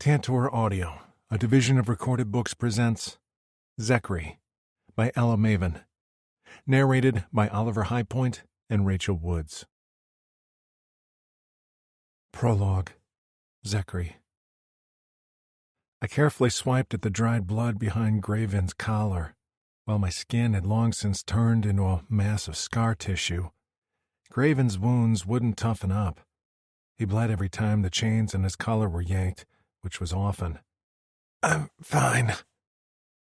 Tantor Audio, a division of Recorded Books, presents Zecri by Ella Maven, narrated by Oliver Highpoint and Rachel Woods. Prologue. Zecri. I carefully swiped at the dried blood behind Graven's collar, while my skin had long since turned into a mass of scar tissue. Graven's wounds wouldn't toughen up. He bled every time the chains in his collar were yanked, which was often. "I'm fine,"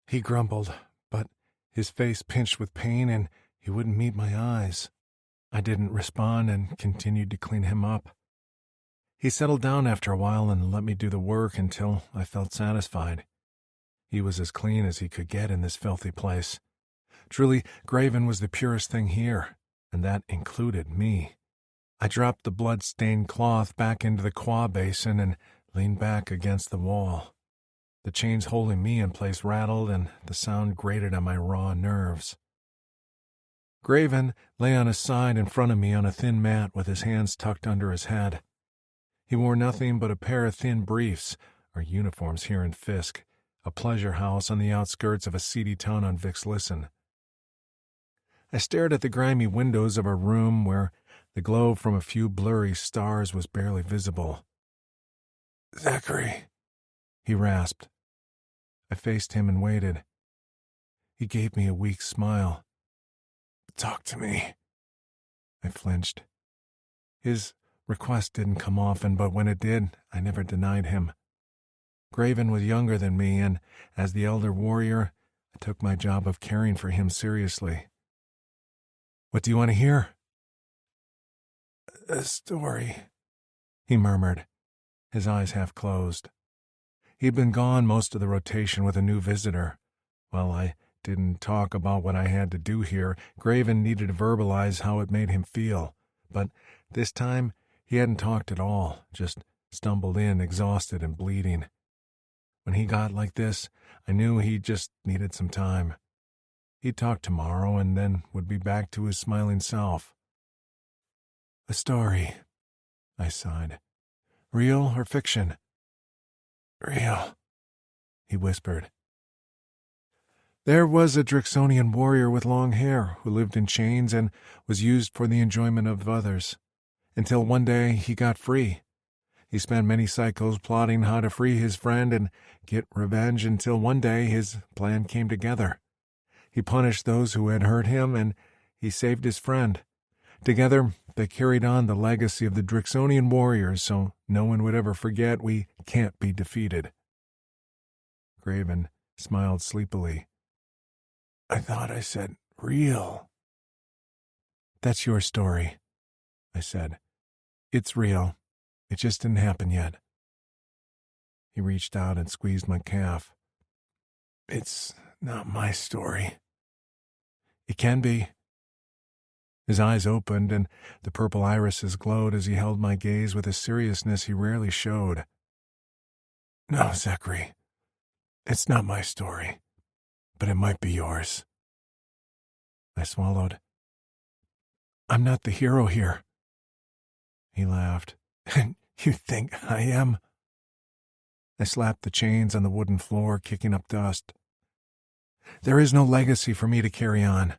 he grumbled, but his face pinched with pain and he wouldn't meet my eyes. I didn't respond and continued to clean him up. He settled down after a while and let me do the work until I felt satisfied. He was as clean as he could get in this filthy place. Truly, Graven was the purest thing here, and that included me. I dropped the blood-stained cloth back into the qua basin and leaned back against the wall. The chains holding me in place rattled, and the sound grated on my raw nerves. Graven lay on his side in front of me on a thin mat with his hands tucked under his head. He wore nothing but a pair of thin briefs, our uniforms here in Fisk, a pleasure house on the outskirts of a seedy town on Vixlisten. I stared at the grimy windows of our room where the glow from a few blurry stars was barely visible. "Zecri," he rasped. I faced him and waited. He gave me a weak smile. "Talk to me." I flinched. His request didn't come often, but when it did, I never denied him. Graven was younger than me, and as the elder warrior, I took my job of caring for him seriously. "What do you want to hear?" "A story," he murmured, his eyes half closed. He'd been gone most of the rotation with a new visitor. While I didn't talk about what I had to do here, Graven needed to verbalize how it made him feel. But this time, he hadn't talked at all, just stumbled in, exhausted and bleeding. When he got like this, I knew he just needed some time. He'd talk tomorrow and then would be back to his smiling self. "A story," I sighed. "Real or fiction?" "Real," he whispered. There was a Drixonian warrior with long hair who lived in chains and was used for the enjoyment of others, until one day he got free. He spent many cycles plotting how to free his friend and get revenge until one day his plan came together. He punished those who had hurt him, and he saved his friend. Together, they carried on the legacy of the Drixonian warriors so no one would ever forget we can't be defeated. Graven smiled sleepily. "I thought I said real." "That's your story," I said. "It's real. It just didn't happen yet." He reached out and squeezed my calf. "It's not my story." "It can be." His eyes opened, and the purple irises glowed as he held my gaze with a seriousness he rarely showed. "No, Zecri, it's not my story, but it might be yours." I swallowed. "I'm not the hero here." He laughed. "And you think I am?" I slapped the chains on the wooden floor, kicking up dust. "There is no legacy for me to carry on."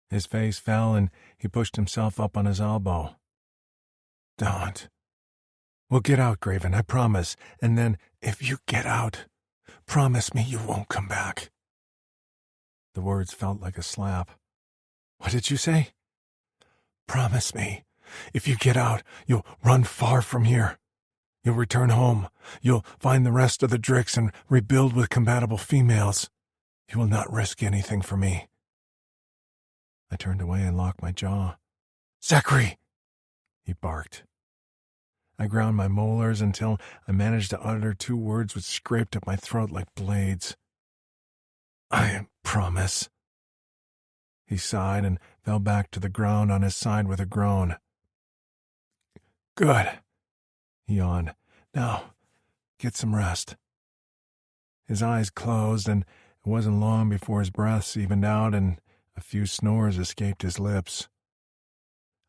His face fell, and he pushed himself up on his elbow. "Don't. We'll get out, Graven, I promise. And then, if you get out, promise me you won't come back." The words felt like a slap. "What did you say?" "Promise me. If you get out, you'll run far from here. You'll return home. You'll find the rest of the Drix and rebuild with compatible females. You will not risk anything for me." I turned away and locked my jaw. "Zecri!" he barked. I ground my molars until I managed to utter two words which scraped at my throat like blades. "I promise." He sighed and fell back to the ground on his side with a groan. "Good," he yawned. "Now, get some rest." His eyes closed, and it wasn't long before his breaths evened out and a few snores escaped his lips.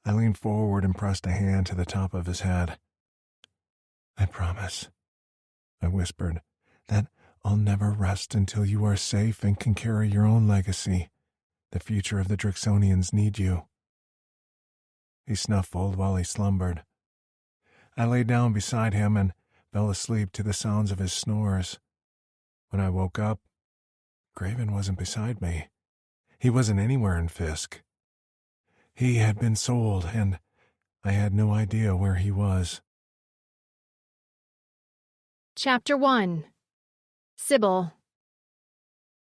I leaned forward and pressed a hand to the top of his head. "I promise. I whispered, "that I'll never rest until you are safe and can carry your own legacy. The future of the Drixonians need you." He snuffled while he slumbered. I lay down beside him and fell asleep to the sounds of his snores. When I woke up, Graven wasn't beside me. He wasn't anywhere in Fisk. He had been sold, and I had no idea where he was. Chapter 1. Sybil.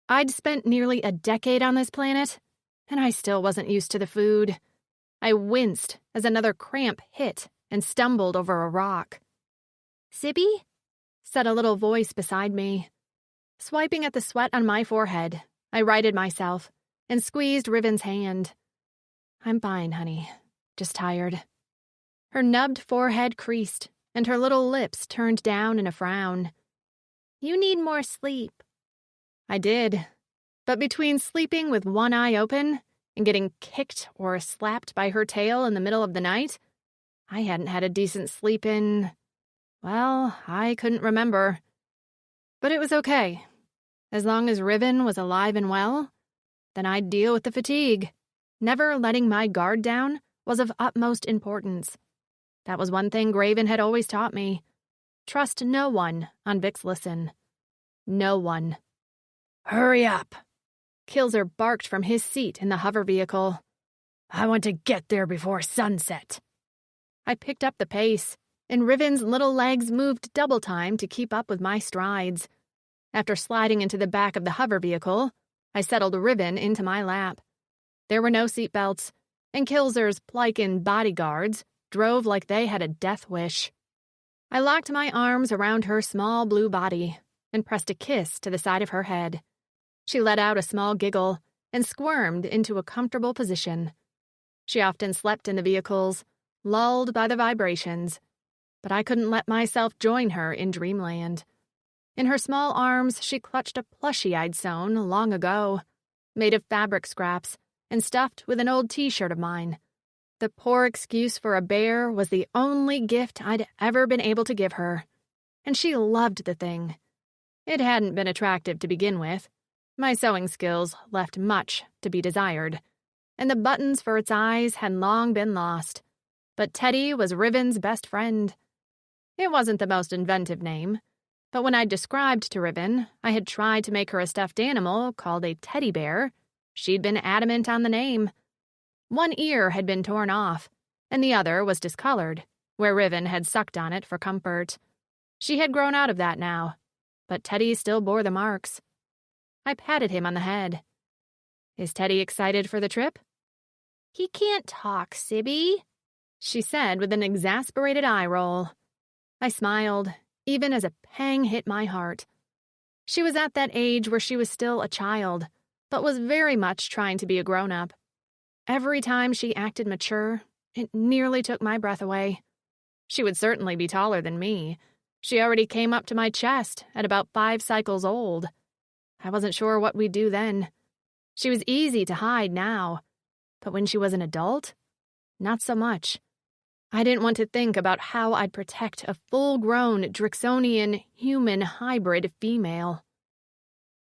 I'd spent nearly a decade on this planet, and I still wasn't used to the food. I winced as another cramp hit and stumbled over a rock. "Sibby?" said a little voice beside me. Swiping at the sweat on my forehead, I righted myself and squeezed Riven's hand. "I'm fine, honey. Just tired." Her nubbed forehead creased, and her little lips turned down in a frown. "You need more sleep." I did, but between sleeping with one eye open and getting kicked or slapped by her tail in the middle of the night, I hadn't had a decent sleep in, well, I couldn't remember. But it was okay. As long as Riven was alive and well, then I'd deal with the fatigue. Never letting my guard down was of utmost importance. That was one thing Graven had always taught me. Trust no one on Vic's listen. No one. "Hurry up," Kilzer barked from his seat in the hover vehicle. "I want to get there before sunset." I picked up the pace, and Riven's little legs moved double time to keep up with my strides. After sliding into the back of the hover vehicle, I settled Riven into my lap. There were no seatbelts, and Kilzer's Plykin bodyguards drove like they had a death wish. I locked my arms around her small blue body and pressed a kiss to the side of her head. She let out a small giggle and squirmed into a comfortable position. She often slept in the vehicles, lulled by the vibrations, but I couldn't let myself join her in dreamland. In her small arms, she clutched a plushie I'd sewn long ago, made of fabric scraps and stuffed with an old t-shirt of mine. The poor excuse for a bear was the only gift I'd ever been able to give her, and she loved the thing. It hadn't been attractive to begin with. My sewing skills left much to be desired, and the buttons for its eyes had long been lost. But Teddy was Riven's best friend. It wasn't the most inventive name, but when I described to Riven I had tried to make her a stuffed animal called a teddy bear, she'd been adamant on the name. One ear had been torn off, and the other was discolored, where Riven had sucked on it for comfort. She had grown out of that now, but Teddy still bore the marks. I patted him on the head. "Is Teddy excited for the trip?" "He can't talk, Sibby," she said with an exasperated eye roll. I smiled, even as a pang hit my heart. She was at that age where she was still a child, but was very much trying to be a grown-up. Every time she acted mature, it nearly took my breath away. She would certainly be taller than me. She already came up to my chest at about 5 cycles old. I wasn't sure what we'd do then. She was easy to hide now, but when she was an adult, not so much. I didn't want to think about how I'd protect a full-grown Drixonian human hybrid female.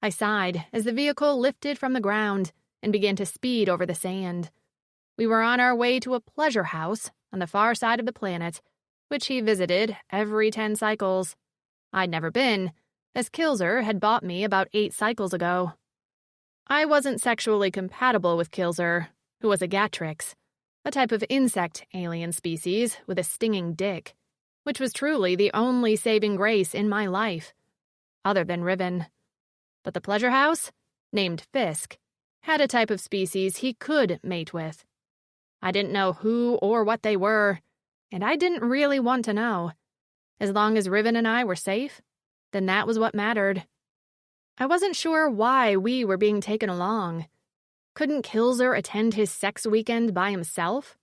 I sighed as the vehicle lifted from the ground and began to speed over the sand. We were on our way to a pleasure house on the far side of the planet, which he visited every 10 cycles. I'd never been, as Kilzer had bought me about 8 cycles ago. I wasn't sexually compatible with Kilzer, who was a Gatrix, a type of insect alien species with a stinging dick, which was truly the only saving grace in my life, other than Riven. But the pleasure house, named Fisk, had a type of species he could mate with. I didn't know who or what they were, and I didn't really want to know. As long as Riven and I were safe, then that was what mattered. I wasn't sure why we were being taken along. Couldn't Kilzer attend his sex weekend by himself?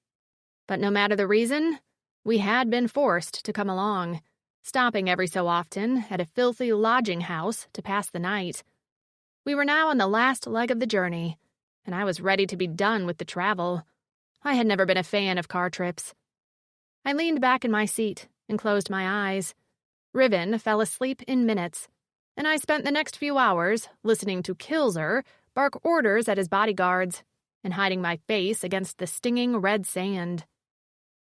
But no matter the reason, we had been forced to come along, stopping every so often at a filthy lodging house to pass the night. We were now on the last leg of the journey, and I was ready to be done with the travel. I had never been a fan of car trips. I leaned back in my seat and closed my eyes. Riven fell asleep in minutes, and I spent the next few hours listening to Kilzer bark orders at his bodyguards and hiding my face against the stinging red sand.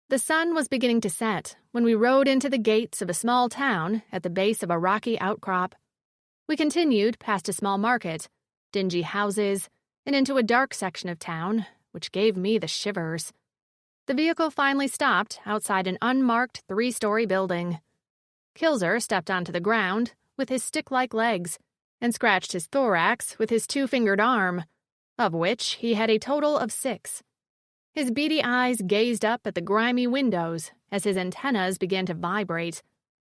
The sun was beginning to set when we rode into the gates of a small town at the base of a rocky outcrop. We continued past a small market, dingy houses, and into a dark section of town, which gave me the shivers. The vehicle finally stopped outside an unmarked 3-story building. Kilzer stepped onto the ground with his stick-like legs and scratched his thorax with his 2-fingered arm, of which he had a total of 6. His beady eyes gazed up at the grimy windows as his antennas began to vibrate,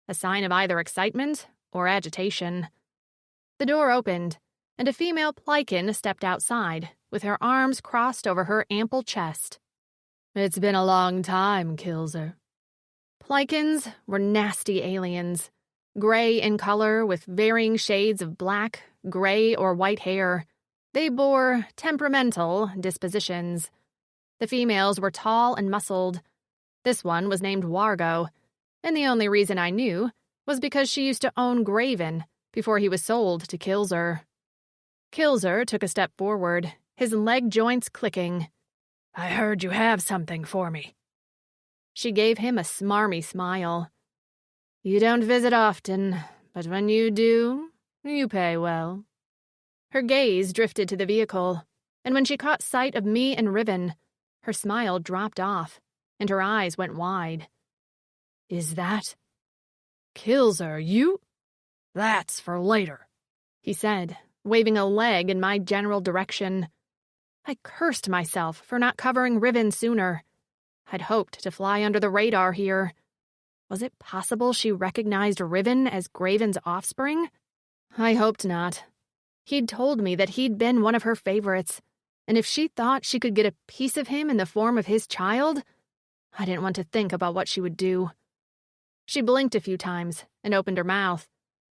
a sign of either excitement or agitation. The door opened, and a female Plycan stepped outside with her arms crossed over her ample chest. "It's been a long time, Kilzer." Plycans were nasty aliens, gray in color with varying shades of black, gray, or white hair. They bore temperamental dispositions. The females were tall and muscled. This one was named Wargo, and the only reason I knew was because she used to own Graven before he was sold to Kilzer. Kilzer took a step forward, his leg joints clicking. "I heard you have something for me." She gave him a smarmy smile. "You don't visit often, but when you do, you pay well." Her gaze drifted to the vehicle, and when she caught sight of me and Riven, her smile dropped off, and her eyes went wide. "Is that... Kilzer, you? That's for later," he said, waving a leg in my general direction. I cursed myself for not covering Riven sooner. I'd hoped to fly under the radar here. Was it possible she recognized Riven as Graven's offspring? I hoped not. He'd told me that he'd been one of her favorites, and if she thought she could get a piece of him in the form of his child, I didn't want to think about what she would do. She blinked a few times and opened her mouth,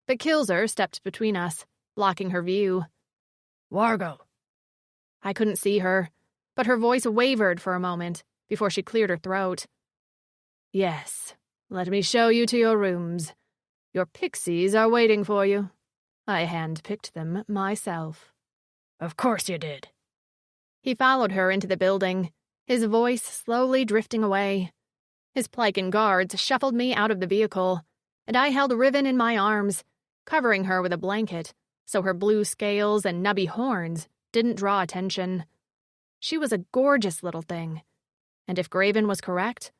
but Kilzer stepped between us, blocking her view. "Wargo." I couldn't see her, but her voice wavered for a moment before she cleared her throat. "Yes, let me show you to your rooms. Your pixies are waiting for you. I handpicked them myself." "Of course you did." He followed her into the building, his voice slowly drifting away. His Plycan guards shuffled me out of the vehicle, and I held Riven in my arms, covering her with a blanket so her blue scales and nubby horns didn't draw attention. She was a gorgeous little thing, and if Graven was correct,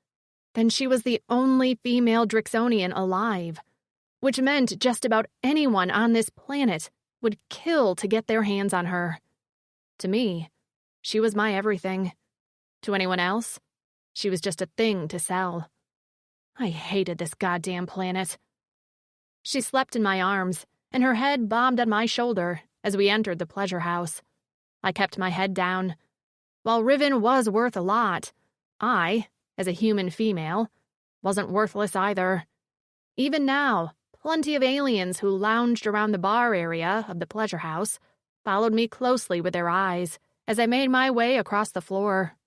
then she was the only female Drixonian alive, which meant just about anyone on this planet would kill to get their hands on her. To me, she was my everything. To anyone else, she was just a thing to sell. I hated this goddamn planet. She slept in my arms, and her head bobbed on my shoulder as we entered the pleasure house. I kept my head down. While Riven was worth a lot, I, as a human female, wasn't worthless either. Even now, plenty of aliens who lounged around the bar area of the pleasure house followed me closely with their eyes as I made my way across the floor.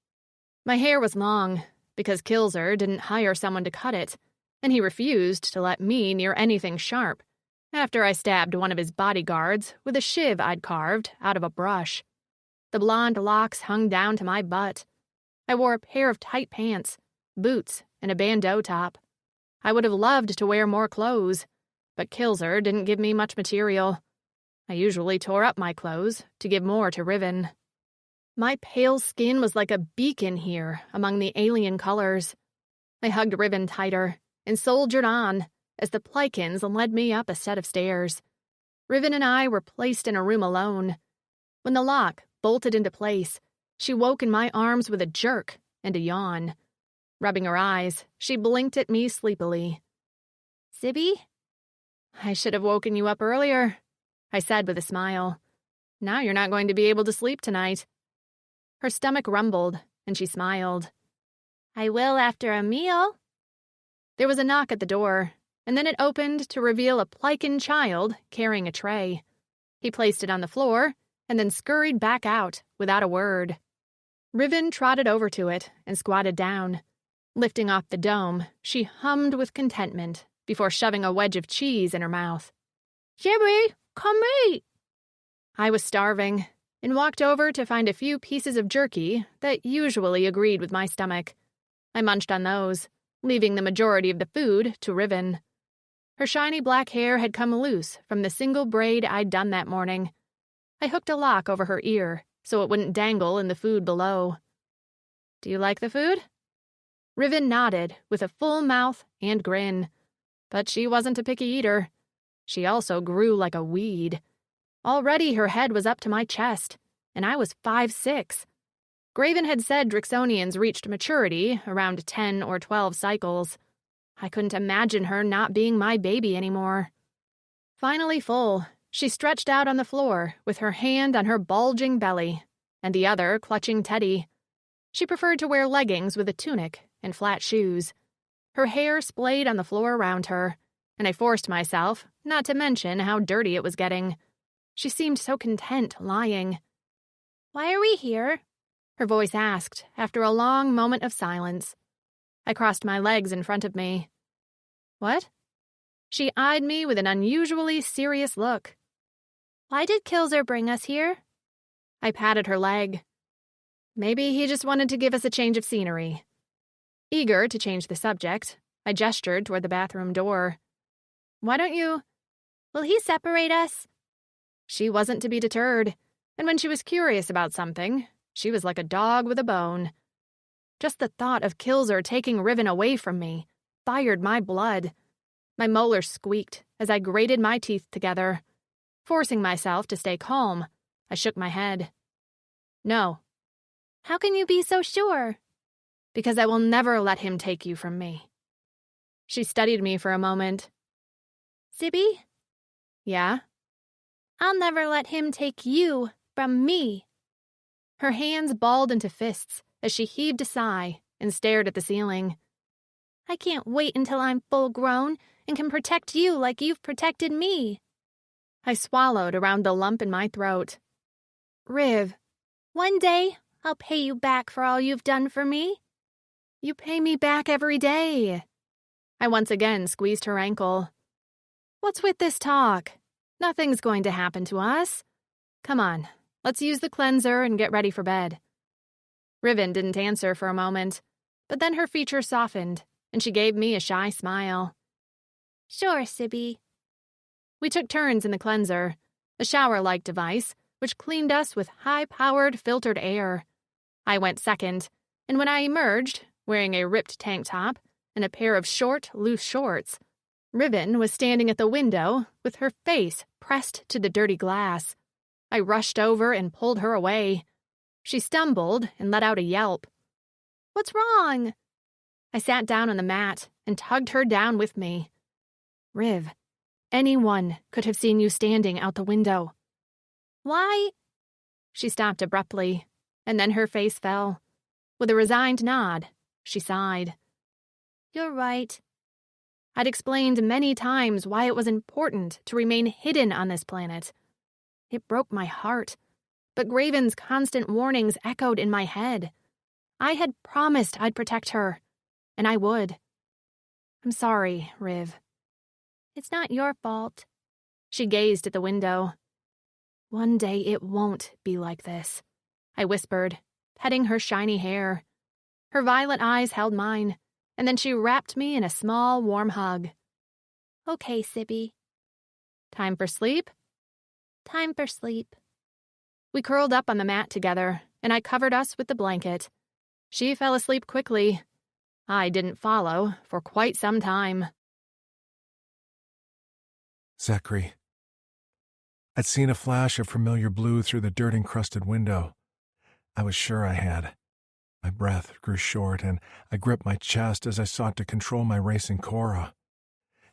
My hair was long, because Kilzer didn't hire someone to cut it, and he refused to let me near anything sharp, after I stabbed one of his bodyguards with a shiv I'd carved out of a brush. The blonde locks hung down to my butt. I wore a pair of tight pants, boots, and a bandeau top. I would have loved to wear more clothes, but Kilzer didn't give me much material. I usually tore up my clothes to give more to Riven. My pale skin was like a beacon here among the alien colors. I hugged Riven tighter and soldiered on as the Plycans led me up a set of stairs. Riven and I were placed in a room alone. When the lock bolted into place, she woke in my arms with a jerk and a yawn. Rubbing her eyes, she blinked at me sleepily. "Sibby?" "I should have woken you up earlier," I said with a smile. "Now you're not going to be able to sleep tonight." Her stomach rumbled, and she smiled. "I will after a meal." There was a knock at the door, and then it opened to reveal a Plycan child carrying a tray. He placed it on the floor, and then scurried back out without a word. Riven trotted over to it and squatted down. Lifting off the dome, she hummed with contentment before shoving a wedge of cheese in her mouth. "Jimmy, come eat!" I was starving and walked over to find a few pieces of jerky that usually agreed with my stomach. I munched on those, leaving the majority of the food to Riven. Her shiny black hair had come loose from the single braid I'd done that morning. I hooked a lock over her ear so it wouldn't dangle in the food below. "Do you like the food?" Riven nodded with a full mouth and grin. But she wasn't a picky eater. She also grew like a weed. Already her head was up to my chest, and I was 5'6". Graven had said Drixonians reached maturity around 10 or 12 cycles. I couldn't imagine her not being my baby anymore. Finally full, she stretched out on the floor with her hand on her bulging belly and the other clutching Teddy. She preferred to wear leggings with a tunic and flat shoes. Her hair splayed on the floor around her, and I forced myself not to mention how dirty it was getting. She seemed so content lying. "Why are we here?" her voice asked after a long moment of silence. I crossed my legs in front of me. "What?" She eyed me with an unusually serious look. "Why did Kilzer bring us here?" I patted her leg. Maybe he just wanted to give us a change of scenery. Eager to change the subject, I gestured toward the bathroom door. "Why don't you—" "Will he separate us?" She wasn't to be deterred, and when she was curious about something, she was like a dog with a bone. Just the thought of Kilzer taking Riven away from me fired my blood. My molars squeaked as I grated my teeth together. Forcing myself to stay calm, I shook my head. "No." "How can you be so sure?" "Because I will never let him take you from me." She studied me for a moment. "Sibby?" "Yeah?" "I'll never let him take you from me." Her hands balled into fists as she heaved a sigh and stared at the ceiling. "I can't wait until I'm full grown and can protect you like you've protected me." I swallowed around the lump in my throat. "Riv." "One day, I'll pay you back for all you've done for me." "You pay me back every day." I once again squeezed her ankle. "What's with this talk? Nothing's going to happen to us. Come on, let's use the cleanser and get ready for bed." Riven didn't answer for a moment, but then her features softened, and she gave me a shy smile. "Sure, Sibby." We took turns in the cleanser, a shower-like device which cleaned us with high-powered filtered air. I went second, and when I emerged, wearing a ripped tank top and a pair of short, loose shorts, Riven was standing at the window with her face pressed to the dirty glass. I rushed over and pulled her away. She stumbled and let out a yelp. "What's wrong?" I sat down on the mat and tugged her down with me. "Riv, anyone could have seen you standing out the window." "Why?" She stopped abruptly, and then her face fell. With a resigned nod, she sighed. "You're right." I'd explained many times why it was important to remain hidden on this planet. It broke my heart, but Graven's constant warnings echoed in my head. I had promised I'd protect her, and I would. "I'm sorry, Riv." "It's not your fault." She gazed at the window. "One day it won't be like this," I whispered, petting her shiny hair. Her violet eyes held mine, and then she wrapped me in a small, warm hug. "Okay, Sibby." "Time for sleep?" "Time for sleep." We curled up on the mat together, and I covered us with the blanket. She fell asleep quickly. I didn't follow for quite some time. Zecri. I'd seen a flash of familiar blue through the dirt-encrusted window. I was sure I had. My breath grew short, and I gripped my chest as I sought to control my racing Cora.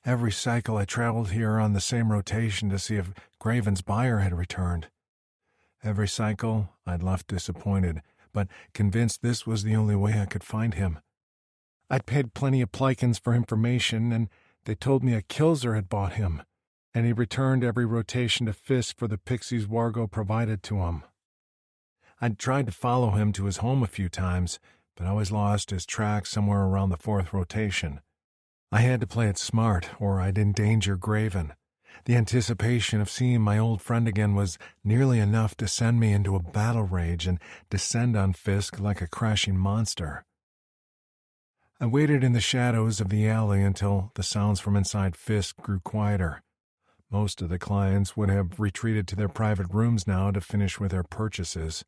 Every cycle I traveled here on the same rotation to see if Graven's buyer had returned. Every cycle I'd left disappointed, but convinced this was the only way I could find him. I'd paid plenty of Plikins for information, and they told me a Kilzer had bought him, and he returned every rotation to Fisk for the pixies Wargo provided to him. I'd tried to follow him to his home a few times, but always lost his track somewhere around the 4th rotation. I had to play it smart, or I'd endanger Graven. The anticipation of seeing my old friend again was nearly enough to send me into a battle rage and descend on Fisk like a crashing monster. I waited in the shadows of the alley until the sounds from inside Fisk grew quieter. Most of the clients would have retreated to their private rooms now to finish with their purchases.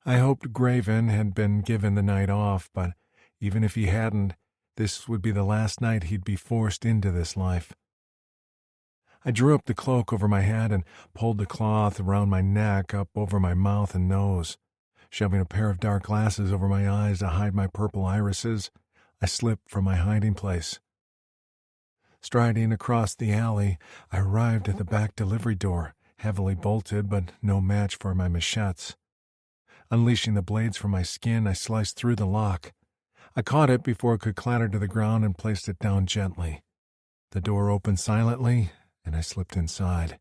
I hoped Graven had been given the night off, but even if he hadn't, this would be the last night he'd be forced into this life. I drew up the cloak over my head and pulled the cloth around my neck up over my mouth and nose. Shoving a pair of dark glasses over my eyes to hide my purple irises, I slipped from my hiding place. Striding across the alley, I arrived at the back delivery door, heavily bolted but no match for my machetes. Unleashing the blades from my skin, I sliced through the lock. I caught it before it could clatter to the ground and placed it down gently. The door opened silently, and I slipped inside.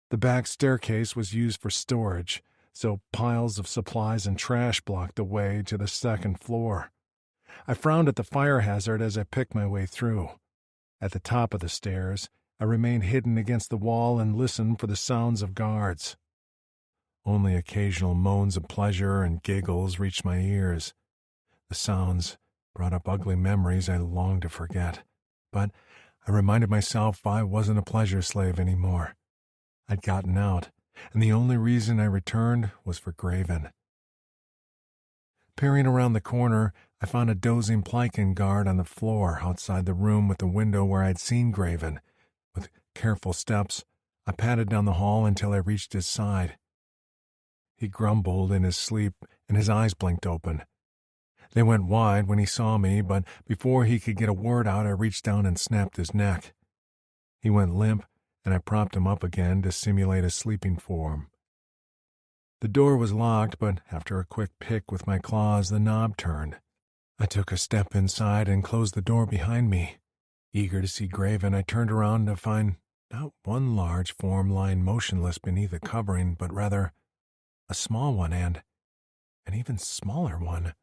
The back staircase was used for storage, so piles of supplies and trash blocked the way to the second floor. I frowned at the fire hazard as I picked my way through. At the top of the stairs, I remained hidden against the wall and listened for the sounds of guards. Only occasional moans of pleasure and giggles reached my ears. The sounds brought up ugly memories I longed to forget, but I reminded myself I wasn't a pleasure slave anymore. I'd gotten out, and the only reason I returned was for Graven. Peering around the corner, I found a dozing Plycan guard on the floor outside the room with the window where I'd seen Graven. With careful steps, I padded down the hall until I reached his side. He grumbled in his sleep, and his eyes blinked open. They went wide when he saw me, but before he could get a word out, I reached down and snapped his neck. He went limp, and I propped him up again to simulate a sleeping form. The door was locked, but after a quick pick with my claws, the knob turned. I took a step inside and closed the door behind me. Eager to see Graven, I turned around to find not one large form lying motionless beneath the covering, but rather a small one and an even smaller one.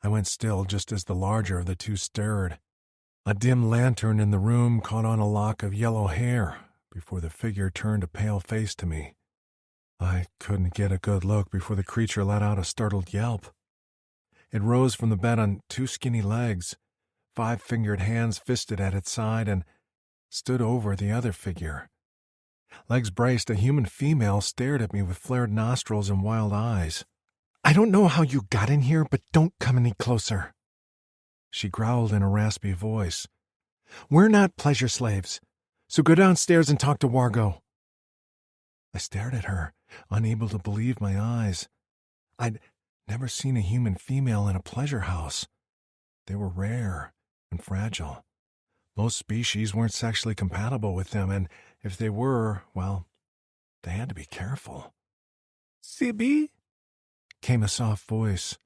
I went still just as the larger of the two stirred. A dim lantern in the room caught on a lock of yellow hair before the figure turned a pale face to me. I couldn't get a good look before the creature let out a startled yelp. It rose from the bed on two skinny legs, 5-fingered hands fisted at its side, and stood over the other figure. Legs braced, a human female stared at me with flared nostrils and wild eyes. "I don't know how you got in here, but don't come any closer," she growled in a raspy voice. "We're not pleasure slaves, so go downstairs and talk to Wargo." I stared at her, unable to believe my eyes. I'd never seen a human female in a pleasure house. They were rare and fragile. Most species weren't sexually compatible with them, and if they were, well, they had to be careful. "Sibby?" came a soft voice.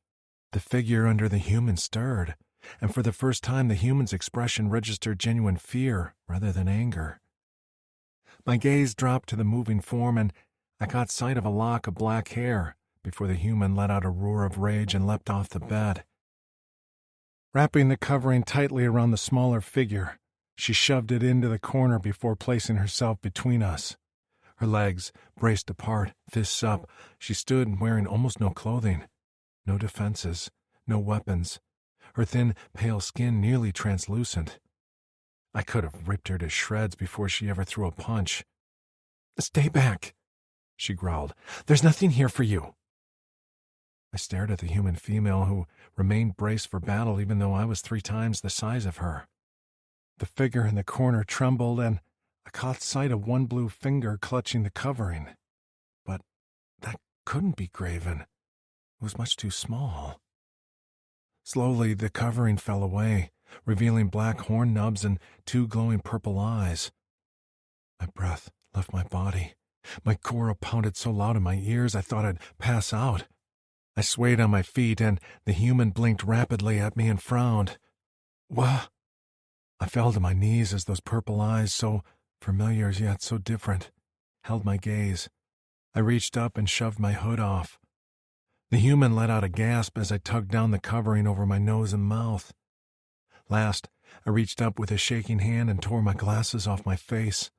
The figure under the human stirred, and for the first time the human's expression registered genuine fear rather than anger. My gaze dropped to the moving form, and I caught sight of a lock of black hair before the human let out a roar of rage and leapt off the bed. Wrapping the covering tightly around the smaller figure, she shoved it into the corner before placing herself between us. Her legs braced apart, fists up, she stood wearing almost no clothing. No defenses, no weapons. Her thin, pale skin nearly translucent. I could have ripped her to shreds before she ever threw a punch. "Stay back," she growled. "There's nothing here for you." I stared at the human female, who remained braced for battle even though I was 3 times the size of her. The figure in the corner trembled, and I caught sight of one blue finger clutching the covering. But that couldn't be Graven. It was much too small. Slowly, the covering fell away, revealing black horn nubs and 2 glowing purple eyes. My breath left my body. My core pounded so loud in my ears I thought I'd pass out. I swayed on my feet, and the human blinked rapidly at me and frowned. "What?" I fell to my knees as those purple eyes, so familiar yet so different, held my gaze. I reached up and shoved my hood off. The human let out a gasp as I tugged down the covering over my nose and mouth. Last, I reached up with a shaking hand and tore my glasses off my face.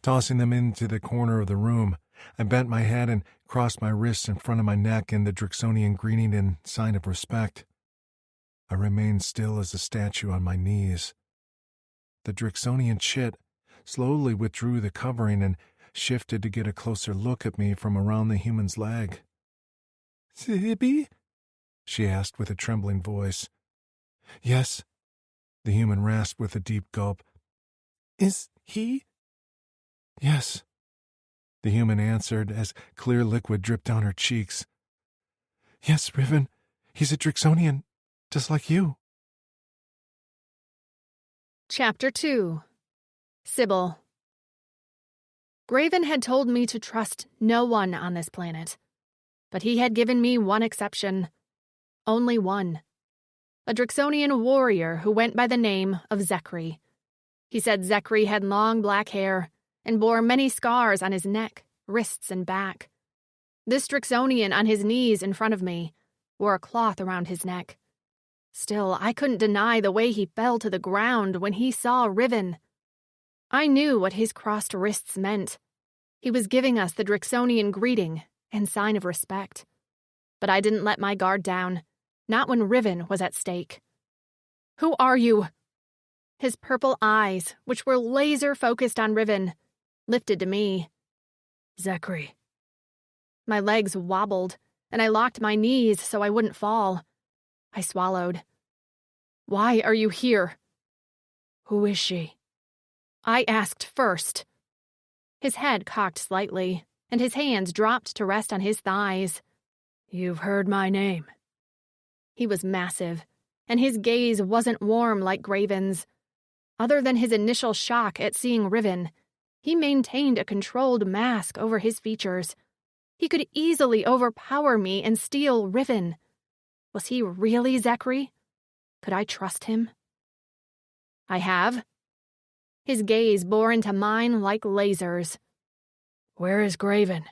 Tossing them into the corner of the room, I bent my head and crossed my wrists in front of my neck in the Drixonian greeting in sign of respect. I remained still as a statue on my knees. The Drixonian chit slowly withdrew the covering and shifted to get a closer look at me from around the human's leg. "Sibby?" she asked with a trembling voice. "Yes," the human rasped with a deep gulp. "Is he?" "Yes," the human answered as clear liquid dripped down her cheeks. "Yes, Riven, he's a Drixonian, just like you." Chapter 2. Sybil. Graven had told me to trust no one on this planet, but he had given me one exception. Only one. A Drixonian warrior who went by the name of Zecri. He said Zecri had long black hair and bore many scars on his neck, wrists, and back. This Drixonian on his knees in front of me wore a cloth around his neck. Still, I couldn't deny the way he fell to the ground when he saw Riven. I knew what his crossed wrists meant. He was giving us the Drixonian greeting and sign of respect. But I didn't let my guard down, not when Riven was at stake. "Who are you?" His purple eyes, which were laser-focused on Riven, lifted to me. "Zecri." My legs wobbled, and I locked my knees so I wouldn't fall. I swallowed. "Why are you here?" "Who is she?" I asked first. His head cocked slightly, and his hands dropped to rest on his thighs. "You've heard my name." He was massive, and his gaze wasn't warm like Graven's. Other than his initial shock at seeing Riven, he maintained a controlled mask over his features. He could easily overpower me and steal Riven. Was he really Zecri? Could I trust him? "I have." His gaze bore into mine like lasers. "Where is Graven?"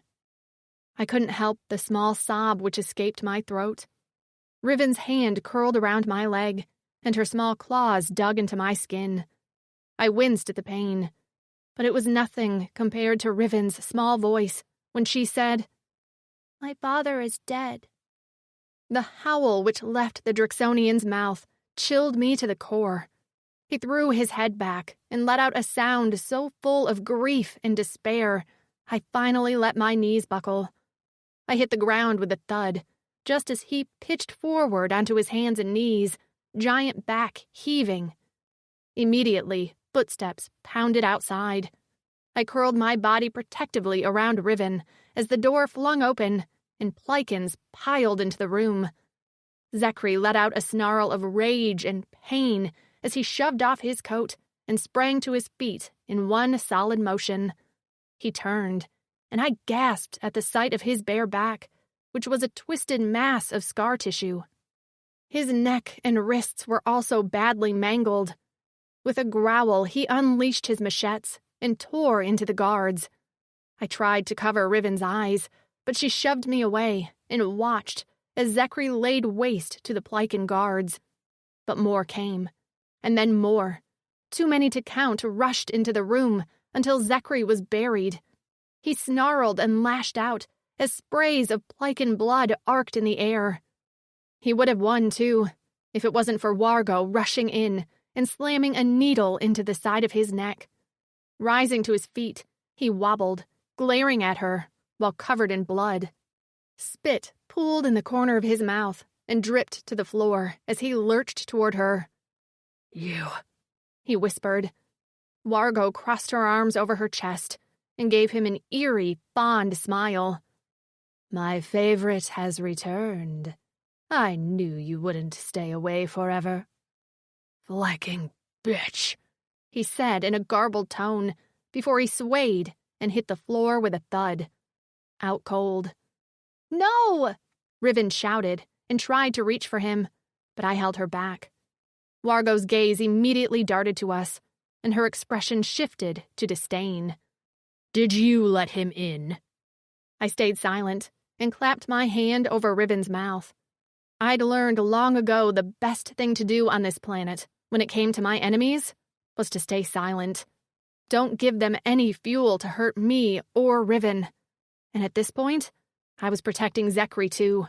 I couldn't help the small sob which escaped my throat. Riven's hand curled around my leg, and her small claws dug into my skin. I winced at the pain, but it was nothing compared to Riven's small voice when she said, "My father is dead." The howl which left the Drixonian's mouth chilled me to the core. He threw his head back and let out a sound so full of grief and despair, I finally let my knees buckle. I hit the ground with a thud, just as he pitched forward onto his hands and knees, giant back heaving. Immediately, footsteps pounded outside. I curled my body protectively around Riven as the door flung open and Plikins piled into the room. Zecri let out a snarl of rage and pain as he shoved off his coat and sprang to his feet in one solid motion. He turned, and I gasped at the sight of his bare back, which was a twisted mass of scar tissue. His neck and wrists were also badly mangled. With a growl, he unleashed his machetes and tore into the guards. I tried to cover Riven's eyes, but she shoved me away and watched as Zecri laid waste to the Pliken guards. But more came, and then more. Too many to count rushed into the room until Zecri was buried. He snarled and lashed out as sprays of Pliken blood arced in the air. He would have won, too, if it wasn't for Wargo rushing in and slamming a needle into the side of his neck. Rising to his feet, he wobbled, glaring at her, while covered in blood. Spit pooled in the corner of his mouth and dripped to the floor as he lurched toward her. "You," he whispered. Wargo crossed her arms over her chest and gave him an eerie, fond smile. "My favorite has returned. I knew you wouldn't stay away forever." "Flecking bitch," he said in a garbled tone before he swayed and hit the floor with a thud. Out cold. "No!" Riven shouted and tried to reach for him, but I held her back. Wargo's gaze immediately darted to us, and her expression shifted to disdain. "Did you let him in?" I stayed silent and clapped my hand over Riven's mouth. I'd learned long ago the best thing to do on this planet when it came to my enemies, was to stay silent. Don't give them any fuel to hurt me or Riven. And at this point, I was protecting Zecri too.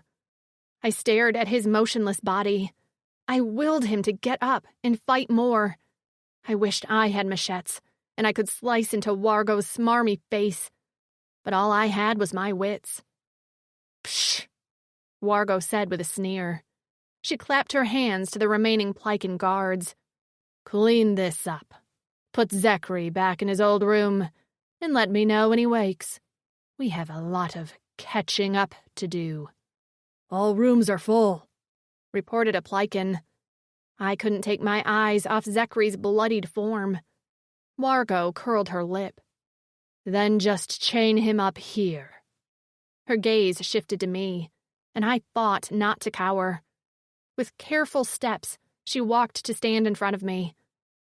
I stared at his motionless body. I willed him to get up and fight more. I wished I had machetes, and I could slice into Wargo's smarmy face. But all I had was my wits. Psh, Wargo said with a sneer. She clapped her hands to the remaining Plycan guards. Clean this up. Put Zecri back in his old room, and let me know when he wakes. We have a lot of catching up to do. All rooms are full, reported a Plycan. I couldn't take my eyes off Zecri's bloodied form. Wargo curled her lip. Then just chain him up here. Her gaze shifted to me, and I fought not to cower. With careful steps, she walked to stand in front of me,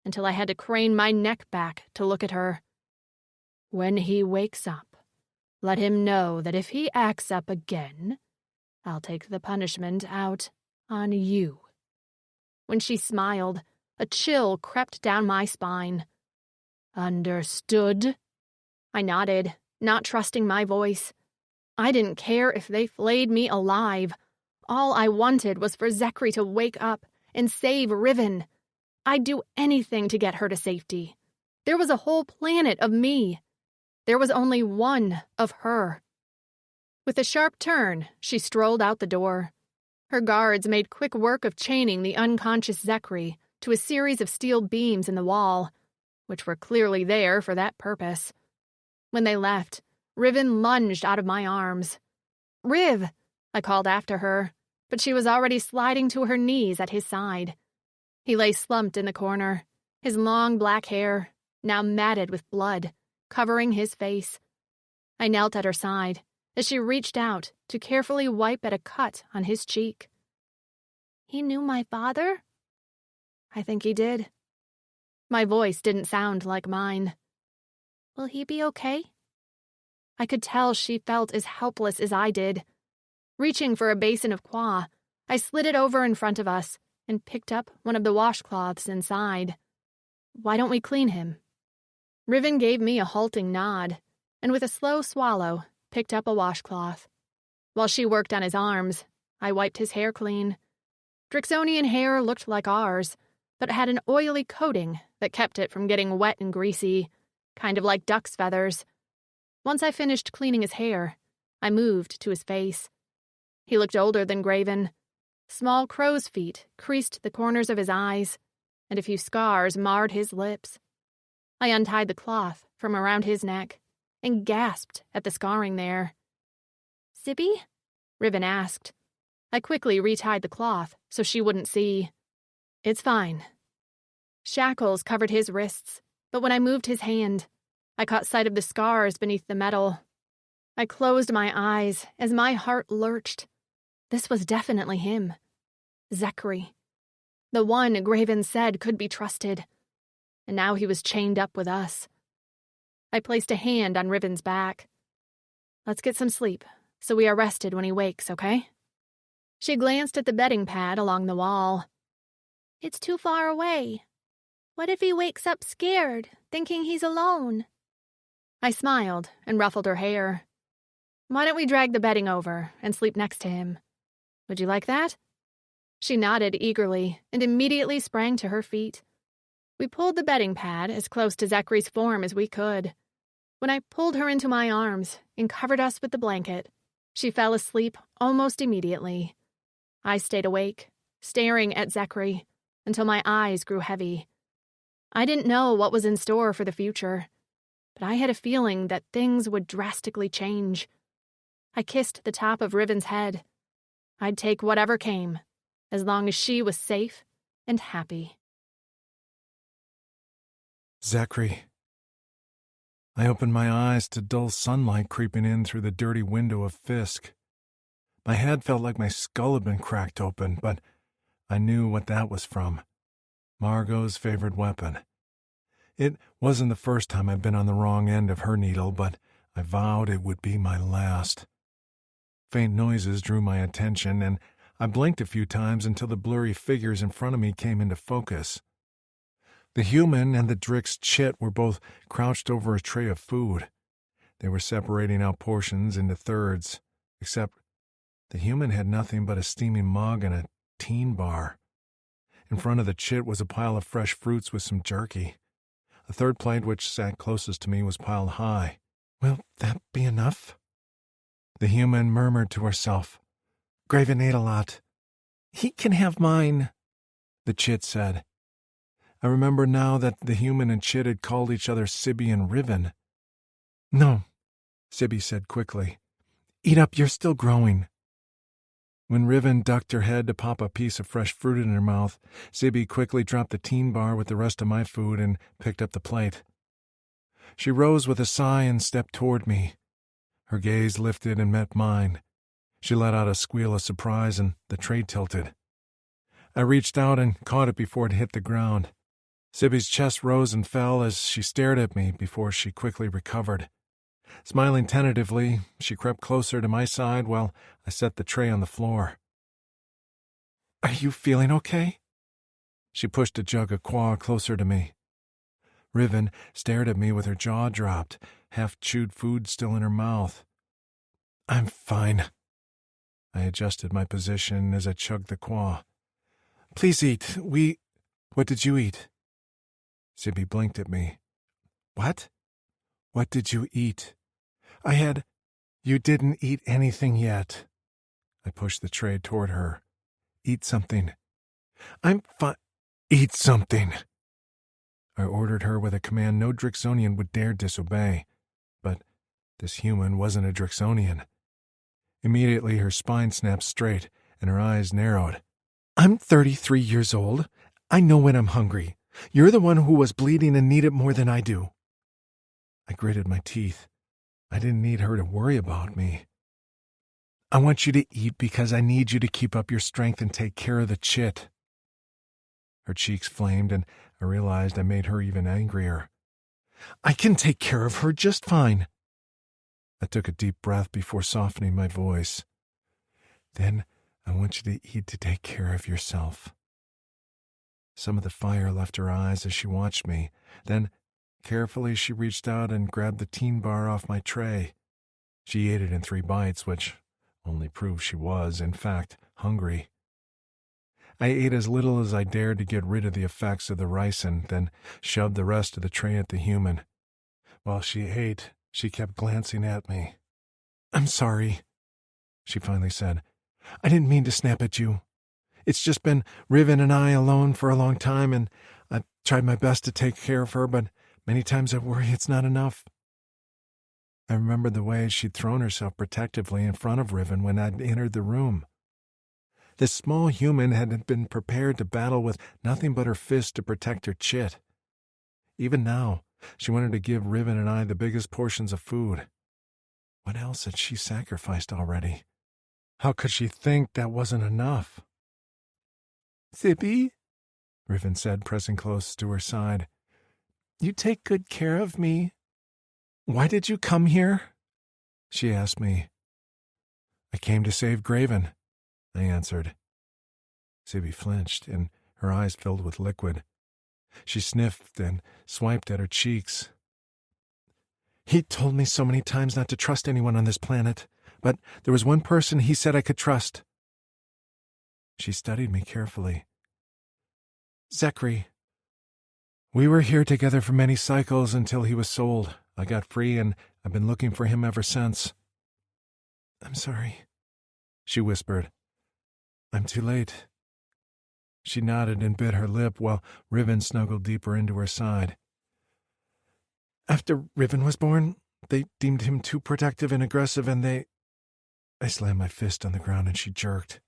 until I had to crane my neck back to look at her. When he wakes up, let him know that if he acts up again, I'll take the punishment out on you. When she smiled, a chill crept down my spine. Understood? I nodded, not trusting my voice. I didn't care if they flayed me alive. All I wanted was for Zecri to wake up and save Riven. I'd do anything to get her to safety. There was a whole planet of me. There was only one of her. With a sharp turn, she strolled out the door. Her guards made quick work of chaining the unconscious Zecri to a series of steel beams in the wall, which were clearly there for that purpose. When they left, Riven lunged out of my arms. Riv! I called after her, but she was already sliding to her knees at his side. He lay slumped in the corner, his long black hair, now matted with blood, covering his face. I knelt at her side as she reached out to carefully wipe at a cut on his cheek. He knew my father? I think he did. My voice didn't sound like mine. Will he be okay? I could tell she felt as helpless as I did. Reaching for a basin of qua, I slid it over in front of us and picked up one of the washcloths inside. Why don't we clean him? Riven gave me a halting nod, and with a slow swallow, picked up a washcloth. While she worked on his arms, I wiped his hair clean. Drixonian hair looked like ours, but had an oily coating that kept it from getting wet and greasy, kind of like duck's feathers. Once I finished cleaning his hair, I moved to his face. He looked older than Graven. Small crow's feet creased the corners of his eyes, and a few scars marred his lips. I untied the cloth from around his neck and gasped at the scarring there. Sibby? Riven asked. I quickly retied the cloth so she wouldn't see. It's fine. Shackles covered his wrists, but when I moved his hand, I caught sight of the scars beneath the metal. I closed my eyes as my heart lurched. This was definitely him. Zecri. The one Graven said could be trusted. And now he was chained up with us. I placed a hand on Riven's back. Let's get some sleep, so we are rested when he wakes, okay? She glanced at the bedding pad along the wall. It's too far away. What if he wakes up scared, thinking he's alone? I smiled and ruffled her hair. Why don't we drag the bedding over and sleep next to him? Would you like that? She nodded eagerly and immediately sprang to her feet. We pulled the bedding pad as close to Zecri's form as we could. When I pulled her into my arms and covered us with the blanket, she fell asleep almost immediately. I stayed awake, staring at Zecri, until my eyes grew heavy. I didn't know what was in store for the future, but I had a feeling that things would drastically change. I kissed the top of Riven's head. I'd take whatever came, as long as she was safe and happy. Zecri. I opened my eyes to dull sunlight creeping in through the dirty window of Fisk. My head felt like my skull had been cracked open, but I knew what that was from. Margot's favorite weapon. It wasn't the first time I'd been on the wrong end of her needle, but I vowed it would be my last. Faint noises drew my attention, and I blinked a few times until the blurry figures in front of me came into focus. The human and the Drix chit were both crouched over a tray of food. They were separating out portions into thirds, except the human had nothing but a steaming mug and a teen bar. In front of the chit was a pile of fresh fruits with some jerky. A third plate, which sat closest to me, was piled high. "Will that be enough?" The human murmured to herself. "Graven ate a lot. He can have mine," the chit said. I remember now that the human and chit had called each other Sibby and Riven. "No," Sibby said quickly. "Eat up, you're still growing." When Riven ducked her head to pop a piece of fresh fruit in her mouth, Sibby quickly dropped the teen bar with the rest of my food and picked up the plate. She rose with a sigh and stepped toward me. Her gaze lifted and met mine. She let out a squeal of surprise and the tray tilted. I reached out and caught it before it hit the ground. Sibby's chest rose and fell as she stared at me before she quickly recovered. Smiling tentatively, she crept closer to my side while I set the tray on the floor. "Are you feeling okay?" She pushed a jug of qua closer to me. Riven stared at me with her jaw dropped, half-chewed food still in her mouth. "I'm fine." I adjusted my position as I chugged the qua. "Please eat. What did you eat?" Sibby blinked at me. "What? What did you eat?" "You didn't eat anything yet." I pushed the tray toward her. "Eat something." "I'm fine." "Eat something." I ordered her with a command no Drixonian would dare disobey. But this human wasn't a Drixonian. Immediately her spine snapped straight and her eyes narrowed. "I'm 33 years old. I know when I'm hungry. You're the one who was bleeding and need it more than I do." I gritted my teeth. I didn't need her to worry about me. "I want you to eat because I need you to keep up your strength and take care of the chit." Her cheeks flamed, and I realized I made her even angrier. "I can take care of her just fine." I took a deep breath before softening my voice. "Then I want you to eat to take care of yourself." Some of the fire left her eyes as she watched me. Then, carefully, she reached out and grabbed the teen bar off my tray. She ate it in 3 bites, which only proved she was, in fact, hungry. I ate as little as I dared to get rid of the effects of the ricin, then shoved the rest of the tray at the human. While she ate, she kept glancing at me. "I'm sorry," she finally said. "I didn't mean to snap at you. It's just been Riven and I alone for a long time, and I've tried my best to take care of her, but many times I worry it's not enough." I remembered the way she'd thrown herself protectively in front of Riven when I'd entered the room. This small human had been prepared to battle with nothing but her fist to protect her chit. Even now, she wanted to give Riven and I the biggest portions of food. What else had she sacrificed already? How could she think that wasn't enough? "Sibby," Riven said, pressing close to her side. "You take good care of me. Why did you come here?" she asked me. "I came to save Graven," I answered. Sibby flinched, and her eyes filled with liquid. She sniffed and swiped at her cheeks. "He told me so many times not to trust anyone on this planet, but there was one person he said I could trust." She studied me carefully. "Zecri. We were here together for many cycles until he was sold. I got free, and I've been looking for him ever since." "I'm sorry," she whispered. "I'm too late." She nodded and bit her lip while Riven snuggled deeper into her side. "After Riven was born, they deemed him too protective and aggressive, and I slammed my fist on the ground and she jerked.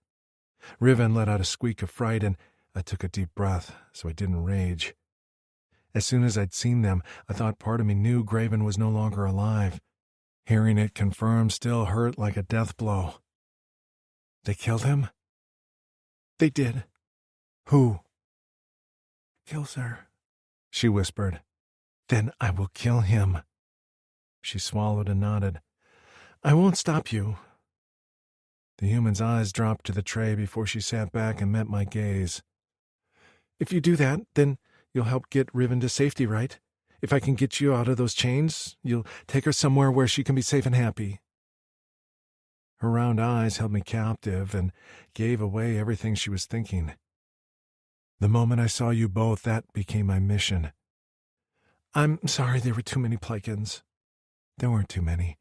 Riven let out a squeak of fright, and I took a deep breath so I didn't rage. As soon as I'd seen them, I thought part of me knew Graven was no longer alive. Hearing it confirmed still hurt like a death blow. "They killed him?" "They did." "Who?" "Kills," she whispered. "Then I will kill him." She swallowed and nodded. "I won't stop you." The human's eyes dropped to the tray before she sat back and met my gaze. "If you do that, then you'll help get Riven to safety, right? If I can get you out of those chains, you'll take her somewhere where she can be safe and happy." Her round eyes held me captive and gave away everything she was thinking. "The moment I saw you both, that became my mission." "I'm sorry there were too many Plycans." "There weren't too many,"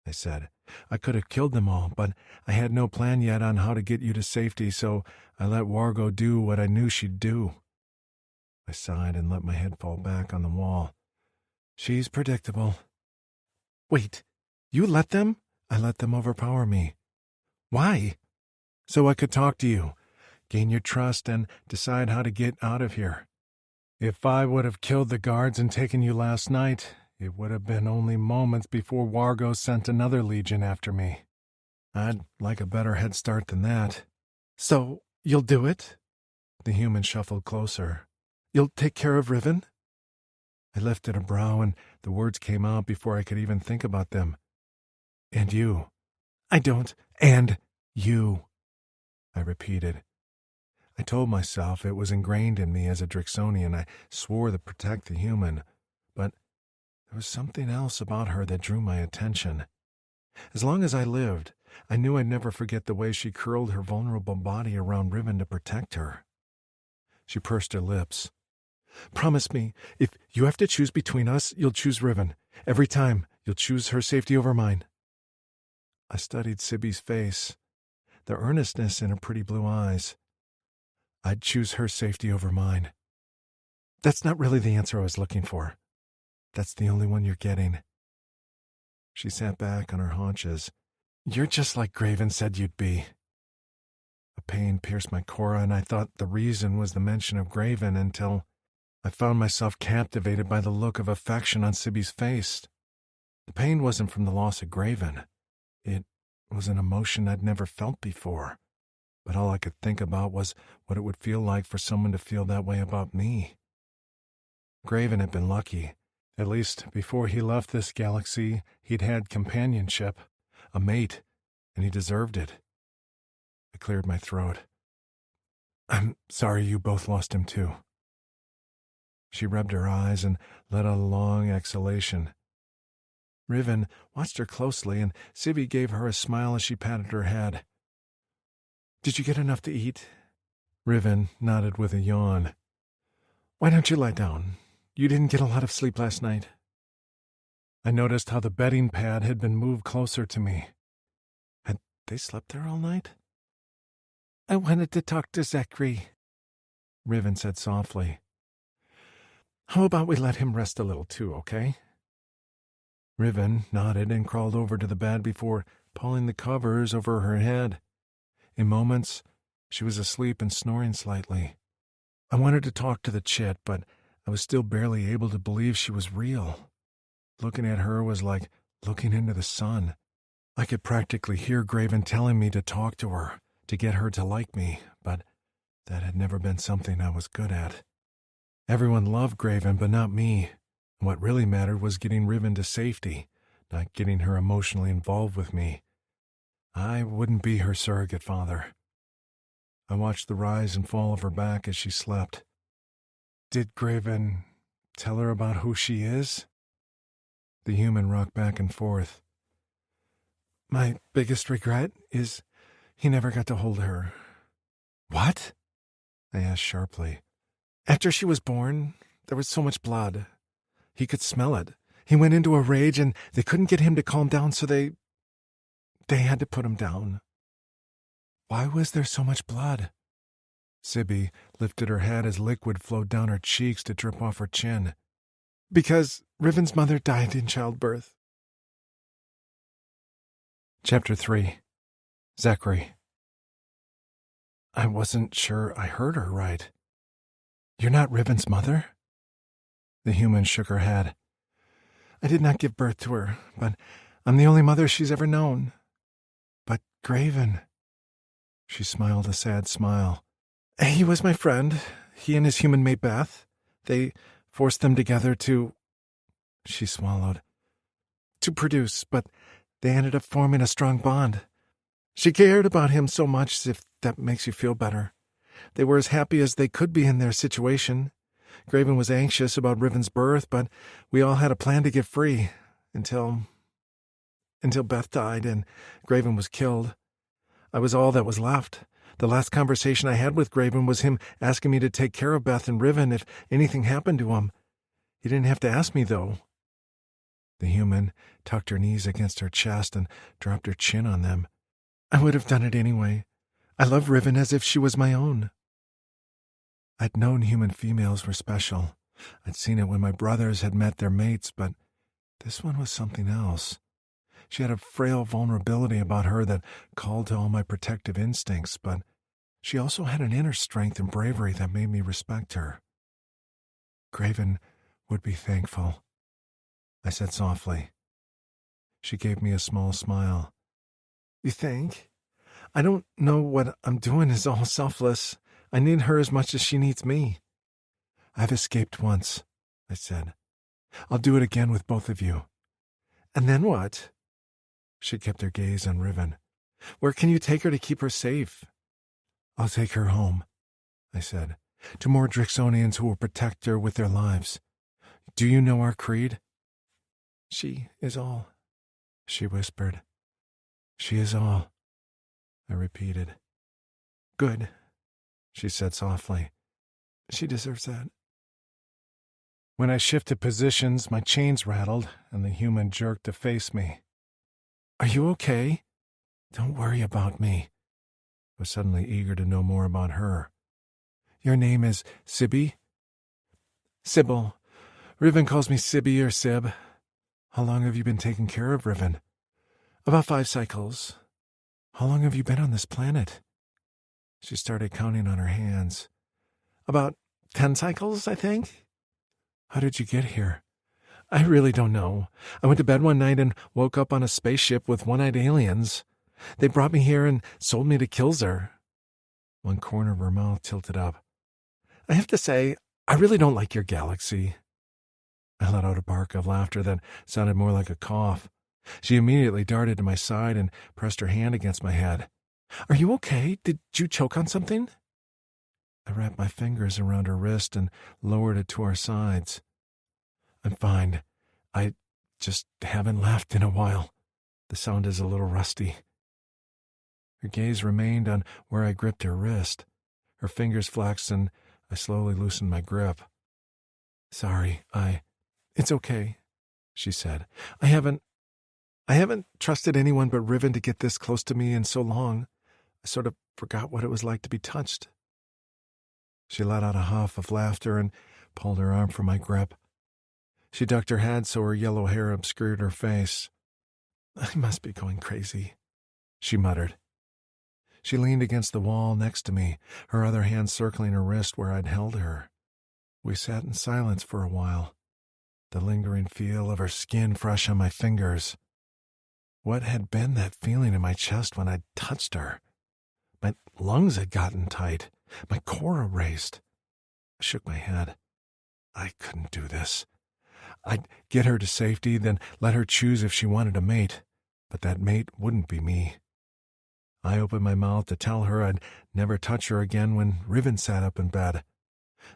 I said. "I could have killed them all, but I had no plan yet on how to get you to safety, so I let Wargo do what I knew she'd do." I sighed and let my head fall back on the wall. "She's predictable." "Wait, you let them?" "I let them overpower me." "Why?" "So I could talk to you, gain your trust, and decide how to get out of here. If I would have killed the guards and taken you last night, it would have been only moments before Wargo sent another legion after me. I'd like a better head start than that." "So, you'll do it?" The human shuffled closer. "You'll take care of Riven?" I lifted a brow, and the words came out before I could even think about them. "And you." "I don't." "And you," I repeated. I told myself it was ingrained in me as a Drixonian. I swore to protect the human, but there was something else about her that drew my attention. As long as I lived, I knew I'd never forget the way she curled her vulnerable body around Riven to protect her. She pursed her lips. "Promise me, if you have to choose between us, you'll choose Riven. Every time, you'll choose her safety over mine." I studied Sibby's face, the earnestness in her pretty blue eyes. "I'd choose her safety over mine." "That's not really the answer I was looking for." "That's the only one you're getting." She sat back on her haunches. "You're just like Graven said you'd be." A pain pierced my core, and I thought the reason was the mention of Graven until I found myself captivated by the look of affection on Sibby's face. The pain wasn't from the loss of Graven. It was an emotion I'd never felt before, but all I could think about was what it would feel like for someone to feel that way about me. Graven had been lucky. At least before he left this galaxy, he'd had companionship, a mate, and he deserved it. I cleared my throat. "I'm sorry you both lost him too." She rubbed her eyes and let out a long exhalation. Riven watched her closely, and Sibby gave her a smile as she patted her head. "Did you get enough to eat?" Riven nodded with a yawn. "Why don't you lie down? You didn't get a lot of sleep last night." I noticed how the bedding pad had been moved closer to me. Had they slept there all night? "I wanted to talk to Zecri," Riven said softly. "How about we let him rest a little too, okay?" Riven nodded and crawled over to the bed before pulling the covers over her head. In moments, she was asleep and snoring slightly. I wanted to talk to the chit, but I was still barely able to believe she was real. Looking at her was like looking into the sun. I could practically hear Graven telling me to talk to her, to get her to like me, but that had never been something I was good at. Everyone loved Graven, but not me. What really mattered was getting Riven to safety, not getting her emotionally involved with me. I wouldn't be her surrogate father. I watched the rise and fall of her back as she slept. "Did Graven tell her about who she is?" The human rocked back and forth. "My biggest regret is he never got to hold her." "What?" I asked sharply. "After she was born, there was so much blood. He could smell it. He went into a rage, and they couldn't get him to calm down, so they had to put him down." "Why was there so much blood?" Sibby lifted her head as liquid flowed down her cheeks to drip off her chin. "Because Riven's mother died in childbirth." Chapter 3. Zecri. I wasn't sure I heard her right. "You're not Riven's mother?" The human shook her head. "I did not give birth to her, but I'm the only mother she's ever known." "But Graven..." She smiled a sad smile. "He was my friend. He and his human mate Beth. They forced them together to..." She swallowed. "To produce, but they ended up forming a strong bond. She cared about him so much, if that makes you feel better. They were as happy as they could be in their situation. Graven was anxious about Riven's birth, but we all had a plan to get free, until Beth died and Graven was killed. I was all that was left. The last conversation I had with Graven was him asking me to take care of Beth and Riven if anything happened to him. He didn't have to ask me, though. The human tucked her knees against her chest and dropped her chin on them. I would have done it anyway. I loved Riven as if she was my own. I'd known human females were special. I'd seen it when my brothers had met their mates, but this one was something else. She had a frail vulnerability about her that called to all my protective instincts, but she also had an inner strength and bravery that made me respect her. Graven would be thankful, I said softly. She gave me a small smile. You think? I don't know what I'm doing is all selfless. I need her as much as she needs me. I've escaped once, I said. I'll do it again with both of you. And then what? She kept her gaze on Riven. Where can you take her to keep her safe? I'll take her home, I said, to more Drixonians who will protect her with their lives. Do you know our creed? She is all, she whispered. She is all, I repeated. Good, she said softly. She deserves that. When I shifted positions, my chains rattled, and the human jerked to face me. Are you okay? Don't worry about me. I was suddenly eager to know more about her. Your name is Sibby? Sybil. Riven calls me Sibby or Sib. How long have you been taking care of Riven? About 5 cycles. How long have you been on this planet? She started counting on her hands. About 10 cycles, I think. How did you get here? I really don't know. I went to bed one night and woke up on a spaceship with one-eyed aliens. They brought me here and sold me to Kilzer. One corner of her mouth tilted up. I have to say, I really don't like your galaxy. I let out a bark of laughter that sounded more like a cough. She immediately darted to my side and pressed her hand against my head. Are you okay? Did you choke on something? I wrapped my fingers around her wrist and lowered it to our sides. I'm fine. I just haven't laughed in a while. The sound is a little rusty. Her gaze remained on where I gripped her wrist. Her fingers flexed and I slowly loosened my grip. Sorry, It's okay, she said. I haven't trusted anyone but Riven to get this close to me in so long. I sort of forgot what it was like to be touched. She let out a huff of laughter and pulled her arm from my grip. She ducked her head so her yellow hair obscured her face. I must be going crazy, she muttered. She leaned against the wall next to me, her other hand circling her wrist where I'd held her. We sat in silence for a while, the lingering feel of her skin fresh on my fingers. What had been that feeling in my chest when I'd touched her? My lungs had gotten tight, my core erased. I shook my head. I couldn't do this. I'd get her to safety, then let her choose if she wanted a mate, but that mate wouldn't be me. I opened my mouth to tell her I'd never touch her again when Riven sat up in bed.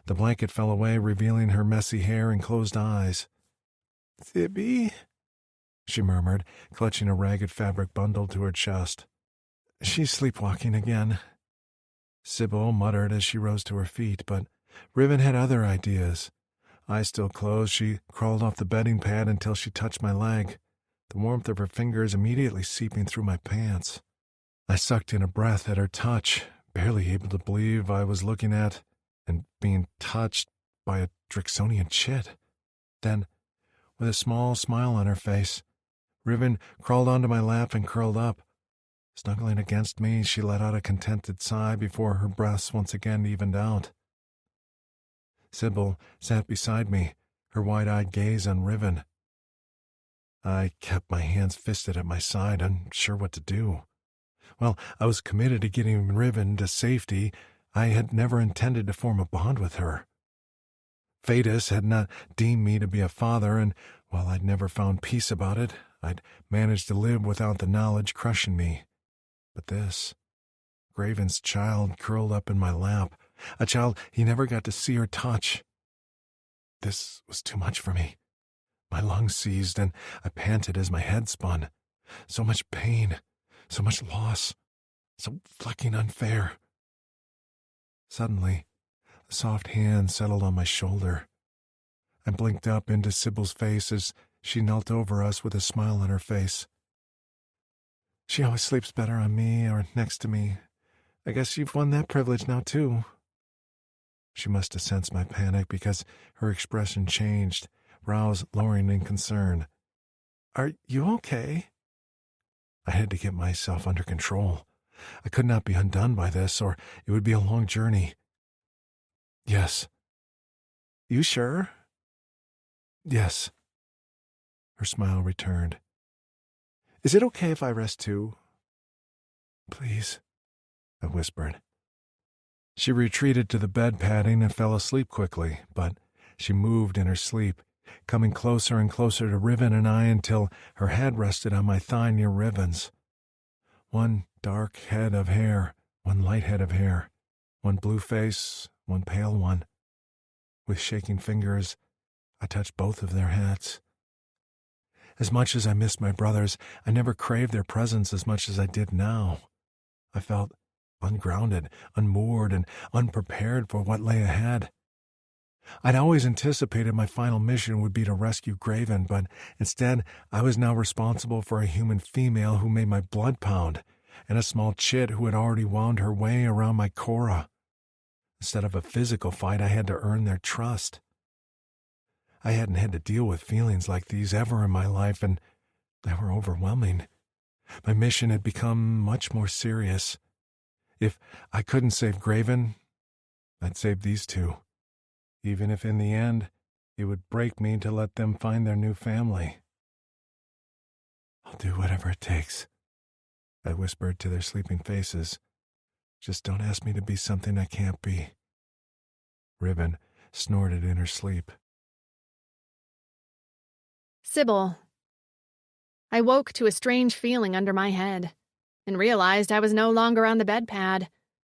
The blanket fell away, revealing her messy hair and closed eyes. Sibby, she murmured, clutching a ragged fabric bundle to her chest. She's sleepwalking again. Sybil muttered as she rose to her feet, but Riven had other ideas. Eyes still closed, she crawled off the bedding pad until she touched my leg, the warmth of her fingers immediately seeping through my pants. I sucked in a breath at her touch, barely able to believe I was looking at and being touched by a Drixonian chit. Then, with a small smile on her face, Riven crawled onto my lap and curled up. Snuggling against me, she let out a contented sigh before her breaths once again evened out. Sybil sat beside me, her wide-eyed gaze on Riven. I kept my hands fisted at my side, unsure what to do. While I was committed to getting Riven to safety, I had never intended to form a bond with her. Fatus had not deemed me to be a father, and while I'd never found peace about it, I'd managed to live without the knowledge crushing me. But this, Graven's child curled up in my lap, a child he never got to see or touch. This was too much for me. My lungs seized, and I panted as my head spun. So much pain, so much loss, so fucking unfair. Suddenly, a soft hand settled on my shoulder. I blinked up into Sybil's face as she knelt over us with a smile on her face. She always sleeps better on me or next to me. I guess you've won that privilege now, too. She must have sensed my panic because her expression changed, brows lowering in concern. Are you okay? I had to get myself under control. I could not be undone by this, or it would be a long journey. Yes. You sure? Yes. Her smile returned. Is it okay if I rest too? Please, I whispered. She retreated to the bed padding and fell asleep quickly, but she moved in her sleep, coming closer and closer to Riven and I until her head rested on my thigh near Riven's. One dark head of hair, one light head of hair, one blue face, one pale one. With shaking fingers, I touched both of their heads. As much as I missed my brothers, I never craved their presence as much as I did now. I felt ungrounded, unmoored, and unprepared for what lay ahead. I'd always anticipated my final mission would be to rescue Graven, but instead I was now responsible for a human female who made my blood pound, and a small chit who had already wound her way around my Cora. Instead of a physical fight, I had to earn their trust. I hadn't had to deal with feelings like these ever in my life, and they were overwhelming. My mission had become much more serious. If I couldn't save Graven, I'd save these two. Even if in the end, it would break me to let them find their new family. I'll do whatever it takes, I whispered to their sleeping faces. Just don't ask me to be something I can't be. Riven snorted in her sleep. Sybil. I woke to a strange feeling under my head and realized I was no longer on the bed pad,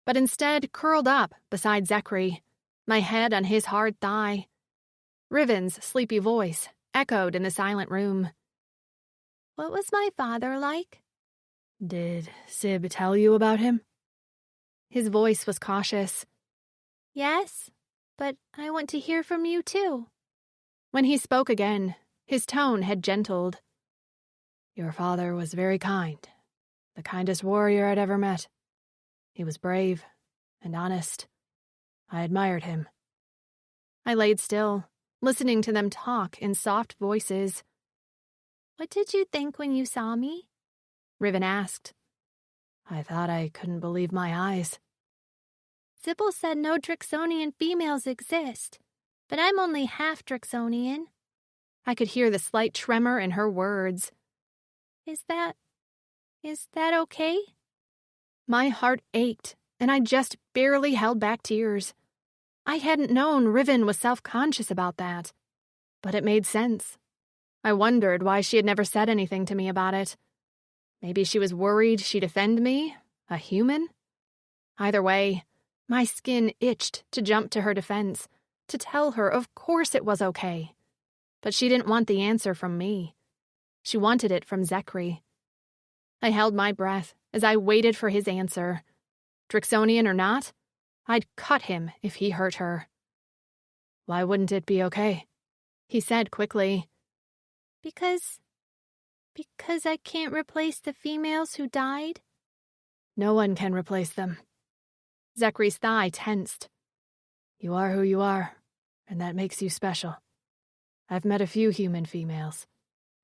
but instead curled up beside Zecri, my head on his hard thigh. Riven's sleepy voice echoed in the silent room. What was my father like? Did Sib tell you about him? His voice was cautious. Yes, but I want to hear from you too. When he spoke again, his tone had gentled. Your father was very kind, the kindest warrior I'd ever met. He was brave and honest. I admired him. I laid still, listening to them talk in soft voices. What did you think when you saw me? Riven asked. I thought I couldn't believe my eyes. Sybil said no Drixonian females exist, but I'm only half Drixonian. I could hear the slight tremor in her words. Is that okay? My heart ached, and I just barely held back tears. I hadn't known Riven was self-conscious about that, but it made sense. I wondered why she had never said anything to me about it. Maybe she was worried she'd offend me, a human? Either way, my skin itched to jump to her defense, to tell her of course it was okay. But she didn't want the answer from me. She wanted it from Zecri. I held my breath as I waited for his answer. Drixonian or not, I'd cut him if he hurt her. Why wouldn't it be okay? He said quickly. Because I can't replace the females who died? No one can replace them. Zecri's thigh tensed. You are who you are, and that makes you special. I've met a few human females,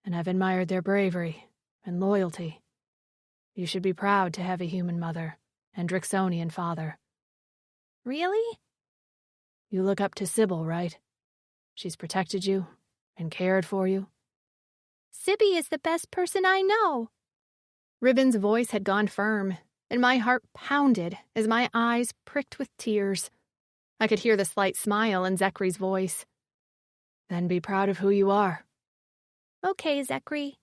and I've admired their bravery and loyalty. You should be proud to have a human mother and Drixonian father. Really? You look up to Sybil, right? She's protected you and cared for you. Sibby is the best person I know. Riven's voice had gone firm, and my heart pounded as my eyes pricked with tears. I could hear the slight smile in Zecri's voice. Then be proud of who you are. Okay, Zecri.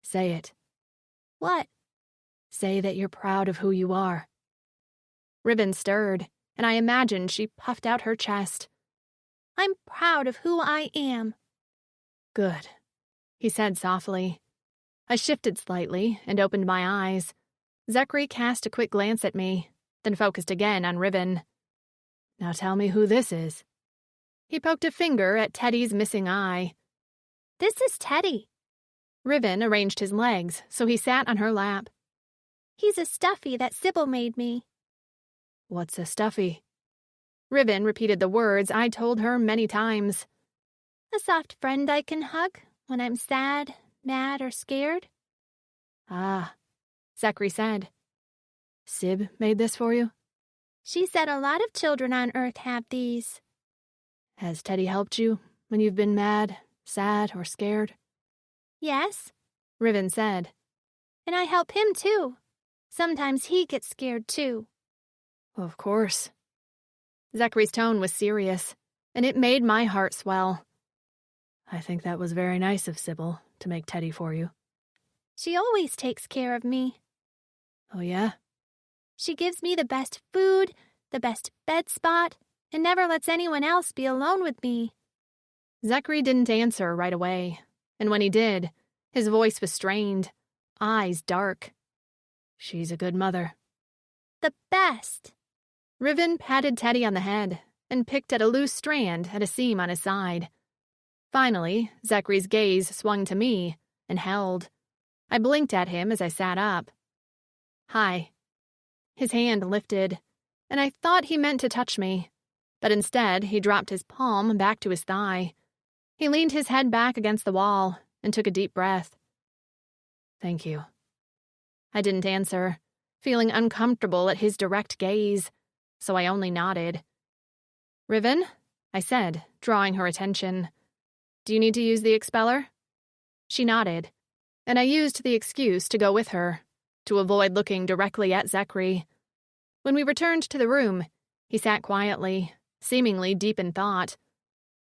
Say it. What? Say that you're proud of who you are. Riven stirred, and I imagined she puffed out her chest. I'm proud of who I am." "Good," he said softly. I shifted slightly and opened my eyes. Zecri cast a quick glance at me, then focused again on Riven. "Now tell me who this is." He poked a finger at Teddy's missing eye. "This is Teddy." Riven arranged his legs so he sat on her lap. "He's a stuffy that Sybil made me." "What's a stuffy?" Riven repeated the words I told her many times. "A soft friend I can hug when I'm sad, mad, or scared." "Ah," Zecri said. "Syb made this for you?" "She said a lot of children on Earth have these." "Has Teddy helped you when you've been mad, sad, or scared?" "Yes," Riven said. "And I help him, too. Sometimes he gets scared, too." "Of course." Zecri's tone was serious, and it made my heart swell. "I think that was very nice of Sybil to make Teddy for you." "She always takes care of me." "Oh, yeah?" "She gives me the best food, the best bed spot, and never lets anyone else be alone with me." Zecri didn't answer right away, and when he did, his voice was strained, eyes dark. "She's a good mother." "The best." Riven patted Teddy on the head and picked at a loose strand at a seam on his side. Finally, Zecri's gaze swung to me and held. I blinked at him as I sat up. "Hi." His hand lifted, and I thought he meant to touch me, but instead he dropped his palm back to his thigh. He leaned his head back against the wall and took a deep breath. "Thank you." I didn't answer, feeling uncomfortable at his direct gaze, so I only nodded. "Riven," I said, drawing her attention. "Do you need to use the expeller?" She nodded, and I used the excuse to go with her, to avoid looking directly at Zecri. When we returned to the room, he sat quietly, seemingly deep in thought.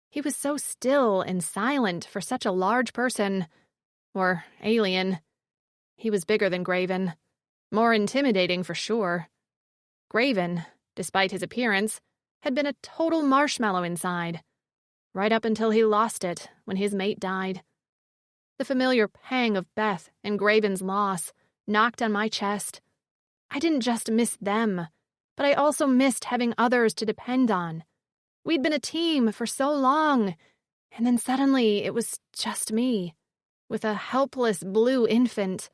He was so still and silent for such a large person, or alien. He was bigger than Graven, more intimidating for sure. Graven, despite his appearance, had been a total marshmallow inside, right up until he lost it when his mate died. The familiar pang of Beth and Graven's loss knocked on my chest. I didn't just miss them, but I also missed having others to depend on. We'd been a team for so long, and then suddenly it was just me, with a helpless blue infant.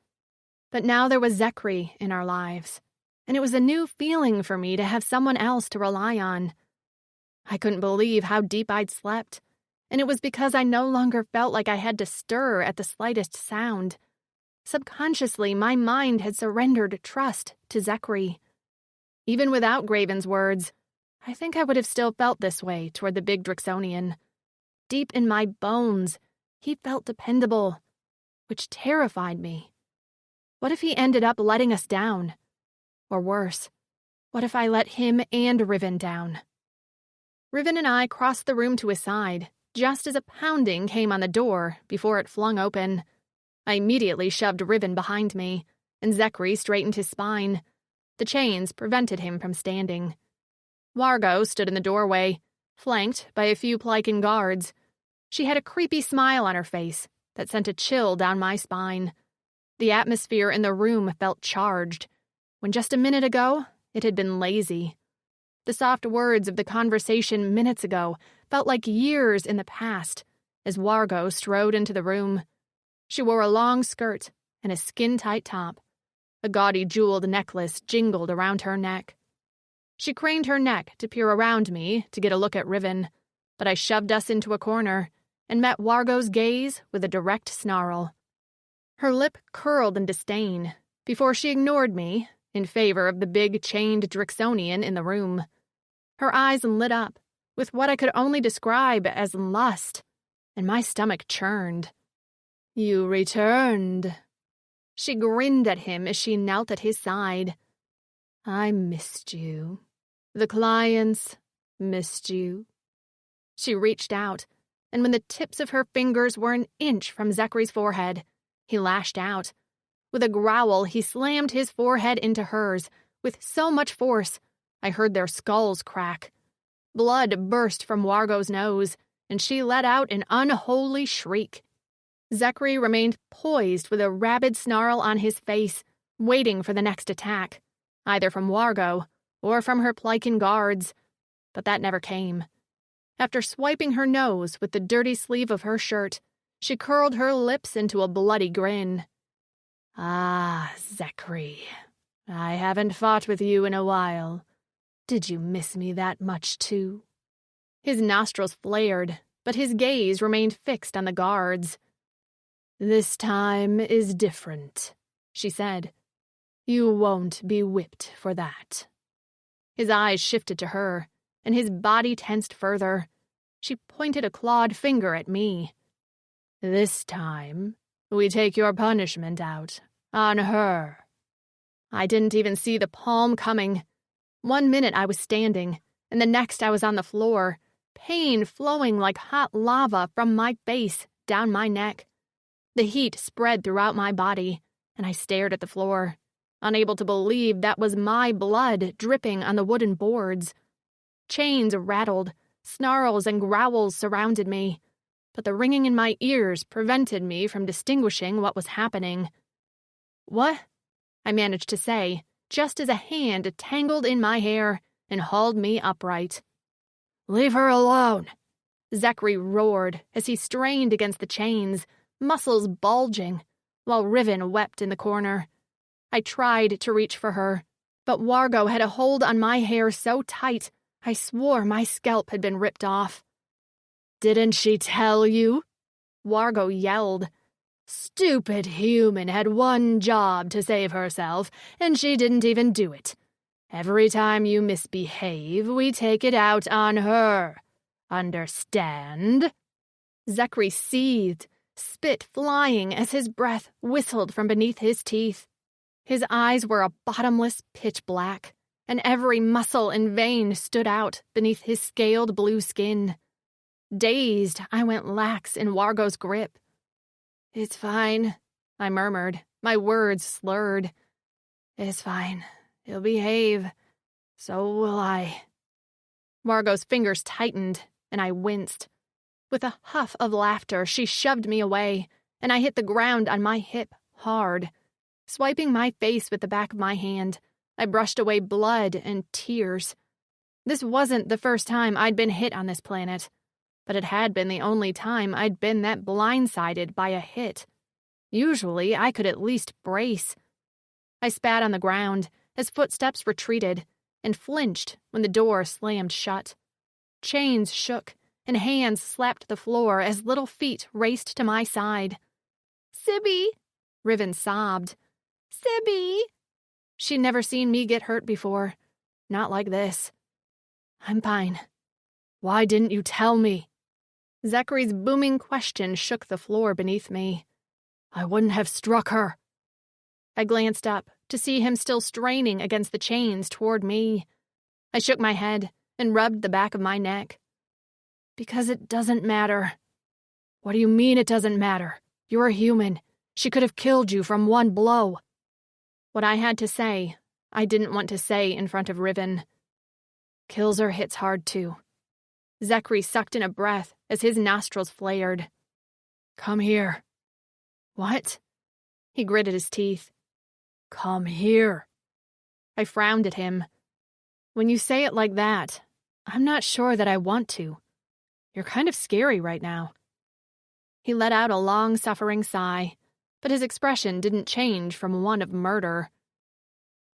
But now there was Zecri in our lives, and it was a new feeling for me to have someone else to rely on. I couldn't believe how deep I'd slept, and it was because I no longer felt like I had to stir at the slightest sound. Subconsciously, my mind had surrendered trust to Zecri. Even without Graven's words, I think I would have still felt this way toward the big Drixonian. Deep in my bones, he felt dependable, which terrified me. What if he ended up letting us down? Or worse, what if I let him and Riven down? Riven and I crossed the room to his side, just as a pounding came on the door before it flung open. I immediately shoved Riven behind me, and Zecri straightened his spine. The chains prevented him from standing. Wargo stood in the doorway, flanked by a few Plycan guards. She had a creepy smile on her face that sent a chill down my spine. The atmosphere in the room felt charged, when just a minute ago it had been lazy. The soft words of the conversation minutes ago felt like years in the past as Wargo strode into the room. She wore a long skirt and a skin-tight top. A gaudy jeweled necklace jingled around her neck. She craned her neck to peer around me to get a look at Riven, but I shoved us into a corner and met Wargo's gaze with a direct snarl. Her lip curled in disdain before she ignored me in favor of the big chained Drixonian in the room. Her eyes lit up with what I could only describe as lust, and my stomach churned. "You returned." She grinned at him as she knelt at his side. "I missed you. The clients missed you." She reached out, and when the tips of her fingers were an inch from Zecri's forehead, he lashed out. With a growl, he slammed his forehead into hers with so much force, I heard their skulls crack. Blood burst from Wargo's nose, and she let out an unholy shriek. Zecri remained poised with a rabid snarl on his face, waiting for the next attack, either from Wargo or from her Plycan guards, but that never came. After swiping her nose with the dirty sleeve of her shirt, she curled her lips into a bloody grin. "Ah, Zecri, I haven't fought with you in a while. Did you miss me that much, too?" His nostrils flared, but his gaze remained fixed on the guards. "This time is different," she said. "You won't be whipped for that." His eyes shifted to her, and his body tensed further. She pointed a clawed finger at me. "This time, we take your punishment out on her." I didn't even see the palm coming. 1 minute I was standing, and the next I was on the floor, pain flowing like hot lava from my face down my neck. The heat spread throughout my body, and I stared at the floor, unable to believe that was my blood dripping on the wooden boards. Chains rattled, snarls and growls surrounded me, but the ringing in my ears prevented me from distinguishing what was happening. "What?" I managed to say, just as a hand tangled in my hair and hauled me upright. "Leave her alone!" Zecri roared as he strained against the chains, muscles bulging, while Riven wept in the corner. I tried to reach for her, but Wargo had a hold on my hair so tight I swore my scalp had been ripped off. "Didn't she tell you?" Wargo yelled. "Stupid human had one job to save herself, and she didn't even do it. Every time you misbehave, we take it out on her. Understand?" Zecri seethed, spit flying as his breath whistled from beneath his teeth. His eyes were a bottomless pitch black, and every muscle and vein stood out beneath his scaled blue skin. Dazed, I went lax in Wargo's grip. "It's fine," I murmured, my words slurred. "It's fine. He'll behave. So will I." Wargo's fingers tightened, and I winced. With a huff of laughter, she shoved me away, and I hit the ground on my hip hard. Swiping my face with the back of my hand, I brushed away blood and tears. This wasn't the first time I'd been hit on this planet, but it had been the only time I'd been that blindsided by a hit. Usually, I could at least brace. I spat on the ground as footsteps retreated and flinched when the door slammed shut. Chains shook and hands slapped the floor as little feet raced to my side. "Sibby!" Riven sobbed. "Sibby!" She'd never seen me get hurt before. Not like this. "I'm fine." "Why didn't you tell me?" Zecri's booming question shook the floor beneath me. "I wouldn't have struck her." I glanced up to see him still straining against the chains toward me. I shook my head and rubbed the back of my neck. "Because it doesn't matter." "What do you mean it doesn't matter? You're a human. She could have killed you from one blow." What I had to say, I didn't want to say in front of Riven. "Kills her hits hard, too." Zecri sucked in a breath as his nostrils flared. "Come here." "What?" He gritted his teeth. "Come here." I frowned at him. "When you say it like that, I'm not sure that I want to. You're kind of scary right now." He let out a long-suffering sigh, but his expression didn't change from one of murder.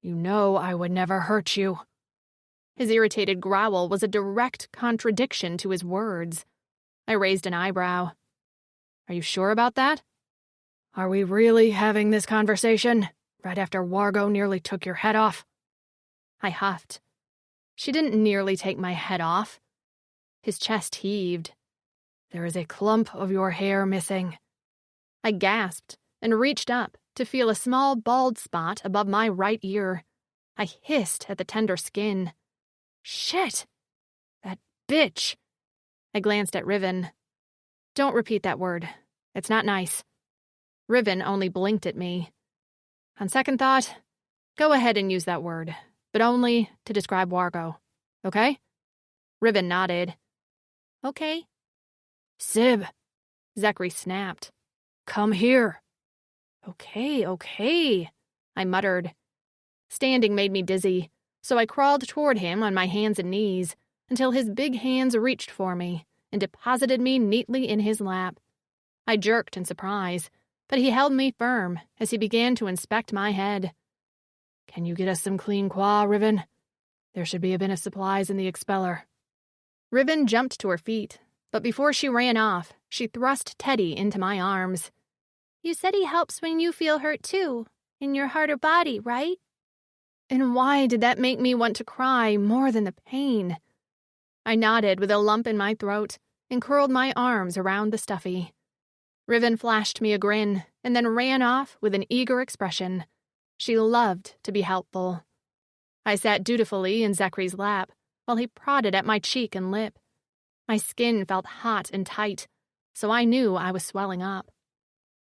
"You know I would never hurt you." His irritated growl was a direct contradiction to his words. I raised an eyebrow. "Are you sure about that?" "Are we really having this conversation, right after Wargo nearly took your head off?" I huffed. "She didn't nearly take my head off." His chest heaved. "There is a clump of your hair missing." I gasped and reached up to feel a small bald spot above my right ear. I hissed at the tender skin. "Shit! That bitch!" I glanced at Riven. "Don't repeat that word. It's not nice." Riven only blinked at me. "On second thought, go ahead and use that word, but only to describe Wargo. Okay?" Riven nodded. Okay. Sib, Zecri snapped. Come here. Okay, I muttered. Standing made me dizzy, so I crawled toward him on my hands and knees until his big hands reached for me and deposited me neatly in his lap. I jerked in surprise, but he held me firm as he began to inspect my head. Can you get us some clean qua, Riven? There should be a bin of supplies in the expeller. Riven jumped to her feet, but before she ran off, she thrust Teddy into my arms. You said he helps when you feel hurt too, in your heart or body, right? And why did that make me want to cry more than the pain? I nodded with a lump in my throat and curled my arms around the stuffy. Riven flashed me a grin and then ran off with an eager expression. She loved to be helpful. I sat dutifully in Zecri's lap while he prodded at my cheek and lip. My skin felt hot and tight, so I knew I was swelling up.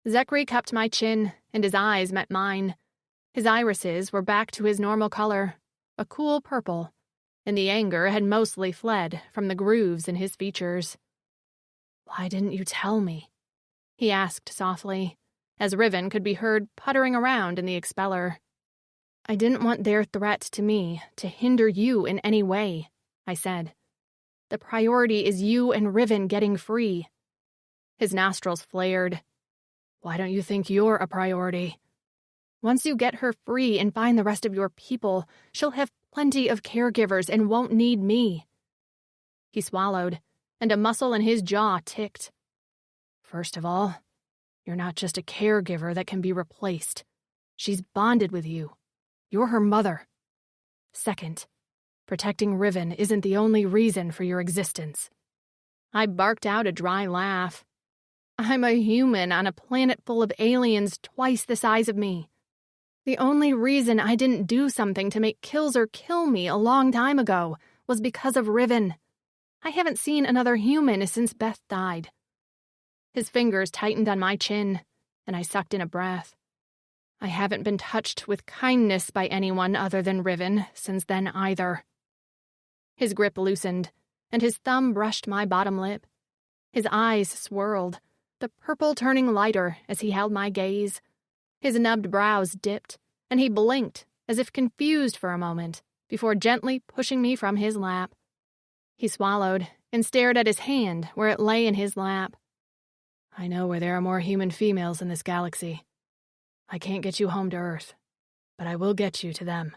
Zecri cupped my chin, and his eyes met mine. His irises were back to his normal color, a cool purple, and the anger had mostly fled from the grooves in his features. Why didn't you tell me? He asked softly, as Riven could be heard puttering around in the expeller. I didn't want their threat to me to hinder you in any way, I said. The priority is you and Riven getting free. His nostrils flared. Why don't you think you're a priority? Once you get her free and find the rest of your people, she'll have plenty of caregivers and won't need me. He swallowed, and a muscle in his jaw ticked. First of all, you're not just a caregiver that can be replaced. She's bonded with you. You're her mother. Second, protecting Riven isn't the only reason for your existence. I barked out a dry laugh. I'm a human on a planet full of aliens twice the size of me. The only reason I didn't do something to make Killser kill me a long time ago was because of Riven. I haven't seen another human since Beth died. His fingers tightened on my chin, and I sucked in a breath. I haven't been touched with kindness by anyone other than Riven since then either. His grip loosened, and his thumb brushed my bottom lip. His eyes swirled, the purple turning lighter as he held my gaze. His nubbed brows dipped, and he blinked as if confused for a moment before gently pushing me from his lap. He swallowed and stared at his hand where it lay in his lap. I know where there are more human females in this galaxy. I can't get you home to Earth, but I will get you to them.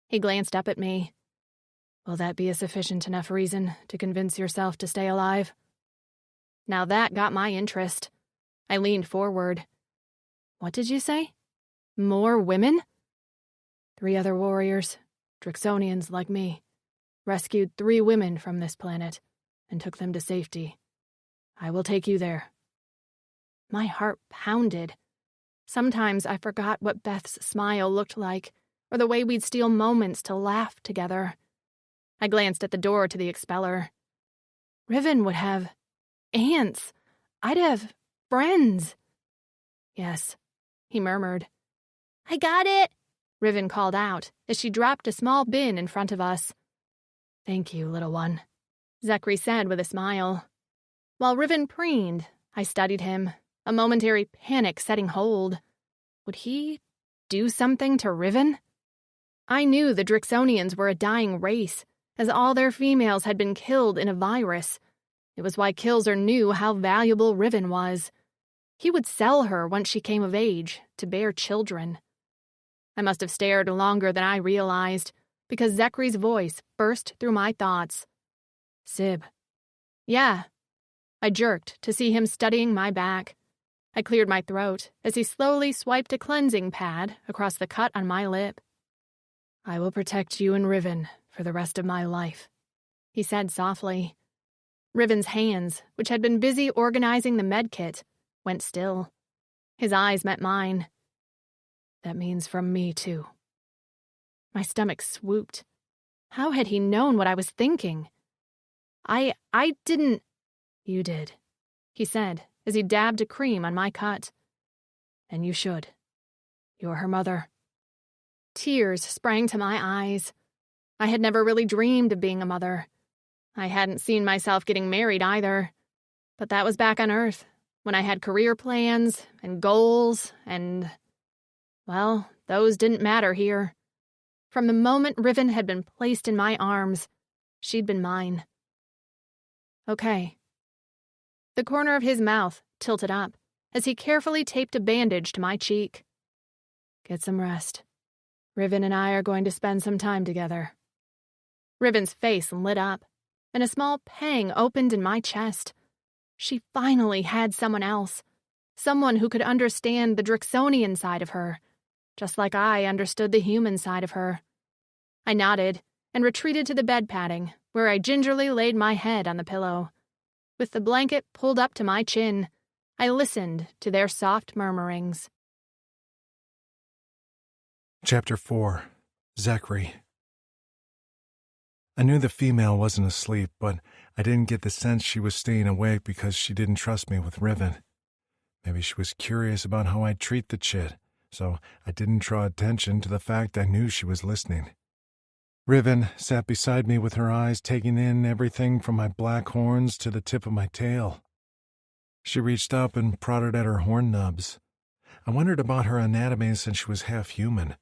He glanced up at me. Will that be a sufficient enough reason to convince yourself to stay alive? Now that got my interest. I leaned forward. What did you say? More women? 3 other warriors, Drixonians like me, rescued 3 women from this planet and took them to safety. I will take you there. My heart pounded. Sometimes I forgot what Beth's smile looked like, or the way we'd steal moments to laugh together. I glanced at the door to the expeller. Riven would have aunts. I'd have friends. Yes, he murmured. I got it, Riven called out as she dropped a small bin in front of us. Thank you, little one, Zecri said with a smile. While Riven preened, I studied him, a momentary panic setting hold. Would he do something to Riven? I knew the Drixonians were a dying race, as all their females had been killed in a virus. It was why Killser knew how valuable Riven was. He would sell her once she came of age, to bear children. I must have stared longer than I realized, because Zecri's voice burst through my thoughts. Sib. Yeah. I jerked to see him studying my back. I cleared my throat as he slowly swiped a cleansing pad across the cut on my lip. I will protect you and Riven for the rest of my life, he said softly. Riven's hands, which had been busy organizing the medkit, went still. His eyes met mine. That means from me, too. My stomach swooped. How had he known what I was thinking? I didn't... You did, he said as he dabbed a cream on my cut. And you should. You're her mother. Tears sprang to my eyes. I had never really dreamed of being a mother. I hadn't seen myself getting married either. But that was back on Earth, when I had career plans and goals and, well, those didn't matter here. From the moment Riven had been placed in my arms, she'd been mine. Okay. The corner of his mouth tilted up as he carefully taped a bandage to my cheek. Get some rest. Riven and I are going to spend some time together. Riven's face lit up, and a small pang opened in my chest. She finally had someone else. Someone who could understand the Drixonian side of her, just like I understood the human side of her. I nodded and retreated to the bed padding, where I gingerly laid my head on the pillow. With the blanket pulled up to my chin, I listened to their soft murmurings. Chapter 4. Zecri. I knew the female wasn't asleep, but I didn't get the sense she was staying awake because she didn't trust me with Riven. Maybe she was curious about how I'd treat the chit, so I didn't draw attention to the fact I knew she was listening. Riven sat beside me with her eyes taking in everything from my black horns to the tip of my tail. She reached up and prodded at her horn nubs. I wondered about her anatomy since she was half human.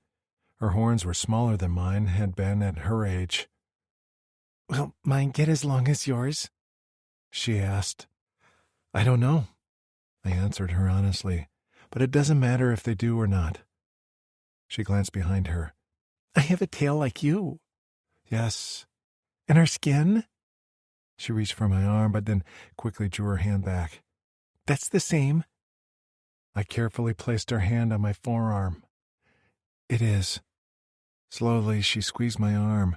Her horns were smaller than mine had been at her age. "Will mine get as long as yours?" she asked. "I don't know," I answered her honestly, "but it doesn't matter if they do or not." She glanced behind her. "I have a tail like you." "Yes." "And her skin?" She reached for my arm, but then quickly drew her hand back. "That's the same." I carefully placed her hand on my forearm. "It is." Slowly, she squeezed my arm.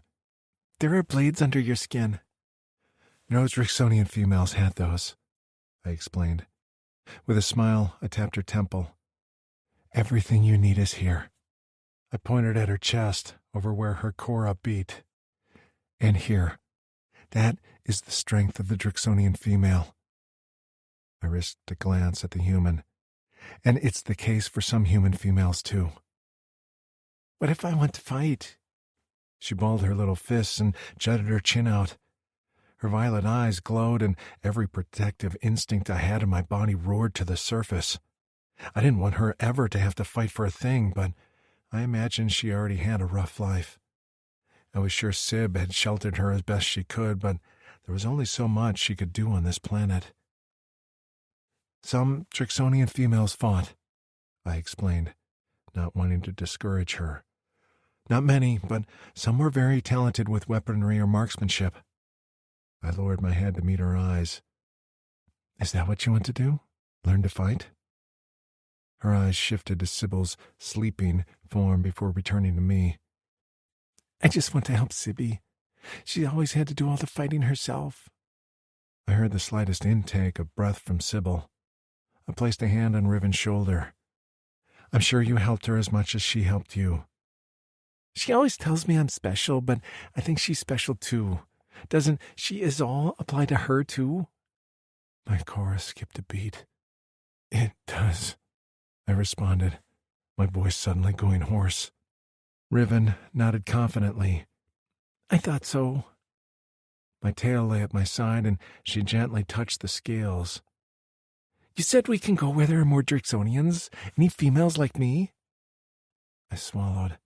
"There are blades under your skin." "No Drixonian females had those," I explained. With a smile, I tapped her temple. "Everything you need is here." I pointed at her chest, over where her cora beat. "And here. That is the strength of the Drixonian female." I risked a glance at the human. "And it's the case for some human females, too." "What if I want to fight?" She balled her little fists and jutted her chin out. Her violet eyes glowed, and every protective instinct I had in my body roared to the surface. I didn't want her ever to have to fight for a thing, but I imagined she already had a rough life. I was sure Sib had sheltered her as best she could, but there was only so much she could do on this planet. "Some Drixonian females fought," I explained, not wanting to discourage her. "Not many, but some were very talented with weaponry or marksmanship." I lowered my head to meet her eyes. "Is that what you want to do? Learn to fight?" Her eyes shifted to Sybil's sleeping form before returning to me. "I just want to help Sibby. She always had to do all the fighting herself." I heard the slightest intake of breath from Sybil. I placed a hand on Riven's shoulder. "I'm sure you helped her as much as she helped you." "She always tells me I'm special, but I think she's special too. Doesn't she is all apply to her too?" My chorus skipped a beat. "It does," I responded, my voice suddenly going hoarse. Riven nodded confidently. "I thought so." My tail lay at my side, and she gently touched the scales. "You said we can go where there are more Drixonians? Any females like me?" I swallowed.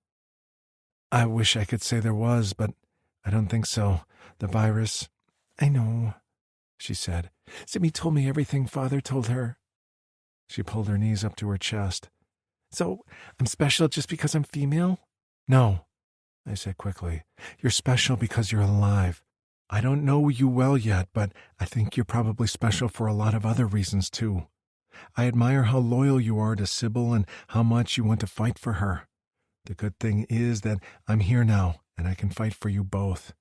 "I wish I could say there was, but I don't think so. The virus—" "I know," she said. "Sibby told me everything Father told her." She pulled her knees up to her chest. "So, I'm special just because I'm female?" "No," I said quickly. "You're special because you're alive. I don't know you well yet, but I think you're probably special for a lot of other reasons, too. I admire how loyal you are to Sybil and how much you want to fight for her. The good thing is that I'm here now, and I can fight for you both."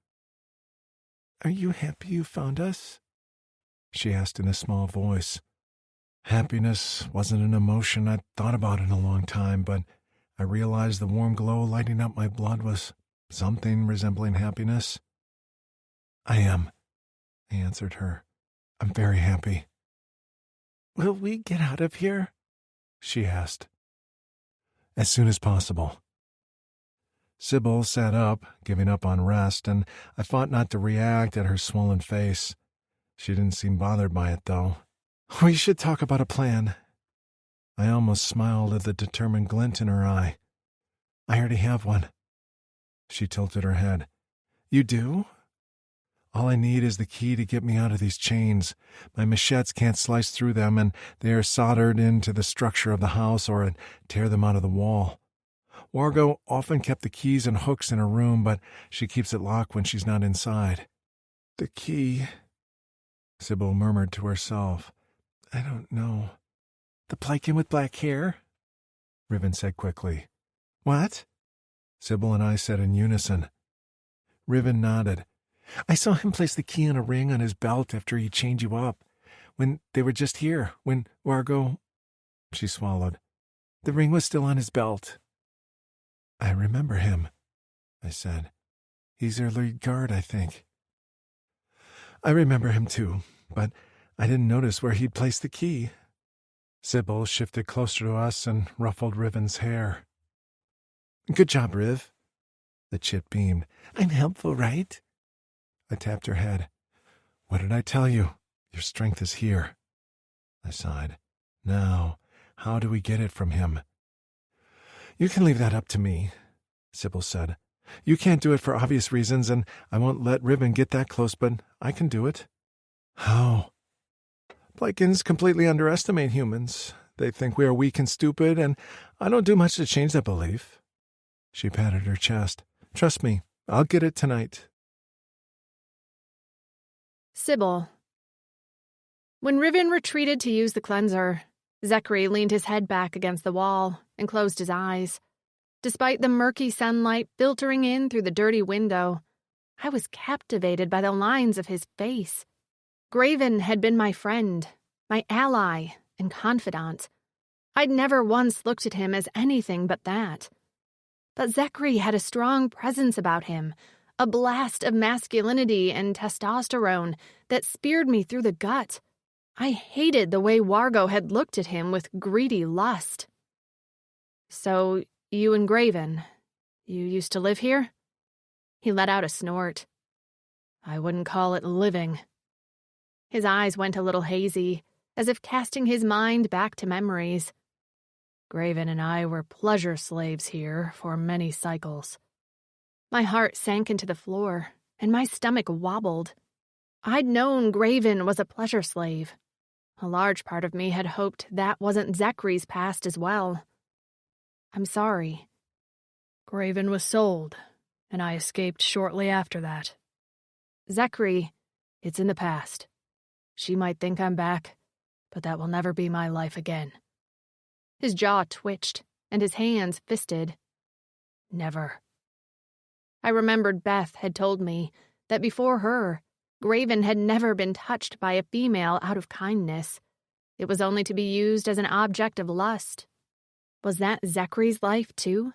"Are you happy you found us?" she asked in a small voice. Happiness wasn't an emotion I'd thought about in a long time, but I realized the warm glow lighting up my blood was something resembling happiness. "I am," I answered her. "I'm very happy." "Will we get out of here?" she asked. "As soon as possible." Sybil sat up, giving up on rest, and I fought not to react at her swollen face. She didn't seem bothered by it, though. We should talk about a plan. I almost smiled at the determined glint in her eye. I already have one. She tilted her head. You do? All I need is the key to get me out of these chains. My machetes can't slice through them, and they are soldered into the structure of the house or I'd tear them out of the wall. Wargo often kept the keys and hooks in her room, but she keeps it locked when she's not inside. The key, Sybil murmured to herself. I don't know. The Plycan with black hair? Riven said quickly. What? Sybil and I said in unison. Riven nodded. I saw him place the key in a ring on his belt after he chained you up. When they were just here, when Wargo... She swallowed. The ring was still on his belt. I remember him, I said. He's their lead guard, I think. I remember him too, but I didn't notice where he'd placed the key. Sybil shifted closer to us and ruffled Riven's hair. Good job, Riv. The chit beamed. I'm helpful, right? I tapped her head. What did I tell you? Your strength is here. I sighed. Now, how do we get it from him? You can leave that up to me, Sybil said. You can't do it for obvious reasons, and I won't let Riven get that close, but I can do it. How? Plycans completely underestimate humans. They think we are weak and stupid, and I don't do much to change that belief. She patted her chest. Trust me, I'll get it tonight. Sybil. When Riven retreated to use the cleanser, Zecri leaned his head back against the wall and closed his eyes. Despite the murky sunlight filtering in through the dirty window, I was captivated by the lines of his face. Graven had been my friend, my ally, and confidant. I'd never once looked at him as anything but that. But Zecri had a strong presence about him, a blast of masculinity and testosterone that speared me through the gut. I hated the way Wargo had looked at him with greedy lust. So, you and Graven, you used to live here? He let out a snort. I wouldn't call it living. His eyes went a little hazy, as if casting his mind back to memories. Graven and I were pleasure slaves here for many cycles. My heart sank into the floor, and my stomach wobbled. I'd known Graven was a pleasure slave. A large part of me had hoped that wasn't Zecri's past as well. I'm sorry. Graven was sold, and I escaped shortly after that. Zecri, it's in the past. She might think I'm back, but that will never be my life again. His jaw twitched, and his hands fisted. Never. I remembered Beth had told me that before her, Graven had never been touched by a female out of kindness. It was only to be used as an object of lust. Was that Zecri's life, too?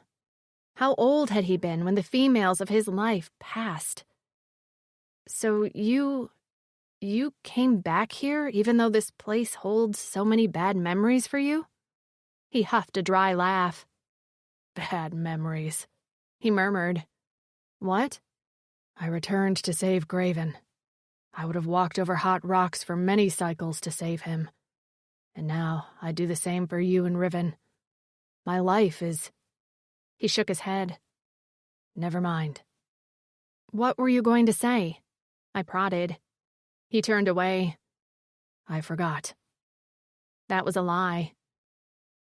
How old had he been when the females of his life passed? So you came back here even though this place holds so many bad memories for you? He huffed a dry laugh. Bad memories, he murmured. What? I returned to save Graven. I would have walked over hot rocks for many cycles to save him. And now I do the same for you and Riven. My life is... He shook his head. Never mind. What were you going to say? I prodded. He turned away. I forgot. That was a lie.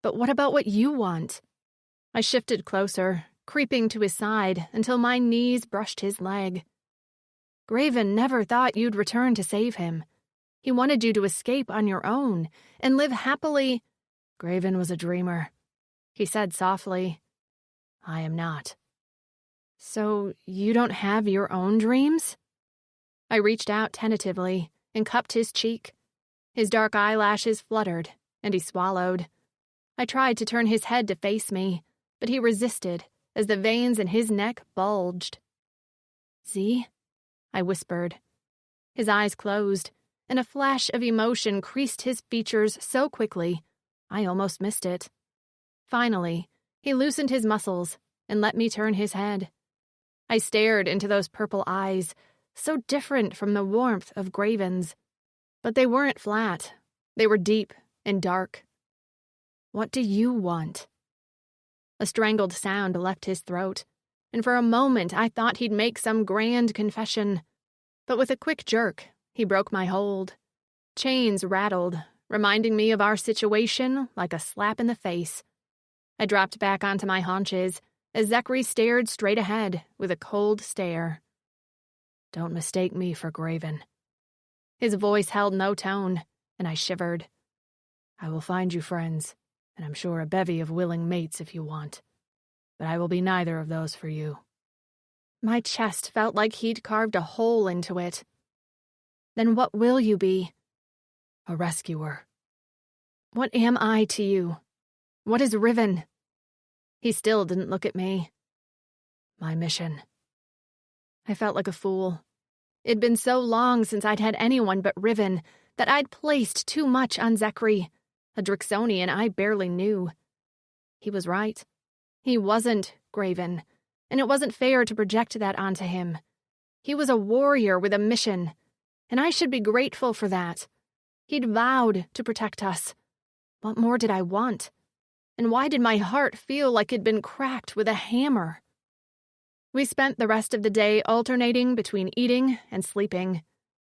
But what about what you want? I shifted closer, creeping to his side until my knees brushed his leg. Graven never thought you'd return to save him. He wanted you to escape on your own and live happily. Graven was a dreamer, he said softly. I am not. So you don't have your own dreams? I reached out tentatively and cupped his cheek. His dark eyelashes fluttered, and he swallowed. I tried to turn his head to face me, but he resisted as the veins in his neck bulged. See? I whispered. His eyes closed, and a flash of emotion creased his features so quickly, I almost missed it. Finally, he loosened his muscles and let me turn his head. I stared into those purple eyes, so different from the warmth of Graven's. But they weren't flat. They were deep and dark. "What do you want?" A strangled sound left his throat, and for a moment I thought he'd make some grand confession. But with a quick jerk, he broke my hold. Chains rattled, reminding me of our situation like a slap in the face. I dropped back onto my haunches as Zecri stared straight ahead with a cold stare. "Don't mistake me for Graven." His voice held no tone, and I shivered. "I will find you friends, and I'm sure a bevy of willing mates if you want. But I will be neither of those for you." My chest felt like he'd carved a hole into it. "Then what will you be?" "A rescuer." "What am I to you? What is Riven?" He still didn't look at me. "My mission." I felt like a fool. It'd been so long since I'd had anyone but Riven that I'd placed too much on Zecri, a Drixonian I barely knew. He was right. He wasn't Graven, and it wasn't fair to project that onto him. He was a warrior with a mission, and I should be grateful for that. He'd vowed to protect us. What more did I want? And why did my heart feel like it'd been cracked with a hammer? We spent the rest of the day alternating between eating and sleeping.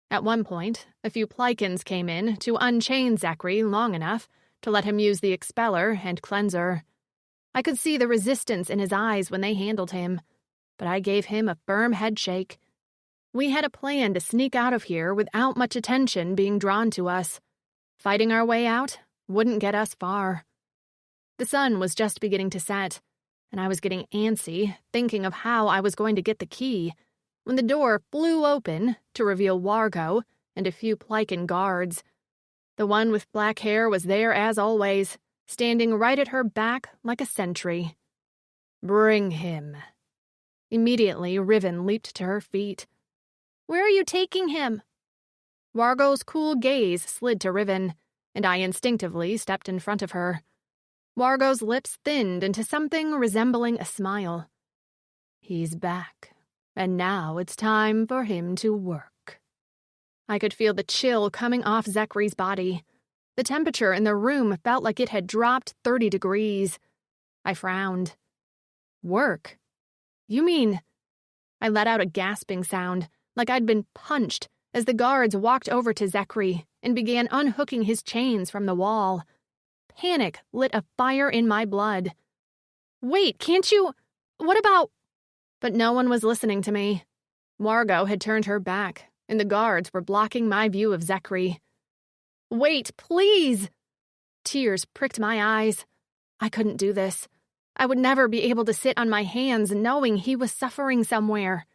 At one point, a few Plycans came in to unchain Zecri long enough to let him use the expeller and cleanser. I could see the resistance in his eyes when they handled him, but I gave him a firm headshake. We had a plan to sneak out of here without much attention being drawn to us. Fighting our way out wouldn't get us far. The sun was just beginning to set, and I was getting antsy, thinking of how I was going to get the key, when the door flew open to reveal Wargo and a few Plycan guards. The one with black hair was there as always, standing right at her back like a sentry. "Bring him." Immediately, Riven leaped to her feet. "Where are you taking him?" Wargo's cool gaze slid to Riven, and I instinctively stepped in front of her. Wargo's lips thinned into something resembling a smile. "He's back, and now it's time for him to work." I could feel the chill coming off Zecri's body. The temperature in the room felt like it had dropped 30 degrees. I frowned. "Work? You mean—" I let out a gasping sound, like I'd been punched, as the guards walked over to Zecri and began unhooking his chains from the wall. Panic lit a fire in my blood. "Wait, can't you— What about—" But no one was listening to me. Wargo had turned her back, and the guards were blocking my view of Zecri. "Wait, please!" Tears pricked my eyes. I couldn't do this. I would never be able to sit on my hands knowing he was suffering somewhere.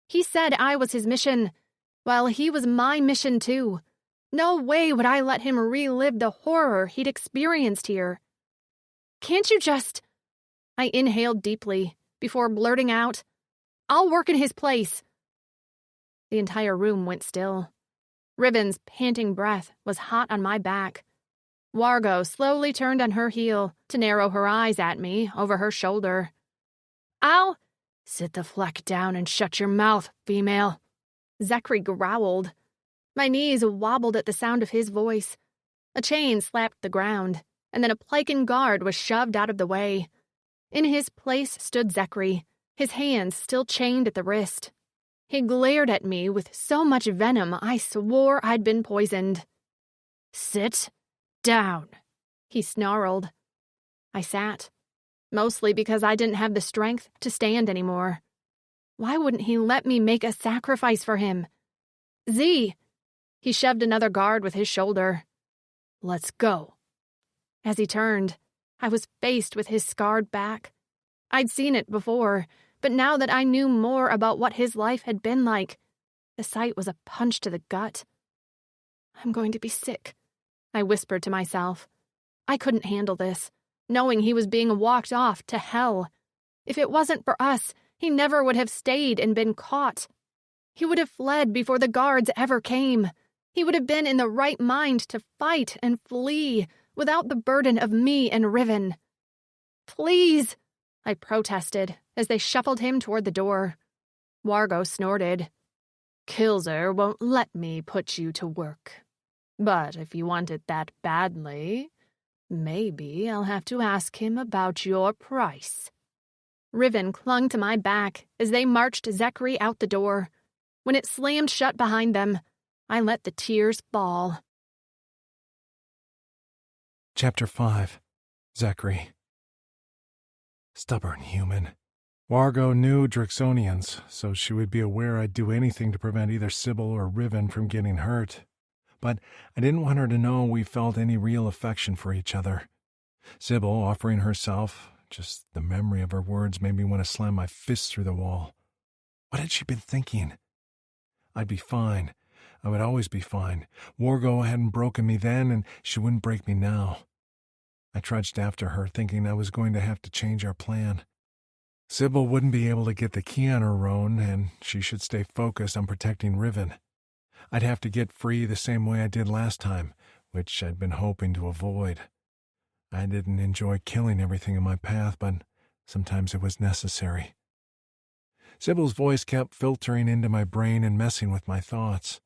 He said I was his mission. Well, he was my mission too. No way would I let him relive the horror he'd experienced here. "Can't you just—" I inhaled deeply before blurting out, "I'll work in his place." The entire room went still. Riven's panting breath was hot on my back. Wargo slowly turned on her heel to narrow her eyes at me over her shoulder. "I'll—" "Sit the fleck down and shut your mouth, female." Zecri growled. My knees wobbled at the sound of his voice. A chain slapped the ground, and then a Plycan guard was shoved out of the way. In his place stood Zecri, his hands still chained at the wrist. He glared at me with so much venom I swore I'd been poisoned. "Sit down," he snarled. I sat, mostly because I didn't have the strength to stand anymore. Why wouldn't he let me make a sacrifice for him? "Z!" He shoved another guard with his shoulder. "Let's go." As he turned, I was faced with his scarred back. I'd seen it before, but now that I knew more about what his life had been like, the sight was a punch to the gut. "I'm going to be sick," I whispered to myself. I couldn't handle this, knowing he was being walked off to hell. If it wasn't for us, he never would have stayed and been caught. He would have fled before the guards ever came. He would have been in the right mind to fight and flee without the burden of me and Riven. "Please!" I protested as they shuffled him toward the door. Wargo snorted. Kilzer won't let me put you to work. But if you want it that badly, maybe I'll have to ask him about your price. Riven clung to my back as they marched Zecri out the door. When it slammed shut behind them, I let the tears fall. Chapter 5. Zecri. Stubborn human. Wargo knew Drixonians, so she would be aware I'd do anything to prevent either Sybil or Riven from getting hurt. But I didn't want her to know we felt any real affection for each other. Sybil offering herself, just the memory of her words made me want to slam my fist through the wall. What had she been thinking? I'd be fine. I would always be fine. Wargo hadn't broken me then, and she wouldn't break me now. I trudged after her, thinking I was going to have to change our plan. Sybil wouldn't be able to get the key on her own, and she should stay focused on protecting Riven. I'd have to get free the same way I did last time, which I'd been hoping to avoid. I didn't enjoy killing everything in my path, but sometimes it was necessary. Sybil's voice kept filtering into my brain and messing with my thoughts.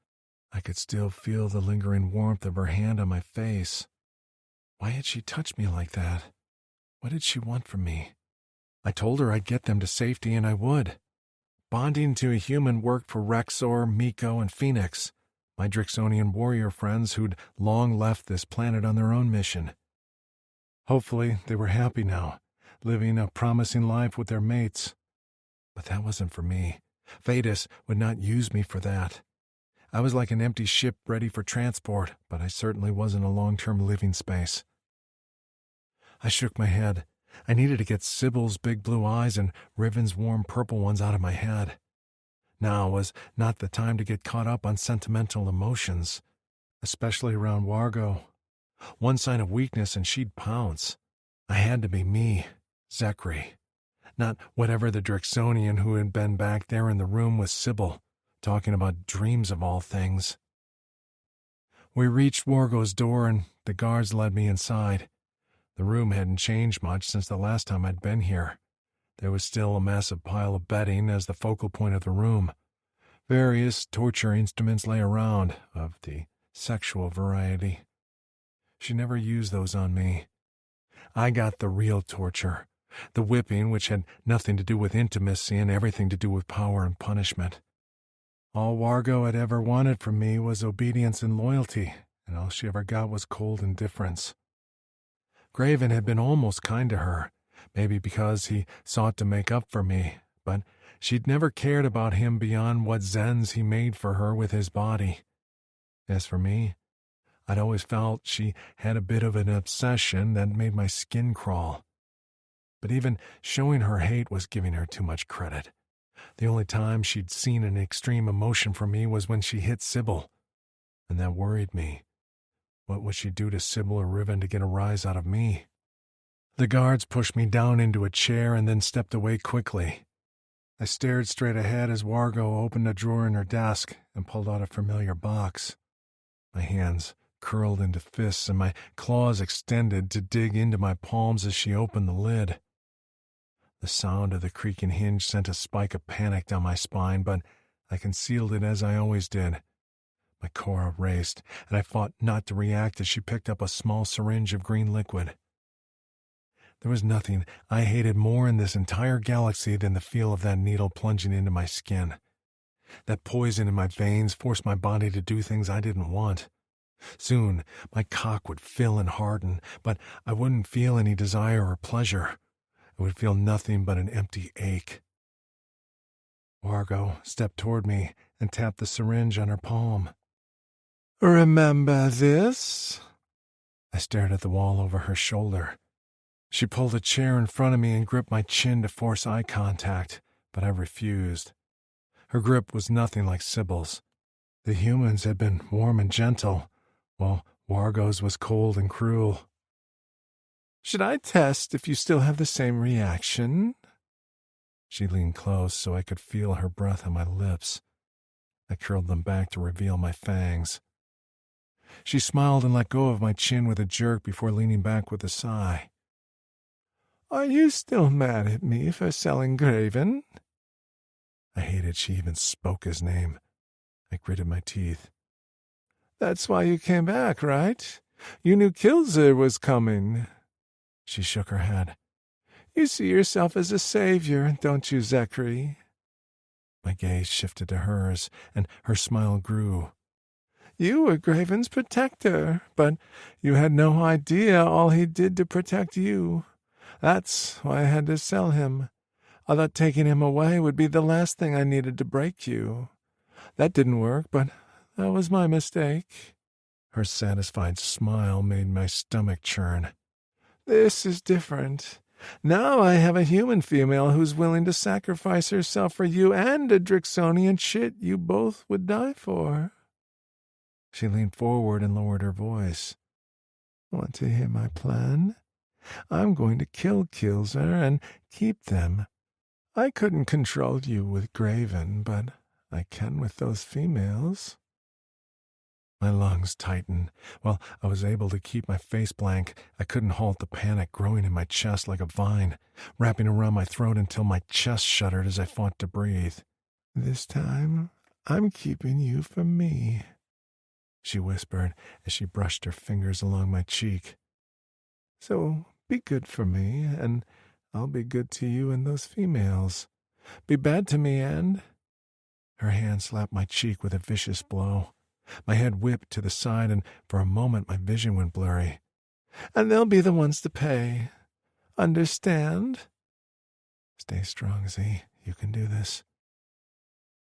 I could still feel the lingering warmth of her hand on my face. Why had she touched me like that? What did she want from me? I told her I'd get them to safety, and I would. Bonding to a human worked for Rexor, Miko, and Phoenix, my Drixonian warrior friends who'd long left this planet on their own mission. Hopefully, they were happy now, living a promising life with their mates. But that wasn't for me. Thetis would not use me for that. I was like an empty ship ready for transport, but I certainly wasn't a long-term living space. I shook my head. I needed to get Sybil's big blue eyes and Riven's warm purple ones out of my head. Now was not the time to get caught up on sentimental emotions, especially around Wargo. One sign of weakness and she'd pounce. I had to be me, Zecri, not whatever the Drixonian who had been back there in the room with Sybil, talking about dreams of all things. We reached Wargo's door and the guards led me inside. The room hadn't changed much since the last time I'd been here. There was still a massive pile of bedding as the focal point of the room. Various torture instruments lay around, of the sexual variety. She never used those on me. I got the real torture, the whipping which had nothing to do with intimacy and everything to do with power and punishment. All Wargo had ever wanted from me was obedience and loyalty, and all she ever got was cold indifference. Graven had been almost kind to her, maybe because he sought to make up for me, but she'd never cared about him beyond what zens he made for her with his body. As for me, I'd always felt she had a bit of an obsession that made my skin crawl. But even showing her hate was giving her too much credit. The only time she'd seen an extreme emotion from me was when she hit Sybil, and that worried me. What would she do to Sybil or Riven to get a rise out of me? The guards pushed me down into a chair and then stepped away quickly. I stared straight ahead as Wargo opened a drawer in her desk and pulled out a familiar box. My hands curled into fists and my claws extended to dig into my palms as she opened the lid. The sound of the creaking hinge sent a spike of panic down my spine, but I concealed it as I always did. My core raced, and I fought not to react as she picked up a small syringe of green liquid. There was nothing I hated more in this entire galaxy than the feel of that needle plunging into my skin. That poison in my veins forced my body to do things I didn't want. Soon, my cock would fill and harden, but I wouldn't feel any desire or pleasure. I would feel nothing but an empty ache. Wargo stepped toward me and tapped the syringe on her palm. "Remember this?" I stared at the wall over her shoulder. She pulled a chair in front of me and gripped my chin to force eye contact, but I refused. Her grip was nothing like Sybil's. The humans had been warm and gentle, while Wargo's was cold and cruel. "Should I test if you still have the same reaction?" She leaned close so I could feel her breath on my lips. I curled them back to reveal my fangs. She smiled and let go of my chin with a jerk before leaning back with a sigh. Are you still mad at me for selling Graven? I hated she even spoke his name. I gritted my teeth. That's why you came back, right? You knew Kilzer was coming. She shook her head. You see yourself as a savior, don't you, Zecri? My gaze shifted to hers, and her smile grew. You were Graven's protector, but you had no idea all he did to protect you. That's why I had to sell him. I thought taking him away would be the last thing I needed to break you. That didn't work, but that was my mistake. Her satisfied smile made my stomach churn. This is different. Now I have a human female who's willing to sacrifice herself for you and a Drixonian shit you both would die for. She leaned forward and lowered her voice. Want to hear my plan? I'm going to kill Kilzer and keep them. I couldn't control you with Graven, but I can with those females. My lungs tightened. While I was able to keep my face blank, I couldn't halt the panic growing in my chest like a vine, wrapping around my throat until my chest shuddered as I fought to breathe. This time, I'm keeping you for me, she whispered as she brushed her fingers along my cheek. So be good for me, and I'll be good to you and those females. Be bad to me, and... Her hand slapped my cheek with a vicious blow. My head whipped to the side, and for a moment my vision went blurry. And they'll be the ones to pay. Understand? Stay strong, Z. You can do this.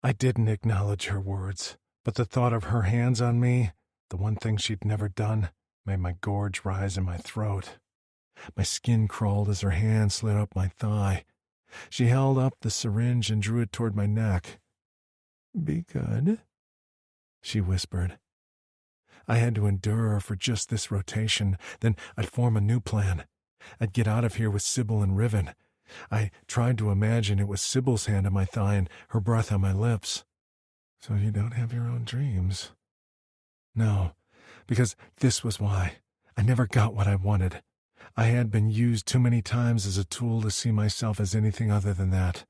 I didn't acknowledge her words, but the thought of her hands on me, the one thing she'd never done, made my gorge rise in my throat. My skin crawled as her hand slid up my thigh. She held up the syringe and drew it toward my neck. Be good, she whispered. I had to endure her for just this rotation, then I'd form a new plan. I'd get out of here with Sybil and Riven. I tried to imagine it was Sybil's hand on my thigh and her breath on my lips. So you don't have your own dreams? No, because this was why. I never got what I wanted. I had been used too many times as a tool to see myself as anything other than that.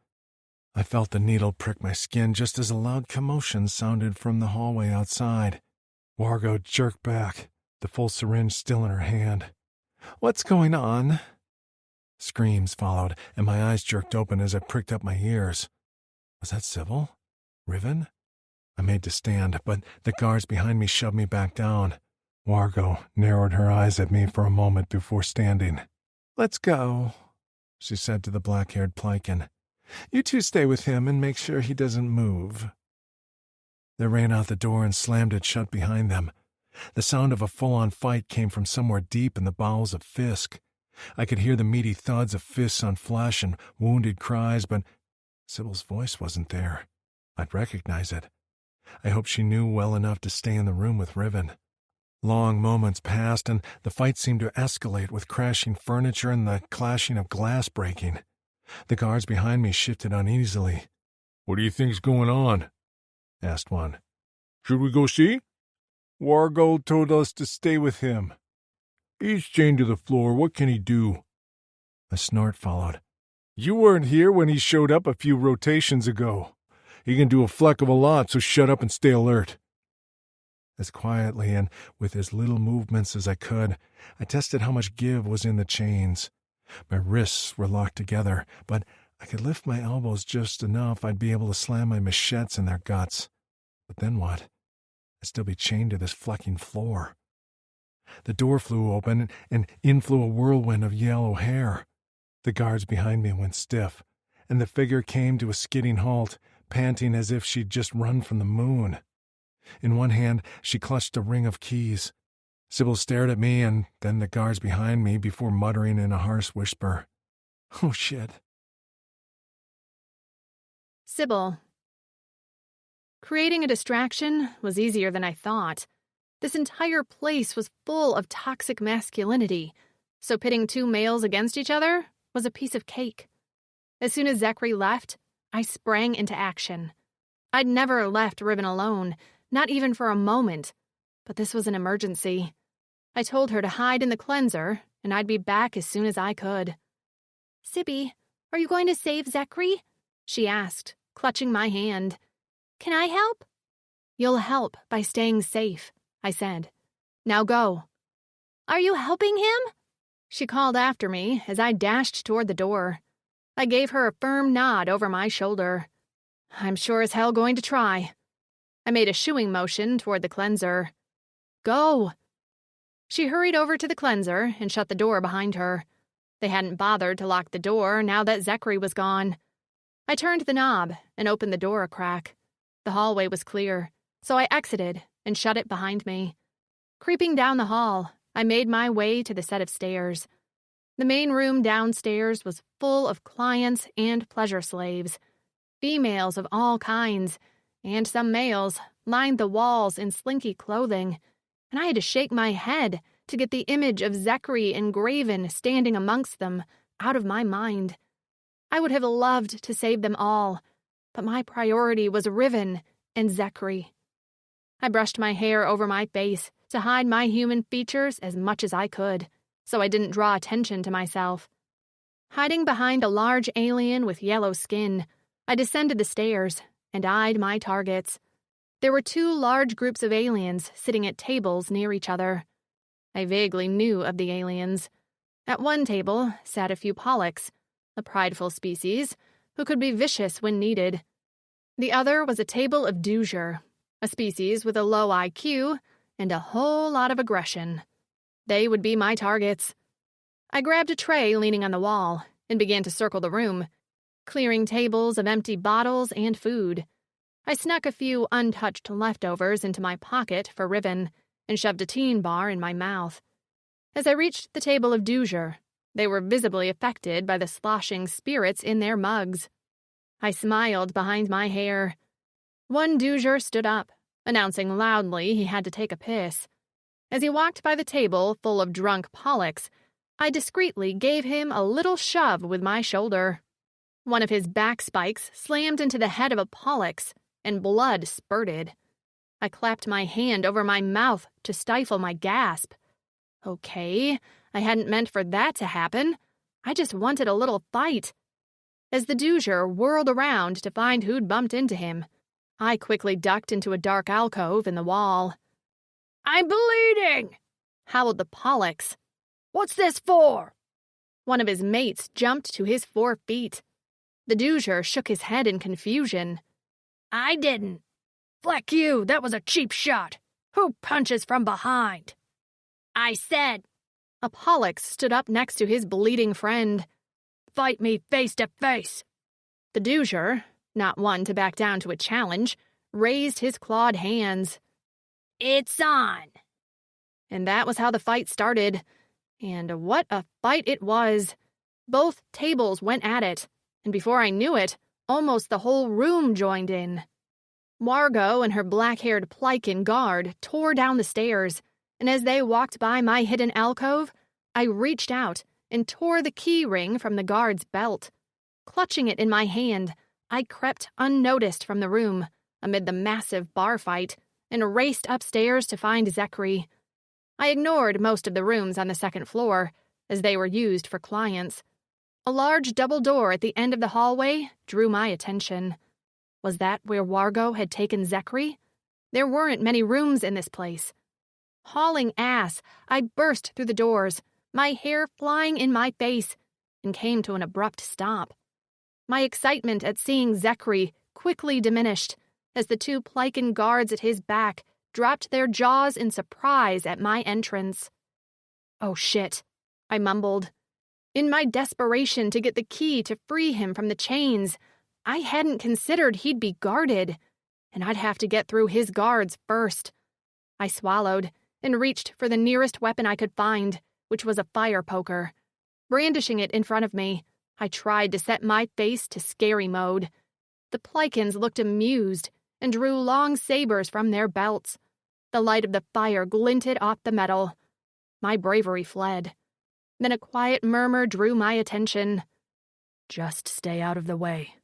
I felt the needle prick my skin just as a loud commotion sounded from the hallway outside. Wargo jerked back, the full syringe still in her hand. What's going on? Screams followed, and my eyes jerked open as I pricked up my ears. Was that Sybil? Riven? I made to stand, but the guards behind me shoved me back down. Wargo narrowed her eyes at me for a moment before standing. Let's go, she said to the black-haired Plykin. You two stay with him and make sure he doesn't move. They ran out the door and slammed it shut behind them. The sound of a full-on fight came from somewhere deep in the bowels of Fisk. I could hear the meaty thuds of fists on flesh and wounded cries, but Sybil's voice wasn't there. I'd recognize it. I hoped she knew well enough to stay in the room with Riven. Long moments passed, and the fight seemed to escalate with crashing furniture and the clashing of glass breaking. The guards behind me shifted uneasily. What do you think's going on? Asked one. Should we go see? Wargo told us to stay with him. He's chained to the floor. What can he do? A snort followed. You weren't here when he showed up a few rotations ago. He can do a fleck of a lot, so shut up and stay alert. As quietly and with as little movements as I could, I tested how much give was in the chains. My wrists were locked together, but I could lift my elbows just enough I'd be able to slam my machetes in their guts. But then what? I'd still be chained to this flecking floor. The door flew open, and in flew a whirlwind of yellow hair. The guards behind me went stiff, and the figure came to a skidding halt, panting as if she'd just run from the moon. In one hand, she clutched a ring of keys. Sybil stared at me and then the guards behind me before muttering in a harsh whisper, Oh, shit. Sybil. Creating a distraction was easier than I thought. This entire place was full of toxic masculinity, so pitting two males against each other was a piece of cake. As soon as Zecri left, I sprang into action. I'd never left Riven alone, not even for a moment, but this was an emergency. I told her to hide in the cleanser, and I'd be back as soon as I could. Sibby, are you going to save Zecri? She asked, clutching my hand. Can I help? You'll help by staying safe, I said. Now go. Are you helping him? She called after me as I dashed toward the door. I gave her a firm nod over my shoulder. I'm sure as hell going to try. I made a shooing motion toward the cleanser. Go. She hurried over to the cleanser and shut the door behind her. They hadn't bothered to lock the door now that Zecri was gone. I turned the knob and opened the door a crack. The hallway was clear, so I exited and shut it behind me. Creeping down the hall, I made my way to the set of stairs. The main room downstairs was full of clients and pleasure slaves. Females of all kinds, and some males, lined the walls in slinky clothing, and I had to shake my head to get the image of Zecri engraven standing amongst them out of my mind. I would have loved to save them all, but my priority was Riven and Zecri. I brushed my hair over my face to hide my human features as much as I could, so I didn't draw attention to myself. Hiding behind a large alien with yellow skin, I descended the stairs and eyed my targets. There were 2 large groups of aliens sitting at tables near each other. I vaguely knew of the aliens. At one table sat a few pollux, a prideful species who could be vicious when needed. The other was a table of Duger, a species with a low IQ and a whole lot of aggression. They would be my targets. I grabbed a tray leaning on the wall and began to circle the room, clearing tables of empty bottles and food. I snuck a few untouched leftovers into my pocket for Riven and shoved a teen bar in my mouth. As I reached the table of Duger, they were visibly affected by the sloshing spirits in their mugs. I smiled behind my hair. One Duger stood up, announcing loudly he had to take a piss. As he walked by the table full of drunk pollux, I discreetly gave him a little shove with my shoulder. One of his back spikes slammed into the head of a pollux, and blood spurted. I clapped my hand over my mouth to stifle my gasp. Okay, I hadn't meant for that to happen. I just wanted a little fight. As the Duger whirled around to find who'd bumped into him, I quickly ducked into a dark alcove in the wall. "I'm bleeding!" howled the pollux. "What's this for?" One of his mates jumped to his 4 feet. The Duger shook his head in confusion. "I didn't. Fleck you, that was a cheap shot. Who punches from behind?" "I said." A pollux stood up next to his bleeding friend. "Fight me face to face." The Duger, not one to back down to a challenge, raised his clawed hands. "It's on." And that was how the fight started. And what a fight it was. Both tables went at it, and before I knew it, almost the whole room joined in. Wargo and her black-haired Plycan guard tore down the stairs, and as they walked by my hidden alcove, I reached out and tore the key ring from the guard's belt. Clutching it in my hand, I crept unnoticed from the room, amid the massive bar fight, and raced upstairs to find Zecri. I ignored most of the rooms on the second floor, as they were used for clients. A large double door at the end of the hallway drew my attention. Was that where Wargo had taken Zecri? There weren't many rooms in this place. Hauling ass, I burst through the doors, my hair flying in my face, and came to an abrupt stop. My excitement at seeing Zecri quickly diminished as the 2 Plycan guards at his back dropped their jaws in surprise at my entrance. "Oh shit," I mumbled. In my desperation to get the key to free him from the chains, I hadn't considered he'd be guarded, and I'd have to get through his guards first. I swallowed and reached for the nearest weapon I could find, which was a fire poker. Brandishing it in front of me, I tried to set my face to scary mode. The Plycans looked amused and drew long sabers from their belts. The light of the fire glinted off the metal. My bravery fled. Then a quiet murmur drew my attention. "Just stay out of the way."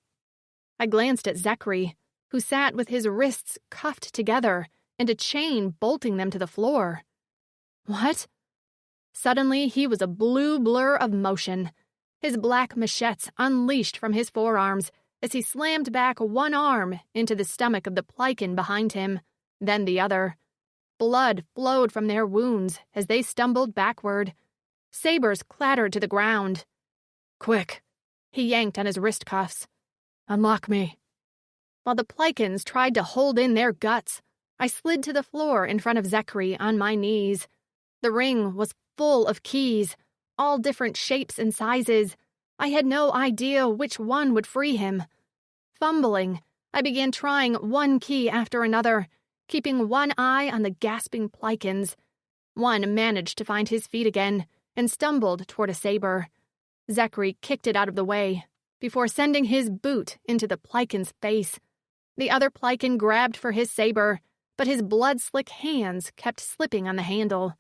I glanced at Zecri, who sat with his wrists cuffed together and a chain bolting them to the floor. What? Suddenly, he was a blue blur of motion. his black machetes unleashed from his forearms as he slammed back one arm into the stomach of the Plycan behind him, then the other. Blood flowed from their wounds as they stumbled backward. Sabers clattered to the ground. "Quick!" He yanked on his wrist cuffs. "Unlock me." While the Plycans tried to hold in their guts, I slid to the floor in front of Zecri on my knees. The ring was full of keys, all different shapes and sizes. I had no idea which one would free him. Fumbling, I began trying one key after another, keeping one eye on the gasping Plycans. One managed to find his feet again and stumbled toward a saber. Zecri kicked it out of the way before sending his boot into the Plycan's face. The other Plycan grabbed for his saber, but his blood-slick hands kept slipping on the handle.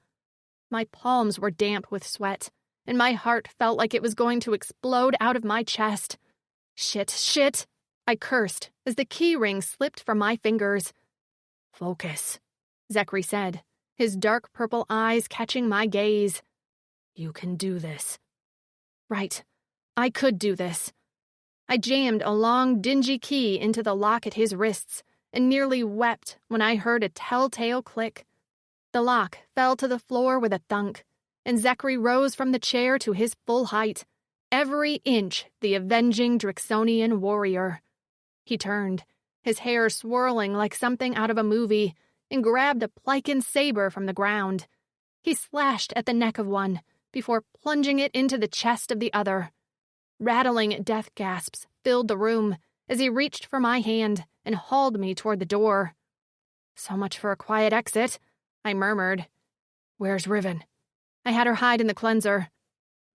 My palms were damp with sweat, and my heart felt like it was going to explode out of my chest. Shit, I cursed as the key ring slipped from my fingers. "Focus," Zecri said, his dark purple eyes catching my gaze. "You can do this." Right, I could do this. I jammed a long, dingy key into the lock at his wrists and nearly wept when I heard a telltale click. The lock fell to the floor with a thunk, and Zecri rose from the chair to his full height, every inch the avenging Drixonian warrior. He turned, his hair swirling like something out of a movie, and grabbed a Plycan saber from the ground. He slashed at the neck of one before plunging it into the chest of the other. Rattling death gasps filled the room as he reached for my hand and hauled me toward the door. "So much for a quiet exit," I murmured. "Where's Riven?" "I had her hide in the cleanser."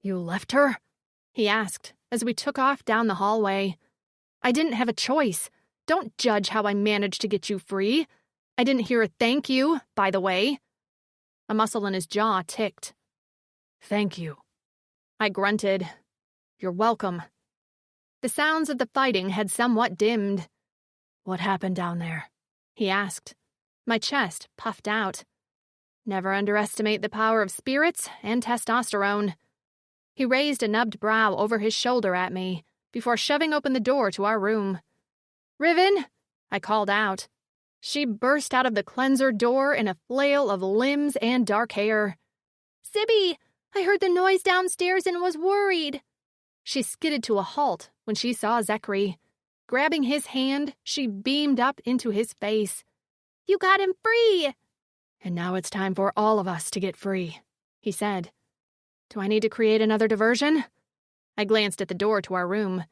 "You left her?" he asked as we took off down the hallway. "I didn't have a choice. Don't judge how I managed to get you free. I didn't hear a thank you, by the way." A muscle in his jaw ticked. "Thank you." I grunted. "You're welcome." The sounds of the fighting had somewhat dimmed. "What happened down there?" he asked. My chest puffed out. "Never underestimate the power of spirits and testosterone." He raised a nubbed brow over his shoulder at me before shoving open the door to our room. "Riven!" I called out. She burst out of the cleanser door in a flail of limbs and dark hair. "Sibby, I heard the noise downstairs and was worried." She skidded to a halt when she saw Zecri. Grabbing his hand, she beamed up into his face. "You got him free!" "And now it's time for all of us to get free," he said. "Do I need to create another diversion?" I glanced at the door to our room.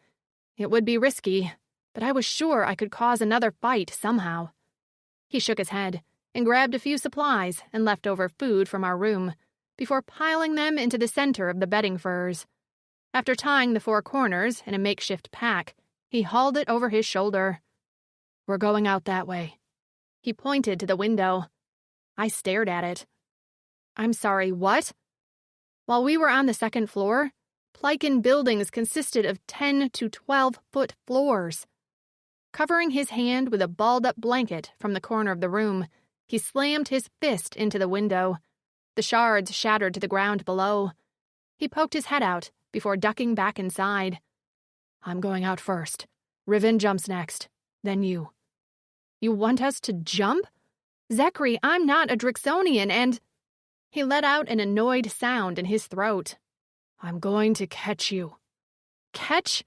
It would be risky, but I was sure I could cause another fight somehow. He shook his head and grabbed a few supplies and leftover food from our room before piling them into the center of the bedding furs. After tying the four corners in a makeshift pack, he hauled it over his shoulder. "We're going out that way." He pointed to the window. I stared at it. "I'm sorry, what?" While we were on the second floor, Plycan buildings consisted of 10 to 12-foot floors. Covering his hand with a balled-up blanket from the corner of the room, he slammed his fist into the window. The shards shattered to the ground below. He poked his head out before ducking back inside. "I'm going out first. Riven jumps next. Then you." "You want us to jump? Zecri, I'm not a Drixonian and—" He let out an annoyed sound in his throat. "I'm going to catch you." "Catch?"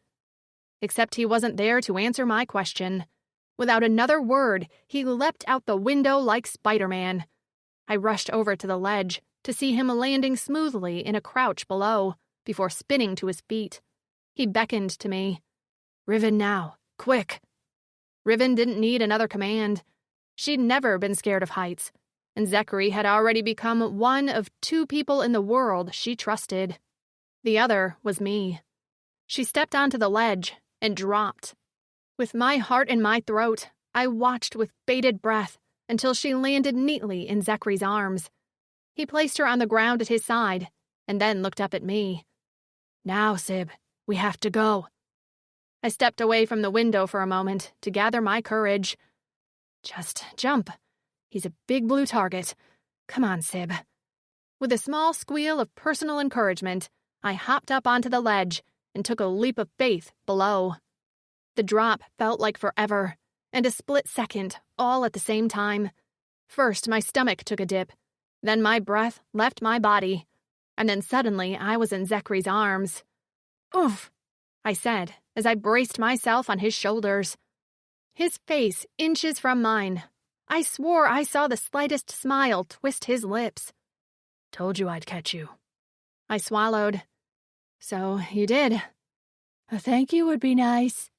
Except he wasn't there to answer my question. Without another word, he leapt out the window like Spider-Man. I rushed over to the ledge to see him landing smoothly in a crouch below, before spinning to his feet. He beckoned to me. "Riven now, quick." Riven didn't need another command. She'd never been scared of heights, and Zecri had already become one of 2 people in the world she trusted. The other was me. She stepped onto the ledge and dropped. With my heart in my throat, I watched with bated breath until she landed neatly in Zecri's arms. He placed her on the ground at his side and then looked up at me. "Now, Sib, we have to go." I stepped away from the window for a moment to gather my courage. "Just jump. He's a big blue target. Come on, Sib." With a small squeal of personal encouragement, I hopped up onto the ledge and took a leap of faith below. The drop felt like forever, and a split second, all at the same time. First, my stomach took a dip, then my breath left my body, and then suddenly I was in Zecri's arms. "Oof," I said as I braced myself on his shoulders. His face inches from mine. I swore I saw the slightest smile twist his lips. "Told you I'd catch you." I swallowed. "So you did. A thank you would be nice."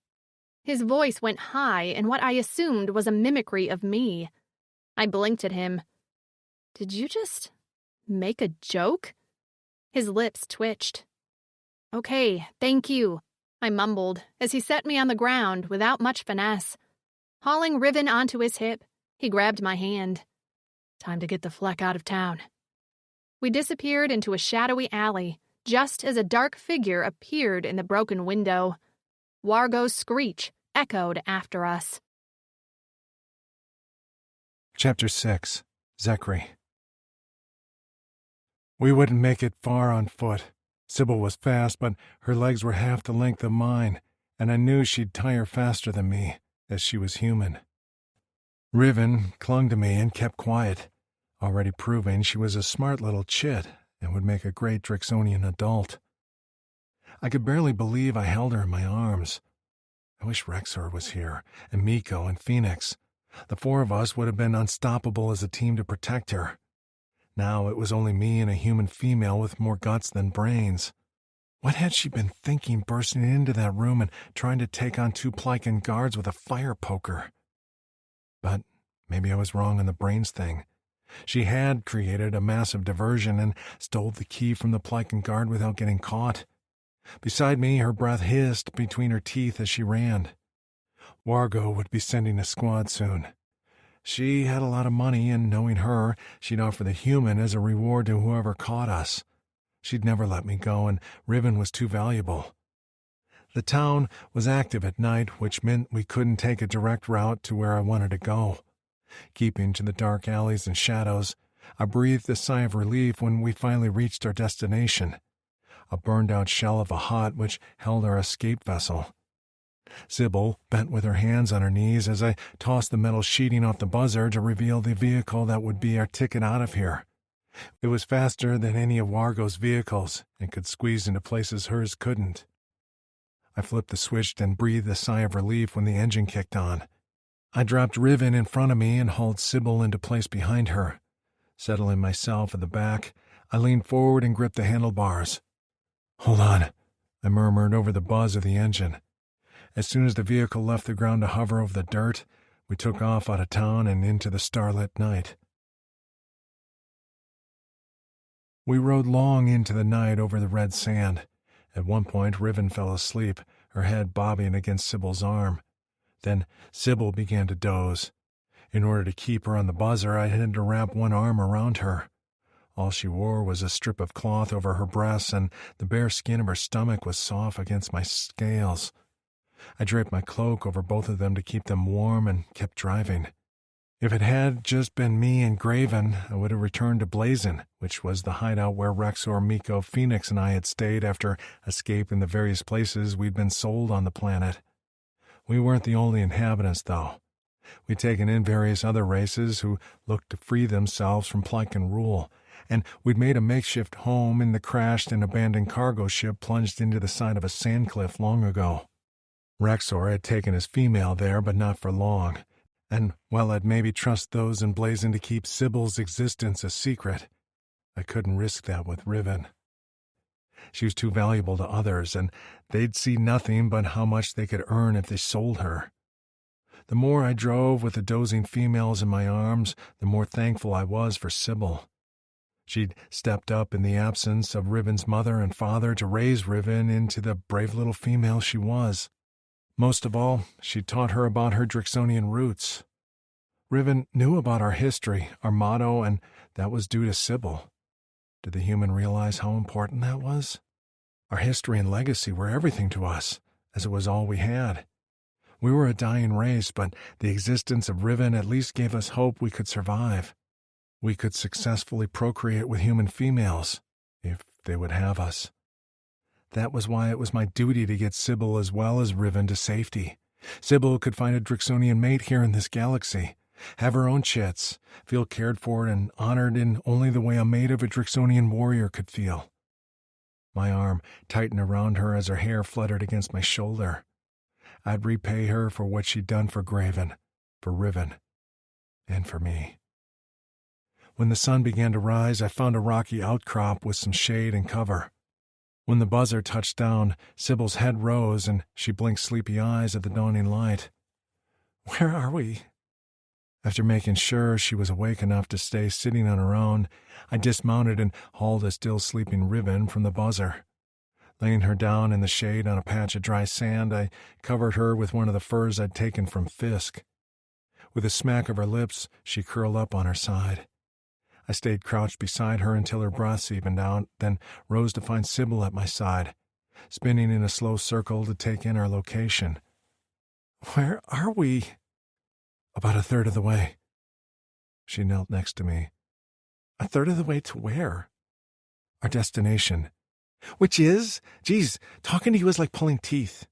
His voice went high in what I assumed was a mimicry of me. I blinked at him. "Did you just make a joke?" His lips twitched. "Okay, thank you," I mumbled as he set me on the ground without much finesse. Hauling Riven onto his hip, he grabbed my hand. "Time to get the fleck out of town." We disappeared into a shadowy alley just as a dark figure appeared in the broken window. Wargo's screech echoed after us. Chapter 6. Zecri. We wouldn't make it far on foot. Sybil was fast, but her legs were half the length of mine, and I knew she'd tire faster than me, as she was human. Riven clung to me and kept quiet, already proving she was a smart little chit and would make a great Drixonian adult. I could barely believe I held her in my arms. I wish Rexor was here, and Miko and Phoenix. The four of us would have been unstoppable as a team to protect her. Now it was only me and a human female with more guts than brains. What had she been thinking bursting into that room and trying to take on two Plycan guards with a fire poker? But maybe I was wrong on the brains thing. She had created a massive diversion and stole the key from the Plycan guard without getting caught. Beside me, her breath hissed between her teeth as she ran. Wargo would be sending a squad soon. She had a lot of money, and knowing her, she'd offer the human as a reward to whoever caught us. She'd never let me go, and Riven was too valuable. The town was active at night, which meant we couldn't take a direct route to where I wanted to go. Keeping to the dark alleys and shadows, I breathed a sigh of relief when we finally reached our destination, a burned-out shell of a hut which held our escape vessel. Sybil bent with her hands on her knees as I tossed the metal sheeting off the buzzer to reveal the vehicle that would be our ticket out of here. It was faster than any of Wargo's vehicles and could squeeze into places hers couldn't. I flipped the switch and breathed a sigh of relief when the engine kicked on. I dropped Riven in front of me and hauled Sybil into place behind her. Settling myself at the back, I leaned forward and gripped the handlebars. "Hold on," I murmured over the buzz of the engine. As soon as the vehicle left the ground to hover over the dirt, we took off out of town and into the starlit night. We rode long into the night over the red sand. At one point, Riven fell asleep, her head bobbing against Sybil's arm. Then Sybil began to doze. In order to keep her on the buzzer, I had to wrap one arm around her. All she wore was a strip of cloth over her breasts, and the bare skin of her stomach was soft against my scales. I draped my cloak over both of them to keep them warm and kept driving. If it had just been me and Graven, I would have returned to Blazon, which was the hideout where Rexor, Miko, Phoenix, and I had stayed after escaping the various places we'd been sold on the planet. We weren't the only inhabitants, though. We'd taken in various other races who looked to free themselves from Plycan rule, and we'd made a makeshift home in the crashed and abandoned cargo ship plunged into the side of a sand cliff long ago. Rexor had taken his female there, but not for long, and while I'd maybe trust those in Blazon to keep Sybil's existence a secret, I couldn't risk that with Riven. She was too valuable to others, and they'd see nothing but how much they could earn if they sold her. The more I drove with the dozing females in my arms, the more thankful I was for Sybil. She'd stepped up in the absence of Riven's mother and father to raise Riven into the brave little female she was. Most of all, she taught her about her Drixonian roots. Riven knew about our history, our motto, and that was due to Sybil. Did the human realize how important that was? Our history and legacy were everything to us, as it was all we had. We were a dying race, but the existence of Riven at least gave us hope we could survive. We could successfully procreate with human females, if they would have us. That was why it was my duty to get Sybil as well as Riven to safety. Sybil could find a Drixonian mate here in this galaxy, have her own chits, feel cared for and honored in only the way a mate of a Drixonian warrior could feel. My arm tightened around her as her hair fluttered against my shoulder. I'd repay her for what she'd done for Graven, for Riven, and for me. When the sun began to rise, I found a rocky outcrop with some shade and cover. When the buzzer touched down, Sybil's head rose and she blinked sleepy eyes at the dawning light. "Where are we?" After making sure she was awake enough to stay sitting on her own, I dismounted and hauled a still sleeping Riven from the buzzer. Laying her down in the shade on a patch of dry sand, I covered her with one of the furs I'd taken from Fisk. With a smack of her lips, she curled up on her side. I stayed crouched beside her until her breaths evened out, then rose to find Sybil at my side, spinning in a slow circle to take in our location. "Where are we?" "About a third of the way." She knelt next to me. "A third of the way to where?" "Our destination." "Which is? Geez, talking to you is like pulling teeth."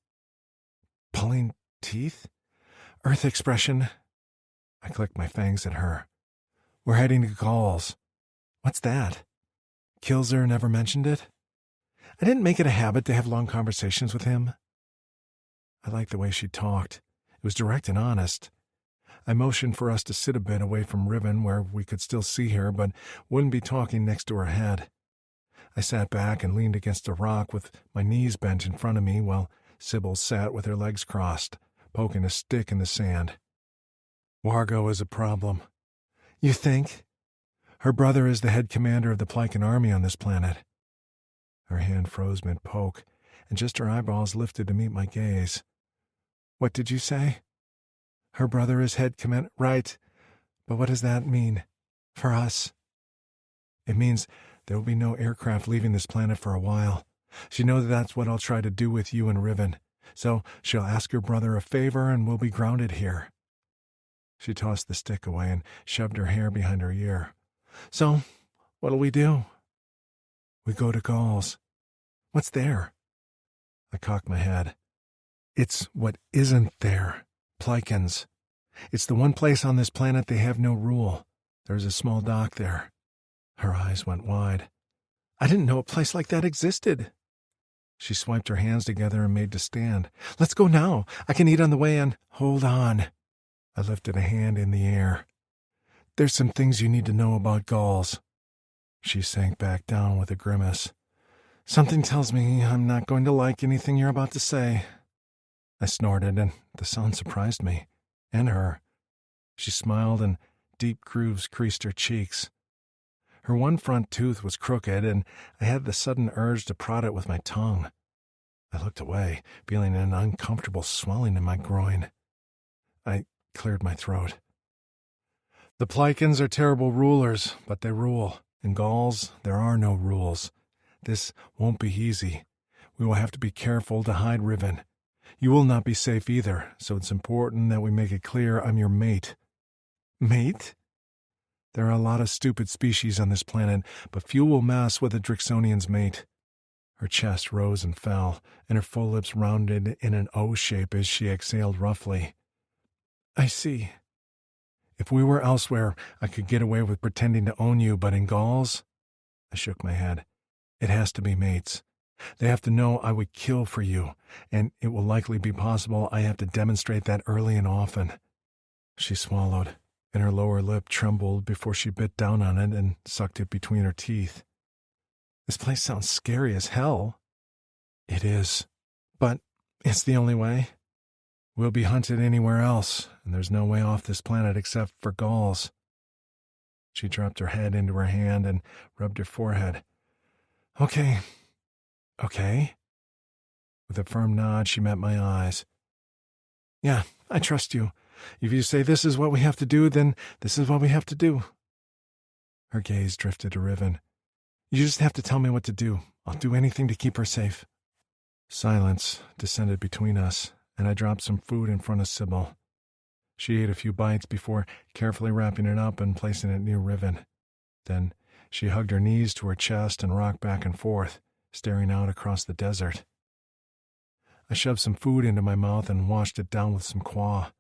"Pulling teeth?" "Earth expression." I clicked my fangs at her. "We're heading to Gauls." "What's that?" "Kilzer never mentioned it." "I didn't make it a habit to have long conversations with him." I liked the way she talked. It was direct and honest. I motioned for us to sit a bit away from Riven where we could still see her but wouldn't be talking next to her head. I sat back and leaned against a rock with my knees bent in front of me while Sybil sat with her legs crossed, poking a stick in the sand. "Wargo is a problem." "You think?" "Her brother is the head commander of the Plycan army on this planet." Her hand froze mid-poke, and just her eyeballs lifted to meet my gaze. "What did you say?" "Her brother is head commander." "Right. But what does that mean? For us?" "It means there will be no aircraft leaving this planet for a while. She knows that's what I'll try to do with you and Riven. So she'll ask her brother a favor and we'll be grounded here." She tossed the stick away and shoved her hair behind her ear. "So, what'll we do?" "We go to Gauls." "What's there?" I cocked my head. "It's what isn't there. Plycans. It's the one place on this planet they have no rule. There's a small dock there." Her eyes went wide. "I didn't know a place like that existed." She swiped her hands together and made to stand. "Let's go now. I can eat on the way and—" "Hold on." I lifted a hand in the air. "There's some things you need to know about Gauls." She sank back down with a grimace. "Something tells me I'm not going to like anything you're about to say." I snorted, and the sound surprised me, and her. She smiled, and deep grooves creased her cheeks. Her one front tooth was crooked, and I had the sudden urge to prod it with my tongue. I looked away, feeling an uncomfortable swelling in my groin. I cleared my throat. "The Plycans are terrible rulers, but they rule. In Gauls, there are no rules. This won't be easy. We will have to be careful to hide Riven. You will not be safe either, so it's important that we make it clear I'm your mate." "Mate?" "There are a lot of stupid species on this planet, but few will mess with a Drixonian's mate." Her chest rose and fell, and her full lips rounded in an O shape as she exhaled roughly. "I see." "If we were elsewhere, I could get away with pretending to own you, but in Gauls—" I shook my head. "It has to be mates. They have to know I would kill for you, and it will likely be possible I have to demonstrate that early and often." She swallowed, and her lower lip trembled before she bit down on it and sucked it between her teeth. "This place sounds scary as hell." "It is. But it's the only way. We'll be hunted anywhere else, and there's no way off this planet except for Gauls." She dropped her head into her hand and rubbed her forehead. Okay. With a firm nod, she met my eyes. "Yeah, I trust you. If you say this is what we have to do, then this is what we have to do." Her gaze drifted to Riven. "You just have to tell me what to do. I'll do anything to keep her safe." Silence descended between us, and I dropped some food in front of Sybil. She ate a few bites before carefully wrapping it up and placing it near Riven. Then she hugged her knees to her chest and rocked back and forth, staring out across the desert. I shoved some food into my mouth and washed it down with some quaw.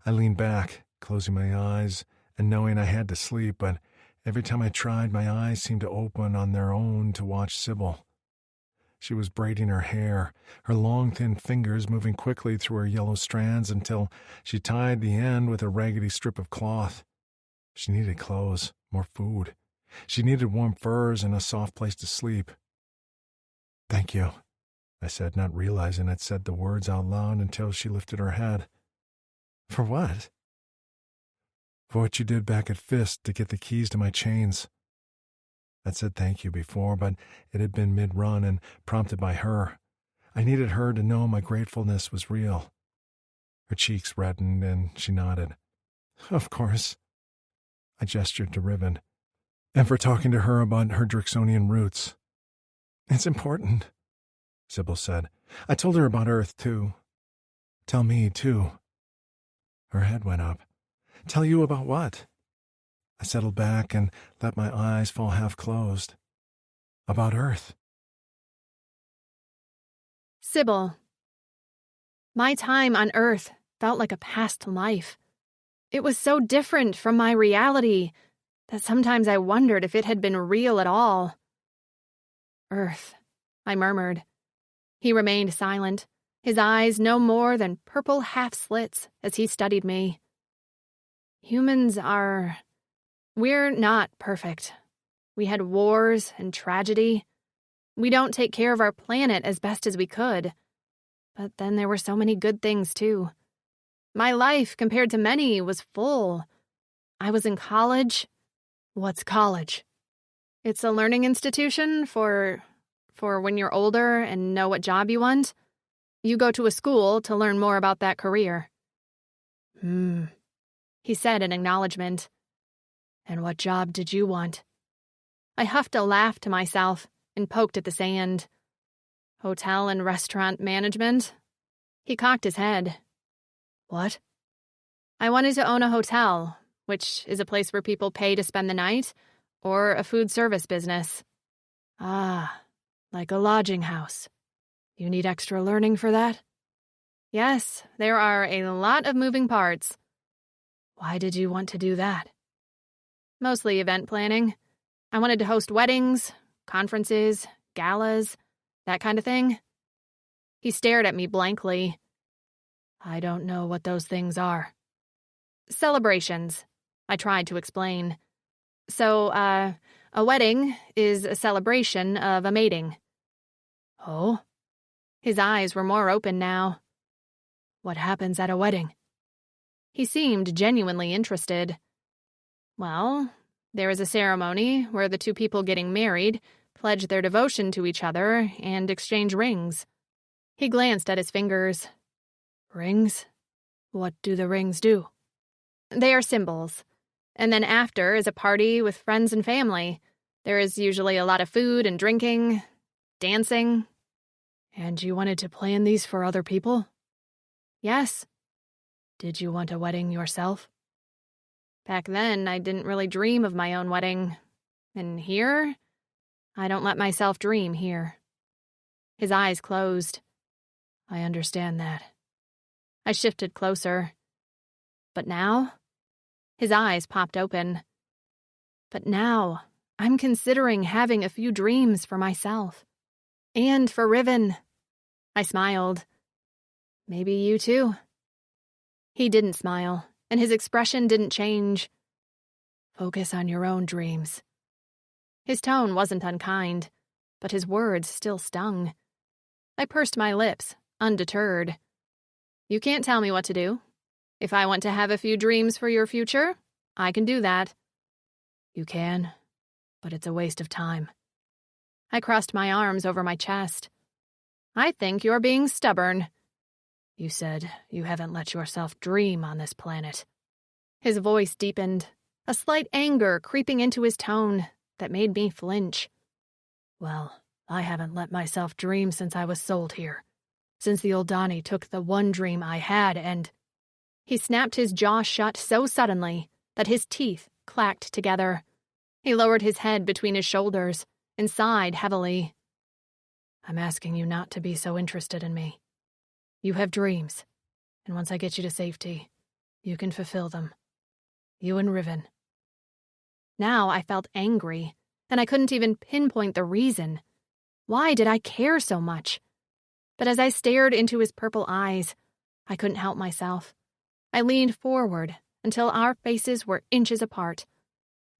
I leaned back, closing my eyes and knowing I had to sleep, but every time I tried, my eyes seemed to open on their own to watch Sybil. She was braiding her hair, her long, thin fingers moving quickly through her yellow strands until she tied the end with a raggedy strip of cloth. She needed clothes, more food. She needed warm furs and a soft place to sleep. "Thank you," I said, not realizing I'd said the words out loud until she lifted her head. "For what?" "For what you did back at Fist to get the keys to my chains." I'd said thank you before, but it had been mid-run and prompted by her. I needed her to know my gratefulness was real. Her cheeks reddened, and she nodded. "Of course." I gestured to Riven. "And for talking to her about her Drixonian roots." "It's important," Sybil said. "I told her about Earth, too." "Tell me, too." Her head went up. "Tell you about what?" I settled back and let my eyes fall half-closed. "About Earth." Sybil. My time on Earth felt like a past life. It was so different from my reality that sometimes I wondered if it had been real at all. "Earth," I murmured. He remained silent, his eyes no more than purple half-slits as he studied me. We're not perfect. We had wars and tragedy. We don't take care of our planet as best as we could. But then there were so many good things, too. My life, compared to many, was full. I was in college. What's college? It's a learning institution for when you're older and know what job you want. You go to a school to learn more about that career. He said in acknowledgement. "And what job did you want?" I huffed a laugh to myself and poked at the sand. "Hotel and restaurant management?" He cocked his head. "What?" "I wanted to own a hotel, which is a place where people pay to spend the night, or a food service business." "Ah, like a lodging house. You need extra learning for that?" "Yes, there are a lot of moving parts." "Why did you want to do that?" "Mostly event planning. I wanted to host weddings, conferences, galas, that kind of thing." He stared at me blankly. "I don't know what those things are." "Celebrations," I tried to explain. "So, a wedding is a celebration of a mating." "Oh?" His eyes were more open now. "What happens at a wedding?" He seemed genuinely interested. "Well, there is a ceremony where the two people getting married pledge their devotion to each other and exchange rings." He glanced at his fingers. "Rings? What do the rings do?" "They are symbols. And then after is a party with friends and family. There is usually a lot of food and drinking, dancing." "And you wanted to plan these for other people?" "Yes." "Did you want a wedding yourself?" "Back then, I didn't really dream of my own wedding. And here, I don't let myself dream here." His eyes closed. "I understand that." I shifted closer. "But now?" His eyes popped open. "But now, I'm considering having a few dreams for myself. And for Riven." I smiled. "Maybe you too." He didn't smile, and his expression didn't change. "Focus on your own dreams." His tone wasn't unkind, but his words still stung. I pursed my lips, undeterred. "You can't tell me what to do. If I want to have a few dreams for your future, I can do that." "You can, but it's a waste of time." I crossed my arms over my chest. "I think you're being stubborn." "You said you haven't let yourself dream on this planet." His voice deepened, a slight anger creeping into his tone that made me flinch. "Well, I haven't let myself dream since I was sold here. Since the Oldani took the one dream I had and—" He snapped his jaw shut so suddenly that his teeth clacked together. He lowered his head between his shoulders and sighed heavily. I'm asking you not to be so interested in me. You have dreams, and once I get you to safety, you can fulfill them. You and Riven." Now I felt angry, and I couldn't even pinpoint the reason. Why did I care so much? But as I stared into his purple eyes, I couldn't help myself. I leaned forward until our faces were inches apart.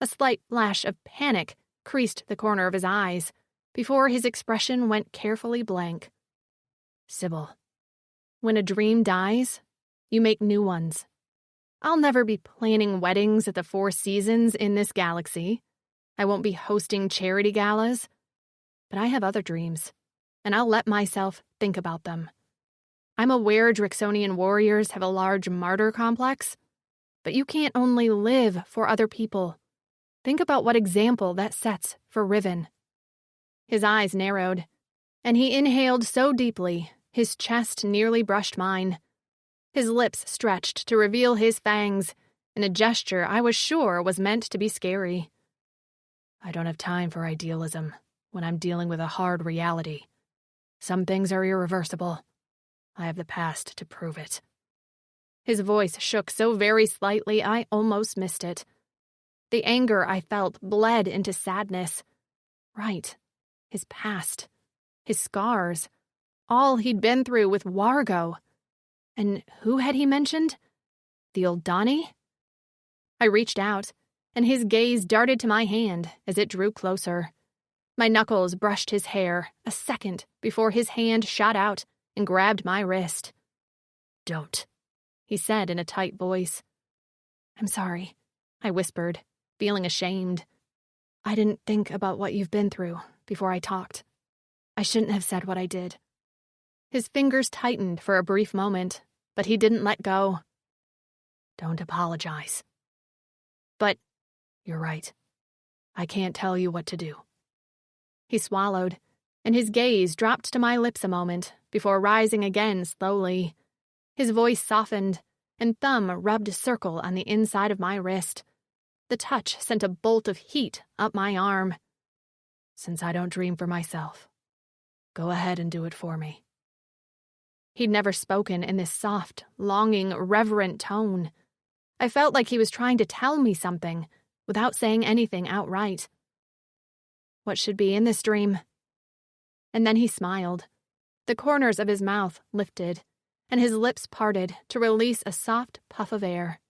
A slight flash of panic creased the corner of his eyes before his expression went carefully blank. "Sybil, when a dream dies, you make new ones. I'll never be planning weddings at the Four Seasons in this galaxy. I won't be hosting charity galas. But I have other dreams, and I'll let myself think about them. I'm aware Drixonian warriors have a large martyr complex, but you can't only live for other people. Think about what example that sets for Riven." His eyes narrowed, and he inhaled so deeply his chest nearly brushed mine. His lips stretched to reveal his fangs in a gesture I was sure was meant to be scary. "I don't have time for idealism when I'm dealing with a hard reality. Some things are irreversible. I have the past to prove it." His voice shook so very slightly I almost missed it. The anger I felt bled into sadness. Right. His past. His scars. All he'd been through with Wargo. And who had he mentioned? The old Donnie? I reached out, and his gaze darted to my hand as it drew closer. My knuckles brushed his hair a second before his hand shot out and grabbed my wrist. "Don't," he said in a tight voice. "I'm sorry," I whispered, feeling ashamed. "I didn't think about what you've been through before I talked. I shouldn't have said what I did." His fingers tightened for a brief moment, but he didn't let go. "Don't apologize." "But you're right. I can't tell you what to do." He swallowed, and his gaze dropped to my lips a moment before rising again slowly. His voice softened, and thumb rubbed a circle on the inside of my wrist. The touch sent a bolt of heat up my arm. "Since I don't dream for myself, go ahead and do it for me." He'd never spoken in this soft, longing, reverent tone. I felt like he was trying to tell me something without saying anything outright. What should be in this dream? And then he smiled. The corners of his mouth lifted, and his lips parted to release a soft puff of air.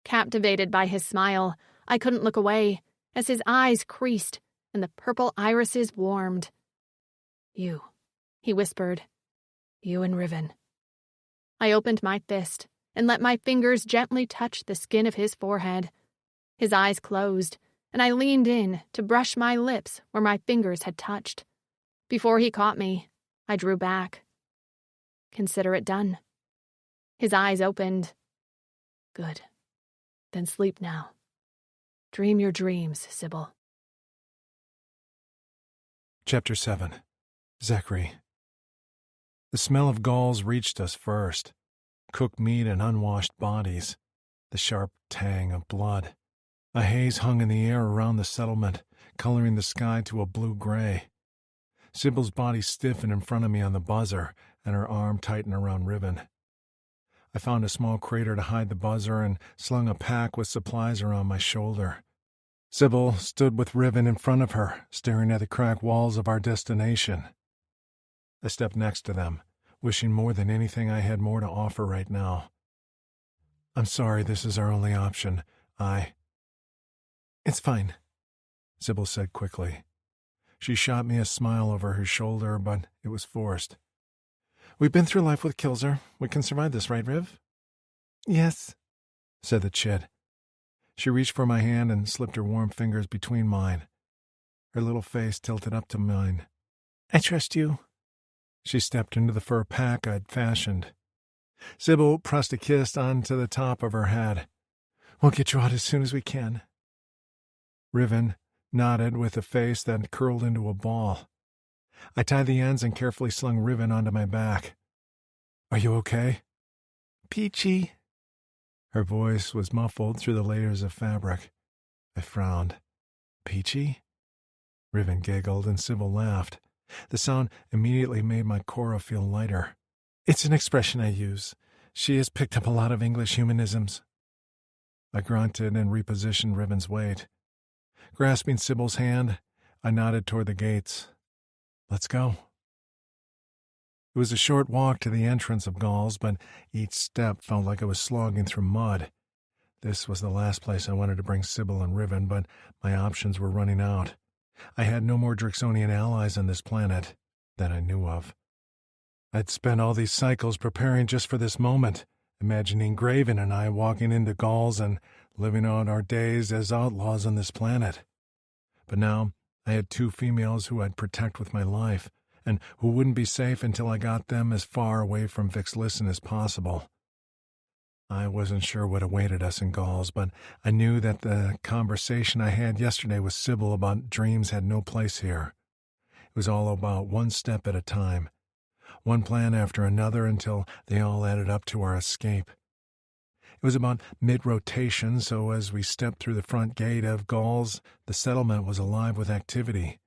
Captivated by his smile, I couldn't look away as his eyes creased and the purple irises warmed. "You," he whispered. "You and Riven." I opened my fist and let my fingers gently touch the skin of his forehead. His eyes closed, and I leaned in to brush my lips where my fingers had touched. Before he caught me, I drew back. "Consider it done." His eyes opened. "Good. Then sleep now. Dream your dreams, Sybil." Chapter 7. Zecri. The smell of galls reached us first. Cooked meat and unwashed bodies. The sharp tang of blood. A haze hung in the air around the settlement, coloring the sky to a blue-gray. Sybil's body stiffened in front of me on the buzzer, and her arm tightened around Riven. I found a small crater to hide the buzzer and slung a pack with supplies around my shoulder. Sybil stood with Riven in front of her, staring at the cracked walls of our destination. I stepped next to them, wishing more than anything I had more to offer right now. "I'm sorry this is our only option. It's fine," Sybil said quickly. She shot me a smile over her shoulder, but it was forced. "We've been through life with Kilzer. We can survive this, right, Riv?" "Yes," said the chit. She reached for my hand and slipped her warm fingers between mine. Her little face tilted up to mine. "I trust you." She stepped into the fur pack I'd fashioned. Sybil pressed a kiss onto the top of her head. "We'll get you out as soon as we can." Riven nodded with a face that curled into a ball. I tied the ends and carefully slung Riven onto my back. "Are you okay?" "Peachy." Her voice was muffled through the layers of fabric. I frowned. "Peachy?" Riven giggled and Sybil laughed. The sound immediately made my Cora feel lighter. It's an expression I use. She has picked up a lot of English humanisms. I grunted and repositioned Riven's weight. Grasping Sybil's hand, I nodded toward the gates. Let's go. It was a short walk to the entrance of Gauls, but each step felt like I was slogging through mud. This was the last place I wanted to bring Sybil and Riven, but my options were running out. I had no more Drixonian allies on this planet that I knew of. I'd spent all these cycles preparing just for this moment, imagining Graven and I walking into Gauls and living out our days as outlaws on this planet. But now I had two females who I'd protect with my life, and who wouldn't be safe until I got them as far away from Vixlysson as possible. I wasn't sure what awaited us in Gauls, but I knew that the conversation I had yesterday with Sybil about dreams had no place here. It was all about one step at a time, one plan after another until they all added up to our escape. It was about mid-rotation, so as we stepped through the front gate of Gauls, the settlement was alive with activity.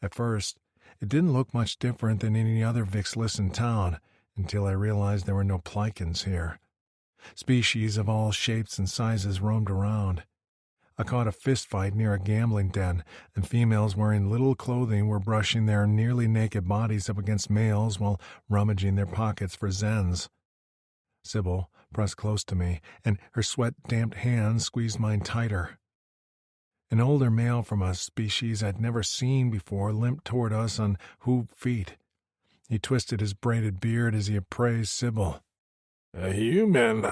At first, it didn't look much different than any other Vixlysson town, until I realized there were no Plycans here. Species of all shapes and sizes roamed around. I caught a fistfight near a gambling den, and females wearing little clothing were brushing their nearly naked bodies up against males while rummaging their pockets for zens. Sybil pressed close to me, and her sweat-damped hands squeezed mine tighter. An older male from a species I'd never seen before limped toward us on hooved feet. He twisted his braided beard as he appraised Sybil. "A human."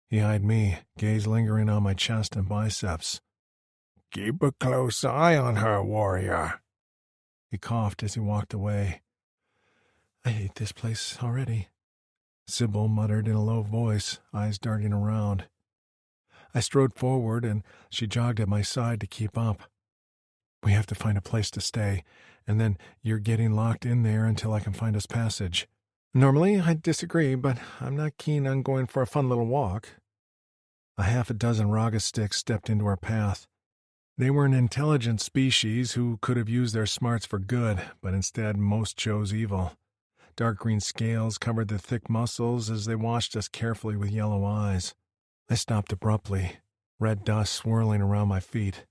He eyed me, gaze lingering on my chest and biceps. "Keep a close eye on her, warrior." He coughed as he walked away. "I hate this place already," Sybil muttered in a low voice, eyes darting around. I strode forward, and she jogged at my side to keep up. "We have to find a place to stay, and then you're getting locked in there until I can find us passage. Normally, I'd disagree, but I'm not keen on going for a fun little walk." A half a dozen Raga sticks stepped into our path. They were an intelligent species who could have used their smarts for good, but instead most chose evil. Dark green scales covered their thick muscles as they watched us carefully with yellow eyes. I stopped abruptly, red dust swirling around my feet.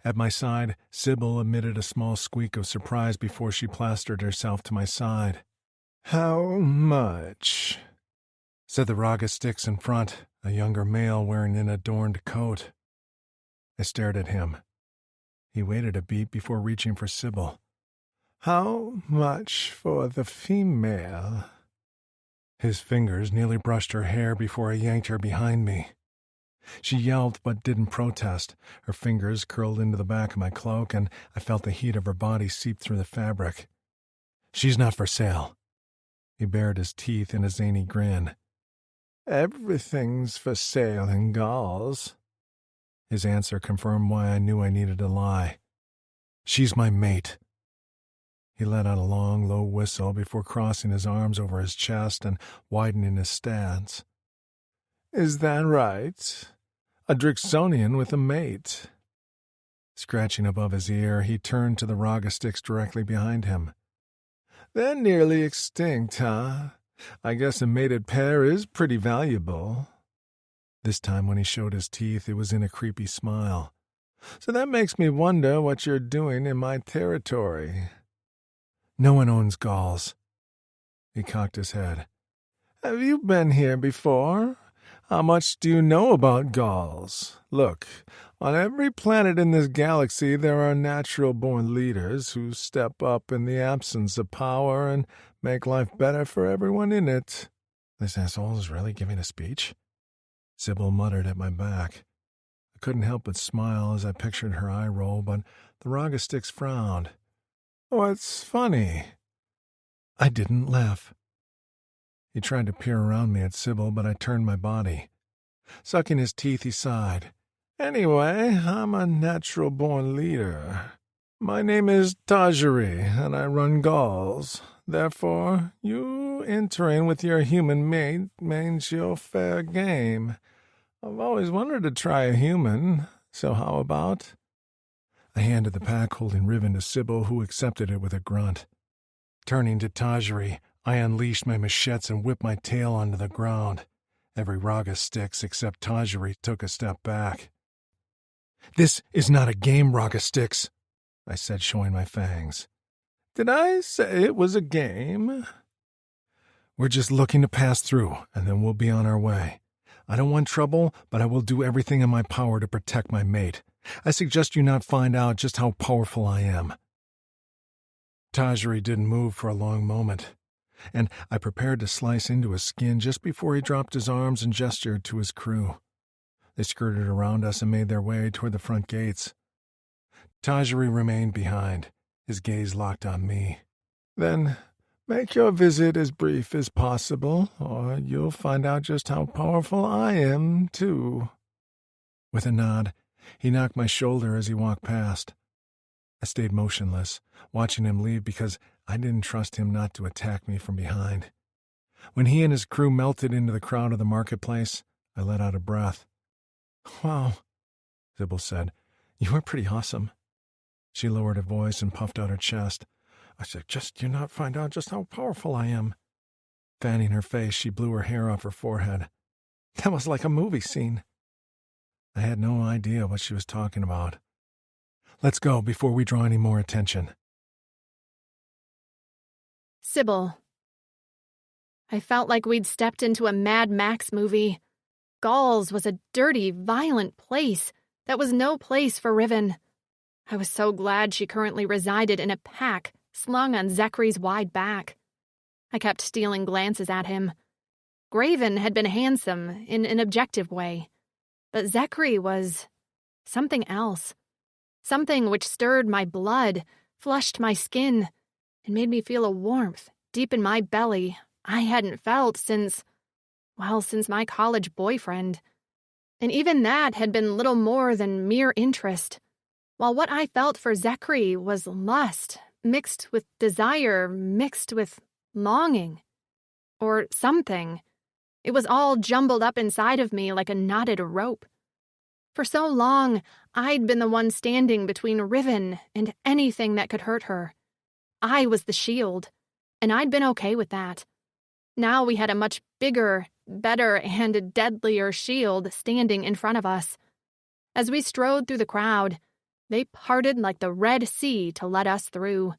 At my side, Sybil emitted a small squeak of surprise before she plastered herself to my side. "How much?" said the Raga sticks in front, a younger male wearing an adorned coat. I stared at him. He waited a beat before reaching for Sybil. "How much for the female?" His fingers nearly brushed her hair before I yanked her behind me. She yelped but didn't protest. Her fingers curled into the back of my cloak, and I felt the heat of her body seep through the fabric. "She's not for sale." He bared his teeth in a zany grin. "Everything's for sale in Gauls." His answer confirmed why I knew I needed to lie. "She's my mate." He let out a long, low whistle before crossing his arms over his chest and widening his stance. "Is that right? A Drixonian with a mate." Scratching above his ear, he turned to the Raga sticks directly behind him. "They're nearly extinct, huh? I guess a mated pair is pretty valuable." This time when he showed his teeth, it was in a creepy smile. "So that makes me wonder what you're doing in my territory." "No one owns Gauls." He cocked his head. "Have you been here before? How much do you know about Gauls? Look, on every planet in this galaxy there are natural-born leaders who step up in the absence of power and make life better for everyone in it." "This asshole is really giving a speech?" Sybil muttered at my back. I couldn't help but smile as I pictured her eye roll, but the Raga sticks frowned. "What's funny?" I didn't laugh. He tried to peer around me at Sybil, but I turned my body. Sucking his teeth, he sighed. "Anyway, I'm a natural-born leader. My name is Tajiri, and I run Gauls. Therefore, you entering with your human mate means you're fair game. I've always wanted to try a human, so how about?" I handed the pack-holding ribbon to Sybil, who accepted it with a grunt. Turning to Tajiri, I unleashed my machetes and whipped my tail onto the ground. Every Raga Styx except Tajiri took a step back. "This is not a game, Raga Styx," I said, showing my fangs. "Did I say it was a game?" "We're just looking to pass through, and then we'll be on our way. I don't want trouble, but I will do everything in my power to protect my mate. I suggest you not find out just how powerful I am." Tajiri didn't move for a long moment, and I prepared to slice into his skin just before he dropped his arms and gestured to his crew. They skirted around us and made their way toward the front gates. Tajiri remained behind, his gaze locked on me. "Then make your visit as brief as possible, or you'll find out just how powerful I am, too." With a nod, he knocked my shoulder as he walked past. I stayed motionless, watching him leave because I didn't trust him not to attack me from behind. When he and his crew melted into the crowd of the marketplace, I let out a breath. "Wow," Sybil said. "You are pretty awesome." She lowered her voice and puffed out her chest. "I suggest you not find out just how powerful I am." Fanning her face, she blew her hair off her forehead. "That was like a movie scene." I had no idea what she was talking about. "Let's go before we draw any more attention." Sybil. I felt like we'd stepped into a Mad Max movie. Gauls was a dirty, violent place that was no place for Riven. I was so glad she currently resided in a pack slung on Zecri's wide back. I kept stealing glances at him. Graven had been handsome in an objective way, but Zecri was something else. Something which stirred my blood, flushed my skin, and made me feel a warmth deep in my belly I hadn't felt since my college boyfriend. And even that had been little more than mere interest, while what I felt for Zecri was lust, mixed with desire, mixed with longing. Or something. It was all jumbled up inside of me like a knotted rope. For so long, I'd been the one standing between Riven and anything that could hurt her. I was the shield, and I'd been okay with that. Now we had a much bigger, better, and deadlier shield standing in front of us. As we strode through the crowd, they parted like the Red Sea to let us through.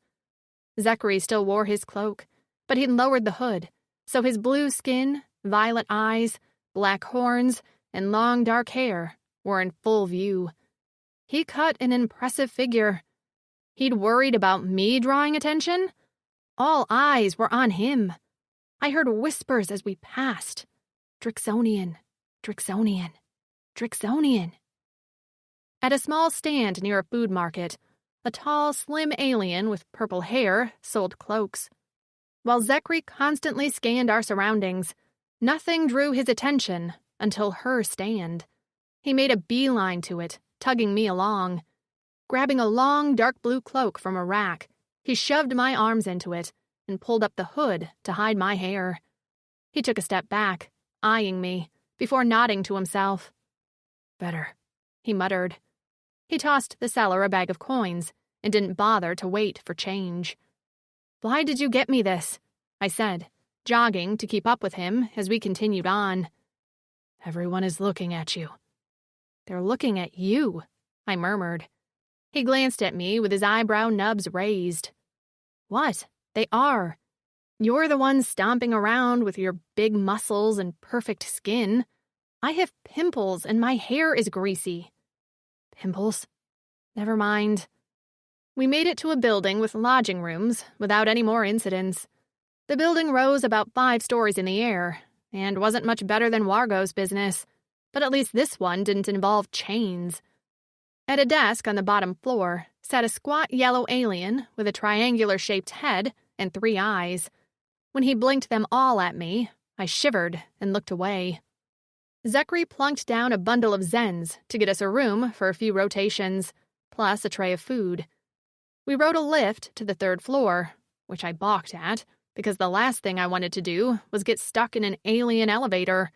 Zecri still wore his cloak, but he'd lowered the hood, so his blue skin, violet eyes, black horns, and long dark hair were in full view. He cut an impressive figure. He'd worried about me drawing attention? All eyes were on him. I heard whispers as we passed. Drixonian, Drixonian, Drixonian. At a small stand near a food market, a tall, slim alien with purple hair sold cloaks. While Zecri constantly scanned our surroundings, nothing drew his attention until her stand. He made a beeline to it, tugging me along. Grabbing a long, dark blue cloak from a rack, he shoved my arms into it and pulled up the hood to hide my hair. He took a step back, eyeing me, before nodding to himself. "Better," he muttered. He tossed the seller a bag of coins and didn't bother to wait for change. "Why did you get me this?" I said, jogging to keep up with him as we continued on. "Everyone is looking at you." "They're looking at you," I murmured. He glanced at me with his eyebrow nubs raised. "What? They are. You're the one stomping around with your big muscles and perfect skin. I have pimples and my hair is greasy." "Pimples? Never mind." We made it to a building with lodging rooms without any more incidents. The building rose about 5 stories in the air and wasn't much better than Wargo's business, but at least this one didn't involve chains. At a desk on the bottom floor sat a squat yellow alien with a triangular-shaped head and 3 eyes. When he blinked them all at me, I shivered and looked away. Zecri plunked down a bundle of zens to get us a room for a few rotations, plus a tray of food. We rode a lift to the 3rd floor, which I balked at, because the last thing I wanted to do was get stuck in an alien elevator.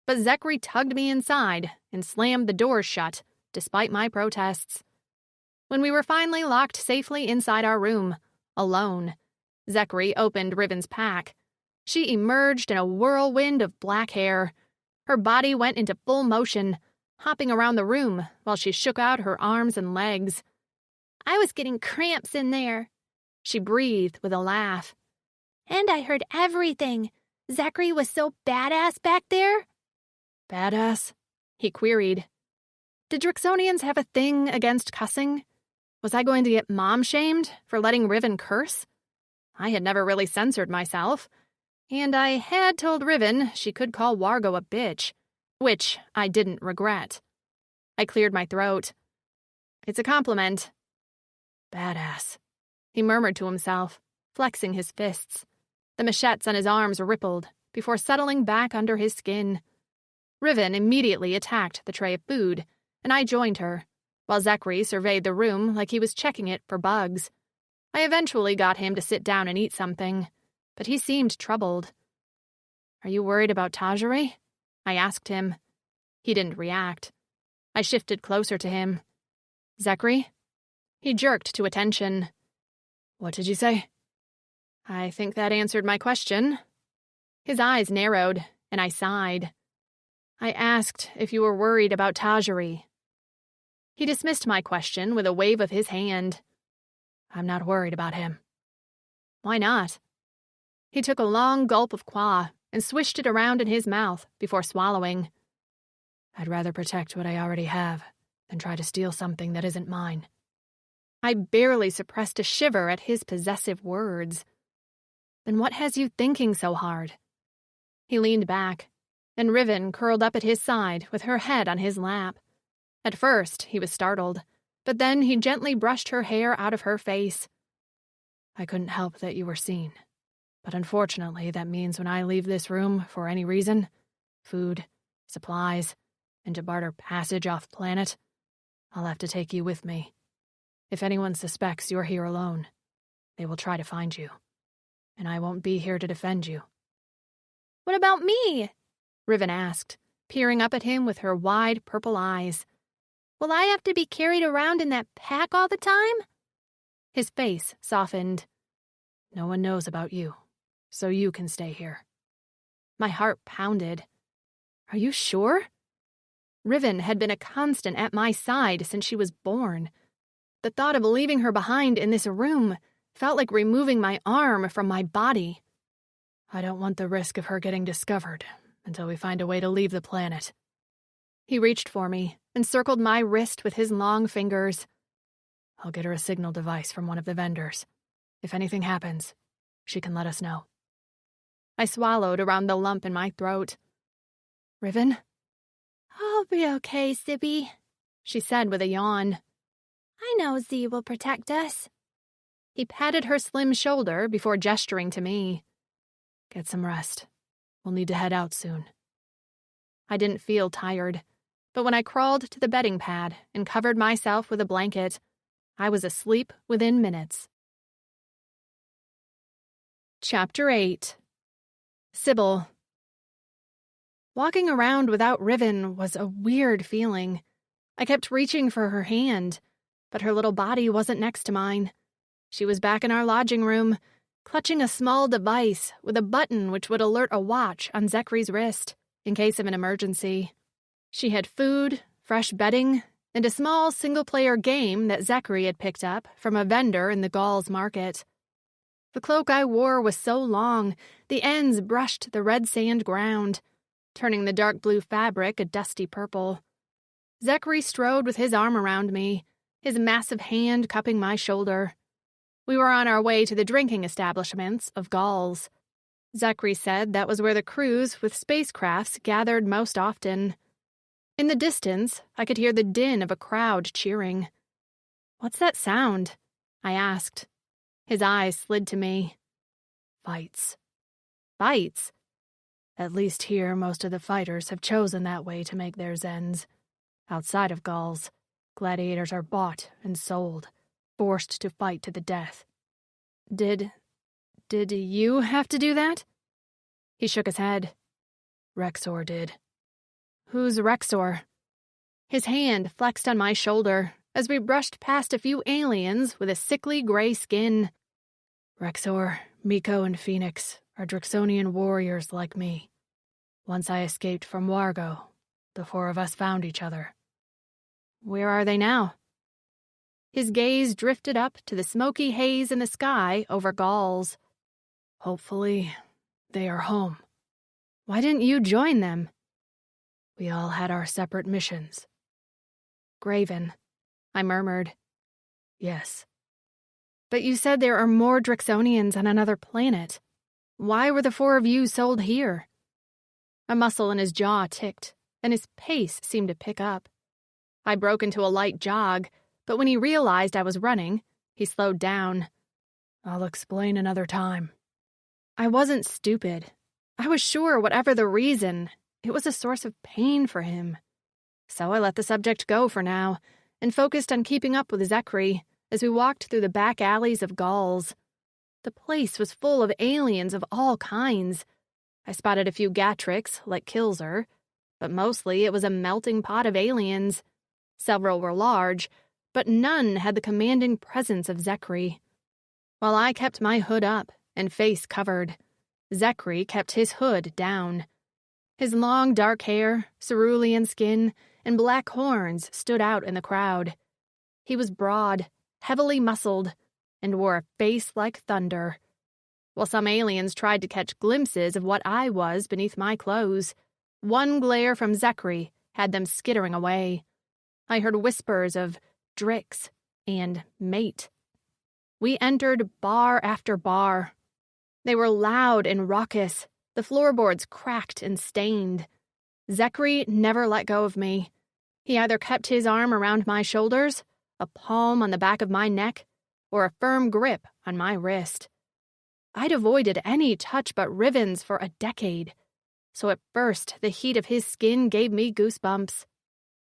But Zecri tugged me inside and slammed the doors shut, despite my protests. When we were finally locked safely inside our room, alone, Zecri opened Riven's pack. She emerged in a whirlwind of black hair. Her body went into full motion, hopping around the room while she shook out her arms and legs. I was getting cramps in there, she breathed with a laugh. And I heard everything. Zecri was so badass back there. Badass? He queried. Did Drixonians have a thing against cussing? Was I going to get mom-shamed for letting Riven curse? I had never really censored myself, and I had told Riven she could call Wargo a bitch, which I didn't regret. I cleared my throat. It's a compliment. Badass, he murmured to himself, flexing his fists. The machetes on his arms rippled before settling back under his skin. Riven immediately attacked the tray of food, and I joined her, while Zecri surveyed the room like he was checking it for bugs. I eventually got him to sit down and eat something, but he seemed troubled. Are you worried about Tajiri? I asked him. He didn't react. I shifted closer to him. Zecri? He jerked to attention. What did you say? I think that answered my question. His eyes narrowed, and I sighed. I asked if you were worried about Tajiri. He dismissed my question with a wave of his hand. I'm not worried about him. Why not? He took a long gulp of qua and swished it around in his mouth before swallowing. I'd rather protect what I already have than try to steal something that isn't mine. I barely suppressed a shiver at his possessive words. Then what has you thinking so hard? He leaned back, and Riven curled up at his side with her head on his lap. At first, he was startled, but then he gently brushed her hair out of her face. I couldn't help that you were seen, but unfortunately that means when I leave this room for any reason, food, supplies, and to barter passage off planet, I'll have to take you with me. If anyone suspects you're here alone, they will try to find you, and I won't be here to defend you. What about me? Riven asked, peering up at him with her wide purple eyes. Will I have to be carried around in that pack all the time? His face softened. No one knows about you, so you can stay here. My heart pounded. Are you sure? Riven had been a constant at my side since she was born. The thought of leaving her behind in this room felt like removing my arm from my body. I don't want the risk of her getting discovered until we find a way to leave the planet. He reached for me and circled my wrist with his long fingers. I'll get her a signal device from one of the vendors. If anything happens, she can let us know. I swallowed around the lump in my throat. Riven? I'll be okay, Sibby, she said with a yawn. I know Z will protect us. He patted her slim shoulder before gesturing to me. Get some rest. We'll need to head out soon. I didn't feel tired, but when I crawled to the bedding pad and covered myself with a blanket, I was asleep within minutes. Chapter 8. Sybil. Walking around without Riven was a weird feeling. I kept reaching for her hand, but her little body wasn't next to mine. She was back in our lodging room, clutching a small device with a button which would alert a watch on Zecri's wrist in case of an emergency. She had food, fresh bedding, and a small single-player game that Zecri had picked up from a vendor in the Gauls market. The cloak I wore was so long, the ends brushed the red sand ground, turning the dark blue fabric a dusty purple. Zecri strode with his arm around me, his massive hand cupping my shoulder. We were on our way to the drinking establishments of Gauls. Zecri said that was where the crews with spacecrafts gathered most often. In the distance, I could hear the din of a crowd cheering. What's that sound? I asked. His eyes slid to me. Fights. Fights? At least here, most of the fighters have chosen that way to make their zens. Outside of Gauls, gladiators are bought and sold, forced to fight to the death. Did you have to do that? He shook his head. Rexor did. Who's Rexor? His hand flexed on my shoulder, as we brushed past a few aliens with a sickly gray skin. Rexor, Miko, and Phoenix are Drixonian warriors like me. Once I escaped from Wargo, the four of us found each other. Where are they now? His gaze drifted up to the smoky haze in the sky over Gauls. Hopefully, they are home. Why didn't you join them? We all had our separate missions. Graven, I murmured. Yes. But you said there are more Drixonians on another planet. Why were the four of you sold here? A muscle in his jaw ticked, and his pace seemed to pick up. I broke into a light jog, but when he realized I was running, he slowed down. I'll explain another time. I wasn't stupid. I was sure whatever the reason, it was a source of pain for him. So I let the subject go for now, and focused on keeping up with Zecri as we walked through the back alleys of Gauls. The place was full of aliens of all kinds. I spotted a few Gatrix, like Kilzer, but mostly it was a melting pot of aliens. Several were large, but none had the commanding presence of Zecri. While I kept my hood up and face covered, Zecri kept his hood down. His long dark hair, cerulean skin, and black horns stood out in the crowd. He was broad, heavily muscled, and wore a face like thunder. While some aliens tried to catch glimpses of what I was beneath my clothes, one glare from Zecri had them skittering away. I heard whispers of Drix and mate. We entered bar after bar. They were loud and raucous, the floorboards cracked and stained. Zecri never let go of me. He either kept his arm around my shoulders, a palm on the back of my neck, or a firm grip on my wrist. I'd avoided any touch but Riven's for a decade, so at first the heat of his skin gave me goosebumps.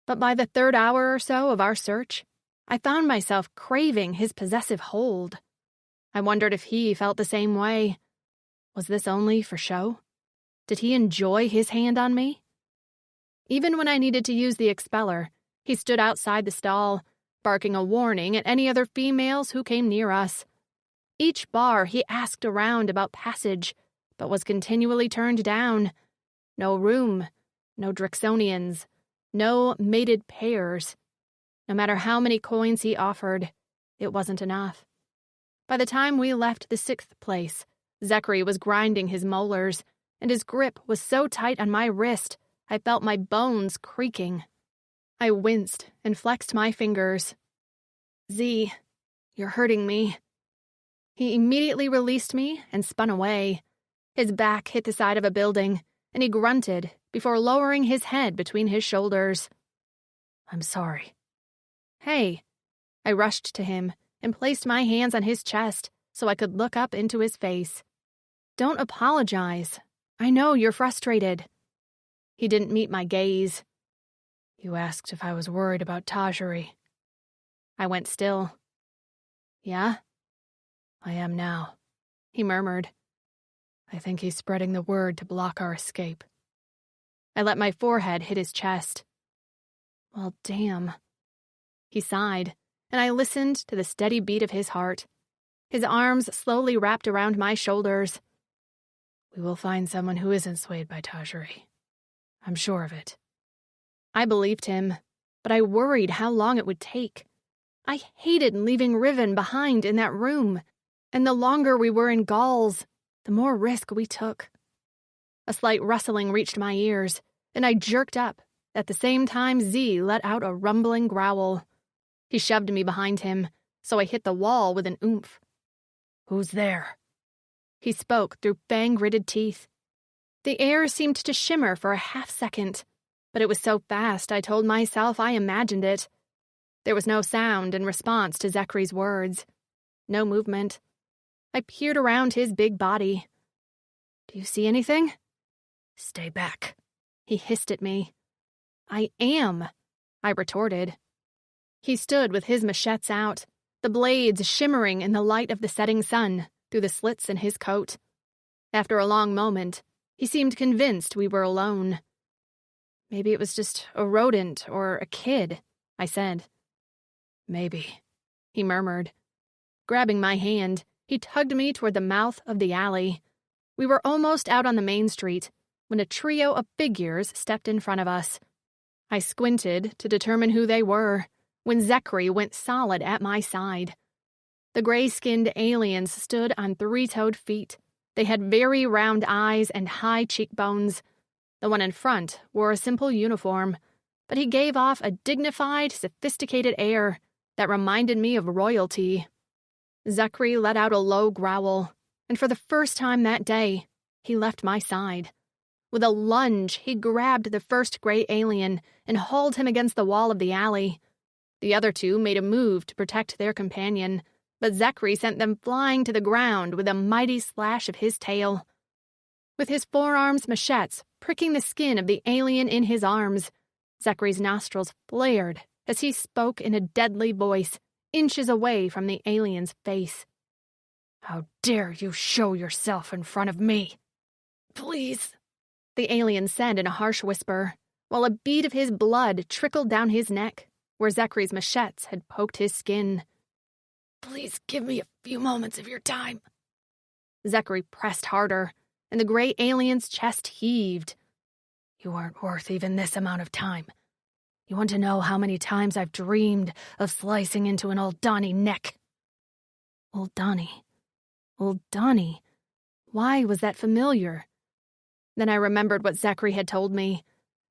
But by the third hour or so of our search, I found myself craving his possessive hold. I wondered if he felt the same way. Was this only for show? Did he enjoy his hand on me? Even when I needed to use the expeller, he stood outside the stall, barking a warning at any other females who came near us. Each bar he asked around about passage, but was continually turned down. No room, no Drixonians, no mated pairs. No matter how many coins he offered, it wasn't enough. By the time we left the sixth place, Zecri was grinding his molars, and his grip was so tight on my wrist, I felt my bones creaking. I winced and flexed my fingers. Z, you're hurting me. He immediately released me and spun away. His back hit the side of a building, and he grunted before lowering his head between his shoulders. I'm sorry. Hey. I rushed to him and placed my hands on his chest so I could look up into his face. Don't apologize. I know you're frustrated. He didn't meet my gaze. You asked if I was worried about Tajiri. I went still. Yeah? I am now, he murmured. I think he's spreading the word to block our escape. I let my forehead hit his chest. Well, damn. He sighed, and I listened to the steady beat of his heart. His arms slowly wrapped around my shoulders. We will find someone who isn't swayed by Tajiri. I'm sure of it. I believed him, but I worried how long it would take. I hated leaving Riven behind in that room, and the longer we were in Gauls, the more risk we took. A slight rustling reached my ears, and I jerked up. At the same time, Z let out a rumbling growl. He shoved me behind him, so I hit the wall with an oomph. Who's there? He spoke through fang-gritted teeth. The air seemed to shimmer for a half-second, but it was so fast I told myself I imagined it. There was no sound in response to Zecri's words. No movement. I peered around his big body. Do you see anything? Stay back, he hissed at me. I am, I retorted. He stood with his machetes out, the blades shimmering in the light of the setting sun through the slits in his coat. After a long moment, he seemed convinced we were alone. Maybe it was just a rodent or a kid, I said. Maybe, he murmured. Grabbing my hand, he tugged me toward the mouth of the alley. We were almost out on the main street when a trio of figures stepped in front of us. I squinted to determine who they were when Zecri went solid at my side. The gray-skinned aliens stood on three-toed feet. They had very round eyes and high cheekbones. The one in front wore a simple uniform, but he gave off a dignified, sophisticated air that reminded me of royalty. Zecri let out a low growl, and for the first time that day, he left my side. With a lunge, he grabbed the first gray alien and hauled him against the wall of the alley. The other two made a move to protect their companion, but Zecri sent them flying to the ground with a mighty slash of his tail. With his forearms machetes pricking the skin of the alien in his arms, Zecri's nostrils flared as he spoke in a deadly voice, inches away from the alien's face. "How dare you show yourself in front of me?" "Please," the alien said in a harsh whisper, while a bead of his blood trickled down his neck, where Zecri's machetes had poked his skin. "Please give me a few moments of your time." Zecri pressed harder, and the gray alien's chest heaved. "You aren't worth even this amount of time. You want to know how many times I've dreamed of slicing into an Aldani neck?" Aldani. Aldani. Why was that familiar? Then I remembered what Zecri had told me.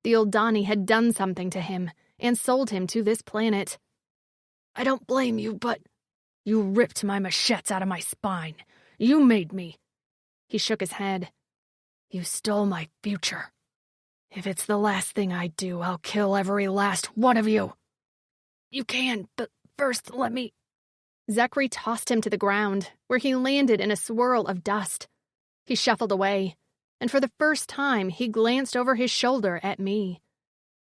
The Aldani had done something to him and sold him to this planet. "I don't blame you, but you ripped my machetes out of my spine. You made me." He shook his head. "You stole my future. If it's the last thing I do, I'll kill every last one of you." "You can, but first let me—" Zecri tossed him to the ground, where he landed in a swirl of dust. He shuffled away, and for the first time he glanced over his shoulder at me.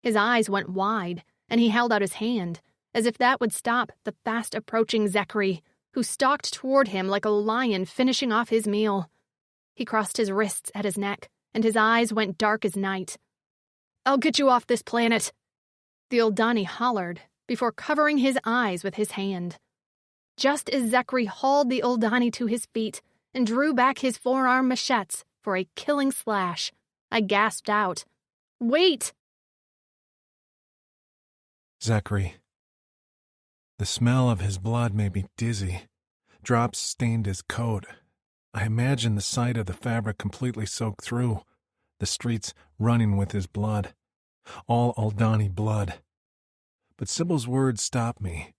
His eyes went wide, and he held out his hand, as if that would stop the fast-approaching Zecri, who stalked toward him like a lion finishing off his meal. He crossed his wrists at his neck, and his eyes went dark as night. "I'll get you off this planet," the Aldani hollered, before covering his eyes with his hand. Just as Zecri hauled the Aldani to his feet and drew back his forearm machetes for a killing slash, I gasped out, "Wait!" Zecri. The smell of his blood made me dizzy. Drops stained his coat. I imagined the sight of the fabric completely soaked through, the streets running with his blood. All Aldani blood. But Sybil's words stopped me.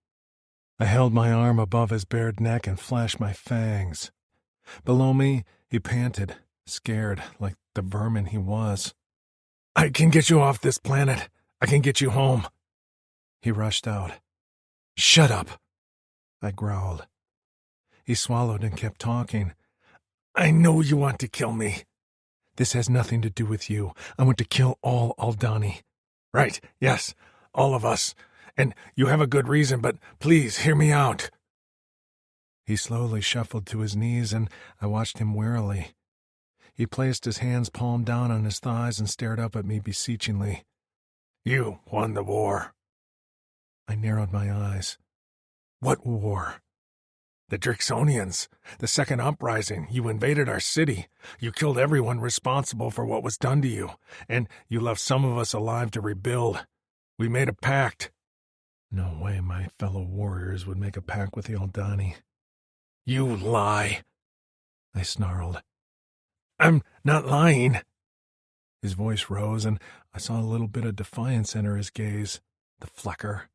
I held my arm above his bared neck and flashed my fangs. Below me, he panted, scared like the vermin he was. "I can get you off this planet. I can get you home." He rushed out. "Shut up," I growled. He swallowed and kept talking. "I know you want to kill me. This has nothing to do with you. I want to kill all Aldani." "Right, yes, all of us. And you have a good reason, but please hear me out." He slowly shuffled to his knees, and I watched him warily. He placed his hands palm down on his thighs and stared up at me beseechingly. "You won the war." I narrowed my eyes. "What war?" "The Drixonians. The second uprising. You invaded our city. You killed everyone responsible for what was done to you, and you left some of us alive to rebuild. We made a pact." No way my fellow warriors would make a pact with the Aldani. "You lie," I snarled. "I'm not lying." His voice rose, and I saw a little bit of defiance enter his gaze. The flecker.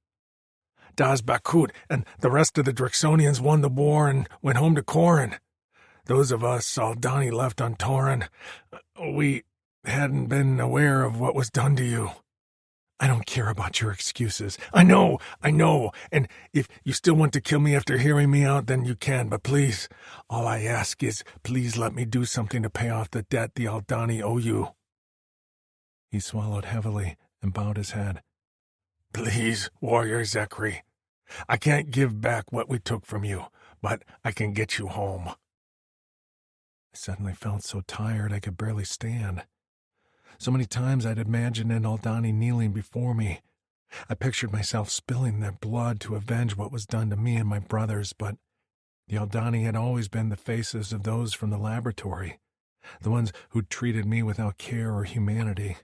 "Das Bakut and the rest of the Drixonians won the war and went home to Corin. Those of us Aldani left on Torin, we hadn't been aware of what was done to you. I don't care about your excuses. I know, and if you still want to kill me after hearing me out, then you can, but please, all I ask is, please let me do something to pay off the debt the Aldani owe you." He swallowed heavily and bowed his head. "Please, warrior Zecri. I can't give back what we took from you, but I can get you home." I suddenly felt so tired I could barely stand. So many times I'd imagined an Aldani kneeling before me, I pictured myself spilling their blood to avenge what was done to me and my brothers, but the Aldani had always been the faces of those from the laboratory, the ones who'd treated me without care or humanity.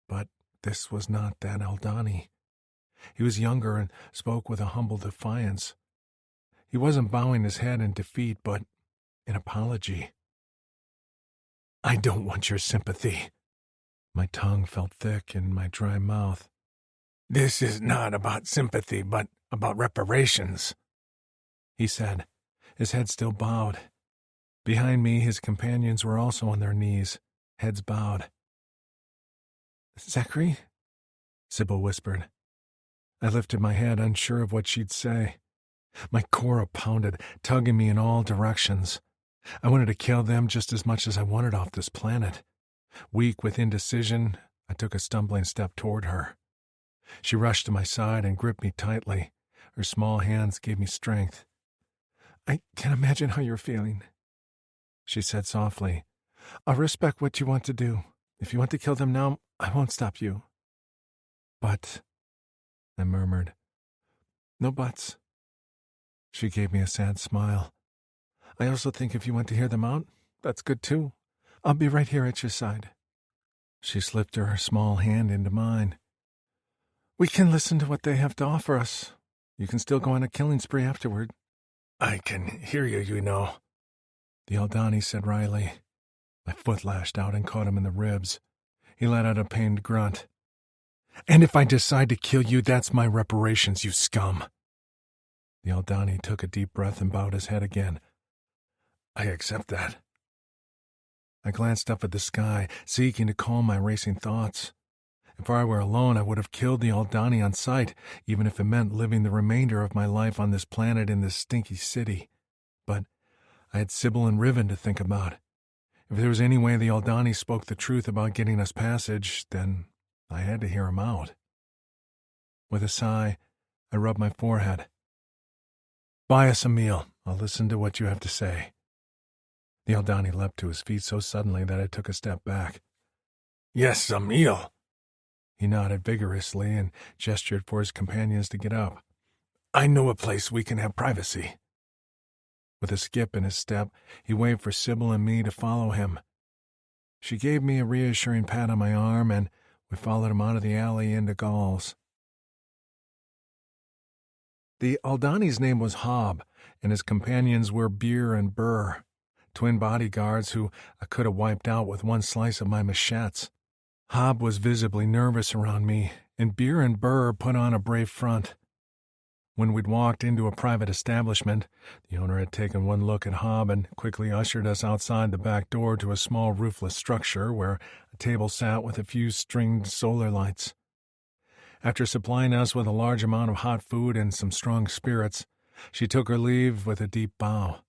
But this was not that Aldani. He was younger and spoke with a humble defiance. He wasn't bowing his head in defeat, but in apology. "I don't want your sympathy." My tongue felt thick in my dry mouth. "This is not about sympathy, but about reparations," he said, his head still bowed. Behind me, his companions were also on their knees, heads bowed. "Zecri?" Sybil whispered. I lifted my head, unsure of what she'd say. My core pounded, tugging me in all directions. I wanted to kill them just as much as I wanted off this planet. Weak with indecision, I took a stumbling step toward her. She rushed to my side and gripped me tightly. Her small hands gave me strength. "I can't imagine how you're feeling," she said softly. "I'll respect what you want to do. If you want to kill them now, I won't stop you." "But," I murmured. "No buts." She gave me a sad smile. "I also think if you want to hear them out, that's good too. I'll be right here at your side." She slipped her small hand into mine. "We can listen to what they have to offer us. You can still go on a killing spree afterward." "I can hear you, you know," the Aldani said wryly. My foot lashed out and caught him in the ribs. He let out a pained grunt. "And if I decide to kill you, that's my reparations, you scum." The Aldani took a deep breath and bowed his head again. "I accept that." I glanced up at the sky, seeking to calm my racing thoughts. If I were alone, I would have killed the Aldani on sight, even if it meant living the remainder of my life on this planet in this stinky city. But I had Sybil and Riven to think about. If there was any way the Aldani spoke the truth about getting us passage, then I had to hear him out. With a sigh, I rubbed my forehead. "Buy us a meal. I'll listen to what you have to say." The Aldani leapt to his feet so suddenly that I took a step back. "Yes, a meal." He nodded vigorously and gestured for his companions to get up. "I know a place we can have privacy." With a skip in his step, he waved for Sybil and me to follow him. She gave me a reassuring pat on my arm, and we followed him out of the alley into Gauls. The Aldani's name was Hob, and his companions were Beer and Burr, twin bodyguards who I could have wiped out with one slice of my machetes. Hob was visibly nervous around me, and Beer and Burr put on a brave front. When we'd walked into a private establishment, the owner had taken one look at Hob and quickly ushered us outside the back door to a small roofless structure where a table sat with a few stringed solar lights. After supplying us with a large amount of hot food and some strong spirits, she took her leave with a deep bow.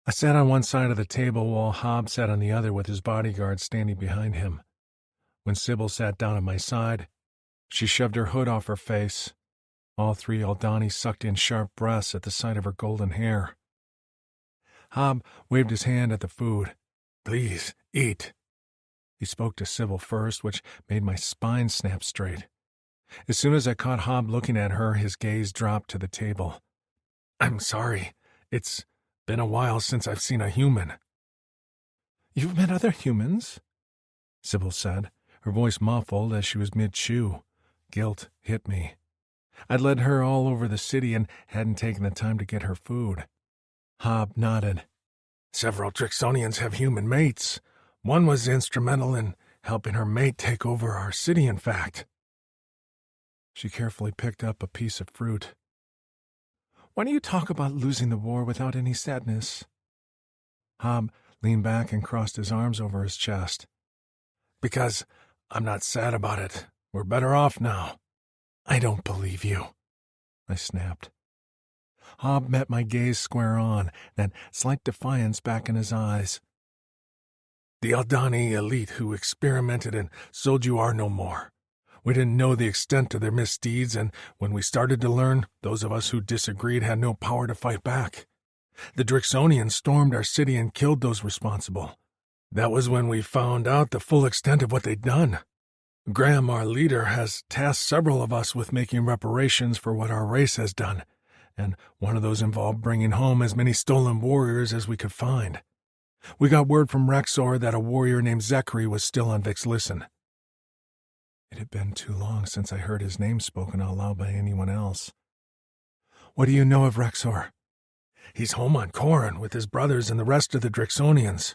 I sat on one side of the table while Hob sat on the other with his bodyguard standing behind him. When Sybil sat down at my side, she shoved her hood off her face. All three Aldani sucked in sharp breaths at the sight of her golden hair. Hob waved his hand at the food. "Please, eat." He spoke to Sybil first, which made my spine snap straight. As soon as I caught Hob looking at her, his gaze dropped to the table. "I'm sorry. It's been a while since I've seen a human." "You've met other humans?" Sybil said, her voice muffled as she was mid-chew. Guilt hit me. I'd led her all over the city and hadn't taken the time to get her food. Hob nodded. "Several Drixonians have human mates. One was instrumental in helping her mate take over our city, in fact." She carefully picked up a piece of fruit. "Why do you talk about losing the war without any sadness?" Hob leaned back and crossed his arms over his chest. "Because I'm not sad about it. We're better off now." "I don't believe you," I snapped. Hob met my gaze square on, that slight defiance back in his eyes. "The Aldani elite who experimented and sold you are no more. We didn't know the extent of their misdeeds, and when we started to learn, those of us who disagreed had no power to fight back. The Drixonians stormed our city and killed those responsible. That was when we found out the full extent of what they'd done. Graham, our leader, has tasked several of us with making reparations for what our race has done, and one of those involved bringing home as many stolen warriors as we could find. We got word from Rexor that a warrior named Zecri was still on Vixlisten. It had been too long since I heard his name spoken out loud by anyone else. What do you know of Rexor? He's home on Corin with his brothers and the rest of the Drixonians.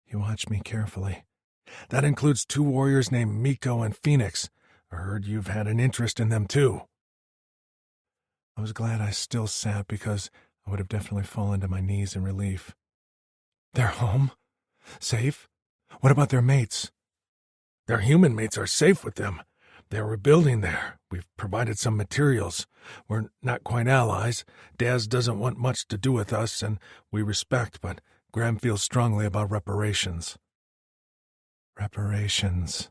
He watched me carefully. That includes 2 warriors named Miko and Phoenix. I heard you've had an interest in them too. I was glad I still sat because I would have definitely fallen to my knees in relief. They're home? Safe? What about their mates? Their human mates are safe with them. They're rebuilding there. We've provided some materials. We're not quite allies. Daz doesn't want much to do with us, and we respect, but Graham feels strongly about reparations. Reparations.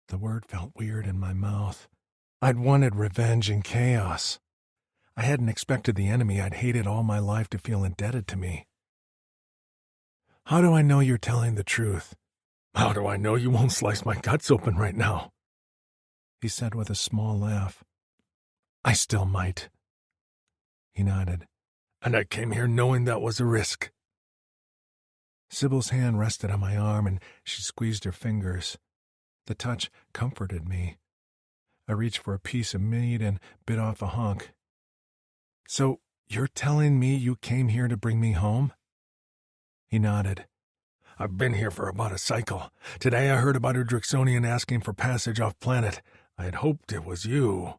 The word felt weird in my mouth. I'd wanted revenge and chaos. I hadn't expected the enemy I'd hated all my life to feel indebted to me. How do I know you're telling the truth? How do I know you won't slice my guts open right now? He said with a small laugh. I still might. He nodded. And I came here knowing that was a risk. Sybil's hand rested on my arm, and she squeezed her fingers. The touch comforted me. I reached for a piece of meat and bit off a hunk. So, you're telling me you came here to bring me home? He nodded. I've been here for about a cycle. Today I heard about a Drixonian asking for passage off planet. I had hoped it was you.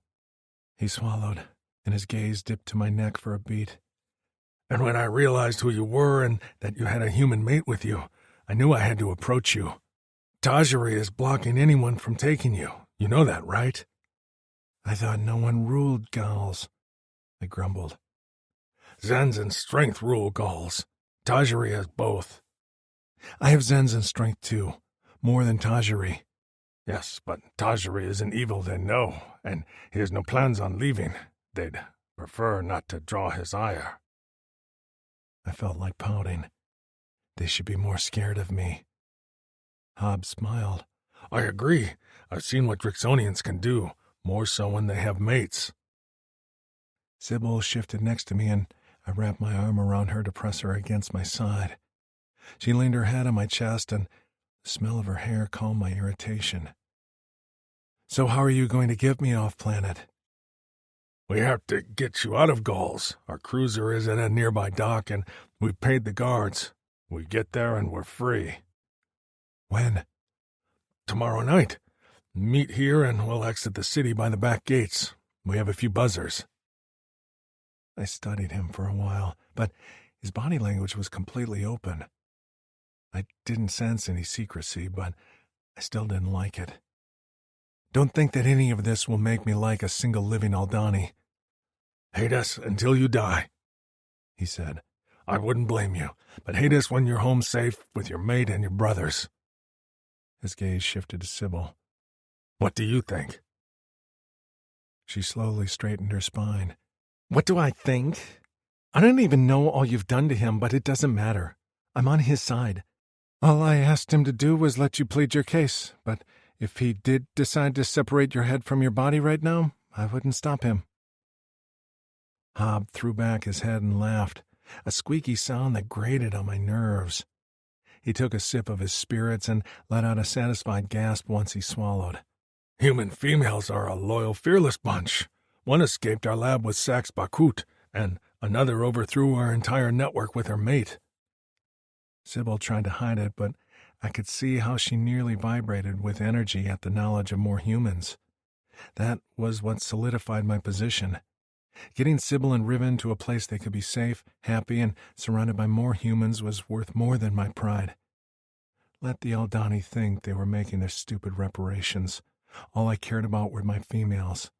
He swallowed, and his gaze dipped to my neck for a beat. And when I realized who you were and that you had a human mate with you, I knew I had to approach you. Tajiri is blocking anyone from taking you. You know that, right? I thought no one ruled Gauls, I grumbled. Zens and strength rule Gauls. Tajiri has both. I have Zens and strength too, more than Tajiri. Yes, but Tajiri is an evil they know, and he has no plans on leaving. They'd prefer not to draw his ire. I felt like pouting. They should be more scared of me. Hobb smiled. I agree. I've seen what Drixonians can do, more so when they have mates. Sybil shifted next to me, and I wrapped my arm around her to press her against my side. She leaned her head on my chest, and the smell of her hair calmed my irritation. So how are you going to get me off planet? We have to get you out of Gauls. Our cruiser is at a nearby dock, and we've paid the guards. We get there and we're free. When? Tomorrow night. Meet here and we'll exit the city by the back gates. We have a few buzzers. I studied him for a while, but his body language was completely open. I didn't sense any secrecy, but I still didn't like it. Don't think that any of this will make me like a single living Aldani. Hate us until you die, he said. I wouldn't blame you, but hate us when you're home safe with your mate and your brothers. His gaze shifted to Sybil. What do you think? She slowly straightened her spine. What do I think? I don't even know all you've done to him, but it doesn't matter. I'm on his side. All I asked him to do was let you plead your case, but if he did decide to separate your head from your body right now, I wouldn't stop him. Hobb threw back his head and laughed, a squeaky sound that grated on my nerves. He took a sip of his spirits and let out a satisfied gasp once he swallowed. Human females are a loyal, fearless bunch. One escaped our lab with Sax Bakut, and another overthrew our entire network with her mate. Sybil tried to hide it, but I could see how she nearly vibrated with energy at the knowledge of more humans. That was what solidified my position. Getting Sybil and Riven to a place they could be safe, happy, and surrounded by more humans was worth more than my pride. Let the Aldani think they were making their stupid reparations. All I cared about were my females.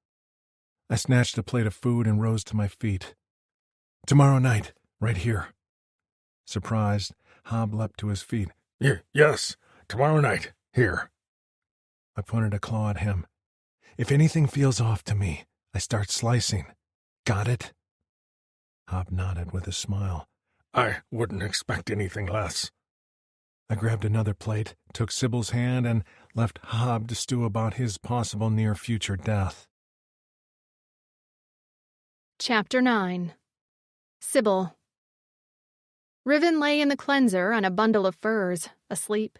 I snatched a plate of food and rose to my feet. Tomorrow night, right here. Surprised, Hobb leapt to his feet. Yes, tomorrow night, here. I pointed a claw at him. If anything feels off to me, I start slicing. Got it? Hobb nodded with a smile. I wouldn't expect anything less. I grabbed another plate, took Sybil's hand, and left Hob to stew about his possible near-future death. Chapter 9. Sybil. Riven lay in the cleanser on a bundle of furs, asleep.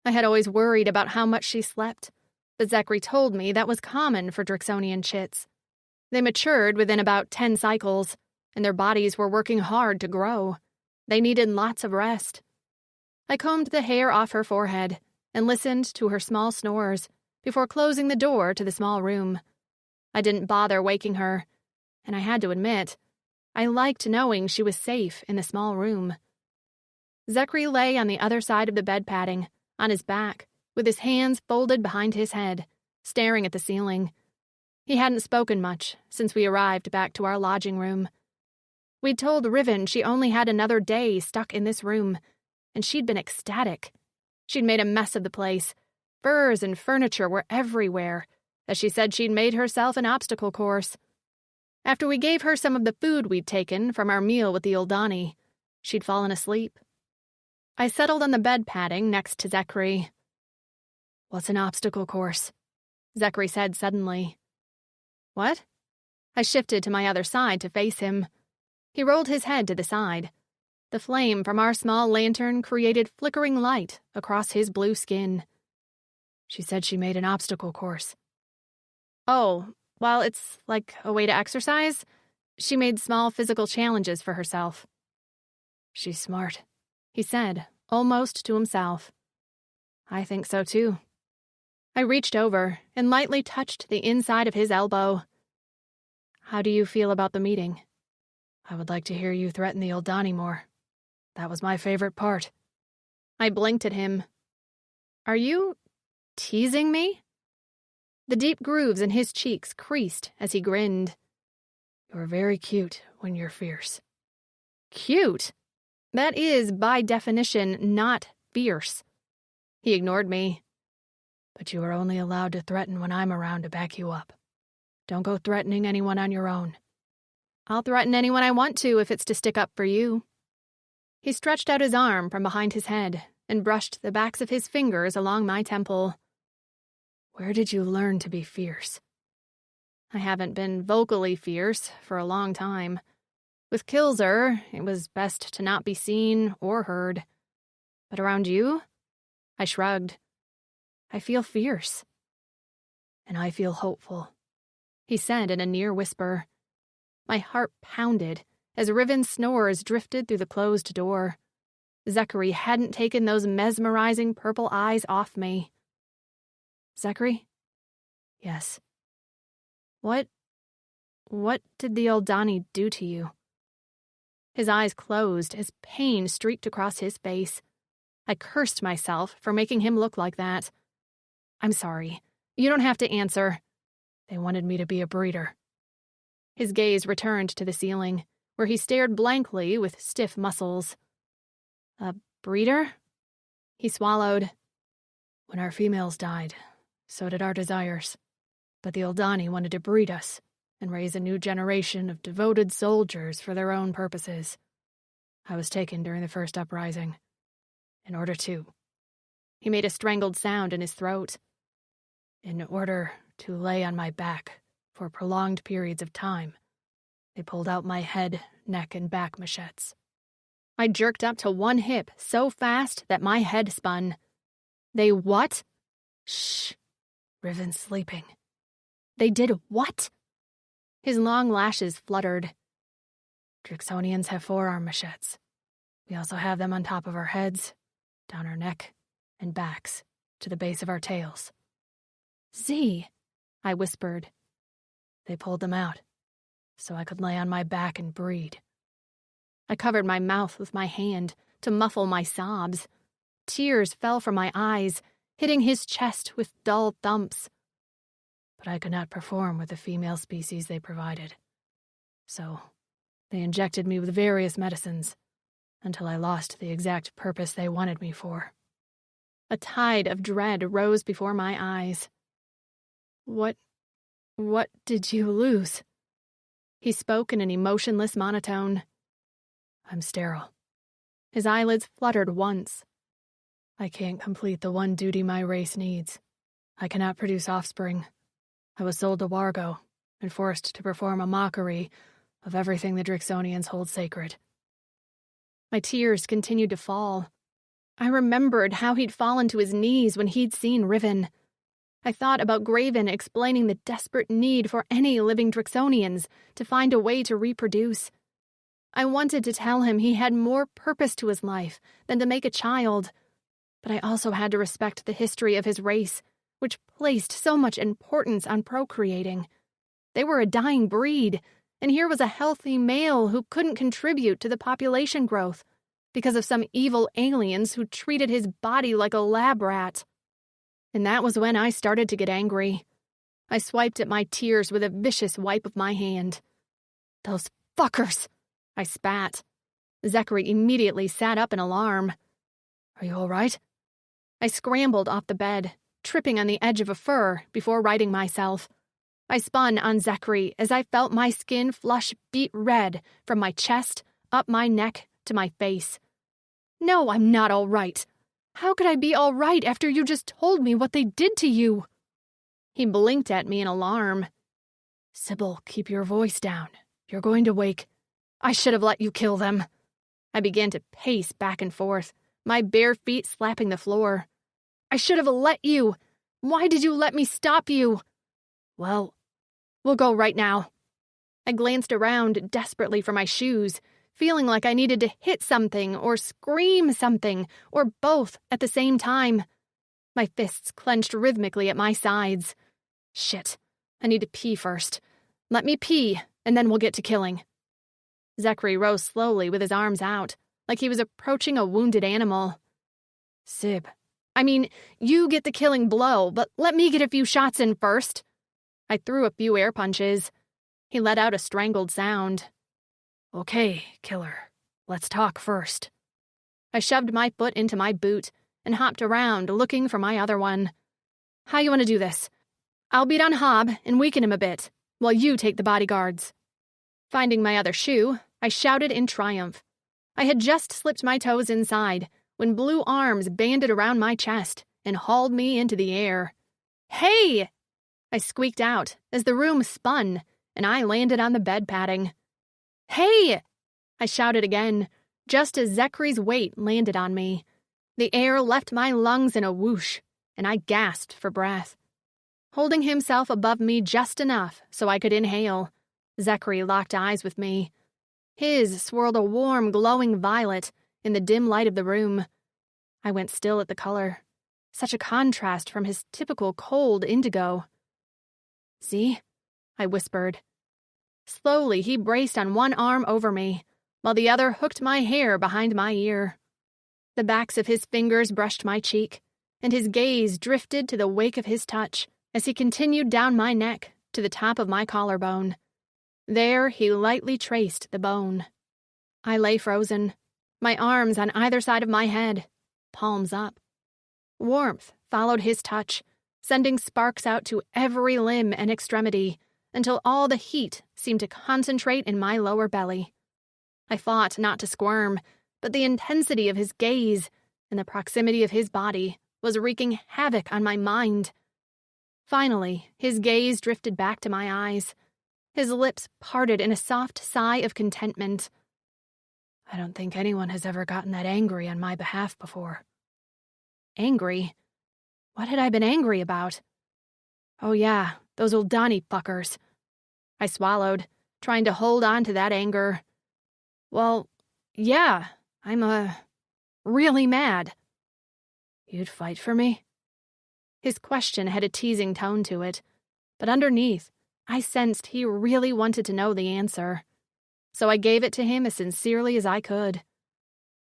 I had always worried about how much she slept, but Zecri told me that was common for Drixonian chits. They matured within about 10 cycles, and their bodies were working hard to grow. They needed lots of rest. I combed the hair off her forehead and listened to her small snores before closing the door to the small room. I didn't bother waking her, and I had to admit, I liked knowing she was safe in the small room. Zecri lay on the other side of the bed padding, on his back, with his hands folded behind his head, staring at the ceiling. He hadn't spoken much since we arrived back to our lodging room. We'd told Riven she only had another day stuck in this room, and she'd been ecstatic. She'd made a mess of the place. Furs and furniture were everywhere, as she said she'd made herself an obstacle course. After we gave her some of the food we'd taken from our meal with the Uldani, she'd fallen asleep. I settled on the bed padding next to Zecri. "What's an obstacle course?" Zecri said suddenly. "What?" I shifted to my other side to face him. He rolled his head to the side. The flame from our small lantern created flickering light across his blue skin. "She said she made an obstacle course." "Oh, well, it's like a way to exercise. She made small physical challenges for herself." "She's smart," he said, almost to himself. "I think so, too." I reached over and lightly touched the inside of his elbow. "How do you feel about the meeting?" "I would like to hear you threaten the Uldani more. That was my favorite part." I blinked at him. "Are you teasing me?" The deep grooves in his cheeks creased as he grinned. "You're very cute when you're fierce." "Cute? That is, by definition, not fierce." He ignored me. "But you are only allowed to threaten when I'm around to back you up. Don't go threatening anyone on your own." "I'll threaten anyone I want to if it's to stick up for you." He stretched out his arm from behind his head and brushed the backs of his fingers along my temple. "Where did you learn to be fierce?" "I haven't been vocally fierce for a long time. With Kilzer, it was best to not be seen or heard. But around you?" I shrugged. "I feel fierce." "And I feel hopeful," he said in a near whisper. My heart pounded as Riven's snores drifted through the closed door. Zecri hadn't taken those mesmerizing purple eyes off me. "Zecri?" "Yes." What did the Uldani do to you?" His eyes closed as pain streaked across his face. I cursed myself for making him look like that. "I'm sorry. You don't have to answer." "They wanted me to be a breeder." His gaze returned to the ceiling, where he stared blankly with stiff muscles. "A breeder?" He swallowed. "When our females died, so did our desires. But the Uldani wanted to breed us and raise a new generation of devoted soldiers for their own purposes. I was taken during the first uprising. In order to..." He made a strangled sound in his throat. "In order to lay on my back for prolonged periods of time, they pulled out my head, neck, and back machetes." I jerked up to one hip so fast that my head spun. "They what?" "Shh. Riven's sleeping." "They did what?" His long lashes fluttered. "Drixonians have forearm machetes. We also have them on top of our heads, down our neck, and backs, to the base of our tails." "Z," I whispered. "They pulled them out, so I could lay on my back and breed." I covered my mouth with my hand to muffle my sobs. Tears fell from my eyes, hitting his chest with dull thumps. But I could not perform with the female species they provided. So they injected me with various medicines until I lost the exact purpose they wanted me for. A tide of dread rose before my eyes. What did you lose?" He spoke in an emotionless monotone. "I'm sterile." His eyelids fluttered once. I can't complete the one duty my race needs. I cannot produce offspring. I was sold to Wargo and forced to perform a mockery of everything the Drixonians hold sacred. My tears continued to fall. I remembered how he'd fallen to his knees when he'd seen Riven. I thought about Graven explaining the desperate need for any living Drixonians to find a way to reproduce. I wanted to tell him he had more purpose to his life than to make a child, but I also had to respect the history of his race, which placed so much importance on procreating. They were a dying breed, and here was a healthy male who couldn't contribute to the population growth because of some evil aliens who treated his body like a lab rat. And that was when I started to get angry. I swiped at my tears with a vicious wipe of my hand. "Those fuckers!" I spat. Zecri immediately sat up in alarm. "Are you all right?" I scrambled off the bed, tripping on the edge of a fur before righting myself. I spun on Zecri as I felt my skin flush beet red from my chest, up my neck, to my face. "No, I'm not all right. How could I be all right after you just told me what they did to you?" He blinked at me in alarm. "Sybil, keep your voice down. You're going to wake. I should have let you kill them." I began to pace back and forth, my bare feet slapping the floor. "I should have let you. Why did you let me stop you?" "Well, we'll go right now." I glanced around desperately for my shoes, feeling like I needed to hit something or scream something, or both at the same time. My fists clenched rhythmically at my sides. Shit, I need to pee first. Let me pee, and then we'll get to killing. Zecri rose slowly with his arms out, like he was approaching a wounded animal. "Sib, you get the killing blow, but let me get a few shots in first." I threw a few air punches. He let out a strangled sound. "Okay, killer. Let's talk first." I shoved my foot into my boot and hopped around, looking for my other one. "How you want to do this? I'll beat on Hob and weaken him a bit, while you take the bodyguards." Finding my other shoe, I shouted in triumph. I had just slipped my toes inside when blue arms banded around my chest and hauled me into the air. "Hey!" I squeaked out as the room spun and I landed on the bed padding. "Hey!" I shouted again, just as Zecri's weight landed on me. The air left my lungs in a whoosh, and I gasped for breath. Holding himself above me just enough so I could inhale, Zecri locked eyes with me. His swirled a warm, glowing violet in the dim light of the room. I went still at the color. Such a contrast from his typical cold indigo. "See?" I whispered. Slowly, he braced on one arm over me, while the other hooked my hair behind my ear. The backs of his fingers brushed my cheek, and his gaze drifted to the wake of his touch as he continued down my neck to the top of my collarbone. There, he lightly traced the bone. I lay frozen, my arms on either side of my head, palms up. Warmth followed his touch, sending sparks out to every limb and extremity, until all the heat seemed to concentrate in my lower belly. I fought not to squirm, but the intensity of his gaze and the proximity of his body was wreaking havoc on my mind. Finally, his gaze drifted back to my eyes. His lips parted in a soft sigh of contentment. "I don't think anyone has ever gotten that angry on my behalf before." Angry? What had I been angry about? Oh yeah, those old Donnie fuckers. I swallowed, trying to hold on to that anger. "Well, yeah, I'm really mad." "You'd fight for me?" His question had a teasing tone to it, but underneath, I sensed he really wanted to know the answer. So I gave it to him as sincerely as I could.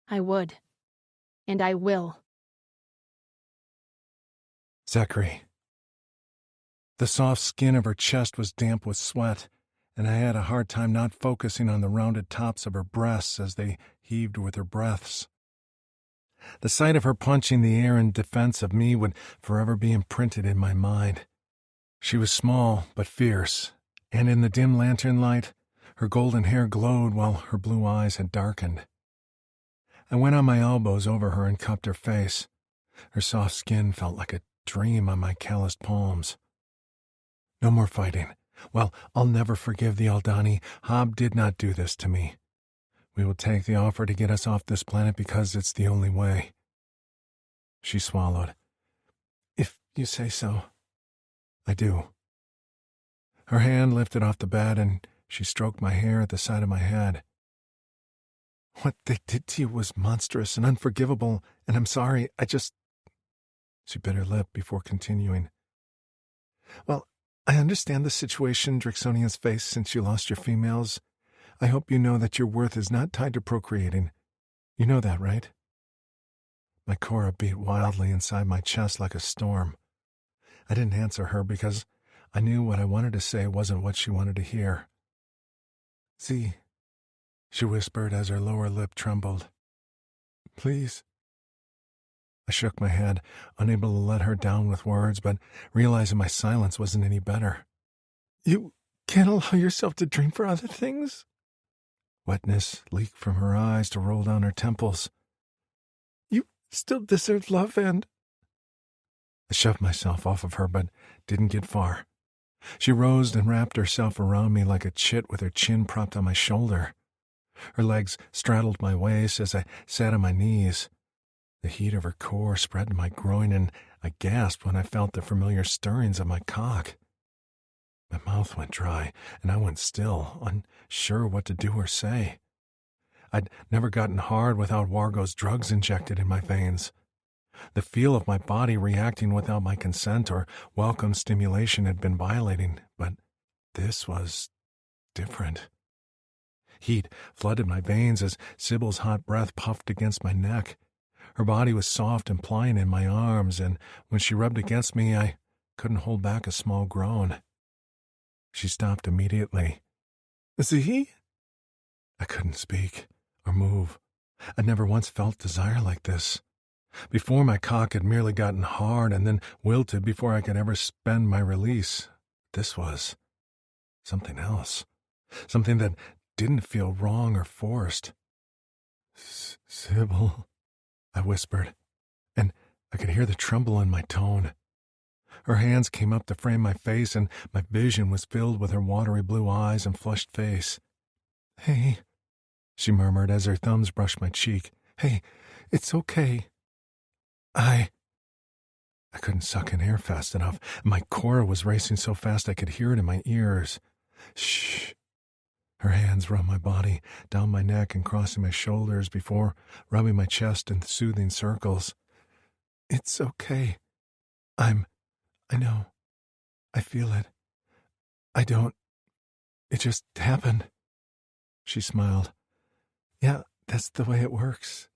I would. And I will. Zecri. The soft skin of her chest was damp with sweat, and I had a hard time not focusing on the rounded tops of her breasts as they heaved with her breaths. The sight of her punching the air in defense of me would forever be imprinted in my mind. She was small but fierce, and in the dim lantern light, her golden hair glowed while her blue eyes had darkened. I went on my elbows over her and cupped her face, Her soft skin felt like a dream on my calloused palms. No more fighting. Well, I'll never forgive the Aldani. Hob did not do this to me. We will take the offer to get us off this planet because it's the only way. She swallowed. If you say so. I do. Her hand lifted off the bed and she stroked my hair at the side of my head. What they did to you was monstrous and unforgivable, and I'm sorry, She bit her lip before continuing. Well, I understand the situation Drixonians face since you lost your females. I hope you know that your worth is not tied to procreating. You know that, right? My Cora beat wildly inside my chest like a storm. I didn't answer her because I knew what I wanted to say wasn't what she wanted to hear. Z, she whispered as her lower lip trembled. Please. I shook my head, unable to let her down with words, but realizing my silence wasn't any better. You can't allow yourself to dream for other things? Wetness leaked from her eyes to roll down her temples. You still deserve love and... I shoved myself off of her, but didn't get far. She rose and wrapped herself around me like a chit with her chin propped on my shoulder. Her legs straddled my waist as I sat on my knees. The heat of her core spread to my groin, and I gasped when I felt the familiar stirrings of my cock. My mouth went dry, and I went still, unsure what to do or say. I'd never gotten hard without Wargo's drugs injected in my veins. The feel of my body reacting without my consent or welcome stimulation had been violating, but this was different. Heat flooded my veins as Sybil's hot breath puffed against my neck. Her body was soft and pliant in my arms, and when she rubbed against me, I couldn't hold back a small groan. She stopped immediately. Z? I couldn't speak or move. I'd never once felt desire like this. Before, my cock had merely gotten hard and then wilted before I could ever spend my release. This was something else. Something that didn't feel wrong or forced. Sybil, I whispered, and I could hear the tremble in my tone. Her hands came up to frame my face, and my vision was filled with her watery blue eyes and flushed face. Hey, she murmured as her thumbs brushed my cheek. Hey, it's okay. I couldn't suck in air fast enough. My Cora was racing so fast I could hear it in my ears. Shh. Her hands were on my body, down my neck and crossing my shoulders before rubbing my chest in soothing circles. It's okay. I know. I feel it. It just happened. She smiled. Yeah, that's the way it works.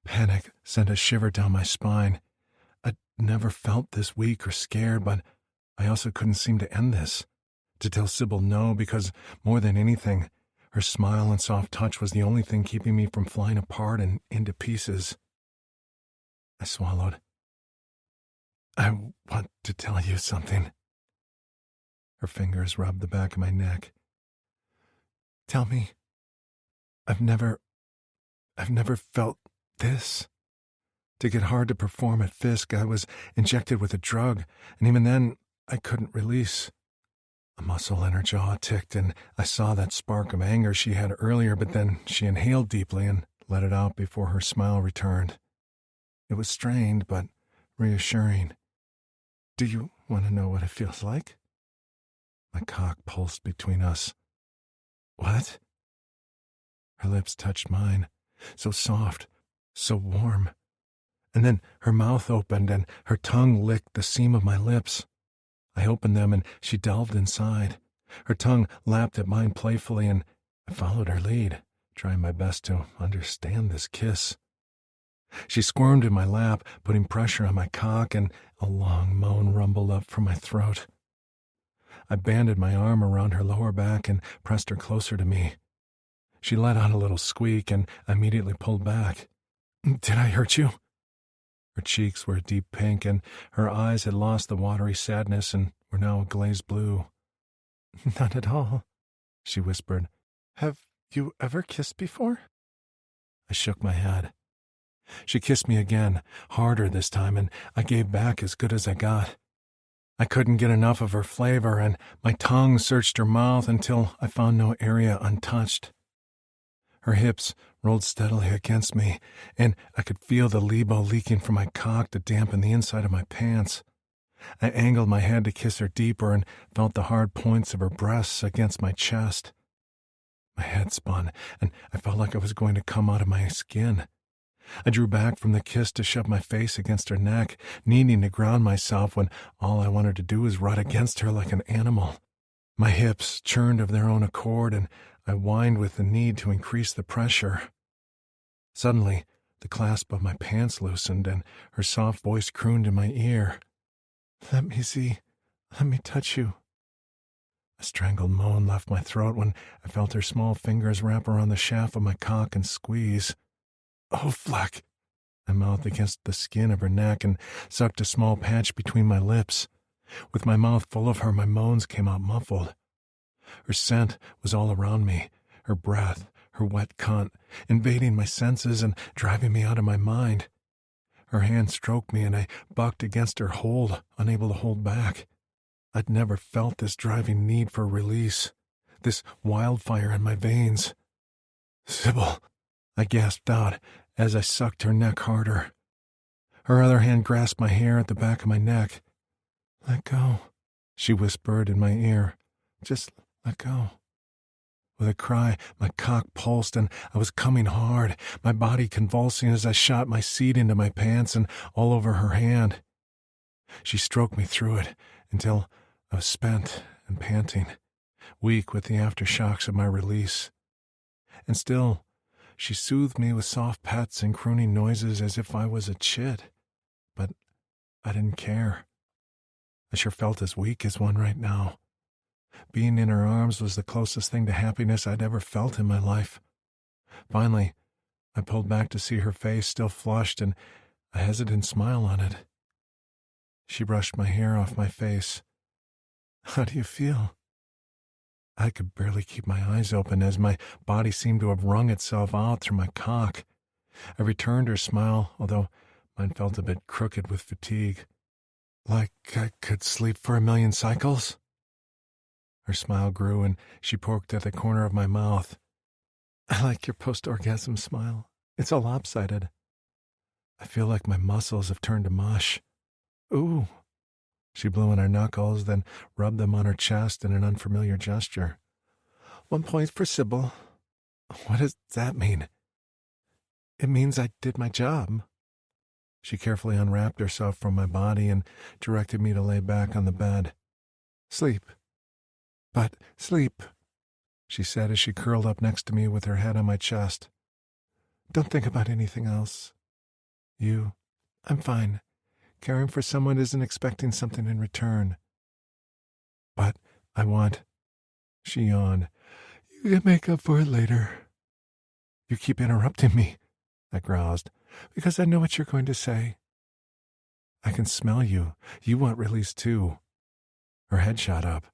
Panic sent a shiver down my spine. I'd never felt this weak or scared, but I also couldn't seem to end this. To tell Sybil no, because more than anything, her smile and soft touch was the only thing keeping me from flying apart and into pieces. I swallowed. I want to tell you something. Her fingers rubbed the back of my neck. Tell me. I've never felt this. To get hard to perform at Fisk, I was injected with a drug, and even then, I couldn't release. A muscle in her jaw ticked, and I saw that spark of anger she had earlier, but then she inhaled deeply and let it out before her smile returned. It was strained, but reassuring. Do you want to know what it feels like? My cock pulsed between us. What? Her lips touched mine, so soft, so warm. And then her mouth opened and her tongue licked the seam of my lips. I opened them and she delved inside. Her tongue lapped at mine playfully and I followed her lead, trying my best to understand this kiss. She squirmed in my lap, putting pressure on my cock, and a long moan rumbled up from my throat. I banded my arm around her lower back and pressed her closer to me. She let out a little squeak and immediately pulled back. Did I hurt you? Her cheeks were a deep pink, and her eyes had lost the watery sadness and were now a glazed blue. Not at all, she whispered. Have you ever kissed before? I shook my head. She kissed me again, harder this time, and I gave back as good as I got. I couldn't get enough of her flavor, and my tongue searched her mouth until I found no area untouched. Her hips rolled steadily against me, and I could feel the libo leaking from my cock to dampen the inside of my pants. I angled my head to kiss her deeper and felt the hard points of her breasts against my chest. My head spun, and I felt like I was going to come out of my skin. I drew back from the kiss to shove my face against her neck, needing to ground myself when all I wanted to do was rut against her like an animal. My hips churned of their own accord, and I whined with the need to increase the pressure. Suddenly, the clasp of my pants loosened, and her soft voice crooned in my ear. "Let me see. Let me touch you." A strangled moan left my throat when I felt her small fingers wrap around the shaft of my cock and squeeze. "Oh, Fleck!" I mouthed against the skin of her neck and sucked a small patch between my lips. With my mouth full of her, my moans came out muffled. Her scent was all around me, her breath, her wet cunt, invading my senses and driving me out of my mind. Her hand stroked me, and I bucked against her hold, unable to hold back. I'd never felt this driving need for release, this wildfire in my veins. "Sybil," I gasped out as I sucked her neck harder. Her other hand grasped my hair at the back of my neck. "Let go," she whispered in my ear. "Just let go." With a cry, my cock pulsed, and I was coming hard, my body convulsing as I shot my seed into my pants and all over her hand. She stroked me through it until I was spent and panting, weak with the aftershocks of my release. And still, she soothed me with soft pets and crooning noises as if I was a chit. But I didn't care. I sure felt as weak as one right now. Being in her arms was the closest thing to happiness I'd ever felt in my life. Finally, I pulled back to see her face still flushed and a hesitant smile on it. She brushed my hair off my face. "How do you feel?" I could barely keep my eyes open as my body seemed to have wrung itself out through my cock. I returned her smile, although mine felt a bit crooked with fatigue. "Like I could sleep for 1,000,000 cycles?" Her smile grew, and she poked at the corner of my mouth. "I like your post-orgasm smile. It's all lopsided. I feel like my muscles have turned to mush. Ooh." She blew on her knuckles, then rubbed them on her chest in an unfamiliar gesture. "1 point for Sybil." "What does that mean?" "It means I did my job." She carefully unwrapped herself from my body and directed me to lay back on the bed. "Sleep. But sleep," she said as she curled up next to me with her head on my chest. "Don't think about anything else. I'm fine. Caring for someone isn't expecting something in return. But I want," she yawned. "You can make up for it later." "You keep interrupting me," I groused, "because I know what you're going to say." "I can smell you. You want release too." Her head shot up.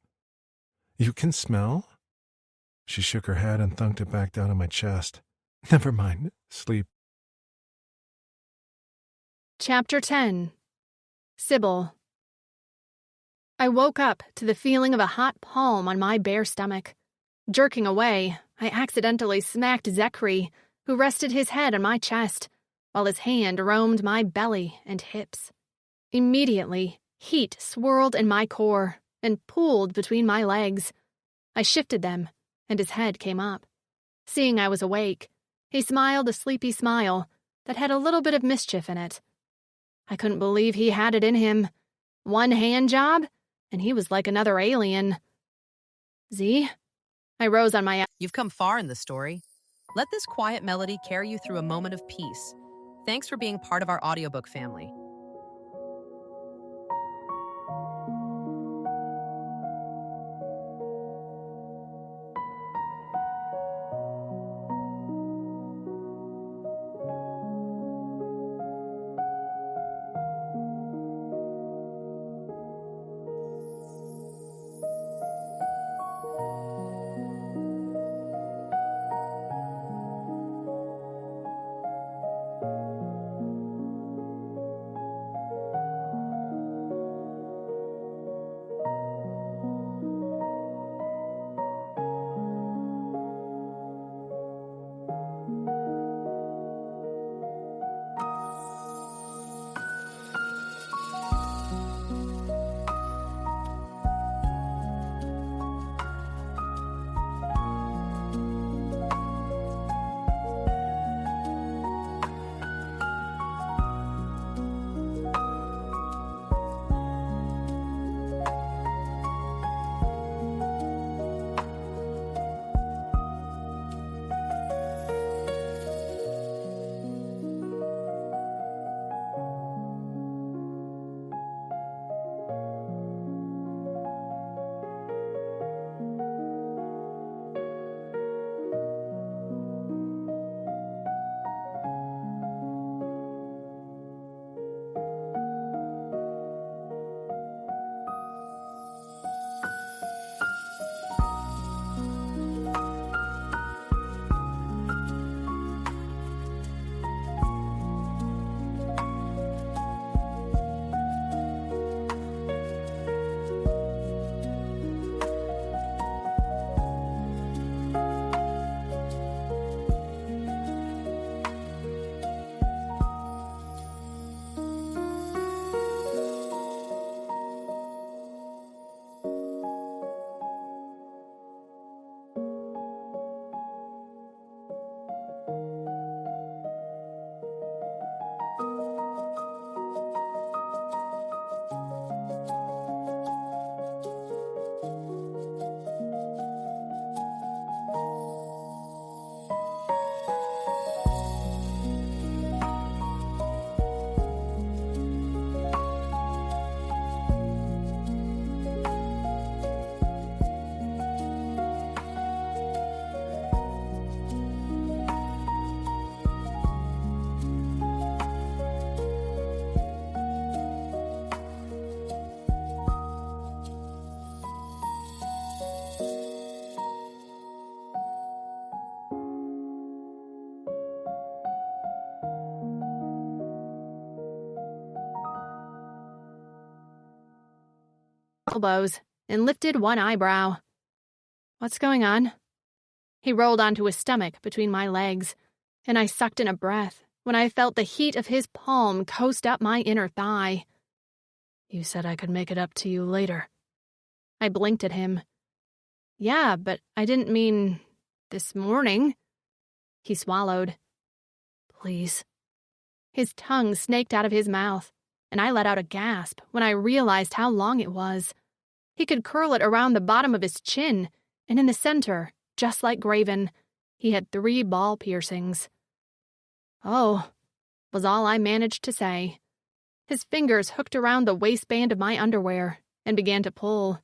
"You can smell?" She shook her head and thunked it back down on my chest. "Never mind. Sleep." Chapter 10. Sybil. I woke up to the feeling of a hot palm on my bare stomach. Jerking away, I accidentally smacked Zecri, who rested his head on my chest, while his hand roamed my belly and hips. Immediately, heat swirled in my core and pooled between my legs. I shifted them, and his head came up. Seeing I was awake, he smiled a sleepy smile that had a little bit of mischief in it. I couldn't believe he had it in him. One hand job, and he was like another alien. Z? I rose on my... You've come far in the story. Let this quiet melody carry you through a moment of peace. Thanks for being part of our audiobook family. elbows and lifted one eyebrow. "What's going on?" He rolled onto his stomach between my legs, and I sucked in a breath when I felt the heat of his palm coast up my inner thigh. "You said I could make it up to you later." I blinked at him. "Yeah, but I didn't mean this morning." He swallowed. "Please." His tongue snaked out of his mouth, and I let out a gasp when I realized how long it was. He could curl it around the bottom of his chin, and in the center, just like Graven, he had 3 ball piercings. "Oh," was all I managed to say. His fingers hooked around the waistband of my underwear and began to pull.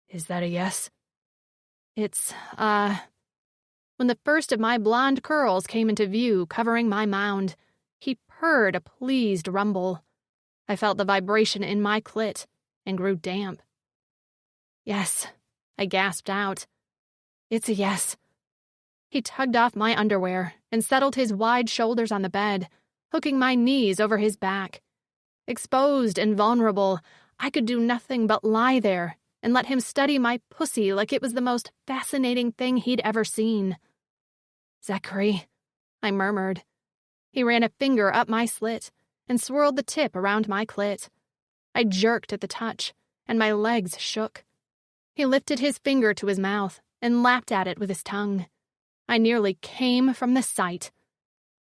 "Is that a yes?" "It's, When the first of my blonde curls came into view covering my mound, he purred a pleased rumble. I felt the vibration in my clit and grew damp. "Yes," I gasped out. "It's a yes." He tugged off my underwear and settled his wide shoulders on the bed, hooking my knees over his back. Exposed and vulnerable, I could do nothing but lie there and let him study my pussy like it was the most fascinating thing he'd ever seen. "Zecri," I murmured. He ran a finger up my slit and swirled the tip around my clit. I jerked at the touch, and my legs shook. He lifted his finger to his mouth and lapped at it with his tongue. I nearly came from the sight.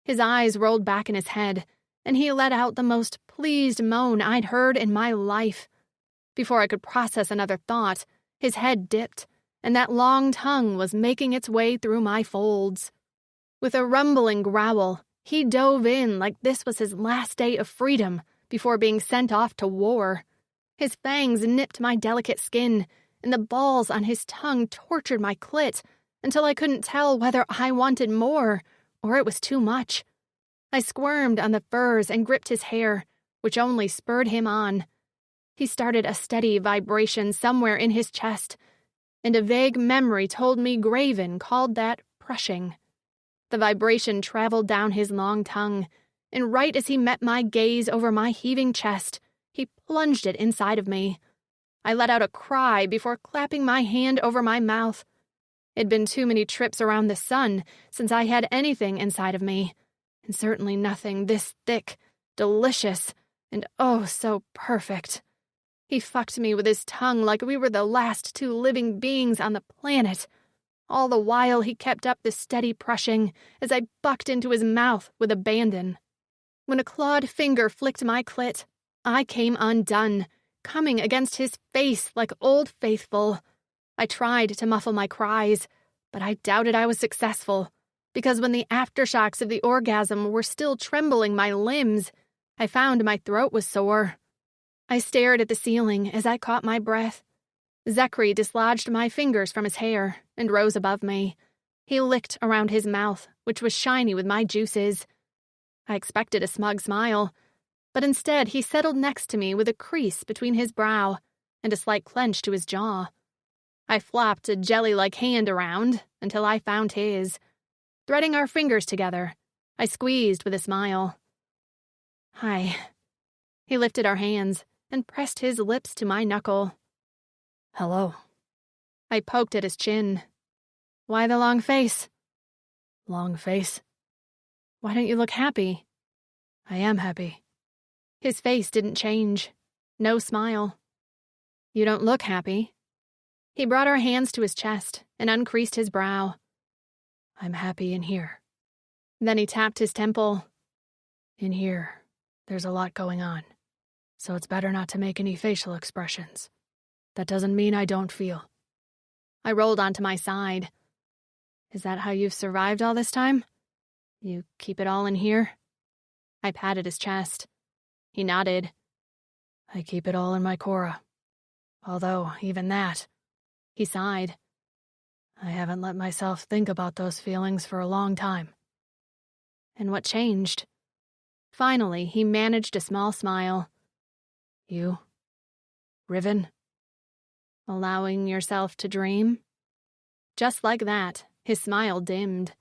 His eyes rolled back in his head, and he let out the most pleased moan I'd heard in my life. Before I could process another thought, his head dipped, and that long tongue was making its way through my folds. With a rumbling growl, he dove in like this was his last day of freedom before being sent off to war. His fangs nipped my delicate skin, and the balls on his tongue tortured my clit until I couldn't tell whether I wanted more or it was too much. I squirmed on the furs and gripped his hair, which only spurred him on. He started a steady vibration somewhere in his chest, and a vague memory told me Graven called that prushing. The vibration traveled down his long tongue, and right as he met my gaze over my heaving chest, he plunged it inside of me. I let out a cry before clapping my hand over my mouth. It'd been too many trips around the sun since I had anything inside of me, and certainly nothing this thick, delicious, and oh so perfect. He fucked me with his tongue like we were the last 2 living beings on the planet. All the while he kept up the steady prushing as I bucked into his mouth with abandon. When a clawed finger flicked my clit, I came undone, coming against his face like Old Faithful. I tried to muffle my cries, but I doubted I was successful, because when the aftershocks of the orgasm were still trembling my limbs, I found my throat was sore. I stared at the ceiling as I caught my breath. Zecri dislodged my fingers from his hair and rose above me. He licked around his mouth, which was shiny with my juices. I expected a smug smile, but instead he settled next to me with a crease between his brow and a slight clench to his jaw. I flopped a jelly-like hand around until I found his. Threading our fingers together, I squeezed with a smile. "Hi." He lifted our hands and pressed his lips to my knuckle. "Hello." I poked at his chin. "Why the long face?" "Long face? Why don't you look happy?" "I am happy." His face didn't change. No smile. "You don't look happy." He brought our hands to his chest and uncreased his brow. "I'm happy in here." Then he tapped his temple. "In here, there's a lot going on, so it's better not to make any facial expressions. That doesn't mean I don't feel." I rolled onto my side. "Is that how you've survived all this time? You keep it all in here?" I patted his chest. He nodded. "I keep it all in my Cora. Although, even that," he sighed, "I haven't let myself think about those feelings for a long time." "And what changed?" Finally, he managed a small smile. "You? Riven? Allowing yourself to dream?" Just like that, his smile dimmed.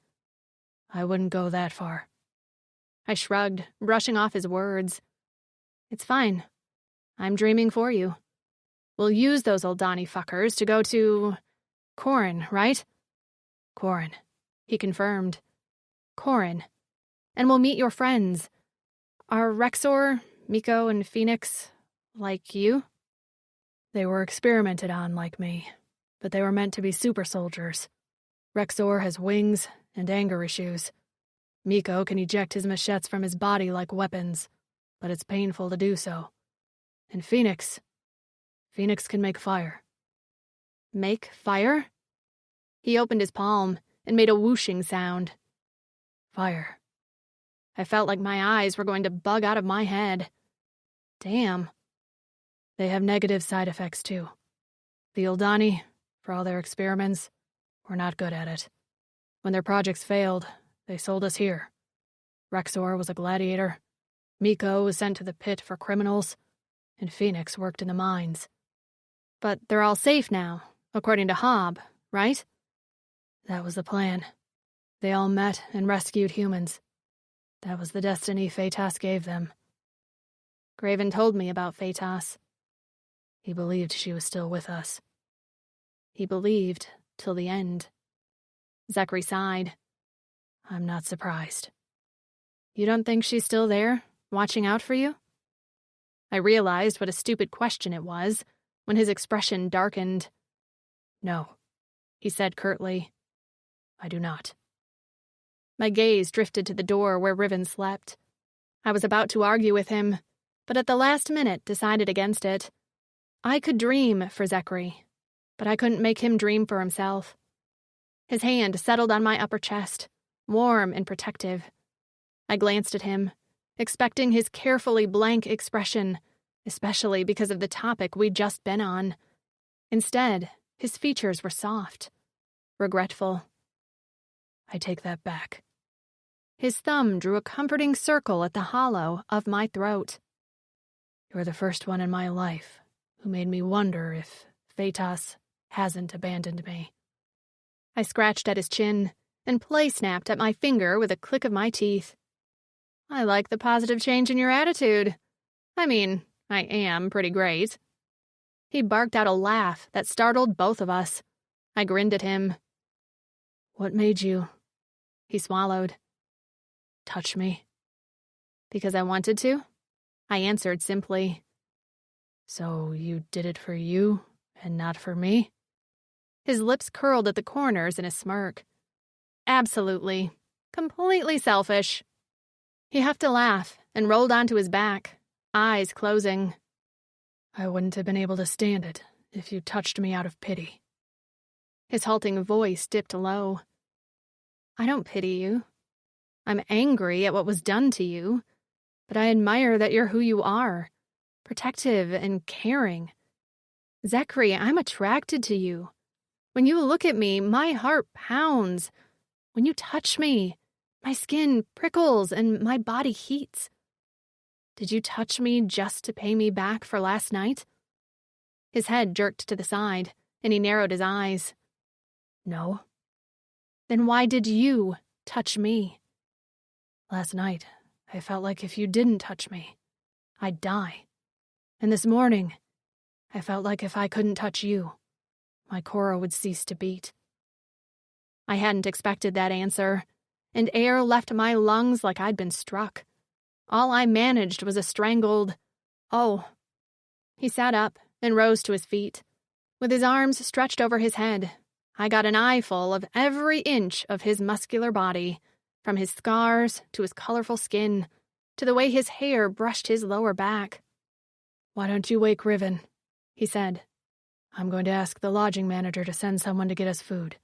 "I wouldn't go that far." I shrugged, brushing off his words. "It's fine. I'm dreaming for you. We'll use those old Donnie fuckers to go to... Corin, right? Corin, he confirmed. Corin. And we'll meet your friends. Are Rexor, Miko, and Phoenix like you? They were experimented on like me, but they were meant to be super soldiers. Rexor has wings and anger issues. Miko can eject his machetes from his body like weapons, but it's painful to do so. And Phoenix can make fire. Make fire? He opened his palm and made a whooshing sound. Fire. I felt like my eyes were going to bug out of my head. Damn. They have negative side effects, too. The Eldani, for all their experiments, were not good at it. When their projects failed, they sold us here. Rexor was a gladiator. Miko was sent to the pit for criminals. And Phoenix worked in the mines. But they're all safe now, according to Hobb, right? That was the plan. They all met and rescued humans. That was the destiny Phaetos gave them. Graven told me about Phaetos. He believed she was still with us. He believed till the end. Zecri sighed. I'm not surprised. You don't think she's still there, watching out for you? I realized what a stupid question it was when his expression darkened. No, he said curtly. I do not. My gaze drifted to the door where Riven slept. I was about to argue with him, but at the last minute decided against it. I could dream for Zecri, but I couldn't make him dream for himself. His hand settled on my upper chest, warm and protective. I glanced at him, expecting his carefully blank expression, especially because of the topic we'd just been on. Instead, his features were soft, regretful. I take that back. His thumb drew a comforting circle at the hollow of my throat. You're the first one in my life who made me wonder if Phaetos hasn't abandoned me. I scratched at his chin and play-snapped at my finger with a click of my teeth. I like the positive change in your attitude. I mean, I am pretty great. He barked out a laugh that startled both of us. I grinned at him. What made you? He swallowed. Touch me. Because I wanted to? I answered simply. So you did it for you and not for me? His lips curled at the corners in a smirk. Absolutely. Completely selfish. He huffed a laugh and rolled onto his back, eyes closing. I wouldn't have been able to stand it if you touched me out of pity. His halting voice dipped low. I don't pity you. I'm angry at what was done to you, but I admire that you're who you are, protective and caring. Zecri, I'm attracted to you. When you look at me, my heart pounds. When you touch me, my skin prickles and my body heats. Did you touch me just to pay me back for last night? His head jerked to the side, and he narrowed his eyes. No. Then why did you touch me? Last night, I felt like if you didn't touch me, I'd die. And this morning, I felt like if I couldn't touch you, my Cora would cease to beat. I hadn't expected that answer, and air left my lungs like I'd been struck. All I managed was a strangled, "Oh." He sat up and rose to his feet. With his arms stretched over his head, I got an eyeful of every inch of his muscular body, from his scars to his colorful skin, to the way his hair brushed his lower back. Why don't you wake Riven? He said. I'm going to ask the lodging manager to send someone to get us food.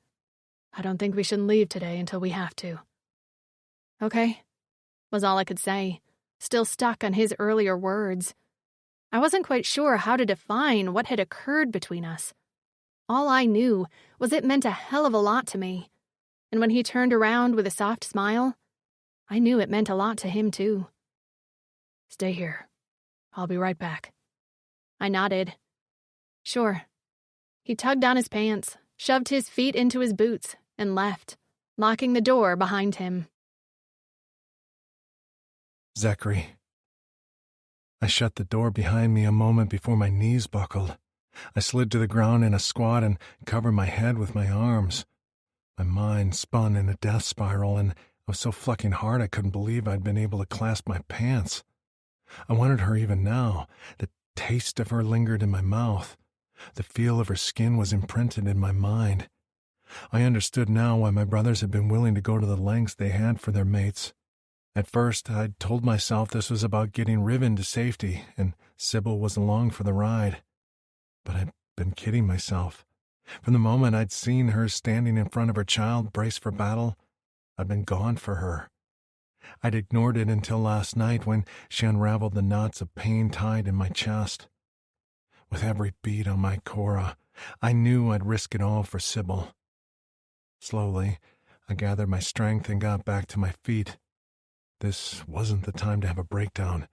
I don't think we should leave today until we have to. Okay, was all I could say, still stuck on his earlier words. I wasn't quite sure how to define what had occurred between us. All I knew was it meant a hell of a lot to me. And when he turned around with a soft smile, I knew it meant a lot to him too. Stay here. I'll be right back. I nodded. Sure. He tugged on his pants, shoved his feet into his boots, and left, locking the door behind him. Zecri. I shut the door behind me a moment before my knees buckled. I slid to the ground in a squat and covered my head with my arms. My mind spun in a death spiral, and I was so fucking hard I couldn't believe I'd been able to clasp my pants. I wanted her even now. The taste of her lingered in my mouth. The feel of her skin was imprinted in my mind. I understood now why my brothers had been willing to go to the lengths they had for their mates. At first, I'd told myself this was about getting Riven to safety, and Sybil was along for the ride. But I'd been kidding myself. From the moment I'd seen her standing in front of her child braced for battle, I'd been gone for her. I'd ignored it until last night when she unraveled the knots of pain tied in my chest. With every beat on my Cora, I knew I'd risk it all for Sybil. Slowly, I gathered my strength and got back to my feet. This wasn't the time to have a breakdown.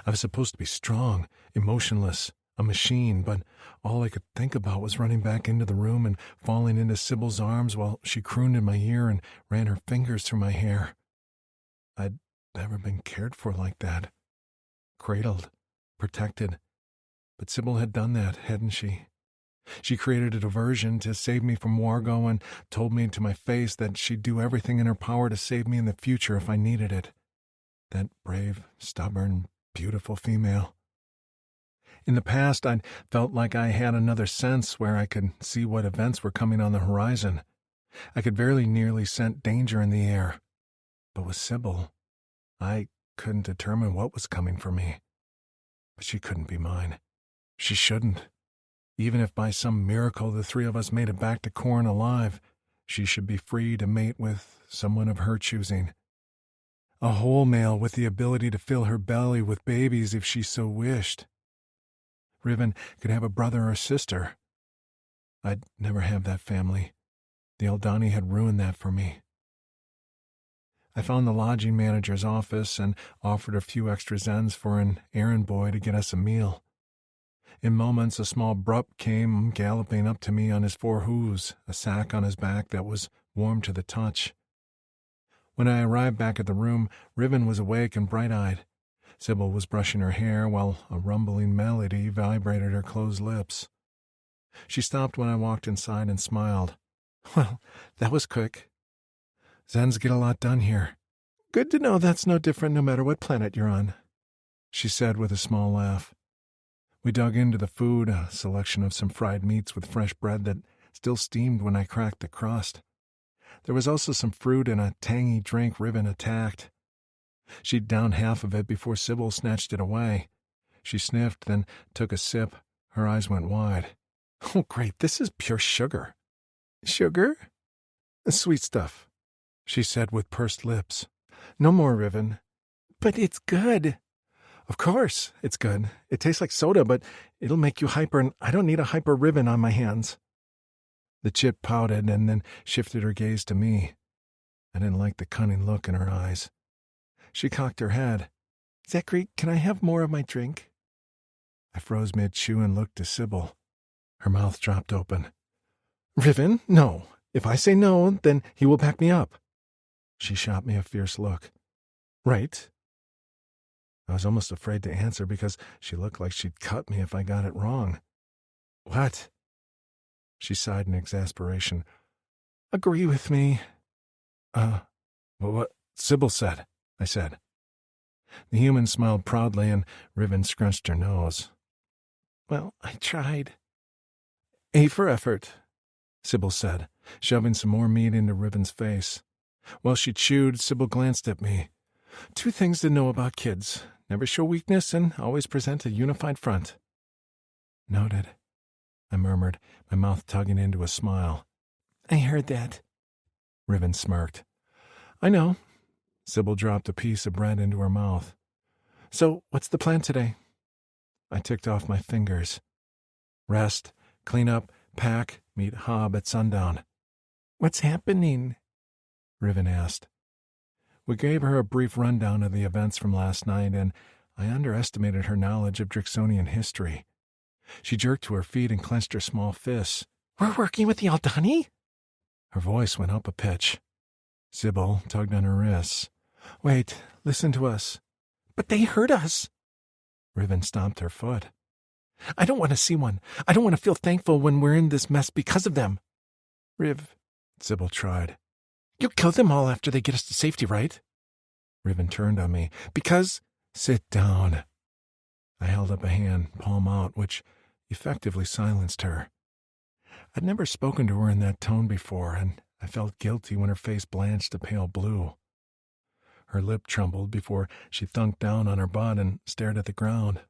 I was supposed to be strong, emotionless, a machine, but all I could think about was running back into the room and falling into Sybil's arms while she crooned in my ear and ran her fingers through my hair. I'd never been cared for like that. Cradled, protected. But Sybil had done that, hadn't she? She created a diversion to save me from Wargo and told me to my face that she'd do everything in her power to save me in the future if I needed it. That brave, stubborn, beautiful female. In the past, I'd felt like I had another sense where I could see what events were coming on the horizon. I could very nearly scent danger in the air. But with Sybil, I couldn't determine what was coming for me. But she couldn't be mine. She shouldn't. Even if by some miracle the three of us made it back to Corn alive, she should be free to mate with someone of her choosing. A whole male with the ability to fill her belly with babies if she so wished. Riven could have a brother or sister. I'd never have that family. The Eldani had ruined that for me. I found the lodging manager's office and offered a few extra zens for an errand boy to get us a meal. In moments, a small brup came galloping up to me on his four hooves, a sack on his back that was warm to the touch. When I arrived back at the room, Riven was awake and bright-eyed. Sybil was brushing her hair while a rumbling melody vibrated her closed lips. She stopped when I walked inside and smiled. "Well, that was quick. Zens get a lot done here. Good to know that's no different no matter what planet you're on," she said with a small laugh. We dug into the food, a selection of some fried meats with fresh bread that still steamed when I cracked the crust. There was also some fruit and a tangy drink Riven attacked. She'd downed half of it before Sybil snatched it away. She sniffed, then took a sip. Her eyes went wide. "Oh, great, this is pure sugar." "Sugar?" "Sweet stuff," she said with pursed lips. "No more, Riven." "But it's good." "Of course, it's good. It tastes like soda, but it'll make you hyper, and I don't need a hyper Riven on my hands." The chip pouted and then shifted her gaze to me. I didn't like the cunning look in her eyes. She cocked her head. "Zecri, can I have more of my drink?" I froze mid-chew and looked to Sybil. Her mouth dropped open. "Riven, no. If I say no, then he will back me up." She shot me a fierce look. "Right?" I was almost afraid to answer because she looked like she'd cut me if I got it wrong. "What?" She sighed in exasperation. "Agree with me." What Sybil said," I said. The human smiled proudly and Riven scrunched her nose. "Well, I tried." "A for effort," Sybil said, shoving some more meat into Riven's face. While she chewed, Sybil glanced at me. "Two things to know about kids. Never show weakness and always present a unified front." "Noted," I murmured, my mouth tugging into a smile. "I heard that." Riven smirked. "I know." Sybil dropped a piece of bread into her mouth. "So, what's the plan today?" I ticked off my fingers. Rest, clean up, pack, meet Hob at sundown. "What's happening?" Riven asked. We gave her a brief rundown of the events from last night, and I underestimated her knowledge of Drixonian history. She jerked to her feet and clenched her small fists. "We're working with the Aldani?" Her voice went up a pitch. Sybil tugged on her wrists. "Wait, listen to us." "But they hurt us." Riven stomped her foot. I don't want to see one. I don't want to feel thankful when we're in this mess because of them. Riv, Sybil tried. You'll kill them all after they get us to safety, right? Riven turned on me. Because... Sit down. I held up a hand, palm out, which effectively silenced her. I'd never spoken to her in that tone before, and I felt guilty when her face blanched a pale blue. Her lip trembled before she thunked down on her butt and stared at the ground.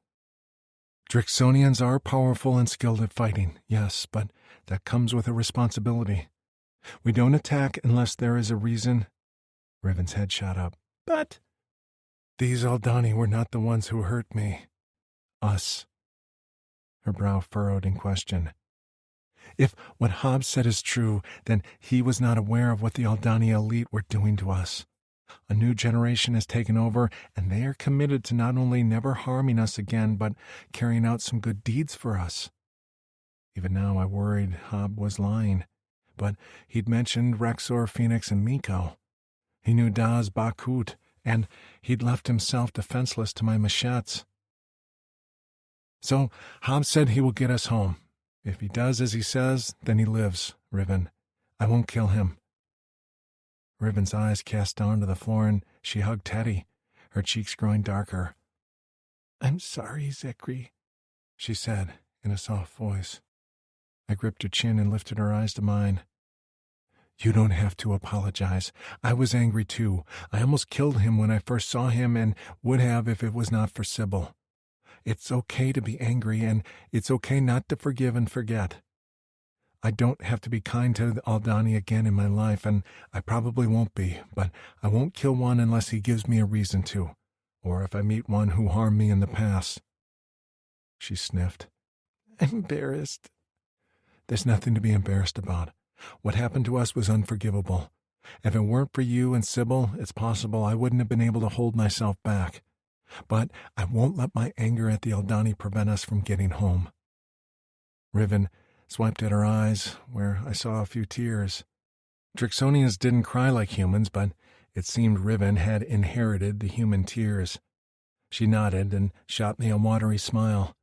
Drixonians are powerful and skilled at fighting, yes, but that comes with a responsibility. We don't attack unless there is a reason. Riven's head shot up. But these Aldani were not the ones who hurt me. Us. Her brow furrowed in question. If what Hobbs said is true, then he was not aware of what the Aldani elite were doing to us. A new generation has taken over, and they are committed to not only never harming us again, but carrying out some good deeds for us. Even now I worried Hobb was lying, but he'd mentioned Rexor, Phoenix, and Miko. He knew Daz Bakut, and he'd left himself defenseless to my machetes. So Hobbs said he will get us home. If he does as he says, then he lives, Riven. I won't kill him. Riven's eyes cast down to the floor, and she hugged Teddy, her cheeks growing darker. I'm sorry, Zecri, she said in a soft voice. I gripped her chin and lifted her eyes to mine. You don't have to apologize. I was angry too. I almost killed him when I first saw him and would have if it was not for Sybil. It's okay to be angry, and it's okay not to forgive and forget. I don't have to be kind to Aldani again in my life, and I probably won't be, but I won't kill one unless he gives me a reason to, or if I meet one who harmed me in the past. She sniffed. I'm embarrassed. There's nothing to be embarrassed about. What happened to us was unforgivable. If it weren't for you and Sybil, it's possible I wouldn't have been able to hold myself back. But I won't let my anger at the Aldani prevent us from getting home. Riven swiped at her eyes, where I saw a few tears. Drixonians didn't cry like humans, but it seemed Riven had inherited the human tears. She nodded and shot me a watery smile.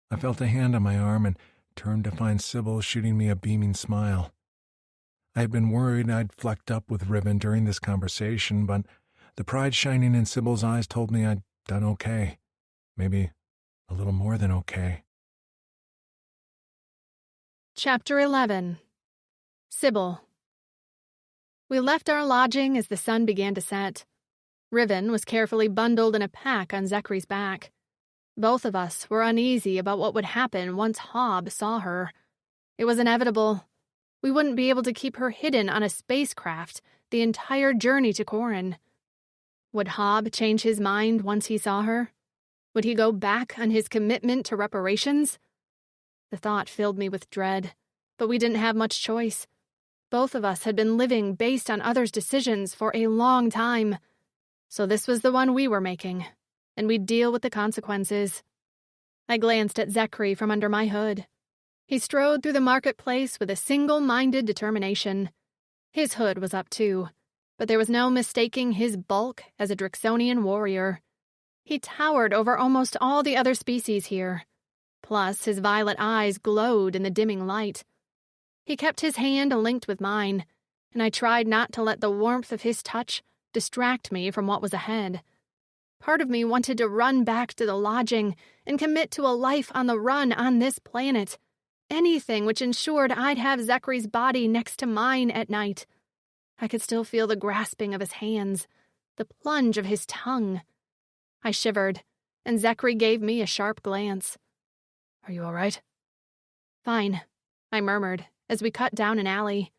I felt a hand on my arm and turned to find Sybil shooting me a beaming smile. I had been worried I'd flecked up with Riven during this conversation, but the pride shining in Sybil's eyes told me I'd done okay. Maybe a little more than okay. Chapter 11. Sybil. We left our lodging as the sun began to set. Riven was carefully bundled in a pack on Zecri's back. Both of us were uneasy about what would happen once Hobb saw her. It was inevitable. We wouldn't be able to keep her hidden on a spacecraft the entire journey to Corin. Would Hobb change his mind once he saw her? Would he go back on his commitment to reparations? The thought filled me with dread, but we didn't have much choice. Both of us had been living based on others' decisions for a long time, so this was the one we were making, and we'd deal with the consequences. I glanced at Zecri from under my hood. He strode through the marketplace with a single-minded determination. His hood was up too, but there was no mistaking his bulk as a Drixonian warrior. He towered over almost all the other species here. Plus, his violet eyes glowed in the dimming light. He kept his hand linked with mine, and I tried not to let the warmth of his touch distract me from what was ahead. Part of me wanted to run back to the lodging and commit to a life on the run on this planet. Anything which ensured I'd have Zecri's body next to mine at night. I could still feel the grasping of his hands, the plunge of his tongue. I shivered, and Zecri gave me a sharp glance. Are you all right? Fine, I murmured as we cut down an alley.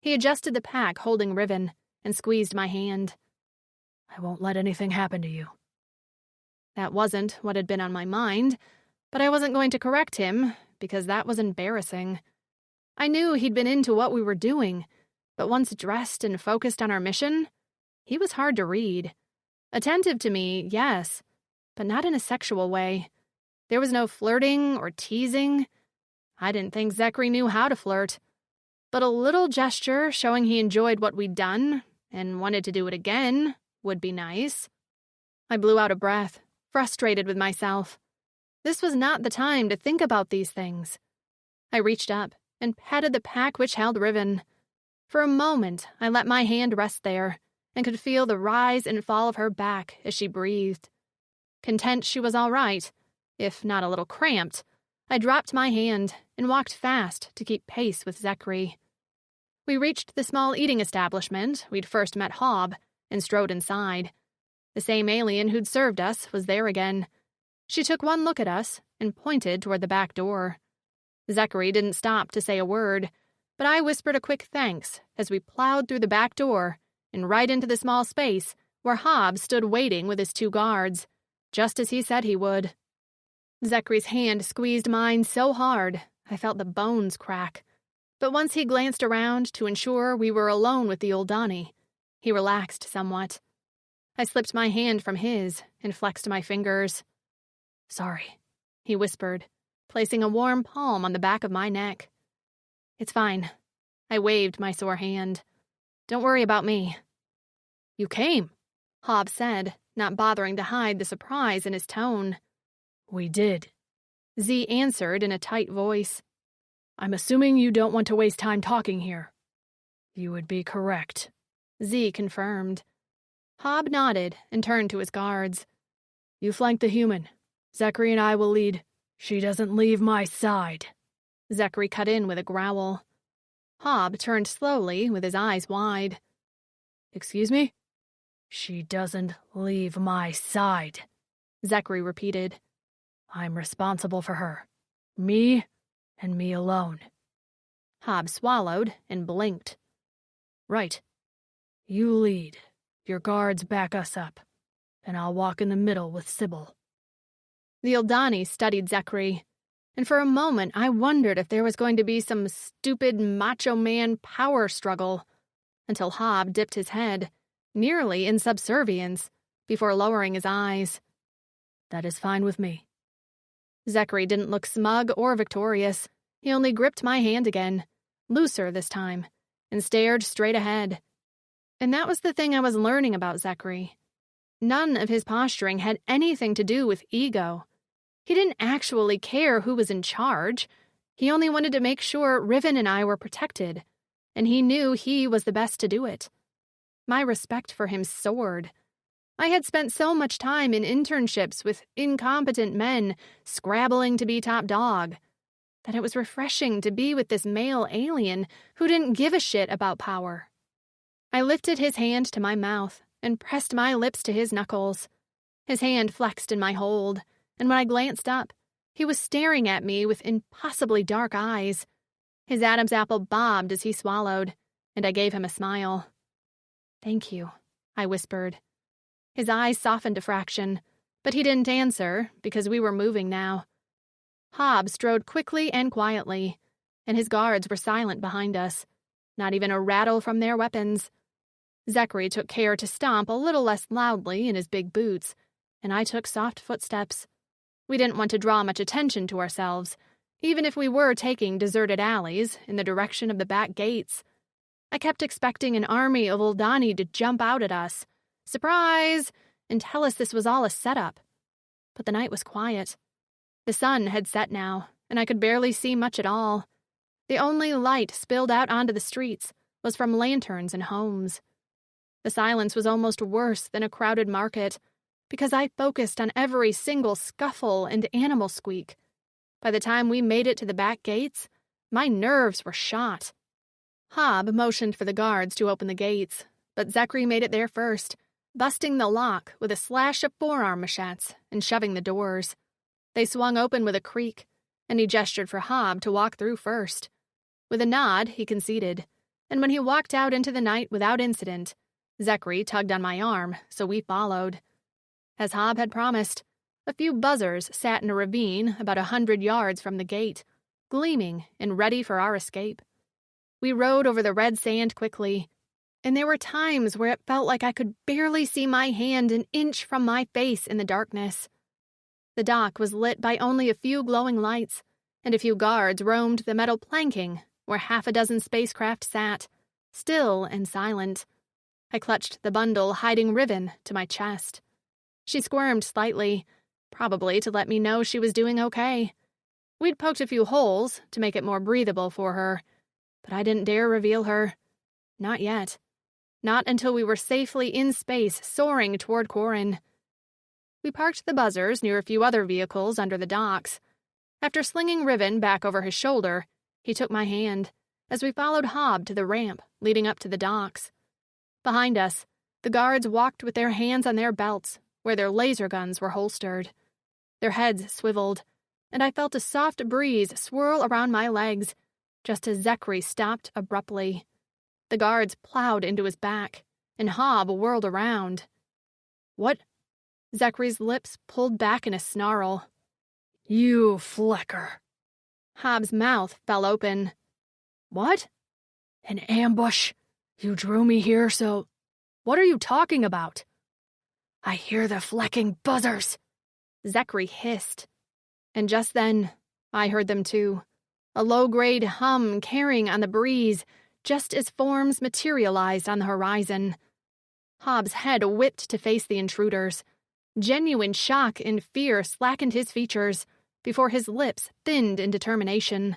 He adjusted the pack holding Riven and squeezed my hand. I won't let anything happen to you. That wasn't what had been on my mind, but I wasn't going to correct him because that was embarrassing. I knew he'd been into what we were doing, but once dressed and focused on our mission, he was hard to read. Attentive to me, yes, but not in a sexual way. There was no flirting or teasing. I didn't think Zecri knew how to flirt. But a little gesture showing he enjoyed what we'd done and wanted to do it again would be nice. I blew out a breath, frustrated with myself. This was not the time to think about these things. I reached up and patted the pack which held Riven. For a moment, I let my hand rest there and could feel the rise and fall of her back as she breathed. Content she was all right, if not a little cramped, I dropped my hand and walked fast to keep pace with Zecri. We reached the small eating establishment we'd first met Hob and strode inside. The same alien who'd served us was there again. She took one look at us and pointed toward the back door. Zecri didn't stop to say a word, but I whispered a quick thanks as we plowed through the back door and right into the small space where Hob stood waiting with his 2 guards, just as he said he would. Zecri's hand squeezed mine so hard I felt the bones crack. But once he glanced around to ensure we were alone with the Uldani, he relaxed somewhat. I slipped my hand from his and flexed my fingers. "Sorry," he whispered, placing a warm palm on the back of my neck. "It's fine." I waved my sore hand. "Don't worry about me." "You came," Hob said, not bothering to hide the surprise in his tone. "We did," Z answered in a tight voice. "I'm assuming you don't want to waste time talking here." "You would be correct," Z confirmed. Hob nodded and turned to his guards. "You flank the human. Zecri and I will lead." "She doesn't leave my side," Zecri cut in with a growl. Hob turned slowly with his eyes wide. "Excuse me?" "She doesn't leave my side," Zecri repeated. "I'm responsible for her. Me and me alone." Hob swallowed and blinked. "Right. You lead. Your guards back us up, and I'll walk in the middle with Sybil." The Uldani studied Zecri, and for a moment I wondered if there was going to be some stupid macho man power struggle, until Hob dipped his head, nearly in subservience, before lowering his eyes. "That is fine with me." Zecri didn't look smug or victorious. He only gripped my hand again, looser this time, and stared straight ahead. And that was the thing I was learning about Zecri. None of his posturing had anything to do with ego. He didn't actually care who was in charge. He only wanted to make sure Riven and I were protected, and he knew he was the best to do it. My respect for him soared. I had spent so much time in internships with incompetent men scrabbling to be top dog that it was refreshing to be with this male alien who didn't give a shit about power. I lifted his hand to my mouth and pressed my lips to his knuckles. His hand flexed in my hold, and when I glanced up, he was staring at me with impossibly dark eyes. His Adam's apple bobbed as he swallowed, and I gave him a smile. "Thank you," I whispered. His eyes softened a fraction, but he didn't answer because we were moving now. Hob strode quickly and quietly, and his guards were silent behind us, not even a rattle from their weapons. Zecri took care to stomp a little less loudly in his big boots, and I took soft footsteps. We didn't want to draw much attention to ourselves, even if we were taking deserted alleys in the direction of the back gates. I kept expecting an army of Uldani to jump out at us, surprise, and tell us this was all a setup. But the night was quiet. The sun had set now, and I could barely see much at all. The only light spilled out onto the streets was from lanterns and homes. The silence was almost worse than a crowded market, because I focused on every single scuffle and animal squeak. By the time we made it to the back gates, my nerves were shot. Hob motioned for the guards to open the gates, but Zecri made it there first, busting the lock with a slash of forearm machetes and shoving the doors. They swung open with a creak, and he gestured for Hob to walk through first. With a nod, he conceded, and when he walked out into the night without incident, Zecri tugged on my arm, so we followed. As Hob had promised, a few buzzers sat in a ravine about 100 yards from the gate, gleaming and ready for our escape. We rode over the red sand quickly, and there were times where it felt like I could barely see my hand an inch from my face in the darkness. The dock was lit by only a few glowing lights, and a few guards roamed the metal planking where 6 spacecraft sat, still and silent. I clutched the bundle hiding Riven to my chest. She squirmed slightly, probably to let me know she was doing okay. We'd poked a few holes to make it more breathable for her, but I didn't dare reveal her. Not yet. Not until we were safely in space, soaring toward Corin. We parked the buzzers near a few other vehicles under the docks. After slinging Riven back over his shoulder, he took my hand as we followed Hob to the ramp leading up to the docks. Behind us, the guards walked with their hands on their belts, where their laser guns were holstered. Their heads swiveled, and I felt a soft breeze swirl around my legs, just as Zecri stopped abruptly. The guards plowed into his back, and Hob whirled around. "What?" Zecri's lips pulled back in a snarl. "You flecker." Hob's mouth fell open. "What?" "An ambush. You drew me here, so—" "What are you talking about?" "I hear the flecking buzzers," Zecri hissed. And just then, I heard them too. A low-grade hum carrying on the breeze, just as forms materialized on the horizon. Hobbs' head whipped to face the intruders. Genuine shock and fear slackened his features before his lips thinned in determination.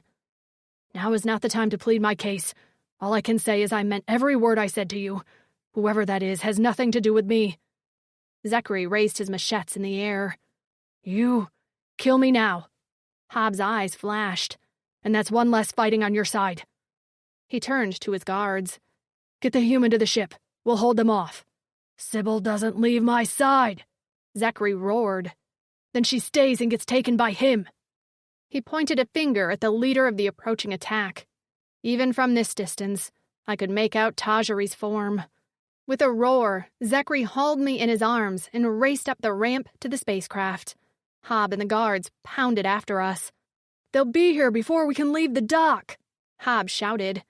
"Now is not the time to plead my case. All I can say is I meant every word I said to you. Whoever that is has nothing to do with me." Zecri raised his machetes in the air. "You kill me now." Hobbs' eyes flashed. "And that's one less fighting on your side." He turned to his guards. "Get the human to the ship. We'll hold them off." "Sybil doesn't leave my side," Zecri roared. "Then she stays and gets taken by him." He pointed a finger at the leader of the approaching attack. Even from this distance, I could make out Tajiri's form. With a roar, Zecri hauled me in his arms and raced up the ramp to the spacecraft. Hob and the guards pounded after us. "They'll be here before we can leave the dock," Hob shouted.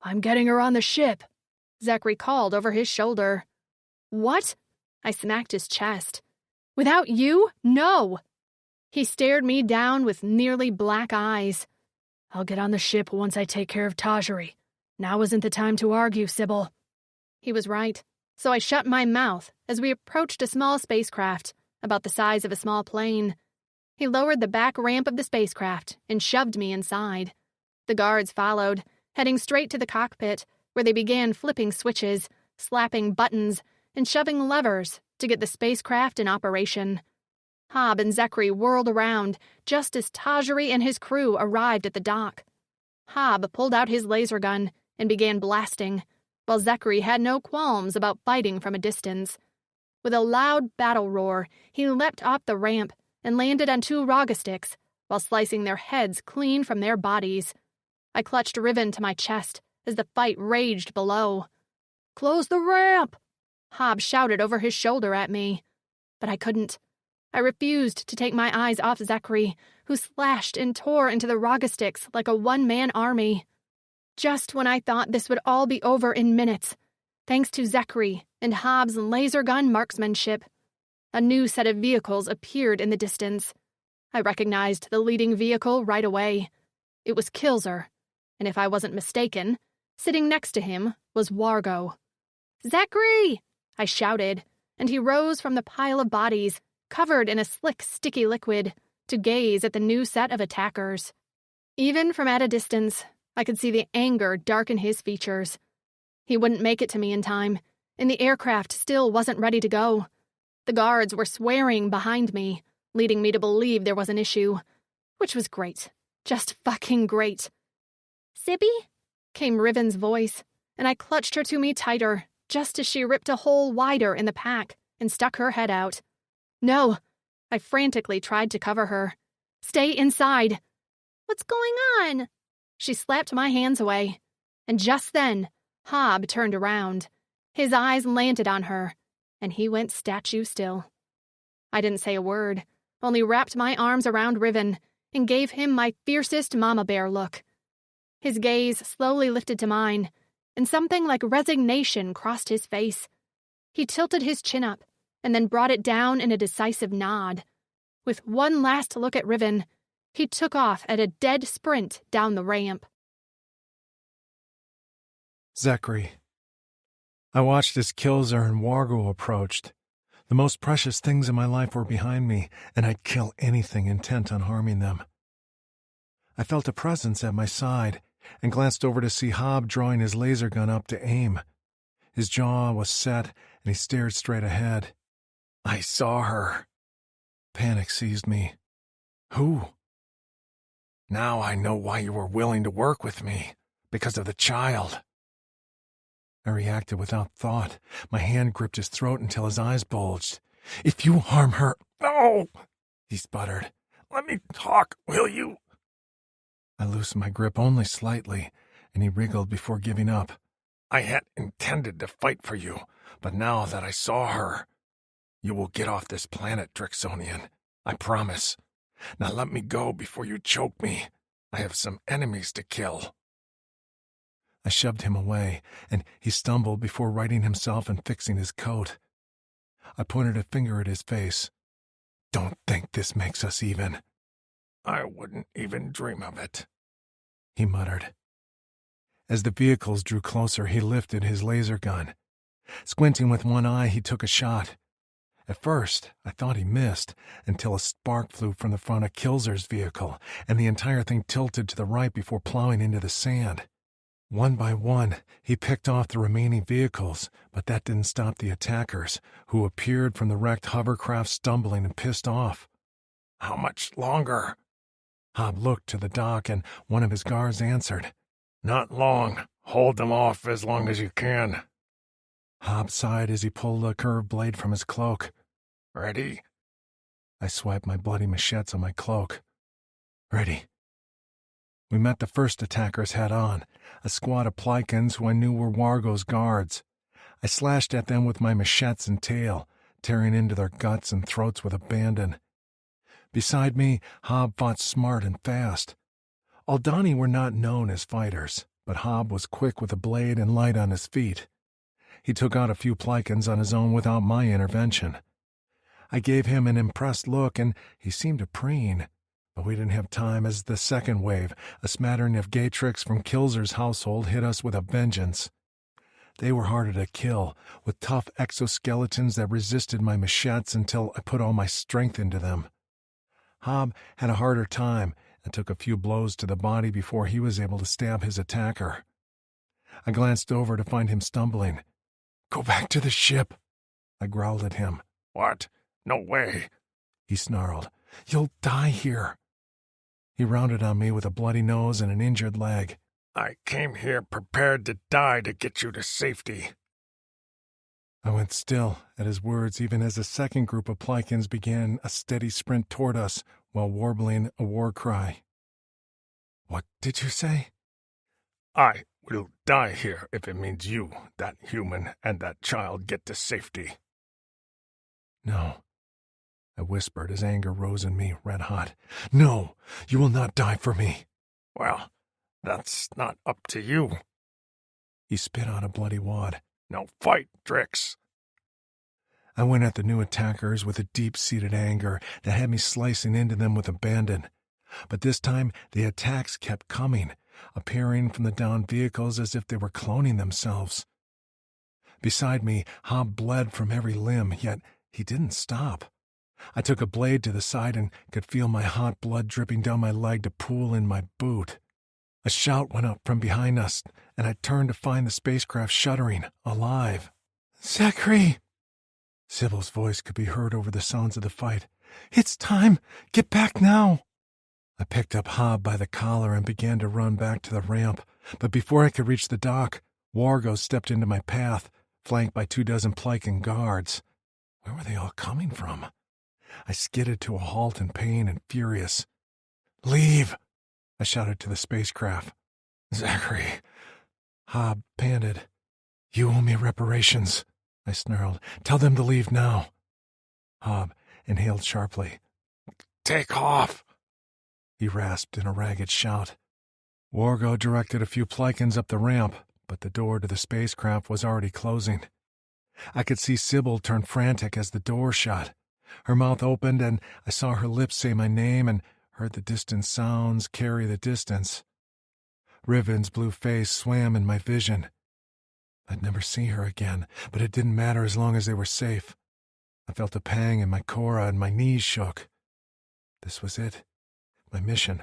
"I'm getting her on the ship," Zecri called over his shoulder. "What?" I smacked his chest. "Without you? No!" He stared me down with nearly black eyes. "I'll get on the ship once I take care of Tajiri. Now isn't the time to argue, Sybil." He was right, so I shut my mouth as we approached a small spacecraft, about the size of a small plane. He lowered the back ramp of the spacecraft and shoved me inside. The guards followed, heading straight to the cockpit, where they began flipping switches, slapping buttons, and shoving levers to get the spacecraft in operation. Hob and Zecri whirled around just as Tajiri and his crew arrived at the dock. Hob pulled out his laser gun and began blasting, while Zecri had no qualms about fighting from a distance. With a loud battle roar, he leapt off the ramp and landed on two Rogasticks while slicing their heads clean from their bodies. I clutched Riven to my chest as the fight raged below. "Close the ramp!" Hob shouted over his shoulder at me. But I couldn't. I refused to take my eyes off Zecri, who slashed and tore into the Rogasticks like a one-man army. Just when I thought this would all be over in minutes, thanks to Zecri and Hobbs' laser gun marksmanship, a new set of vehicles appeared in the distance. I recognized the leading vehicle right away. It was Kilzer, and if I wasn't mistaken, sitting next to him was Wargo. "Zecri!" I shouted, and he rose from the pile of bodies, covered in a slick, sticky liquid, to gaze at the new set of attackers. Even from at a distance, I could see the anger darken his features. He wouldn't make it to me in time, and the aircraft still wasn't ready to go. The guards were swearing behind me, leading me to believe there was an issue, which was great. Just fucking great. "Sibby?" came Riven's voice, and I clutched her to me tighter, just as she ripped a hole wider in the pack and stuck her head out. "No!" I frantically tried to cover her. "Stay inside!" "What's going on?" She slapped my hands away, and just then, Hob turned around. His eyes landed on her, and he went statue still. I didn't say a word, only wrapped my arms around Riven and gave him my fiercest mama bear look. His gaze slowly lifted to mine, and something like resignation crossed his face. He tilted his chin up, and then brought it down in a decisive nod. With one last look at Riven, he took off at a dead sprint down the ramp. Zecri. I watched as Kilzer and Wargo approached. The most precious things in my life were behind me, and I'd kill anything intent on harming them. I felt a presence at my side and glanced over to see Hob drawing his laser gun up to aim. His jaw was set, and he stared straight ahead. I saw her. Panic seized me. Who? Now I know why you were willing to work with me. Because of the child. I reacted without thought. My hand gripped his throat until his eyes bulged. If you harm her... No! He sputtered. Let me talk, will you? I loosened my grip only slightly, and he wriggled before giving up. I had intended to fight for you, but now that I saw her... You will get off this planet, Drixonian. I promise. Now let me go before you choke me. I have some enemies to kill. I shoved him away, and he stumbled before righting himself and fixing his coat. I pointed a finger at his face. Don't think this makes us even. I wouldn't even dream of it, he muttered. As the vehicles drew closer, he lifted his laser gun. Squinting with one eye, he took a shot. At first, I thought he missed, until a spark flew from the front of Kilzer's vehicle, and the entire thing tilted to the right before plowing into the sand. One by one, he picked off the remaining vehicles, but that didn't stop the attackers, who appeared from the wrecked hovercraft stumbling and pissed off. How much longer? Hob looked to the dock, and one of his guards answered. Not long. Hold them off as long as you can. Hob sighed as he pulled a curved blade from his cloak. Ready? I swiped my bloody machetes on my cloak. Ready. We met the first attackers head-on, a squad of Plikins who I knew were Wargo's guards. I slashed at them with my machetes and tail, tearing into their guts and throats with abandon. Beside me, Hob fought smart and fast. Aldani were not known as fighters, but Hob was quick with a blade and light on his feet. He took out a few Plikins on his own without my intervention. I gave him an impressed look, and he seemed to preen. But we didn't have time as the second wave, a smattering of Gatrix from Kilzer's household, hit us with a vengeance. They were harder to kill, with tough exoskeletons that resisted my machetes until I put all my strength into them. Hob had a harder time and took a few blows to the body before he was able to stab his attacker. I glanced over to find him stumbling. Go back to the ship, I growled at him. What? No way, he snarled. You'll die here. He rounded on me with a bloody nose and an injured leg. I came here prepared to die to get you to safety. I went still at his words even as a second group of Plikins began a steady sprint toward us while warbling a war cry. What did you say? I will die here if it means you, that human, and that child get to safety. No, I whispered as anger rose in me, red hot. No, you will not die for me. Well, that's not up to you. He spit out a bloody wad. Now fight, Drix. I went at the new attackers with a deep-seated anger that had me slicing into them with abandon. But this time the attacks kept coming, appearing from the downed vehicles as if they were cloning themselves. Beside me, Hob bled from every limb, yet he didn't stop. I took a blade to the side and could feel my hot blood dripping down my leg to pool in my boot. A shout went up from behind us, and I turned to find the spacecraft shuddering, alive. Zecri! Sybil's voice could be heard over the sounds of the fight. It's time! Get back now! I picked up Hob by the collar and began to run back to the ramp, but before I could reach the dock, Wargo stepped into my path, flanked by 24 Plikin guards. Where were they all coming from? I skidded to a halt in pain and furious. Leave! I shouted to the spacecraft. Zecri. Hob panted. You owe me reparations, I snarled. Tell them to leave now. Hob inhaled sharply. Take off! He rasped in a ragged shout. Wargo directed a few Plikins up the ramp, but the door to the spacecraft was already closing. I could see Sybil turn frantic as the door shut. Her mouth opened, and I saw her lips say my name and heard the distant sounds carry the distance. Riven's blue face swam in my vision. I'd never see her again, but it didn't matter as long as they were safe. I felt a pang in my cora and my knees shook. This was it. My mission.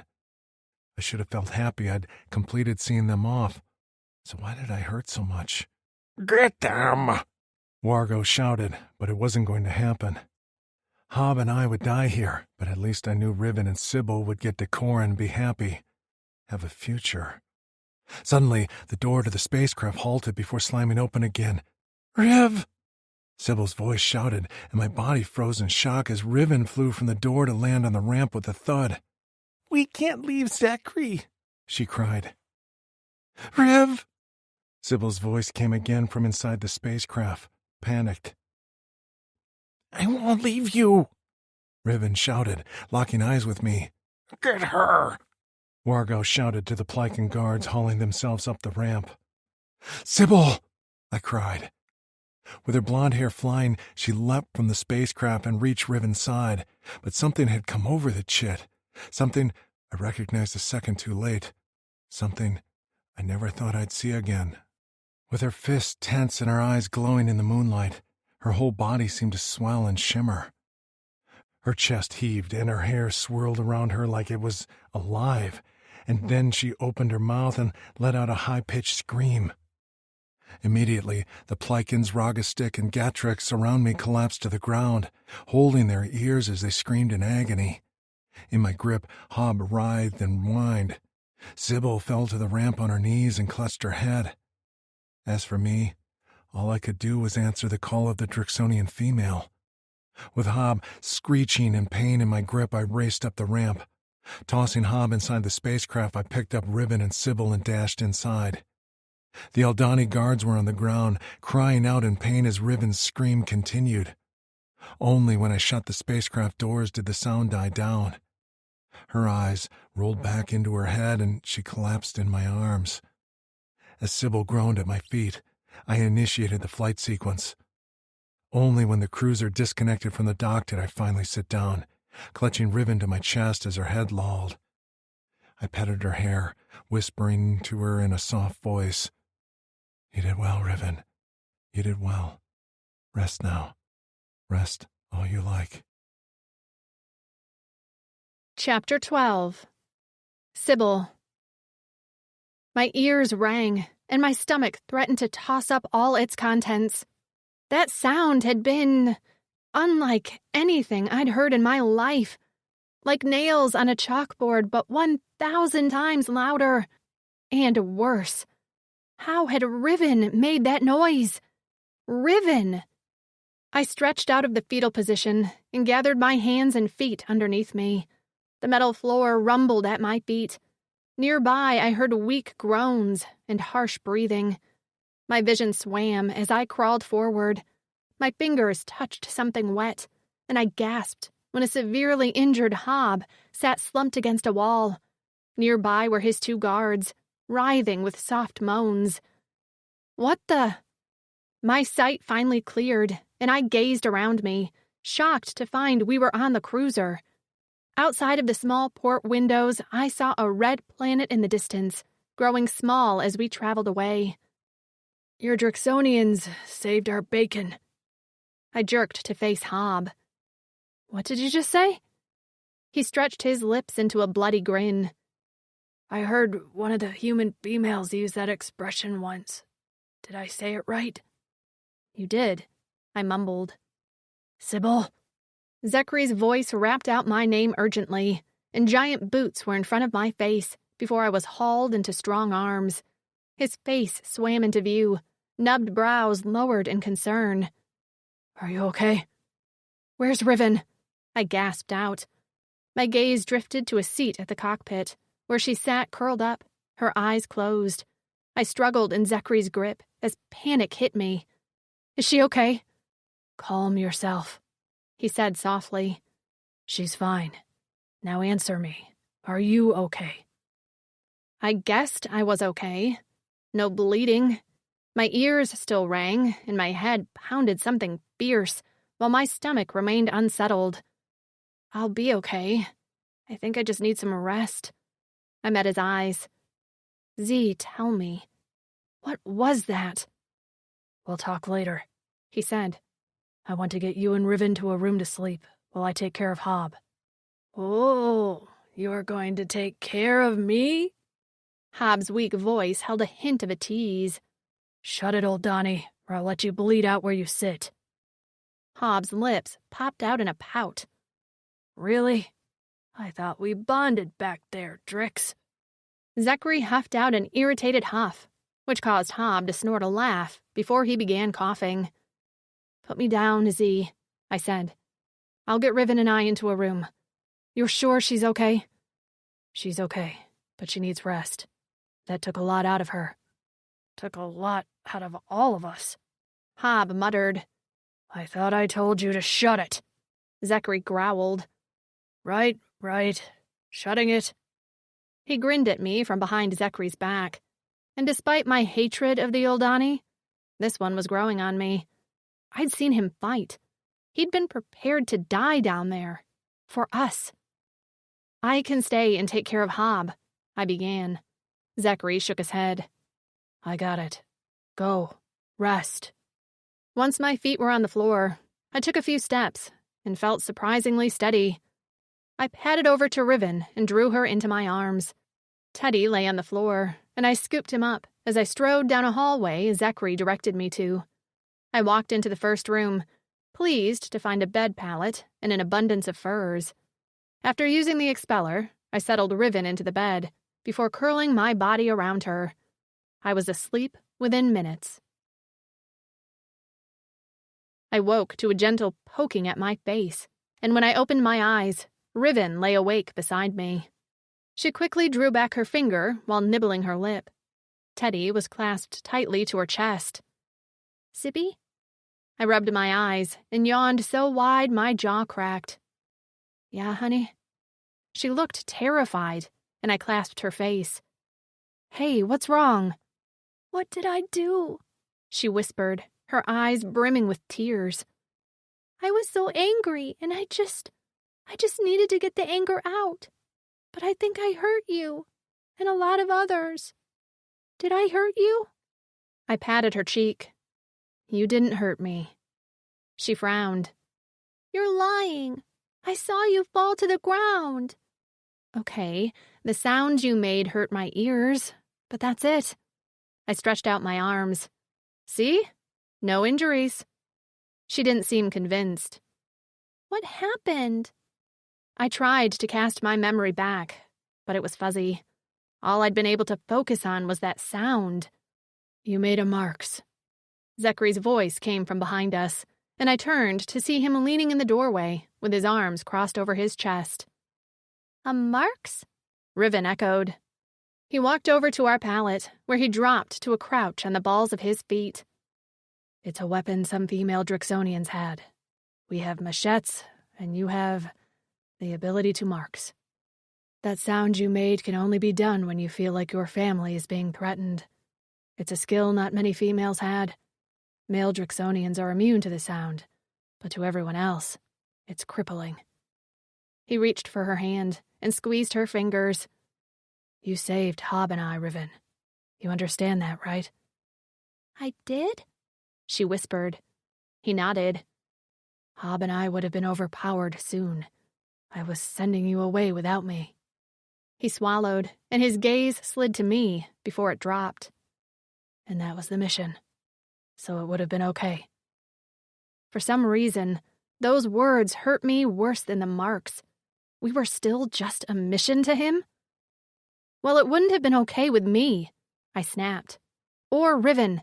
I should have felt happy I'd completed seeing them off. So why did I hurt so much? Get them! Wargo shouted, but it wasn't going to happen. Hob and I would die here, but at least I knew Riven and Sybil would get to Cora and be happy. Have a future. Suddenly, the door to the spacecraft halted before slamming open again. Riv! Sybil's voice shouted, and my body froze in shock as Riven flew from the door to land on the ramp with a thud. We can't leave Zecri, she cried. Riv! Sybil's voice came again from inside the spacecraft, panicked. I won't leave you, Riven shouted, locking eyes with me. Get her! Wargo shouted to the Plycan guards hauling themselves up the ramp. Sybil! I cried. With her blonde hair flying, she leapt from the spacecraft and reached Riven's side, but something had come over the chit. Something I recognized a second too late. Something I never thought I'd see again. With her fists tense and her eyes glowing in the moonlight, her whole body seemed to swell and shimmer. Her chest heaved and her hair swirled around her like it was alive, and then she opened her mouth and let out a high-pitched scream. Immediately, the Plycans, Rogastick, and Gatrix around me collapsed to the ground, holding their ears as they screamed in agony. In my grip, Hob writhed and whined. Sybil fell to the ramp on her knees and clutched her head. As for me, all I could do was answer the call of the Drixonian female. With Hob screeching in pain in my grip, I raced up the ramp. Tossing Hob inside the spacecraft, I picked up Riven and Sybil and dashed inside. The Aldani guards were on the ground, crying out in pain as Riven's scream continued. Only when I shut the spacecraft doors did the sound die down. Her eyes rolled back into her head and she collapsed in my arms. As Sybil groaned at my feet, I initiated the flight sequence. Only when the cruiser disconnected from the dock did I finally sit down, clutching Riven to my chest as her head lolled. I petted her hair, whispering to her in a soft voice, You did well, Riven. You did well. Rest now. Rest all you like. Chapter 12. Sybil. My ears rang, and my stomach threatened to toss up all its contents. That sound had been unlike anything I'd heard in my life. Like nails on a chalkboard, but 1,000 times louder. And worse. How had Riven made that noise? Riven! I stretched out of the fetal position and gathered my hands and feet underneath me. The metal floor rumbled at my feet. Nearby, I heard weak groans and harsh breathing. My vision swam as I crawled forward. My fingers touched something wet, and I gasped when a severely injured Hob sat slumped against a wall. Nearby were his 2 guards, writhing with soft moans. What the? My sight finally cleared, and I gazed around me, shocked to find we were on the cruiser. Outside of the small port windows, I saw a red planet in the distance, growing small as we traveled away. Your Drixonians saved our bacon. I jerked to face Hob. What did you just say? He stretched his lips into a bloody grin. I heard one of the human females use that expression once. Did I say it right? You did, I mumbled. Sybil? Zecri's voice rapped out my name urgently, and giant boots were in front of my face before I was hauled into strong arms. His face swam into view, nubbed brows lowered in concern. Are you okay? Where's Riven? I gasped out. My gaze drifted to a seat at the cockpit, where she sat curled up, her eyes closed. I struggled in Zecri's grip as panic hit me. Is she okay? Calm yourself, he said softly. She's fine. Now answer me. Are you okay? I guessed I was okay. No bleeding. My ears still rang, and my head pounded something fierce, while my stomach remained unsettled. I'll be okay. I think I just need some rest. I met his eyes. Z, tell me. What was that? We'll talk later, he said. I want to get you and Riven to a room to sleep while I take care of Hob." "Oh, you're going to take care of me?" Hobb's weak voice held a hint of a tease. "Shut it, old Donnie, or I'll let you bleed out where you sit." Hobb's lips popped out in a pout. "Really? I thought we bonded back there, Drix." Zecri huffed out an irritated huff, which caused Hob to snort a laugh before he began coughing. "Put me down, Z," I said. "I'll get Riven and I into a room. You're sure she's okay?" "She's okay, but she needs rest. That took a lot out of her. Took a lot out of all of us." Hob muttered. "I thought I told you to shut it." Zecri growled. Right. Shutting it." He grinned at me from behind Zecri's back, and despite my hatred of the Oldani, this one was growing on me. I'd seen him fight. He'd been prepared to die down there. For us. "I can stay and take care of Hob," I began. Zecri shook his head. "I got it. Go. Rest." Once my feet were on the floor, I took a few steps and felt surprisingly steady. I padded over to Riven and drew her into my arms. Teddy lay on the floor, and I scooped him up as I strode down a hallway Zecri directed me to. I walked into the first room, pleased to find a bed pallet and an abundance of furs. After using the expeller, I settled Riven into the bed before curling my body around her. I was asleep within minutes. I woke to a gentle poking at my face, and when I opened my eyes, Riven lay awake beside me. She quickly drew back her finger while nibbling her lip. Teddy was clasped tightly to her chest. "Zippy?" I rubbed my eyes and yawned so wide my jaw cracked. "Yeah, honey?" She looked terrified, and I clasped her face. "Hey, what's wrong?" "What did I do?" she whispered, her eyes brimming with tears. "I was so angry, and I just needed to get the anger out. But I think I hurt you, and a lot of others. Did I hurt you?" I patted her cheek. "You didn't hurt me." She frowned. "You're lying. I saw you fall to the ground." "Okay, the sound you made hurt my ears, but that's it." I stretched out my arms. "See? No injuries." She didn't seem convinced. "What happened?" I tried to cast my memory back, but it was fuzzy. All I'd been able to focus on was that sound. "You made a marks." Zecri's voice came from behind us, and I turned to see him leaning in the doorway with his arms crossed over his chest. "A marks?" Riven echoed. He walked over to our pallet, where he dropped to a crouch on the balls of his feet. "It's a weapon some female Drixonians had. We have machetes, and you have the ability to marks. That sound you made can only be done when you feel like your family is being threatened. It's a skill not many females had. Male Drixonians are immune to the sound, but to everyone else, it's crippling." He reached for her hand and squeezed her fingers. "You saved Hob and I, Riven. You understand that, right?" "I did?" she whispered. He nodded. "Hob and I would have been overpowered soon. I was sending you away without me." He swallowed, and his gaze slid to me before it dropped. "And that was the mission. So it would have been okay." For some reason, those words hurt me worse than the marks. We were still just a mission to him? "Well, it wouldn't have been okay with me," I snapped. "Or Riven.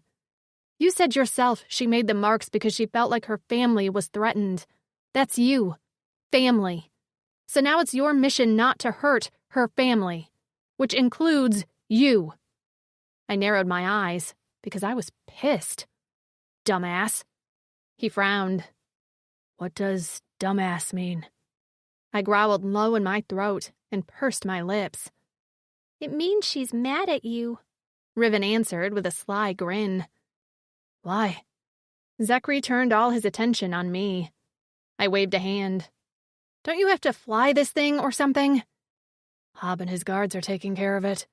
You said yourself she made the marks because she felt like her family was threatened. That's you. Family. So now it's your mission not to hurt her family, which includes you." I narrowed my eyes because I was pissed. "Dumbass." He frowned. "What does dumbass mean?" I growled low in my throat and pursed my lips. "It means she's mad at you," Riven answered with a sly grin. "Why?" Zecri turned all his attention on me. I waved a hand. "Don't you have to fly this thing or something?" "Hob and his guards are taking care of it."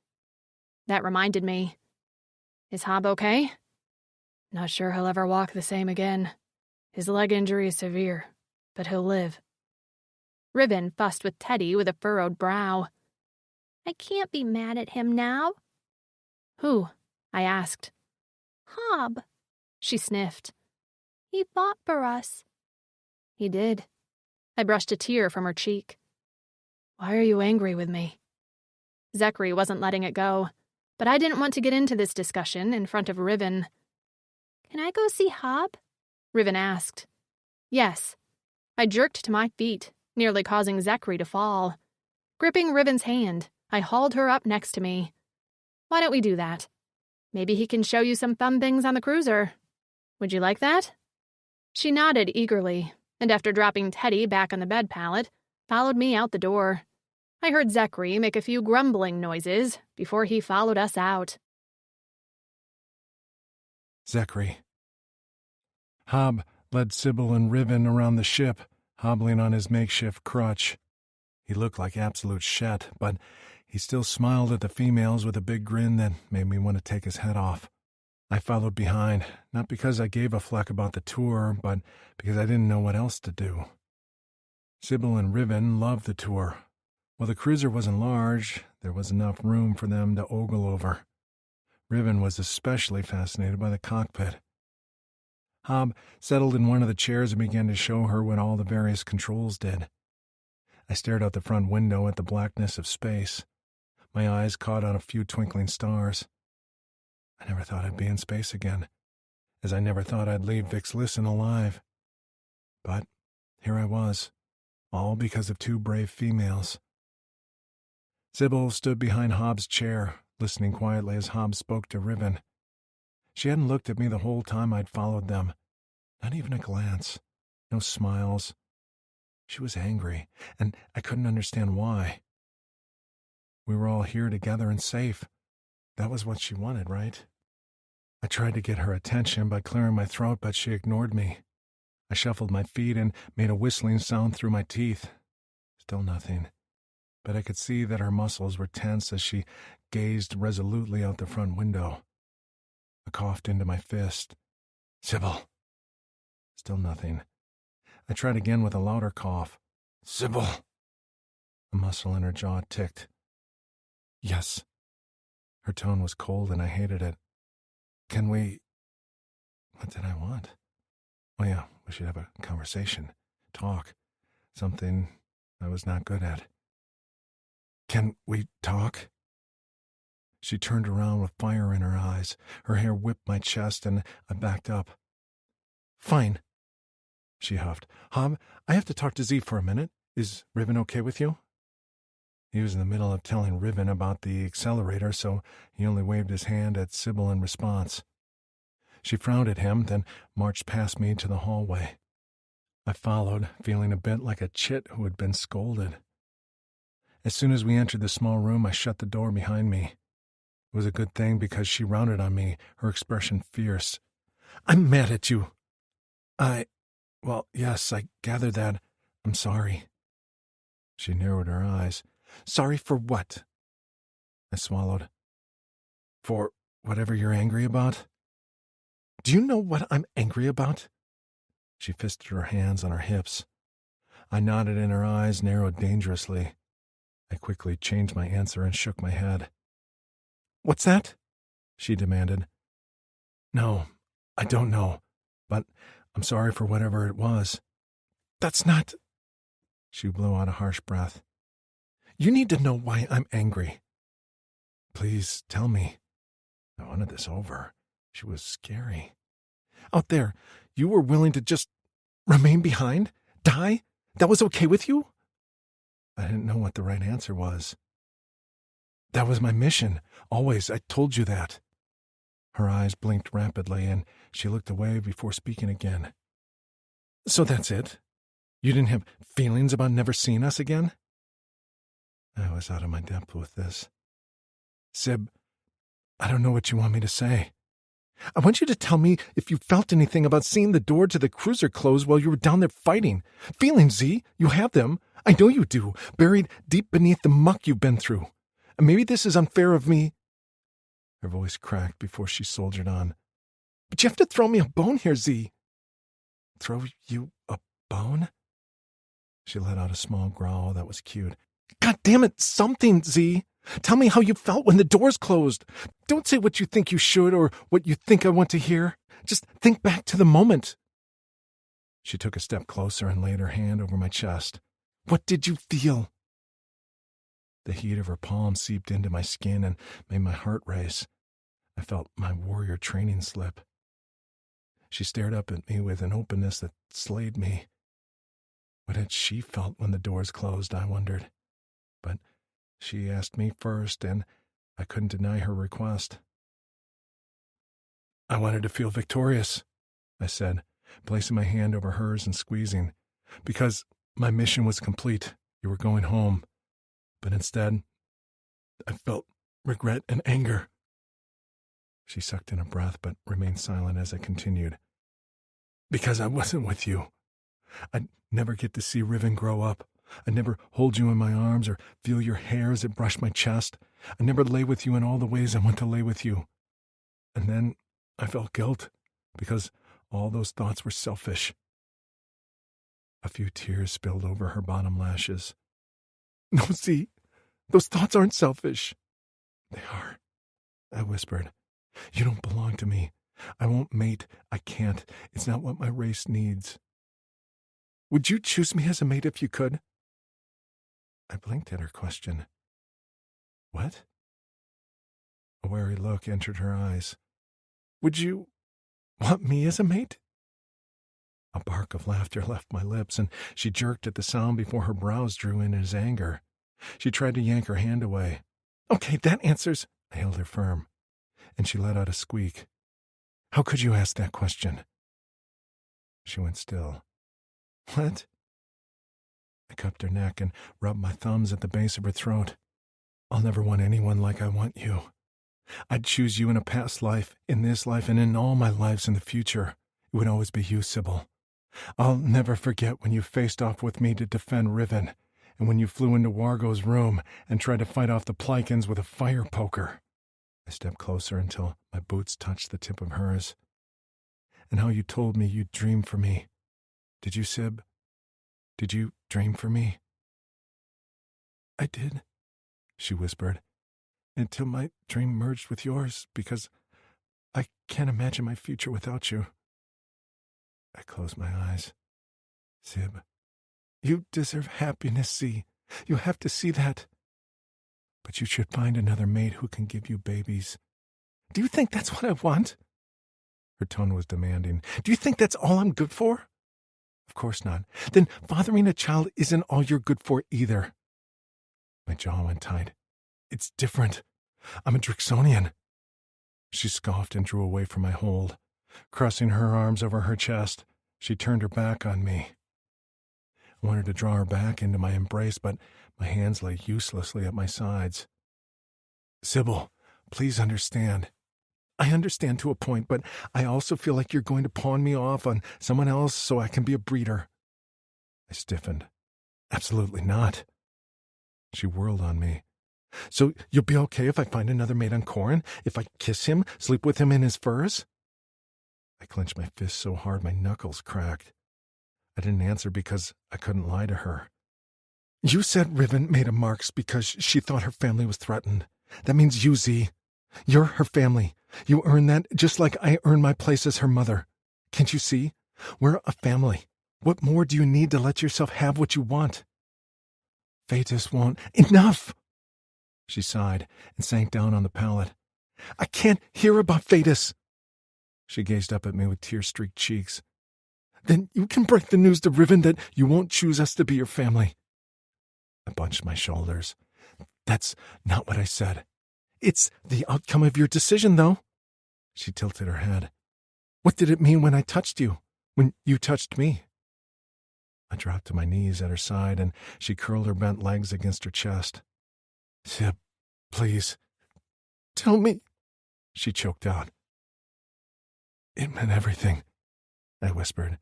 That reminded me. "Is Hob okay?" "Not sure he'll ever walk the same again. His leg injury is severe, but he'll live. Riven fussed with Teddy with a furrowed brow. I can't be mad at him now. Who? I asked. Hob. She sniffed. He fought for us. He did. I brushed a tear from her cheek. Why are you angry with me? Zecri wasn't letting it go, but I didn't want to get into this discussion in front of Riven. Can I go see Hob? Riven asked. Yes. I jerked to my feet, nearly causing Zecri to fall. Gripping Riven's hand, I hauled her up next to me. Why don't we do that? Maybe he can show you some fun things on the cruiser. Would you like that? She nodded eagerly, and after dropping Teddy back on the bed pallet, followed me out the door. I heard Zecri make a few grumbling noises before he followed us out. Zecri. Hob led Sybil and Riven around the ship, hobbling on his makeshift crutch. He looked like absolute shit, but he still smiled at the females with a big grin that made me want to take his head off. I followed behind, not because I gave a fleck about the tour, but because I didn't know what else to do. Sybil and Riven loved the tour. While the cruiser wasn't large, there was enough room for them to ogle over. Riven was especially fascinated by the cockpit. Hob settled in one of the chairs and began to show her what all the various controls did. I stared out the front window at the blackness of space. My eyes caught on a few twinkling stars. I never thought I'd be in space again, as I never thought I'd leave Vixlysson alive. But here I was, all because of two brave females. Sybil stood behind Hob's chair, listening quietly as Hob spoke to Riven. She hadn't looked at me the whole time I'd followed them. Not even a glance. No smiles. She was angry, and I couldn't understand why. We were all here together and safe. That was what she wanted, right? I tried to get her attention by clearing my throat, but she ignored me. I shuffled my feet and made a whistling sound through my teeth. Still nothing. But I could see that her muscles were tense as she gazed resolutely out the front window. I coughed into my fist. Sybil. Still nothing. I tried again with a louder cough. Sybil. A muscle in her jaw ticked. Yes. Her tone was cold and I hated it. Can we... What did I want? Oh yeah, we should have a conversation. Talk. Something I was not good at. Can we talk? She turned around with fire in her eyes. Her hair whipped my chest and I backed up. Fine, she huffed. Hob, I have to talk to Z for a minute. Is Riven okay with you? He was in the middle of telling Riven about the accelerator, so he only waved his hand at Sybil in response. She frowned at him, then marched past me to the hallway. I followed, feeling a bit like a chit who had been scolded. As soon as we entered the small room, I shut the door behind me. It was a good thing because she rounded on me, her expression fierce. I'm mad at you. Well, yes, I gathered that. I'm sorry. She narrowed her eyes. Sorry for what? I swallowed. For whatever you're angry about? Do you know what I'm angry about? She fisted her hands on her hips. I nodded and her eyes narrowed dangerously. I quickly changed my answer and shook my head. What's that? She demanded. No, I don't know, but I'm sorry for whatever it was. That's not... She blew out a harsh breath. You need to know why I'm angry. Please tell me. I wanted this over. She was scary. Out there, you were willing to just remain behind? Die? That was okay with you? I didn't know what the right answer was. That was my mission. Always, I told you that. Her eyes blinked rapidly, and she looked away before speaking again. So that's it? You didn't have feelings about never seeing us again? I was out of my depth with this. Syb, I don't know what you want me to say. I want you to tell me if you felt anything about seeing the door to the cruiser close while you were down there fighting. Feelings, Z, you have them. I know you do, buried deep beneath the muck you've been through. And maybe this is unfair of me. Her voice cracked before she soldiered on. But you have to throw me a bone here, Z. throw you a bone? She let out a small growl that was cute. God damn it, something, Z! Tell me how you felt when the doors closed. Don't say what you think you should or what you think I want to hear. Just think back to the moment. She took a step closer and laid her hand over my chest. What did you feel? The heat of her palm seeped into my skin and made my heart race. I felt my warrior training slip. She stared up at me with an openness that slayed me. What had she felt when the doors closed, I wondered. But she asked me first, and I couldn't deny her request. I wanted to feel victorious, I said, placing my hand over hers and squeezing, because my mission was complete. You were going home. But instead, I felt regret and anger. She sucked in a breath, but remained silent as I continued. Because I wasn't with you. I'd never get to see Riven grow up. I'd never hold you in my arms or feel your hair as it brushed my chest. I'd never lay with you in all the ways I want to lay with you. And then I felt guilt, because all those thoughts were selfish. A few tears spilled over her bottom lashes. No, see, those thoughts aren't selfish. They are, I whispered. You don't belong to me. I won't mate. I can't. It's not what my race needs. Would you choose me as a mate if you could? I blinked at her question. What? A wary look entered her eyes. Would you want me as a mate? A bark of laughter left my lips, and she jerked at the sound before her brows drew in his anger. She tried to yank her hand away. Okay, that answers. I held her firm, and she let out a squeak. How could you ask that question? She went still. What? I cupped her neck and rubbed my thumbs at the base of her throat. I'll never want anyone like I want you. I'd choose you in a past life, in this life, and in all my lives in the future. It would always be you, Sybil. I'll never forget when you faced off with me to defend Riven, and when you flew into Wargo's room and tried to fight off the Plikins with a fire poker. I stepped closer until my boots touched the tip of hers. And how you told me you'd dream for me. Did you, Syb? Did you dream for me? I did, she whispered, until my dream merged with yours, because I can't imagine my future without you. I closed my eyes. Syb, you deserve happiness, see. You have to see that. But you should find another mate who can give you babies. Do you think that's what I want? Her tone was demanding. Do you think that's all I'm good for? Of course not. Then fathering a child isn't all you're good for either. My jaw went tight. It's different. I'm a Drixonian. She scoffed and drew away from my hold. Crossing her arms over her chest, she turned her back on me. I wanted to draw her back into my embrace, but my hands lay uselessly at my sides. Sybil, please understand. I understand to a point, but I also feel like you're going to pawn me off on someone else so I can be a breeder. I stiffened. Absolutely not. She whirled on me. So you'll be okay if I find another mate on Corin? If I kiss him, sleep with him in his furs? I clenched my fist so hard my knuckles cracked. I didn't answer because I couldn't lie to her. You said Riven made a marks because she thought her family was threatened. That means you, Z. You're her family. You earned that just like I earned my place as her mother. Can't you see? We're a family. What more do you need to let yourself have what you want? Thetis won't. Enough! She sighed and sank down on the pallet. I can't hear about Thetis. She gazed up at me with tear-streaked cheeks. Then you can break the news to Riven that you won't choose us to be your family. I bunched my shoulders. That's not what I said. It's the outcome of your decision, though. She tilted her head. What did it mean when I touched you? When you touched me? I dropped to my knees at her side, and she curled her bent legs against her chest. Syb, please, tell me, she choked out. It meant everything, I whispered.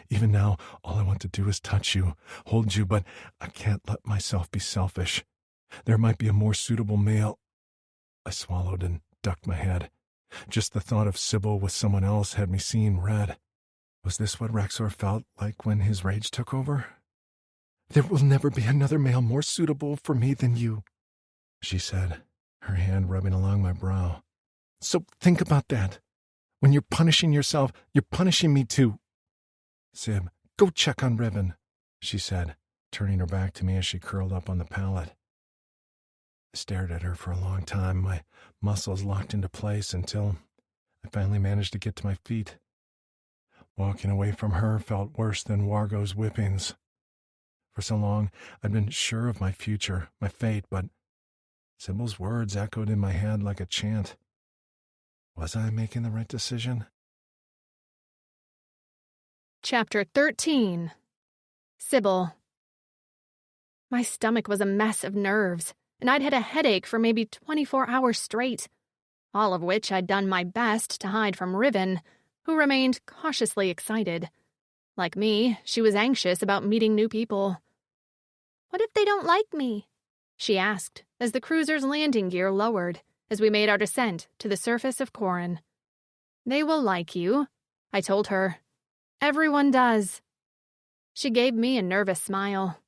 Even now, all I want to do is touch you, hold you, but I can't let myself be selfish. There might be a more suitable male. I swallowed and ducked my head. Just the thought of Sybil with someone else had me seeing red. Was this what Rexor felt like when his rage took over? "There will never be another male more suitable for me than you," she said, her hand rubbing along my brow. "So think about that. When you're punishing yourself, you're punishing me too." "Sib, go check on Riven," she said, turning her back to me as she curled up on the pallet. I stared at her for a long time, my muscles locked into place until I finally managed to get to my feet. Walking away from her felt worse than Wargo's whippings. For so long, I'd been sure of my future, my fate, but Sybil's words echoed in my head like a chant. Was I making the right decision? Chapter 13. Sybil. My stomach was a mess of nerves, and I'd had a headache for maybe 24 hours straight, all of which I'd done my best to hide from Riven, who remained cautiously excited. Like me, she was anxious about meeting new people. "What if they don't like me?" she asked as the cruiser's landing gear lowered as we made our descent to the surface of Corin. "They will like you," I told her. "Everyone does." She gave me a nervous smile.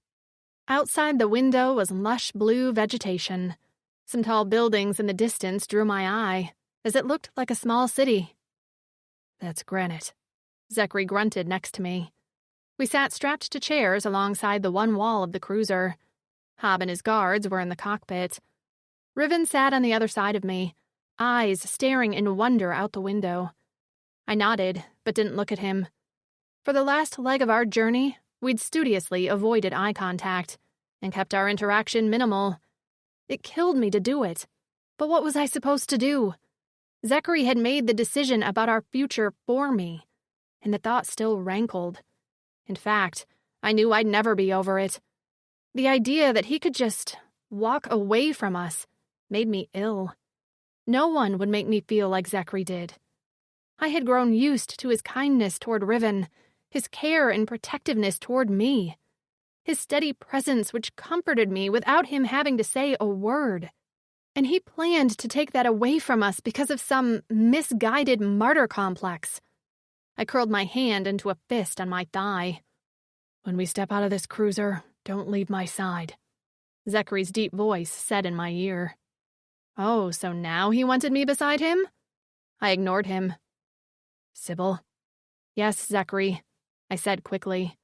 Outside the window was lush blue vegetation. Some tall buildings in the distance drew my eye, as it looked like a small city. "That's granite," Zecri grunted next to me. We sat strapped to chairs alongside the one wall of the cruiser. Hob and his guards were in the cockpit. Riven sat on the other side of me, eyes staring in wonder out the window. I nodded, but didn't look at him. For the last leg of our journey, we'd studiously avoided eye contact and kept our interaction minimal. It killed me to do it, but what was I supposed to do? Zecri had made the decision about our future for me, and the thought still rankled. In fact, I knew I'd never be over it. The idea that he could just walk away from us made me ill. No one would make me feel like Zecri did. I had grown used to his kindness toward Riven, his care and protectiveness toward me, his steady presence which comforted me without him having to say a word. And he planned to take that away from us because of some misguided martyr complex. I curled my hand into a fist on my thigh. "When we step out of this cruiser, don't leave my side," Zecri's deep voice said in my ear. Oh, so now he wanted me beside him? I ignored him. "Sybil?" "Yes, Zecri," I said quickly.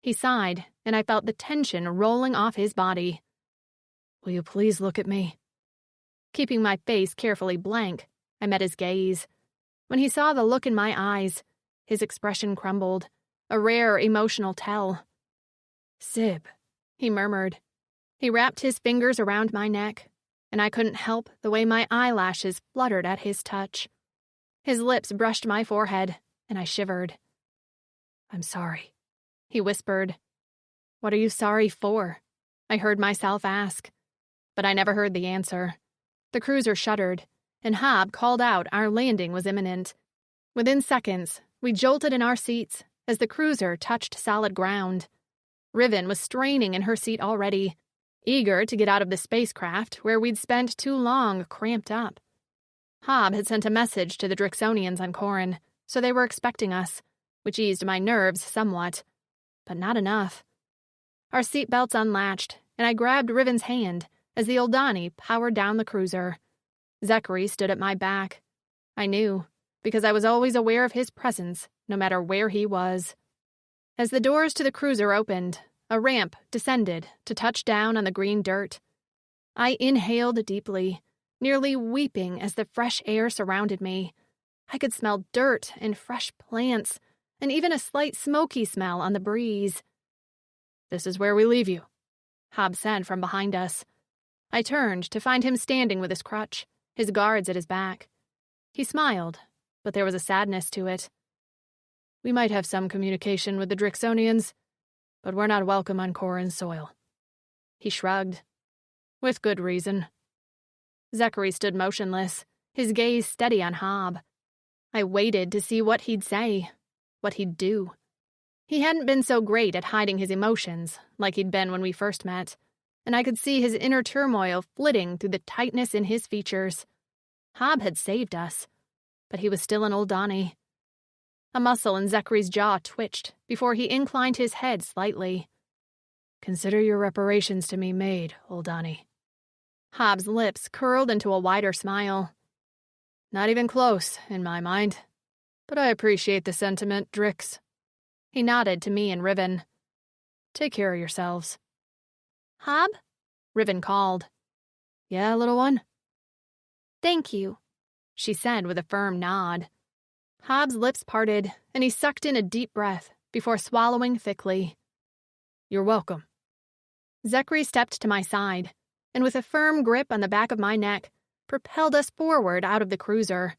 He sighed, and I felt the tension rolling off his body. "Will you please look at me?" Keeping my face carefully blank, I met his gaze. When he saw the look in my eyes, his expression crumbled, a rare emotional tell. "Syb," he murmured. He wrapped his fingers around my neck, and I couldn't help the way my eyelashes fluttered at his touch. His lips brushed my forehead, and I shivered. "I'm sorry," he whispered. "What are you sorry for?" I heard myself ask. But I never heard the answer. The cruiser shuddered, and Hob called out our landing was imminent. Within seconds, we jolted in our seats as the cruiser touched solid ground. Riven was straining in her seat already, eager to get out of the spacecraft where we'd spent too long cramped up. Hob had sent a message to the Drixonians on Corin, so they were expecting us, which eased my nerves somewhat, but not enough. Our seatbelts unlatched, and I grabbed Riven's hand as the Oldani powered down the cruiser. Zecri stood at my back. I knew, because I was always aware of his presence, no matter where he was. As the doors to the cruiser opened, a ramp descended to touch down on the green dirt. I inhaled deeply, nearly weeping as the fresh air surrounded me. I could smell dirt and fresh plants, and even a slight smoky smell on the breeze. "This is where we leave you," Hob said from behind us. I turned to find him standing with his crutch, his guards at his back. He smiled, but there was a sadness to it. "We might have some communication with the Drixonians, but we're not welcome on Corin's soil." He shrugged. "With good reason." Zecri stood motionless, his gaze steady on Hob. I waited to see what he'd say, what he'd do. He hadn't been so great at hiding his emotions like he'd been when we first met, and I could see his inner turmoil flitting through the tightness in his features. Hob had saved us, but he was still an Oldani. A muscle in Zecri's jaw twitched before he inclined his head slightly. Consider your reparations to me made, Oldani. Hobbs' lips curled into a wider smile. Not even close, in my mind. But I appreciate the sentiment, Drix. He nodded to me and Riven. Take care of yourselves. Hob? Riven called. Yeah, little one? Thank you, she said with a firm nod. Hobbs' lips parted, and he sucked in a deep breath before swallowing thickly. You're welcome. Zecri stepped to my side, and with a firm grip on the back of my neck, propelled us forward out of the cruiser.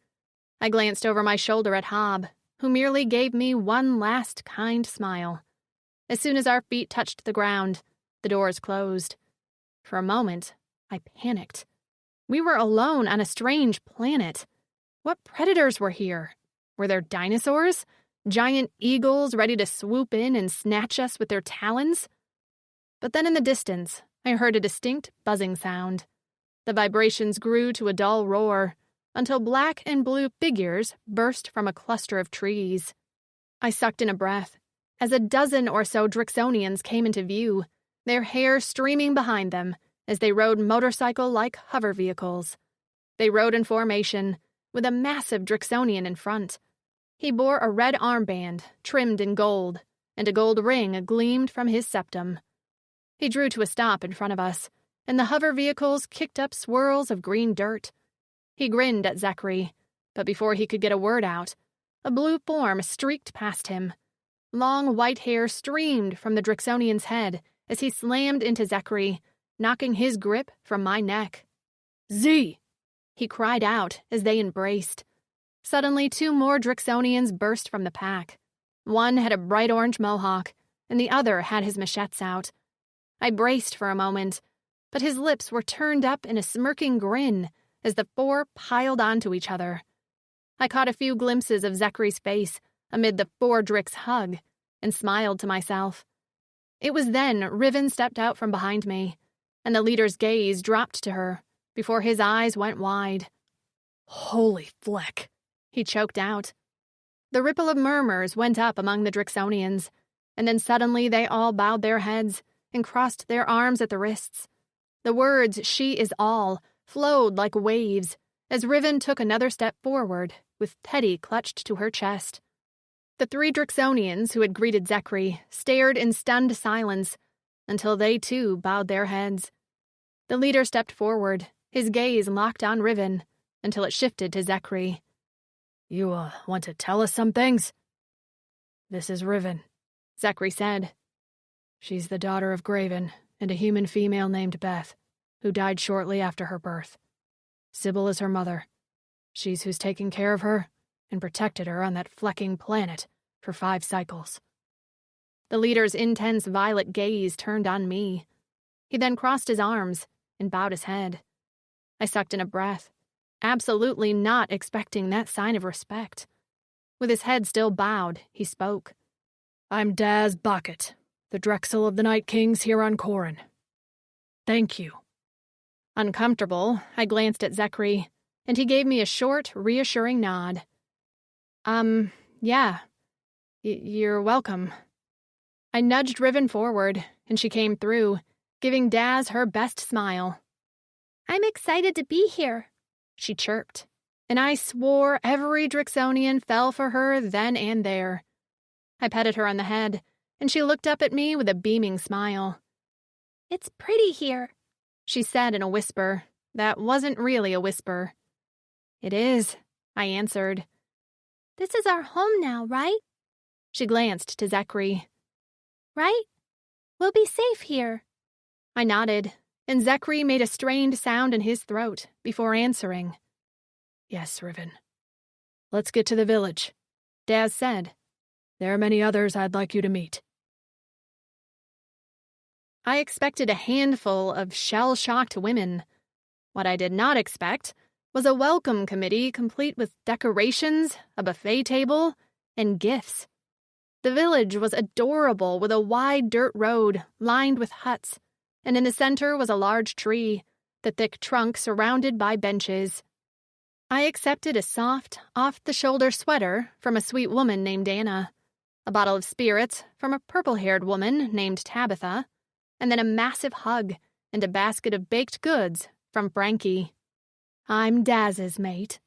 I glanced over my shoulder at Hob, who merely gave me one last kind smile. As soon as our feet touched the ground, the doors closed. For a moment, I panicked. We were alone on a strange planet. What predators were here? Were there dinosaurs? Giant eagles ready to swoop in and snatch us with their talons? But then in the distance, I heard a distinct buzzing sound. The vibrations grew to a dull roar, until black and blue figures burst from a cluster of trees. I sucked in a breath, as a dozen or so Drixonians came into view, their hair streaming behind them as they rode motorcycle-like hover vehicles. They rode in formation, with a massive Drixonian in front. He bore a red armband trimmed in gold, and a gold ring gleamed from his septum. He drew to a stop in front of us, and the hover vehicles kicked up swirls of green dirt. He grinned at Zecri, but before he could get a word out, a blue form streaked past him. Long white hair streamed from the Drixonian's head as he slammed into Zecri, knocking his grip from my neck. Z! He cried out as they embraced. Suddenly, two more Drixonians burst from the pack. One had a bright orange mohawk, and the other had his machetes out. I braced for a moment, but his lips were turned up in a smirking grin as the four piled onto each other. I caught a few glimpses of Zecri's face amid the four Drix hug, and smiled to myself. It was then Riven stepped out from behind me, and the leader's gaze dropped to her before his eyes went wide. Holy fleck, he choked out. The ripple of murmurs went up among the Drixonians, and then suddenly they all bowed their heads and crossed their arms at the wrists. The words, "She is all," flowed like waves as Riven took another step forward, with Teddy clutched to her chest. The three Drixonians who had greeted Zecri stared in stunned silence until they too bowed their heads. The leader stepped forward, his gaze locked on Riven, until it shifted to Zecri. You, want to tell us some things? This is Riven, Zecri said. She's the daughter of Graven and a human female named Beth, who died shortly after her birth. Sybil is her mother. She's who's taken care of her and protected her on that flecking planet for 5 cycles. The leader's intense violet gaze turned on me. He then crossed his arms and bowed his head. I sucked in a breath, absolutely not expecting that sign of respect. With his head still bowed, he spoke. I'm Daz Bucket, the Drexel of the Night Kings here on Corin. Thank you. Uncomfortable, I glanced at Zecri, and he gave me a short, reassuring nod. Yeah. You're welcome. I nudged Riven forward, and she came through, giving Daz her best smile. I'm excited to be here, she chirped, and I swore every Drixonian fell for her then and there. I petted her on the head, and she looked up at me with a beaming smile. It's pretty here, she said in a whisper that wasn't really a whisper. It is, I answered. This is our home now, right? She glanced to Zecri. Right? We'll be safe here. I nodded, and Zecri made a strained sound in his throat before answering. Yes, Riven. Let's get to the village, Daz said. There are many others I'd like you to meet. I expected a handful of shell-shocked women. What I did not expect was a welcome committee complete with decorations, a buffet table, and gifts. The village was adorable with a wide dirt road lined with huts, and in the center was a large tree, the thick trunk surrounded by benches. I accepted a soft, off-the-shoulder sweater from a sweet woman named Anna, a bottle of spirits from a purple-haired woman named Tabitha, and then a massive hug and a basket of baked goods from Frankie. "I'm Daz's mate,"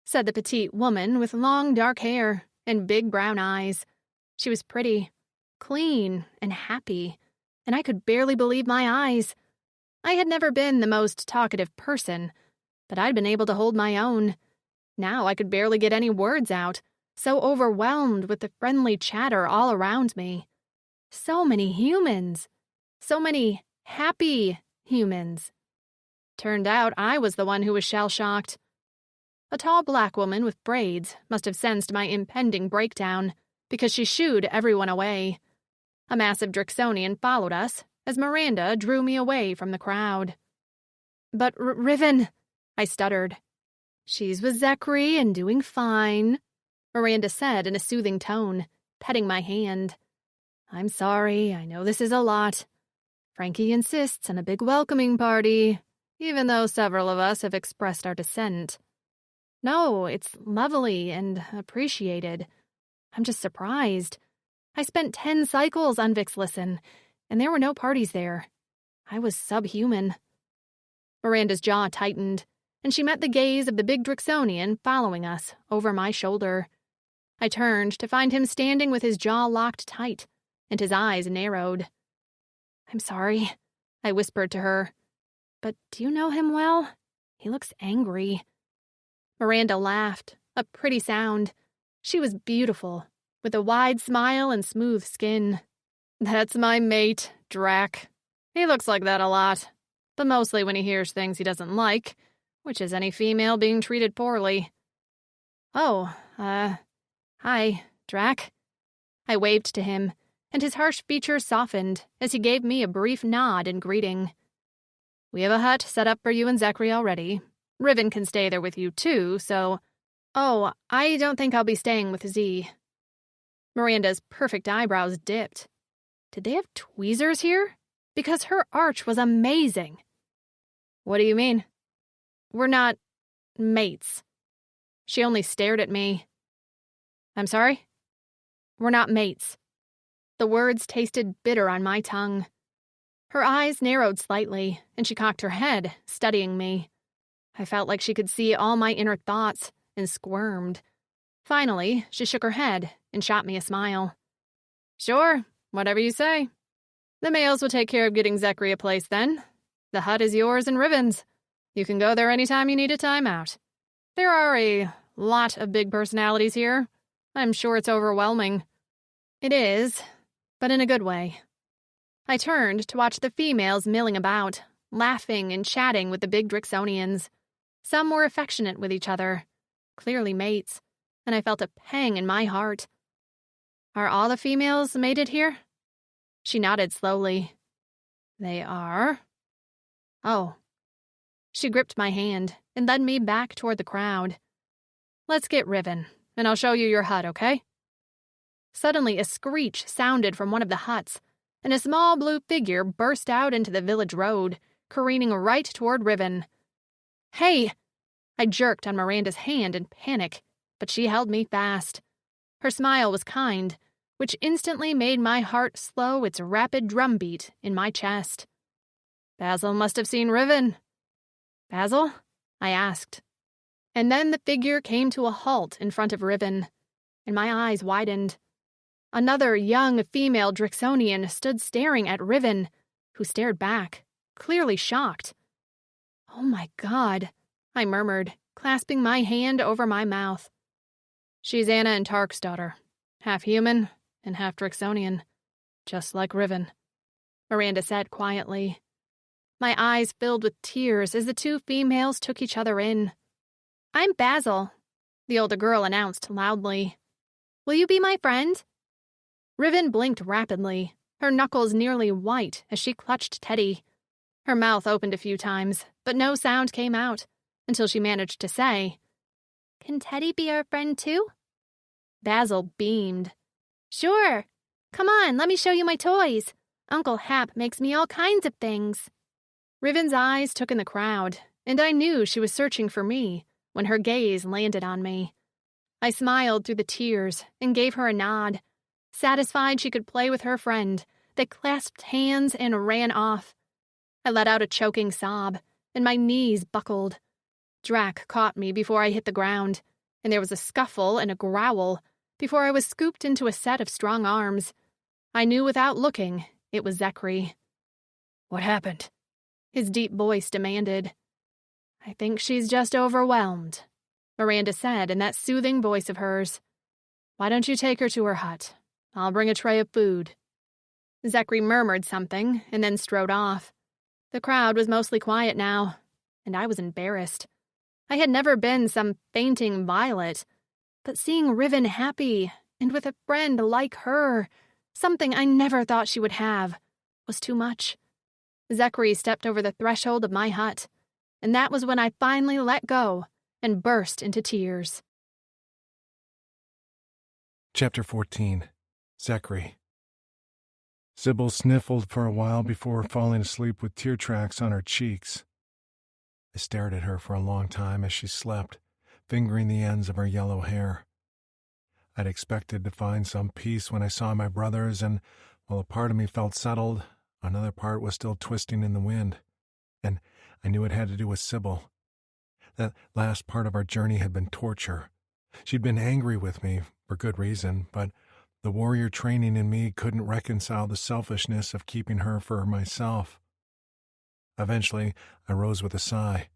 said the petite woman with long dark hair and big brown eyes. She was pretty, clean, and happy, and I could barely believe my eyes. I had never been the most talkative person, but I'd been able to hold my own. Now I could barely get any words out, so overwhelmed with the friendly chatter all around me. So many humans. So many happy humans. Turned out I was the one who was shell-shocked. A tall black woman with braids must have sensed my impending breakdown, because she shooed everyone away. A massive Drixonian followed us as Miranda drew me away from the crowd. "But Riven," I stuttered. "She's with Zecri and doing fine," Miranda said in a soothing tone, petting my hand. "I'm sorry, I know this is a lot. Frankie insists on a big welcoming party, even though several of us have expressed our dissent. No, it's lovely and appreciated. I'm just surprised. I spent 10 cycles on Vix Listen, and there were no parties there. I was subhuman." Miranda's jaw tightened, and she met the gaze of the big Drixonian following us over my shoulder. I turned to find him standing with his jaw locked tight, and his eyes narrowed. "I'm sorry," I whispered to her. "But do you know him well? He looks angry." Miranda laughed, a pretty sound. She was beautiful, with a wide smile and smooth skin. "That's my mate, Drac. He looks like that a lot, but mostly when he hears things he doesn't like, which is any female being treated poorly." "Oh, hi, Drac." I waved to him, and his harsh features softened as he gave me a brief nod in greeting. "We have a hut set up for you and Zecri already. Riven can stay there with you, too, so—" "Oh, I don't think I'll be staying with Z." Miranda's perfect eyebrows dipped. Did they have tweezers here? Because her arch was amazing. "What do you mean?" "We're not mates." She only stared at me. "I'm sorry?" "We're not mates." The words tasted bitter on my tongue. Her eyes narrowed slightly, and she cocked her head, studying me. I felt like she could see all my inner thoughts, and squirmed. Finally, she shook her head and shot me a smile. "Sure, whatever you say. The males will take care of getting Zecri a place then. The hut is yours and Riven's. You can go there anytime you need a timeout. There are a lot of big personalities here. I'm sure it's overwhelming." "It is, but in a good way." I turned to watch the females milling about, laughing and chatting with the big Drixonians. Some were affectionate with each other, clearly mates, and I felt a pang in my heart. "Are all the females mated here?" She nodded slowly. "They are." "Oh." She gripped my hand and led me back toward the crowd. "Let's get Riven, and I'll show you your hut, okay?" Suddenly, a screech sounded from one of the huts, and a small blue figure burst out into the village road, careening right toward Riven. "Hey!" I jerked on Miranda's hand in panic, but she held me fast. Her smile was kind, which instantly made my heart slow its rapid drumbeat in my chest. "Basil must have seen Riven." "Basil?" I asked. And then the figure came to a halt in front of Riven, and my eyes widened. Another young female Drixonian stood staring at Riven, who stared back, clearly shocked. "Oh my God," I murmured, clasping my hand over my mouth. "She's Anna and Tark's daughter, half human and half Drixonian, just like Riven," Miranda said quietly. My eyes filled with tears as the two females took each other in. "I'm Basil," the older girl announced loudly. "Will you be my friend?" Riven blinked rapidly, her knuckles nearly white as she clutched Teddy. Her mouth opened a few times, but no sound came out, until she managed to say, "Can Teddy be our friend too?" Basil beamed. "Sure. Come on, let me show you my toys. Uncle Hap makes me all kinds of things." Riven's eyes took in the crowd, and I knew she was searching for me, when her gaze landed on me. I smiled through the tears and gave her a nod, satisfied she could play with her friend. They clasped hands and ran off. I let out a choking sob, and my knees buckled. Drac caught me before I hit the ground, and there was a scuffle and a growl before I was scooped into a set of strong arms. I knew without looking it was Zecri. What happened? His deep voice demanded. I think she's just overwhelmed, Miranda said in that soothing voice of hers. Why don't you take her to her hut? I'll bring a tray of food. Zecri murmured something and then strode off. The crowd was mostly quiet now, and I was embarrassed. I had never been some fainting violet, but seeing Riven happy and with a friend like her, something I never thought she would have, was too much. Zecri stepped over the threshold of my hut, and that was when I finally let go and burst into tears. Chapter 14. Zecri. Sybil sniffled for a while before falling asleep with tear tracks on her cheeks. I stared at her for a long time as she slept, fingering the ends of her yellow hair. I'd expected to find some peace when I saw my brothers, and while a part of me felt settled, another part was still twisting in the wind, and I knew it had to do with Sybil. That last part of our journey had been torture. She'd been angry with me, for good reason, but the warrior training in me couldn't reconcile the selfishness of keeping her for myself. Eventually, I rose with a sigh.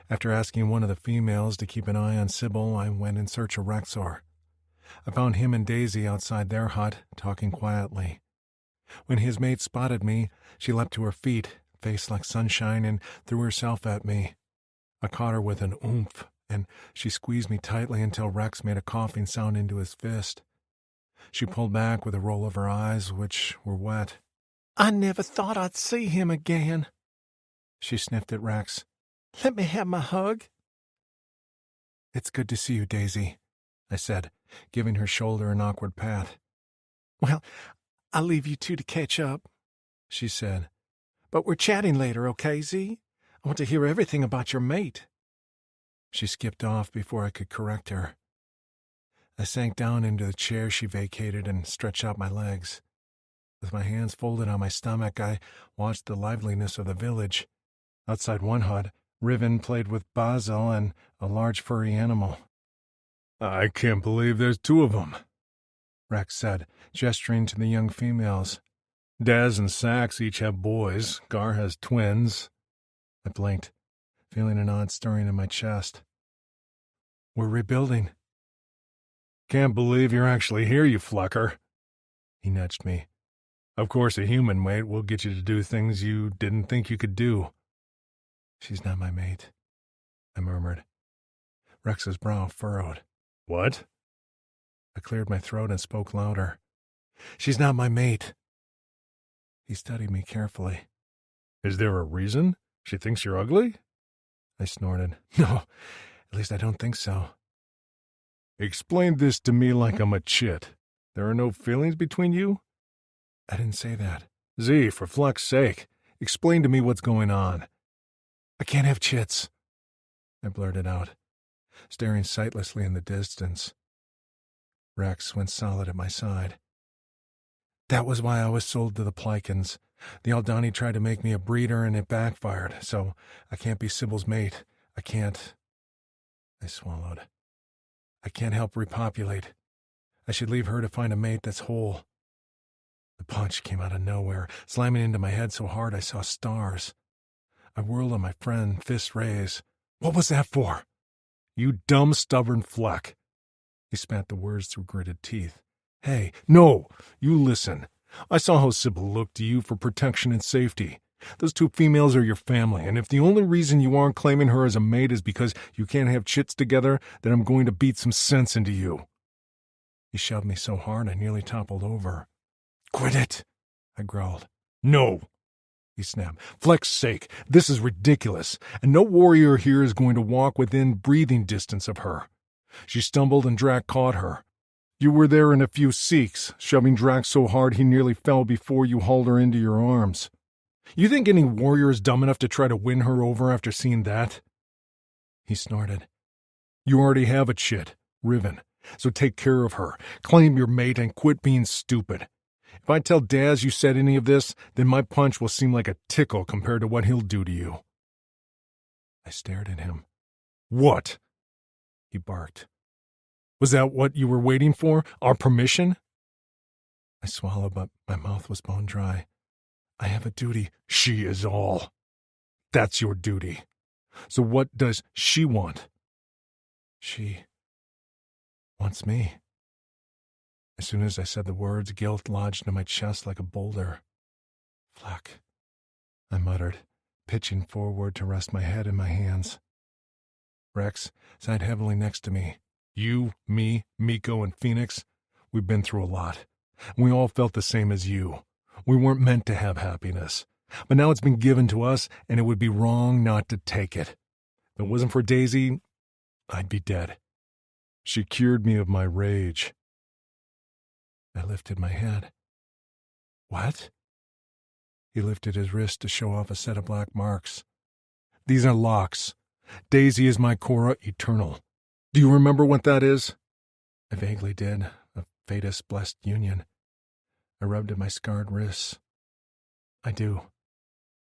After asking one of the females to keep an eye on Sybil, I went in search of Rexor. I found him and Daisy outside their hut, talking quietly. When his mate spotted me, she leapt to her feet, face like sunshine, and threw herself at me. I caught her with an oomph, and she squeezed me tightly until Rex made a coughing sound into his fist. She pulled back with a roll of her eyes, which were wet. "I never thought I'd see him again." She sniffed at Rex. "Let me have my hug." "It's good to see you, Daisy," I said, giving her shoulder an awkward pat. "Well, I'll leave you two to catch up," she said. "But we're chatting later, okay, Z? I want to hear everything about your mate." She skipped off before I could correct her. I sank down into the chair she vacated and stretched out my legs. With my hands folded on my stomach, I watched the liveliness of the village. Outside one hut, Riven played with Basil and a large furry animal. "I can't believe there's two of them," Rex said, gesturing to the young females. "Daz and Sax each have boys. Gar has twins." I blinked, feeling an odd stirring in my chest. "We're rebuilding." "Can't believe you're actually here, you flucker." He nudged me. "Of course, a human mate will get you to do things you didn't think you could do." "She's not my mate," I murmured. Rex's brow furrowed. "What?" I cleared my throat and spoke louder. "She's not my mate." He studied me carefully. "Is there a reason? She thinks you're ugly?" I snorted. "No, at least I don't think so." "Explain this to me like I'm a chit. There are no feelings between you?" "I didn't say that." "Z, for Fluck's sake, explain to me what's going on." "I can't have chits," I blurted out, staring sightlessly in the distance. Rex went solid at my side. "That was why I was sold to the Plikens. The Aldani tried to make me a breeder and it backfired, so I can't be Sybil's mate. I can't—" I swallowed. "I can't help repopulate. I should leave her to find a mate that's whole." The punch came out of nowhere, slamming into my head so hard I saw stars. I whirled on my friend, fists raised. "What was that for?" "You dumb, stubborn Fluck." He spat the words through gritted teeth. "Hey, no! You listen. I saw how Sybil looked to you for protection and safety. Those two females are your family, and if the only reason you aren't claiming her as a mate is because you can't have chits together, then I'm going to beat some sense into you." He shoved me so hard I nearly toppled over. "Quit it!" I growled. "No!" he snapped. "Fleck's sake, this is ridiculous, and no warrior here is going to walk within breathing distance of her. She stumbled and Drac caught her. You were there in a few seeks, shoving Drac so hard he nearly fell before you hauled her into your arms. You think any warrior is dumb enough to try to win her over after seeing that?" He snorted. You already have a chit, Riven, so take care of her, claim your mate, and quit being stupid. If I tell Daz you said any of this, then my punch will seem like a tickle compared to what he'll do to you. I stared at him. What? He barked. Was that what you were waiting for? Our permission? I swallowed, but my mouth was bone dry. I have a duty. She is all. That's your duty. So what does she want? She wants me. As soon as I said the words, guilt lodged in my chest like a boulder. Flack, I muttered, pitching forward to rest my head in my hands. Rex sat heavily next to me. You, me, Miko, and Phoenix, we've been through a lot. We all felt the same as you. We weren't meant to have happiness. But now it's been given to us, and it would be wrong not to take it. If it wasn't for Daisy, I'd be dead. She cured me of my rage. I lifted my head. What? He lifted his wrist to show off a set of black marks. These are locks. Daisy is my Cora Eternal. Do you remember what that is? I vaguely did. A Fatus-blessed union. I rubbed at my scarred wrists. I do.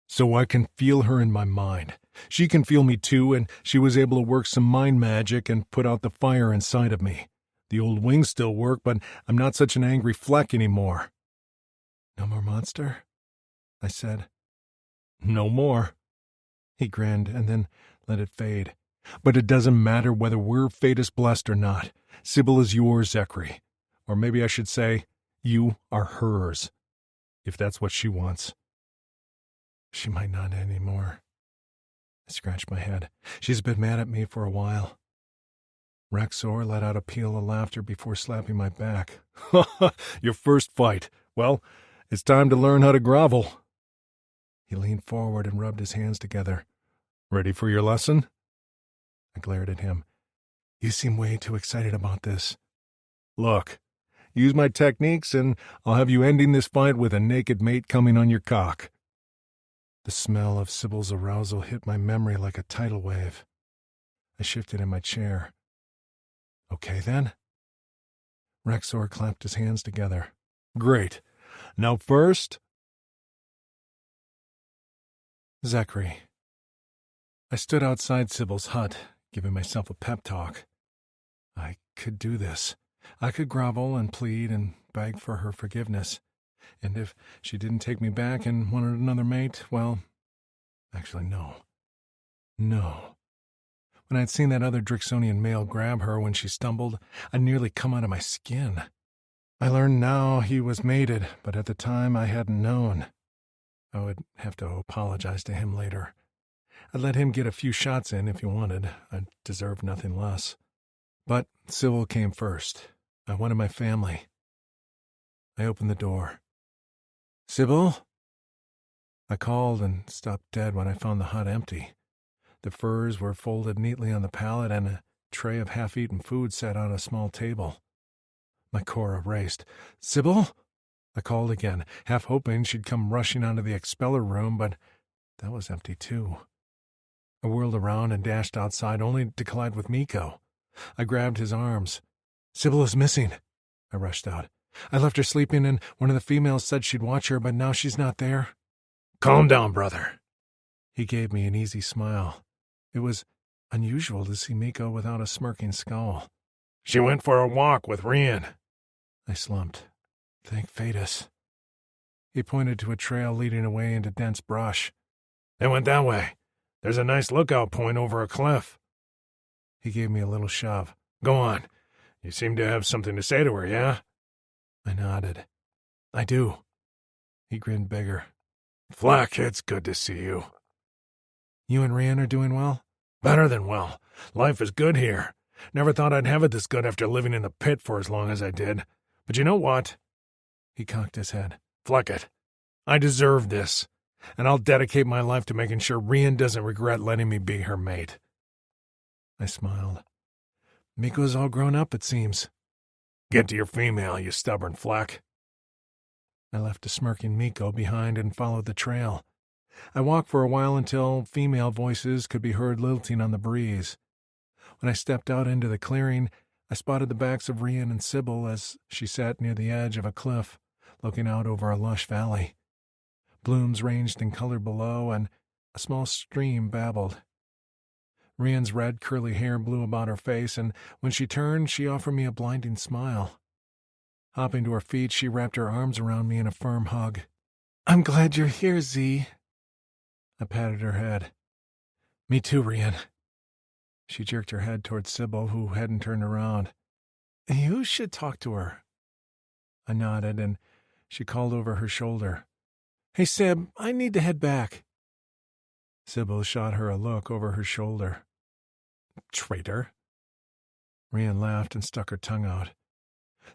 So I can feel her in my mind. She can feel me too, and she was able to work some mind magic and put out the fire inside of me. The old wings still work, but I'm not such an angry Fleck anymore. No more monster? I said. No more. He grinned and then let it fade. But it doesn't matter whether we're Fatus-blessed or not. Sybil is yours, Zecri. Or maybe I should say, you are hers. If that's what she wants. She might not anymore. I scratched my head. She's been mad at me for a while. Rexor let out a peal of laughter before slapping my back. Your first fight. Well, it's time to learn how to grovel. He leaned forward and rubbed his hands together. Ready for your lesson? I glared at him. You seem way too excited about this. Look, use my techniques and I'll have you ending this fight with a naked mate coming on your cock. The smell of Sybil's arousal hit my memory like a tidal wave. I shifted in my chair. Okay, then. Rexor clapped his hands together. Great. Now first... Zecri. I stood outside Sybil's hut, giving myself a pep talk. I could do this. I could grovel and plead and beg for her forgiveness. And if she didn't take me back and wanted another mate, well... Actually, no. No. When I'd seen that other Drixonian male grab her when she stumbled, I'd nearly come out of my skin. I learned now he was mated, but at the time I hadn't known. I would have to apologize to him later. I'd let him get a few shots in if he wanted. I deserved nothing less. But Sybil came first. I wanted my family. I opened the door. Sybil? I called and stopped dead when I found the hut empty. The furs were folded neatly on the pallet, and a tray of half-eaten food sat on a small table. My Cora raced. Sybil? I called again, half hoping she'd come rushing out of the expeller room, but that was empty too. I whirled around and dashed outside, only to collide with Miko. I grabbed his arms. Sybil is missing. I rushed out. I left her sleeping, and one of the females said she'd watch her, but now she's not there. Calm down, brother. He gave me an easy smile. It was unusual to see Miko without a smirking scowl. She went for a walk with Rian. I slumped. Thank Fatus. He pointed to a trail leading away into dense brush. They went that way. There's a nice lookout point over a cliff. He gave me a little shove. Go on. You seem to have something to say to her, yeah? I nodded. I do. He grinned bigger. Flack, it's good to see you. You and Rian are doing well? Better than well. Life is good here. Never thought I'd have it this good after living in the pit for as long as I did. But you know what? He cocked his head. Fleck it. I deserve this. And I'll dedicate my life to making sure Rian doesn't regret letting me be her mate. I smiled. Miko's all grown up, it seems. Get to your female, you stubborn Fleck. I left a smirking Miko behind and followed the trail. I walked for a while until female voices could be heard lilting on the breeze. When I stepped out into the clearing, I spotted the backs of Rian and Sybil as she sat near the edge of a cliff, looking out over a lush valley. Blooms ranged in color below, and a small stream babbled. Rian's red, curly hair blew about her face, and when she turned, she offered me a blinding smile. Hopping to her feet, she wrapped her arms around me in a firm hug. "I'm glad you're here, Z." I patted her head. "Me too, Rian." She jerked her head towards Sybil, who hadn't turned around. "You should talk to her." I nodded, and she called over her shoulder. "Hey, Sib, I need to head back." Sybil shot her a look over her shoulder. "Traitor." Rian laughed and stuck her tongue out.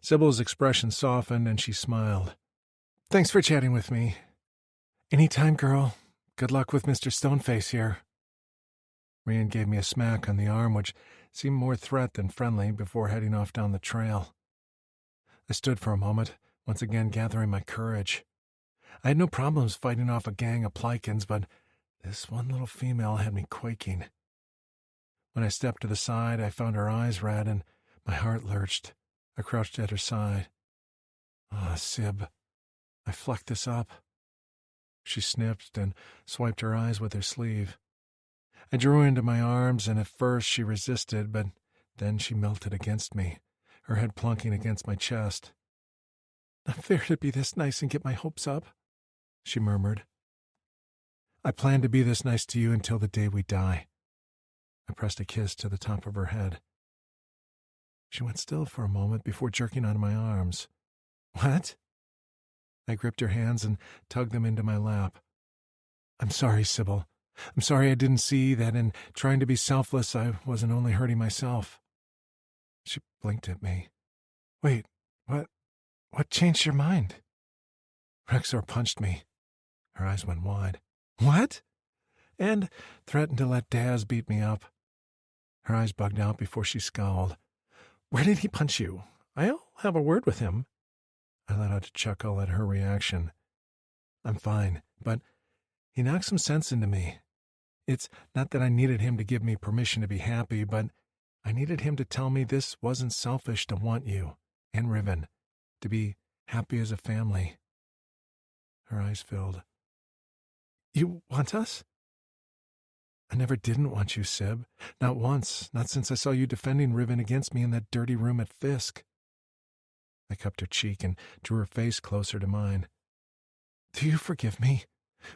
Sybil's expression softened, and she smiled. "Thanks for chatting with me. Any time, girl. Good luck with Mr. Stoneface here." Rian gave me a smack on the arm, which seemed more threat than friendly, before heading off down the trail. I stood for a moment, once again gathering my courage. I had no problems fighting off a gang of Plikins, but this one little female had me quaking. When I stepped to the side, I found her eyes red, and my heart lurched. I crouched at her side. "Ah, Sib, I flecked this up." She sniffed and swiped her eyes with her sleeve. I drew her into my arms, and at first she resisted, but then she melted against me, her head plunking against my chest. "Not fair to be this nice and get my hopes up," she murmured. "I plan to be this nice to you until the day we die." I pressed a kiss to the top of her head. She went still for a moment before jerking out of my arms. "What?" I gripped her hands and tugged them into my lap. "I'm sorry, Sybil. I'm sorry I didn't see that in trying to be selfless I wasn't only hurting myself." She blinked at me. "Wait, what changed your mind?" Rexor punched me. Her eyes went wide. "What?" And threatened to let Daz beat me up. Her eyes bugged out before she scowled. "Where did he punch you? I'll have a word with him." I let out a chuckle at her reaction. "I'm fine, but he knocked some sense into me. It's not that I needed him to give me permission to be happy, but I needed him to tell me this wasn't selfish to want you and Riven, to be happy as a family." Her eyes filled. "You want us?" "I never didn't want you, Sib. Not once, not since I saw you defending Riven against me in that dirty room at Fisk." I cupped her cheek and drew her face closer to mine. "Do you forgive me?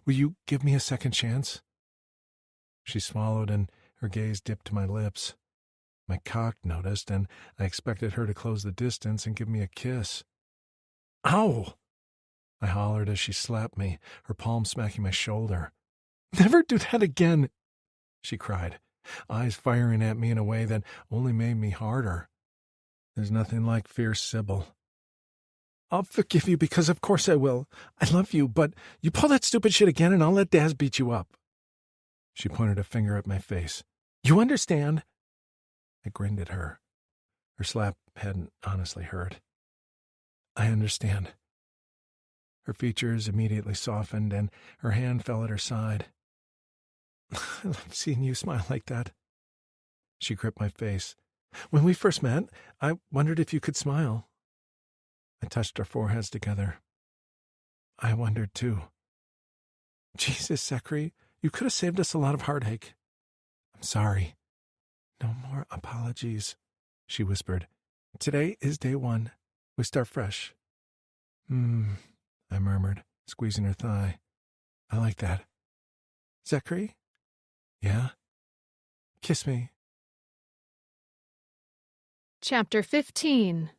Will you give me a second chance?" She swallowed, and her gaze dipped to my lips. My cock noticed, and I expected her to close the distance and give me a kiss. "Ow!" I hollered as she slapped me, her palm smacking my shoulder. "Never do that again," she cried, eyes firing at me in a way that only made me harder. There's nothing like fierce Sybil. "I'll forgive you because of course I will. I love you, but you pull that stupid shit again and I'll let Daz beat you up." She pointed a finger at my face. "You understand?" I grinned at her. Her slap hadn't honestly hurt. "I understand." Her features immediately softened, and her hand fell at her side. "I love seeing you smile like that." She gripped my face. "When we first met, I wondered if you could smile." I touched our foreheads together. "I wondered, too." "Jesus, Zecri, you could have saved us a lot of heartache." "I'm sorry." "No more apologies," she whispered. "Today is day one. We start fresh." I murmured, squeezing her thigh. "I like that." "Zecri?" "Yeah?" "Kiss me." Chapter 15.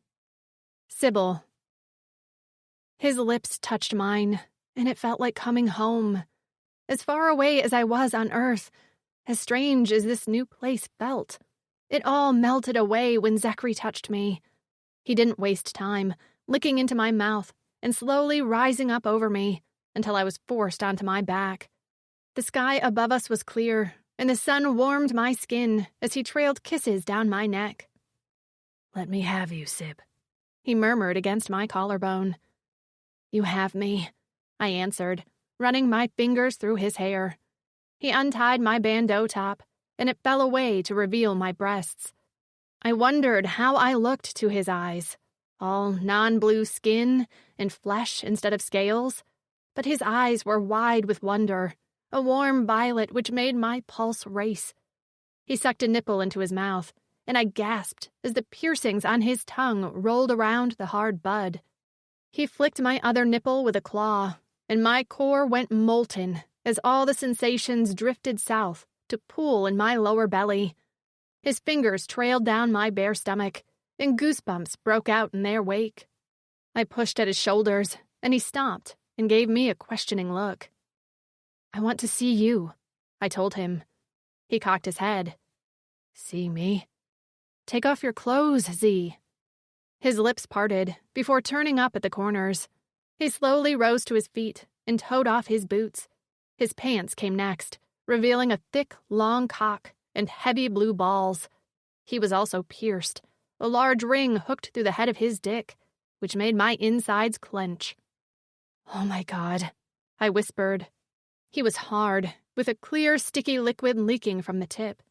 Sybil. His lips touched mine, and it felt like coming home. As far away as I was on Earth, as strange as this new place felt, it all melted away when Zecri touched me. He didn't waste time, licking into my mouth and slowly rising up over me until I was forced onto my back. The sky above us was clear, and the sun warmed my skin as he trailed kisses down my neck. "Let me have you, Sib," he murmured against my collarbone. "You have me," I answered, running my fingers through his hair. He untied my bandeau top, and it fell away to reveal my breasts. I wondered how I looked to his eyes, all non-blue skin and flesh instead of scales, but his eyes were wide with wonder, a warm violet which made my pulse race. He sucked a nipple into his mouth, and I gasped as the piercings on his tongue rolled around the hard bud. He flicked my other nipple with a claw, and my core went molten as all the sensations drifted south to pool in my lower belly. His fingers trailed down my bare stomach, and goosebumps broke out in their wake. I pushed at his shoulders, and he stopped and gave me a questioning look. "I want to see you," I told him. He cocked his head. "See me? Take off your clothes, Z." His lips parted before turning up at the corners. He slowly rose to his feet and toed off his boots. His pants came next, revealing a thick, long cock and heavy blue balls. He was also pierced, a large ring hooked through the head of his dick, which made my insides clench. "Oh my God," I whispered. He was hard, with a clear, sticky liquid leaking from the tip.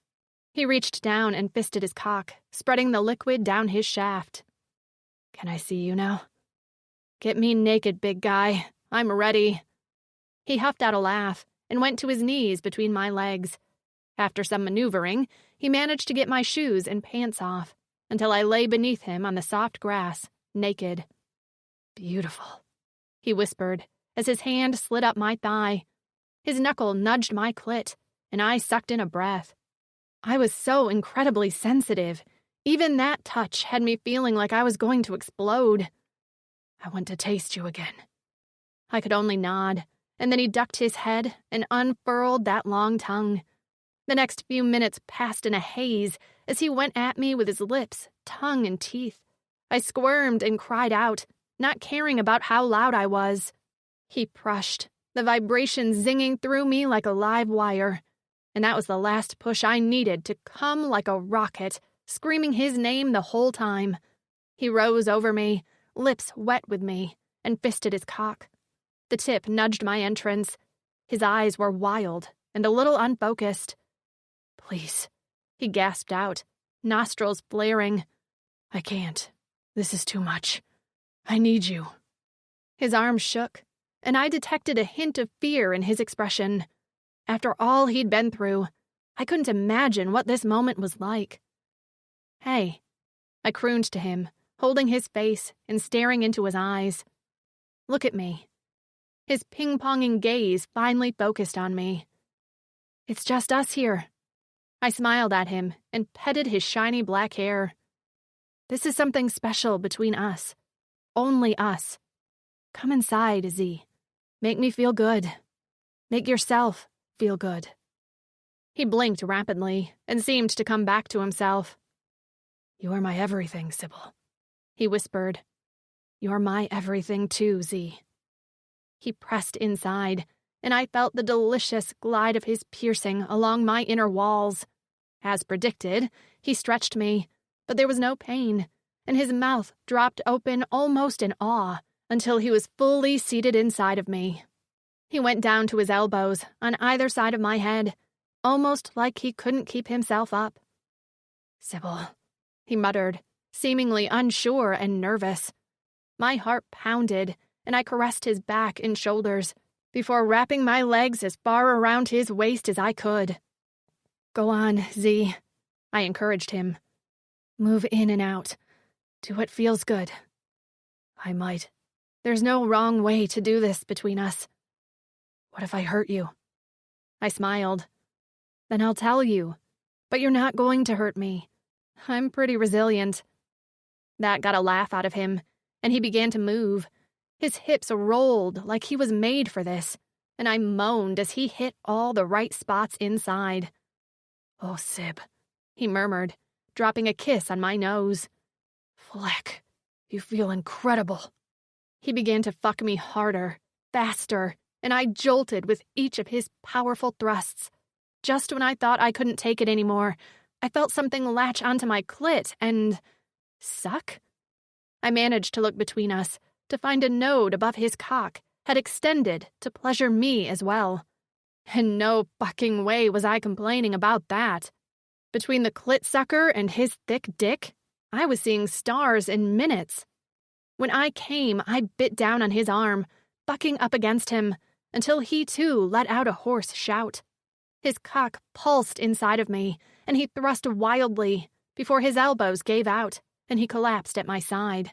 He reached down and fisted his cock, spreading the liquid down his shaft. "Can I see you now?" "Get me naked, big guy. I'm ready." He huffed out a laugh and went to his knees between my legs. After some maneuvering, he managed to get my shoes and pants off, until I lay beneath him on the soft grass, naked. "Beautiful," he whispered as his hand slid up my thigh. His knuckle nudged my clit, and I sucked in a breath. I was so incredibly sensitive. Even that touch had me feeling like I was going to explode. "I want to taste you again." I could only nod, and then he ducked his head and unfurled that long tongue. The next few minutes passed in a haze as he went at me with his lips, tongue, and teeth. I squirmed and cried out, not caring about how loud I was. He prushed, the vibration zinging through me like a live wire. And that was the last push I needed to come like a rocket, screaming his name the whole time. He rose over me, lips wet with me, and fisted his cock. The tip nudged my entrance. His eyes were wild and a little unfocused. "Please," he gasped out, nostrils flaring. "I can't. This is too much. I need you." His arm shook, and I detected a hint of fear in his expression. After all he'd been through, I couldn't imagine what this moment was like. "Hey," I crooned to him, holding his face and staring into his eyes. "Look at me." His ping-ponging gaze finally focused on me. "It's just us here." I smiled at him and petted his shiny black hair. "This is something special between us. Only us. Come inside, Z. Make me feel good. Make yourself feel good." He blinked rapidly and seemed to come back to himself. "You are my everything, Sybil," he whispered. "You're my everything too, Z." He pressed inside, and I felt the delicious glide of his piercing along my inner walls. As predicted, he stretched me, but there was no pain, and his mouth dropped open almost in awe until he was fully seated inside of me. He went down to his elbows on either side of my head, almost like he couldn't keep himself up. "Sybil," he muttered, seemingly unsure and nervous. My heart pounded, and I caressed his back and shoulders before wrapping my legs as far around his waist as I could. "Go on, Z," I encouraged him. "Move in and out. Do what feels good. I might. There's no wrong way to do this between us. What if I hurt you?" I smiled. "Then I'll tell you. But you're not going to hurt me. I'm pretty resilient." That got a laugh out of him, and he began to move. His hips rolled like he was made for this, and I moaned as he hit all the right spots inside. "Oh, Sib," he murmured, dropping a kiss on my nose. "Fleck, you feel incredible." He began to fuck me harder, faster, and I jolted with each of his powerful thrusts. Just when I thought I couldn't take it anymore, I felt something latch onto my clit and... suck? I managed to look between us to find a node above his cock had extended to pleasure me as well. In no fucking way was I complaining about that. Between the clit sucker and his thick dick, I was seeing stars in minutes. When I came, I bit down on his arm, bucking up against him, until he too let out a hoarse shout. His cock pulsed inside of me, and he thrust wildly before his elbows gave out and he collapsed at my side.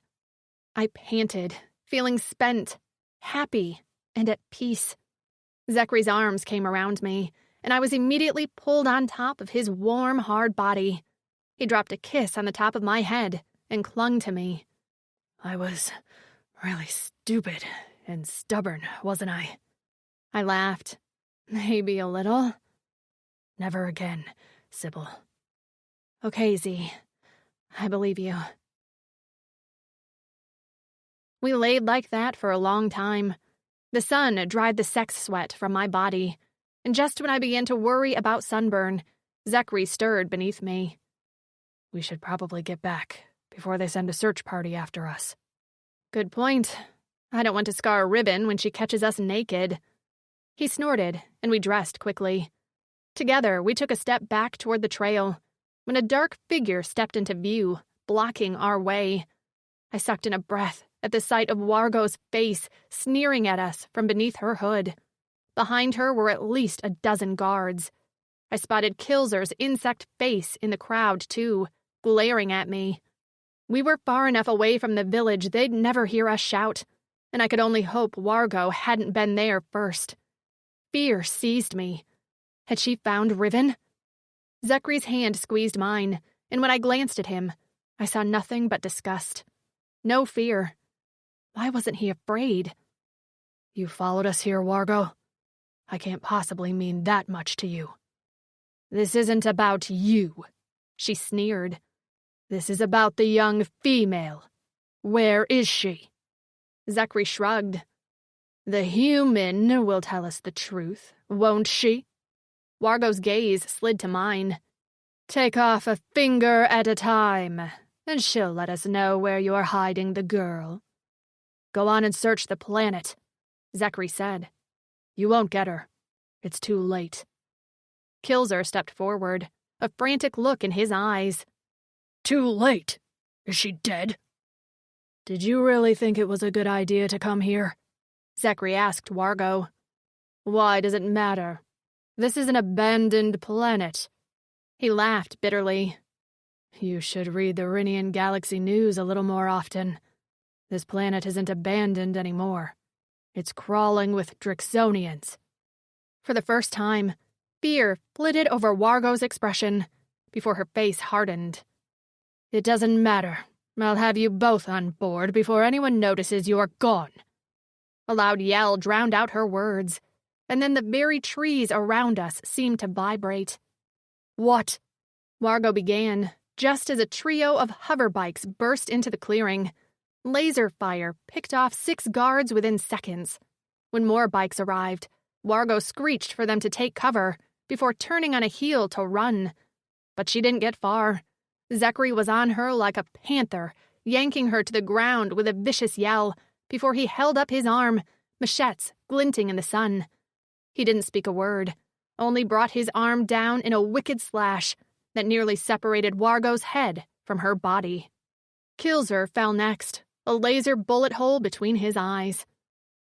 I panted, feeling spent, happy, and at peace. Zecri's arms came around me, and I was immediately pulled on top of his warm, hard body. He dropped a kiss on the top of my head and clung to me. I was really stupid and stubborn, wasn't I? I laughed. Maybe a little. Never again, Sybil. Okay, Z. I believe you. We laid like that for a long time. The sun dried the sex sweat from my body, and just when I began to worry about sunburn, Zecri stirred beneath me. We should probably get back before they send a search party after us. Good point. I don't want to scar a ribbon when she catches us naked. He snorted, and we dressed quickly. Together, we took a step back toward the trail, when a dark figure stepped into view, blocking our way. I sucked in a breath at the sight of Wargo's face sneering at us from beneath her hood. Behind her were at least a dozen guards. I spotted Kilzer's insect face in the crowd, too, glaring at me. We were far enough away from the village they'd never hear us shout, and I could only hope Wargo hadn't been there first. Fear seized me. Had she found Riven? Zecri's hand squeezed mine, and when I glanced at him, I saw nothing but disgust. No fear. Why wasn't he afraid? You followed us here, Wargo? I can't possibly mean that much to you. This isn't about you, she sneered. This is about the young female. Where is she? Zecri shrugged. The human will tell us the truth, won't she? Wargo's gaze slid to mine. Take off a finger at a time, and she'll let us know where you're hiding the girl. Go on and search the planet, Zecri said. You won't get her. It's too late. Kilzer stepped forward, a frantic look in his eyes. Too late? Is she dead? Did you really think it was a good idea to come here? Zecri asked Wargo. Why does it matter? This is an abandoned planet. He laughed bitterly. You should read the Rinian Galaxy News a little more often. This planet isn't abandoned anymore. It's crawling with Drixonians. For the first time, fear flitted over Wargo's expression before her face hardened. It doesn't matter. I'll have you both on board before anyone notices you're gone. A loud yell drowned out her words, and then the very trees around us seemed to vibrate. What? Wargo began, just as a trio of hoverbikes burst into the clearing. Laser fire picked off 6 guards within seconds. When more bikes arrived, Wargo screeched for them to take cover before turning on a heel to run. But she didn't get far. Zecri was on her like a panther, yanking her to the ground with a vicious yell before he held up his arm, machetes glinting in the sun. He didn't speak a word, only brought his arm down in a wicked slash that nearly separated Wargo's head from her body. Kilzer fell next, a laser bullet hole between his eyes.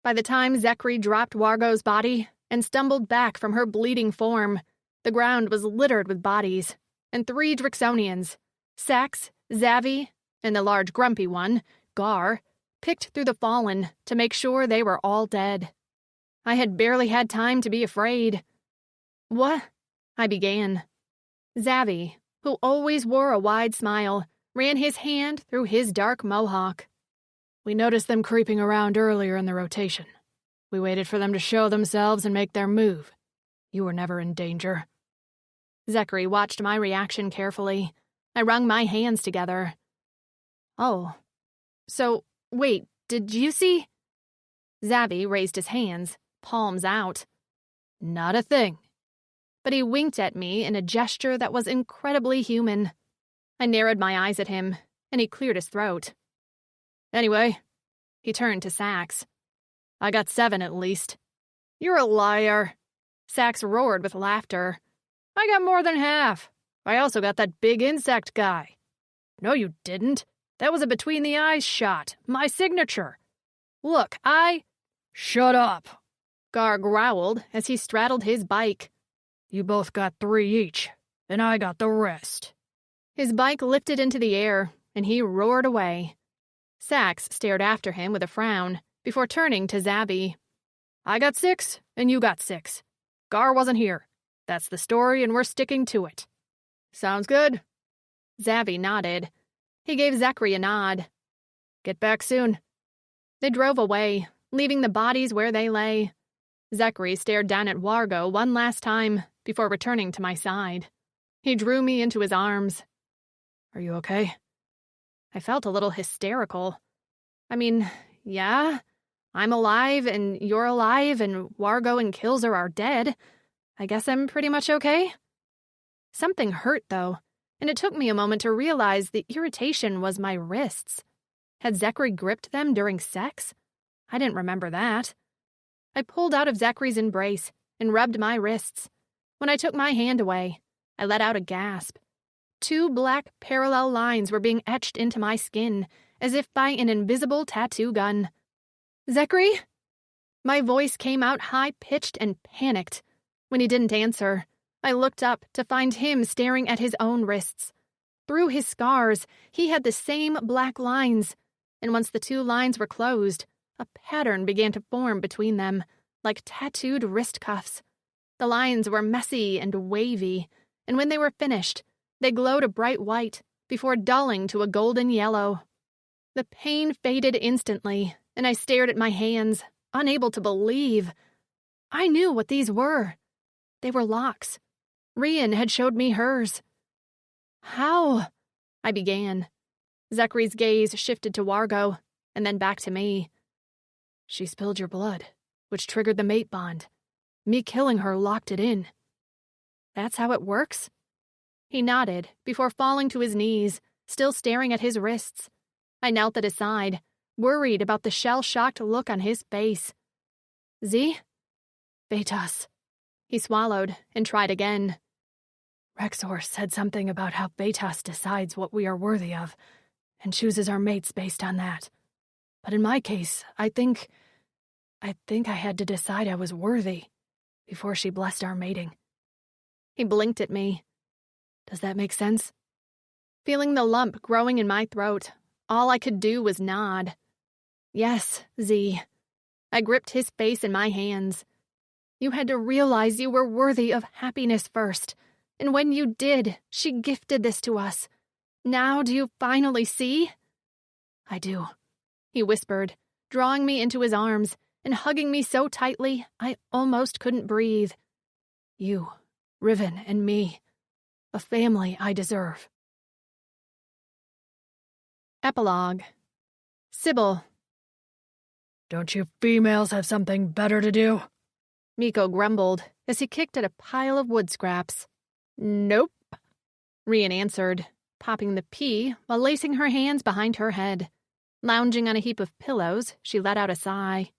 By the time Zecri dropped Wargo's body and stumbled back from her bleeding form, the ground was littered with bodies, and 3 Drixonians, Sax, Zavi, and the large grumpy one, Gar, picked through the fallen to make sure they were all dead. I had barely had time to be afraid. What? I began. Zavi, who always wore a wide smile, ran his hand through his dark mohawk. We noticed them creeping around earlier in the rotation. We waited for them to show themselves and make their move. You were never in danger. Zecri watched my reaction carefully. I wrung my hands together. Oh. So, wait, did you see? Zavi raised his hands, palms out. Not a thing. But he winked at me in a gesture that was incredibly human. I narrowed my eyes at him, and he cleared his throat. Anyway, he turned to Sax. I got 7 at least. You're a liar. Sax roared with laughter. I got more than half. I also got that big insect guy. No, you didn't. That was a between-the-eyes shot. My signature. Look, Shut up, Gar growled as he straddled his bike. You both got 3 each, and I got the rest. His bike lifted into the air, and he roared away. Sax stared after him with a frown before turning to Zabby. I got 6, and you got 6. Gar wasn't here. That's the story, and we're sticking to it. Sounds good. Zabby nodded. He gave Zecri a nod. Get back soon. They drove away, leaving the bodies where they lay. Zecri stared down at Wargo one last time before returning to my side. He drew me into his arms. Are you okay? I felt a little hysterical. I mean, yeah, I'm alive and you're alive and Wargo and Kilzer are dead. I guess I'm pretty much okay. Something hurt, though, and it took me a moment to realize the irritation was my wrists. Had Zecri gripped them during sex? I didn't remember that. I pulled out of Zecri's embrace and rubbed my wrists. When I took my hand away, I let out a gasp. 2 black parallel lines were being etched into my skin, as if by an invisible tattoo gun. Zecri? My voice came out high-pitched and panicked. When he didn't answer, I looked up to find him staring at his own wrists. Through his scars, he had the same black lines, and once the 2 lines were closed, a pattern began to form between them, like tattooed wrist cuffs. The lines were messy and wavy, and when they were finished, they glowed a bright white before dulling to a golden yellow. The pain faded instantly, and I stared at my hands, unable to believe. I knew what these were. They were locks. Rian had showed me hers. How? I began. Zecri's gaze shifted to Wargo, and then back to me. She spilled your blood, which triggered the mate bond. Me killing her locked it in. That's how it works? He nodded before falling to his knees, still staring at his wrists. I knelt at his side, worried about the shell-shocked look on his face. Z? Betas. He swallowed and tried again. Rexor said something about how Betas decides what we are worthy of, and chooses our mates based on that. But in my case, I think I had to decide I was worthy before she blessed our mating. He blinked at me. Does that make sense? Feeling the lump growing in my throat, all I could do was nod. Yes, Z. I gripped his face in my hands. You had to realize you were worthy of happiness first, and when you did, she gifted this to us. Now do you finally see? I do, he whispered, drawing me into his arms and hugging me so tightly I almost couldn't breathe. You, Riven, and me. A family I deserve. Epilogue. Sybil. Don't you females have something better to do? Miko grumbled as he kicked at a pile of wood scraps. Nope, Rian answered, popping the pea while lacing her hands behind her head. Lounging on a heap of pillows, she let out a sigh.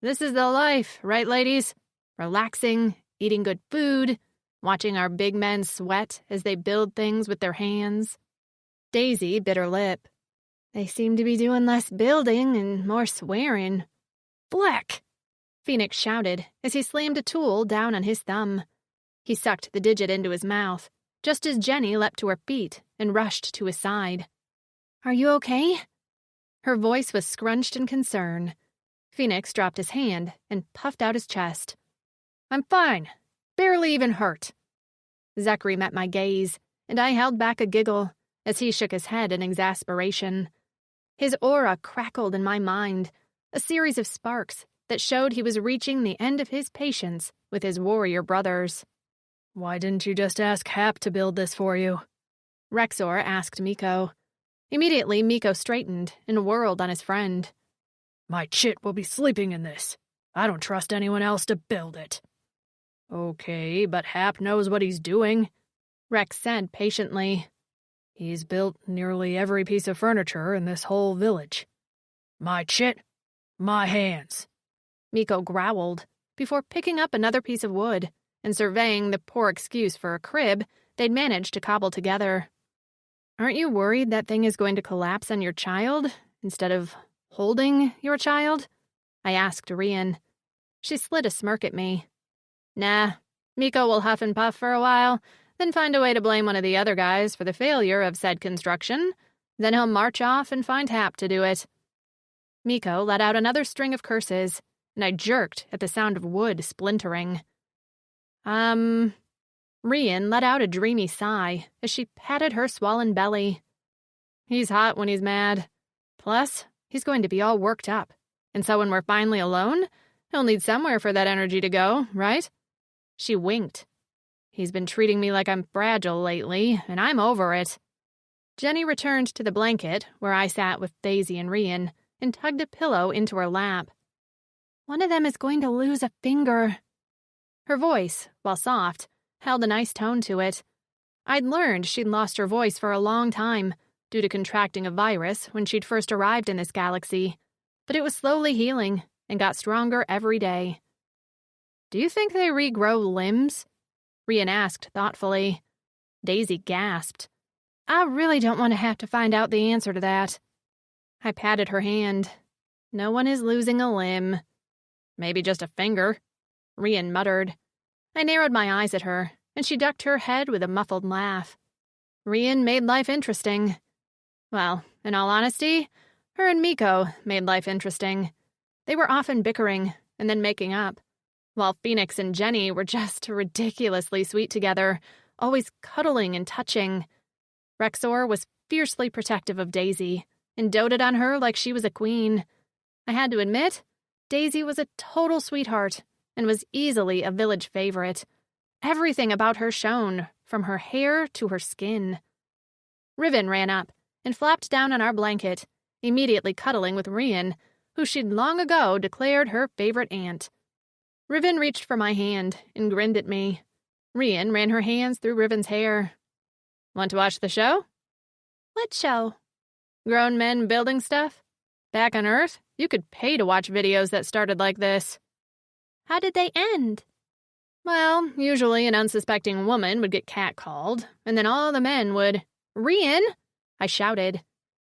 This is the life, right, ladies? Relaxing, eating good food, watching our big men sweat as they build things with their hands. Daisy bit her lip. They seem to be doing less building and more swearing. Fleck! Phoenix shouted as he slammed a tool down on his thumb. He sucked the digit into his mouth, just as Jenny leapt to her feet and rushed to his side. Are you okay? Her voice was scrunched in concern. Phoenix dropped his hand and puffed out his chest. I'm fine. Barely even hurt. Zecri met my gaze, and I held back a giggle as he shook his head in exasperation. His aura crackled in my mind, a series of sparks that showed he was reaching the end of his patience with his warrior brothers. Why didn't you just ask Hap to build this for you? Rexor asked Miko. Immediately, Miko straightened and whirled on his friend. My chit will be sleeping in this. I don't trust anyone else to build it. Okay, but Hap knows what he's doing, Rex said patiently. He's built nearly every piece of furniture in this whole village. My chit, my hands. Miko growled before picking up another piece of wood and surveying the poor excuse for a crib they'd managed to cobble together. "Aren't you worried that thing is going to collapse on your child instead of holding your child?" I asked Rian. She slid a smirk at me. "Nah, Miko will huff and puff for a while, then find a way to blame one of the other guys for the failure of said construction. Then he'll march off and find Hap to do it." Miko let out another string of curses, and I jerked at the sound of wood splintering. Rian let out a dreamy sigh as she patted her swollen belly. "He's hot when he's mad. Plus, he's going to be all worked up, and so when we're finally alone, he'll need somewhere for that energy to go, right?" She winked. "He's been treating me like I'm fragile lately, and I'm over it." Jenny returned to the blanket where I sat with Daisy and Rian and tugged a pillow into her lap. "One of them is going to lose a finger." Her voice, while soft, held a nice tone to it. I'd learned she'd lost her voice for a long time due to contracting a virus when she'd first arrived in this galaxy, but it was slowly healing and got stronger every day. "Do you think they regrow limbs?" Rian asked thoughtfully. Daisy gasped. "I really don't want to have to find out the answer to that." I patted her hand. "No one is losing a limb." "Maybe just a finger," Rian muttered. I narrowed my eyes at her, and she ducked her head with a muffled laugh. Rian made life interesting. Well, in all honesty, her and Miko made life interesting. They were often bickering and then making up, while Phoenix and Jenny were just ridiculously sweet together, always cuddling and touching. Rexor was fiercely protective of Daisy and doted on her like she was a queen. I had to admit, Daisy was a total sweetheart and was easily a village favorite. Everything about her shone, from her hair to her skin. Riven ran up and flopped down on our blanket, immediately cuddling with Rian, who she'd long ago declared her favorite aunt. Riven reached for my hand and grinned at me. Rian ran her hands through Riven's hair. "Want to watch the show?" "What show?" "Grown men building stuff. Back on Earth, you could pay to watch videos that started like this." "How did they end?" "Well, usually an unsuspecting woman would get catcalled, and then all the men would—" "Rian!" I shouted.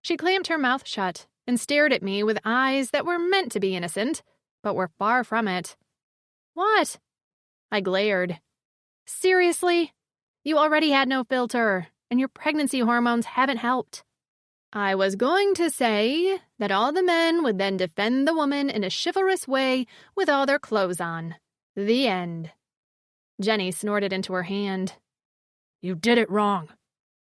She clamped her mouth shut and stared at me with eyes that were meant to be innocent, but were far from it. "What?" I glared. "Seriously? You already had no filter, and your pregnancy hormones haven't helped." "I was going to say that all the men would then defend the woman in a chivalrous way with all their clothes on. The end." Jenny snorted into her hand. "You did it wrong,"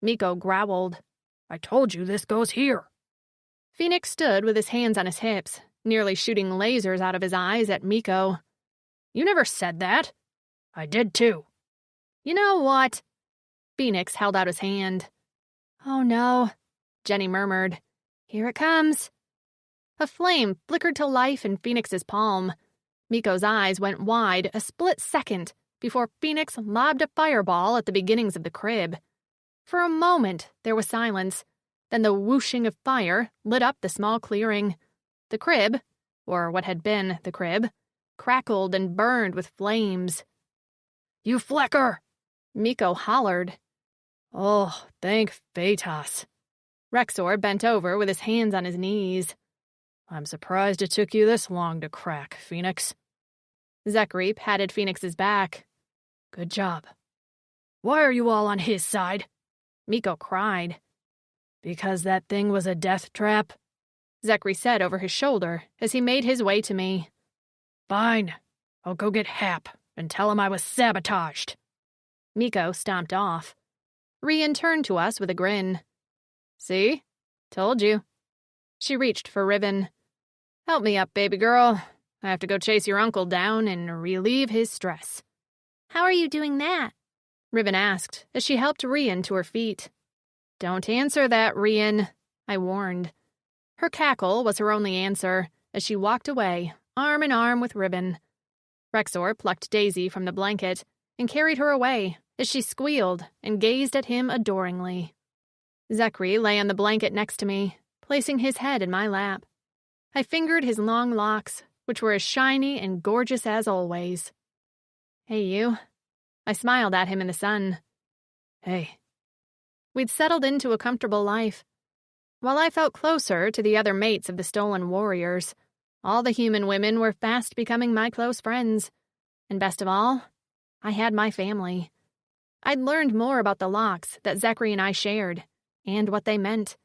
Miko growled. "I told you this goes here." Phoenix stood with his hands on his hips, nearly shooting lasers out of his eyes at Miko. "You never said that." "I did too." "You know what?" Phoenix held out his hand. "Oh no," Jenny murmured. "Here it comes." A flame flickered to life in Phoenix's palm. Miko's eyes went wide a split second before Phoenix lobbed a fireball at the beginnings of the crib. For a moment, there was silence. Then the whooshing of fire lit up the small clearing. The crib, or what had been the crib, crackled and burned with flames. "You flecker!" Miko hollered. "Oh, thank Phaetos." Rexor bent over with his hands on his knees. "I'm surprised it took you this long to crack, Phoenix." Zecri patted Phoenix's back. "Good job." "Why are you all on his side?" Miko cried. "Because that thing was a death trap?" Zecri said over his shoulder as he made his way to me. "Fine. I'll go get Hap and tell him I was sabotaged." Miko stomped off. Rian turned to us with a grin. "See? Told you." She reached for Riven. "Help me up, baby girl. I have to go chase your uncle down and relieve his stress." "How are you doing that?" Riven asked as she helped Rian to her feet. "Don't answer that, Rian," I warned. Her cackle was her only answer as she walked away, arm in arm with Riven. Rexor plucked Daisy from the blanket and carried her away as she squealed and gazed at him adoringly. Zecri lay on the blanket next to me, placing his head in my lap. I fingered his long locks, which were as shiny and gorgeous as always. "Hey, you." I smiled at him in the sun. Hey. We'd settled into a comfortable life. While I felt closer to the other mates of the stolen warriors, all the human women were fast becoming my close friends. And best of all, I had my family. I'd learned more about the locks that Zecri and I shared, and what they meant.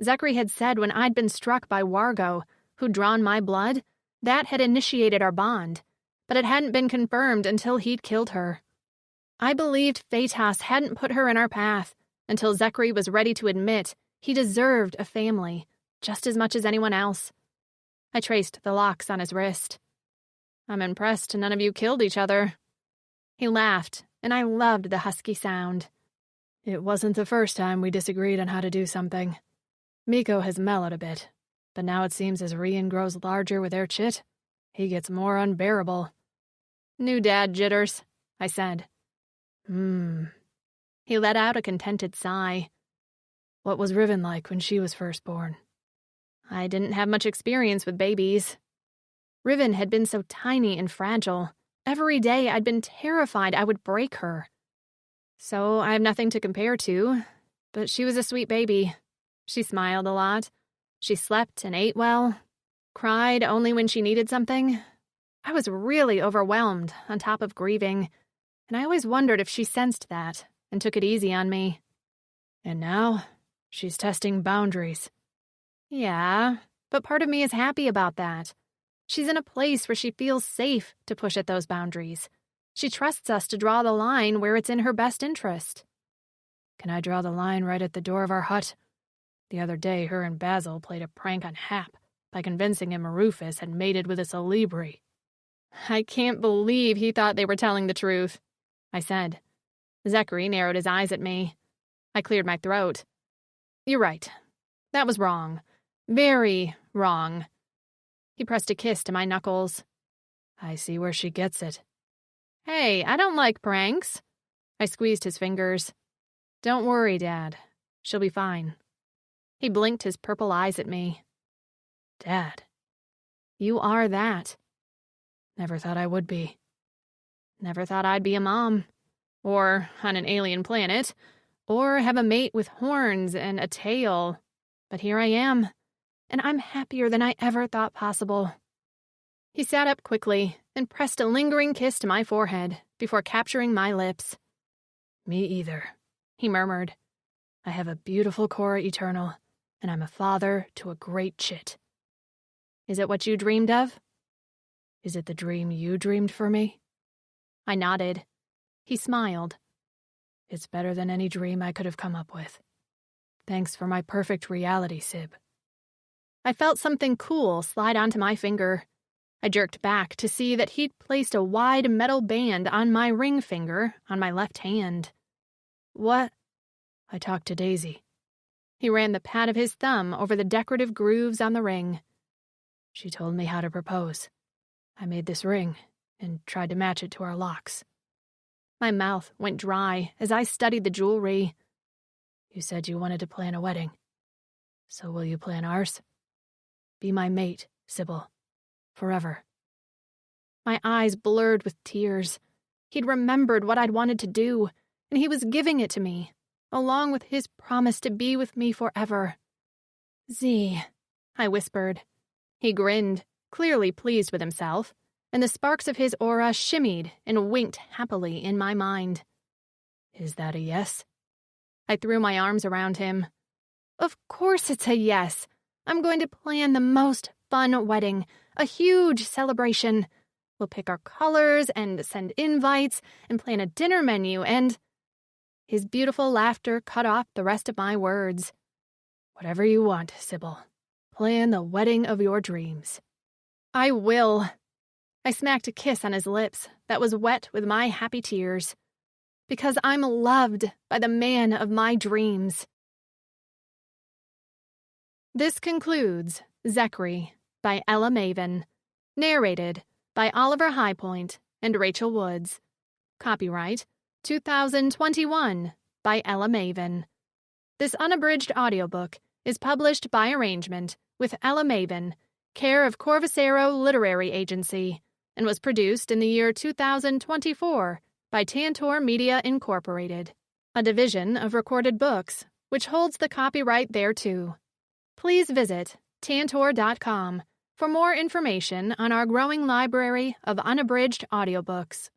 Zecri had said when I'd been struck by Wargo, who'd drawn my blood, that had initiated our bond, but it hadn't been confirmed until he'd killed her. I believed Phaetos hadn't put her in our path until Zecri was ready to admit he deserved a family just as much as anyone else. I traced the locks on his wrist. I'm impressed none of you killed each other. He laughed, and I loved the husky sound. It wasn't the first time we disagreed on how to do something. Miko has mellowed a bit, but now it seems as Rian grows larger with their chit, he gets more unbearable. New dad jitters, I said. He let out a contented sigh. What was Riven like when she was first born? I didn't have much experience with babies. Riven had been so tiny and fragile. Every day I'd been terrified I would break her. So I have nothing to compare to, but she was a sweet baby. She smiled a lot. She slept and ate well. Cried only when she needed something. I was really overwhelmed, on top of grieving, and I always wondered if she sensed that and took it easy on me. And now, she's testing boundaries. Yeah, but part of me is happy about that. She's in a place where she feels safe to push at those boundaries. She trusts us to draw the line where it's in her best interest. Can I draw the line right at the door of our hut? The other day, her and Basil played a prank on Hap by convincing him Rufus had mated with a Celebri. I can't believe he thought they were telling the truth, I said. Zecri narrowed his eyes at me. I cleared my throat. You're right. That was wrong. Very wrong. He pressed a kiss to my knuckles. I see where she gets it. Hey, I don't like pranks. I squeezed his fingers. Don't worry, Dad. She'll be fine. He blinked his purple eyes at me. Dad. You are that. Never thought I would be. Never thought I'd be a mom. Or on an alien planet. Or have a mate with horns and a tail. But here I am. And I'm happier than I ever thought possible. He sat up quickly and pressed a lingering kiss to my forehead before capturing my lips. Me either, he murmured. I have a beautiful Cora Eternal, and I'm a father to a great chit. Is it what you dreamed of? Is it the dream you dreamed for me? I nodded. He smiled. It's better than any dream I could have come up with. Thanks for my perfect reality, Sib. I felt something cool slide onto my finger. I jerked back to see that he'd placed a wide metal band on my ring finger on my left hand. What? I talked to Daisy. He ran the pad of his thumb over the decorative grooves on the ring. She told me how to propose. I made this ring and tried to match it to our locks. My mouth went dry as I studied the jewelry. You said you wanted to plan a wedding. So will you plan ours? Be my mate, Sybil. Forever. My eyes blurred with tears. He'd remembered what I'd wanted to do, and he was giving it to me, along with his promise to be with me forever. Z, I whispered. He grinned, clearly pleased with himself, and the sparks of his aura shimmied and winked happily in my mind. Is that a yes? I threw my arms around him. Of course it's a yes. I'm going to plan the most fun wedding, a huge celebration. We'll pick our colors and send invites and plan a dinner menu and... His beautiful laughter cut off the rest of my words. Whatever you want, Sybil. Plan the wedding of your dreams. I will. I smacked a kiss on his lips that was wet with my happy tears. Because I'm loved by the man of my dreams. This concludes Zecri by Ella Maven, narrated by Oliver Highpoint and Rachel Woods. Copyright 2021 by Ella Maven. This unabridged audiobook is published by arrangement with Ella Maven, care of Corvacero Literary Agency, and was produced in the year 2024 by Tantor Media Incorporated. a division of Recorded Books, which holds the copyright thereto. Please visit Tantor.com for more information on our growing library of unabridged audiobooks.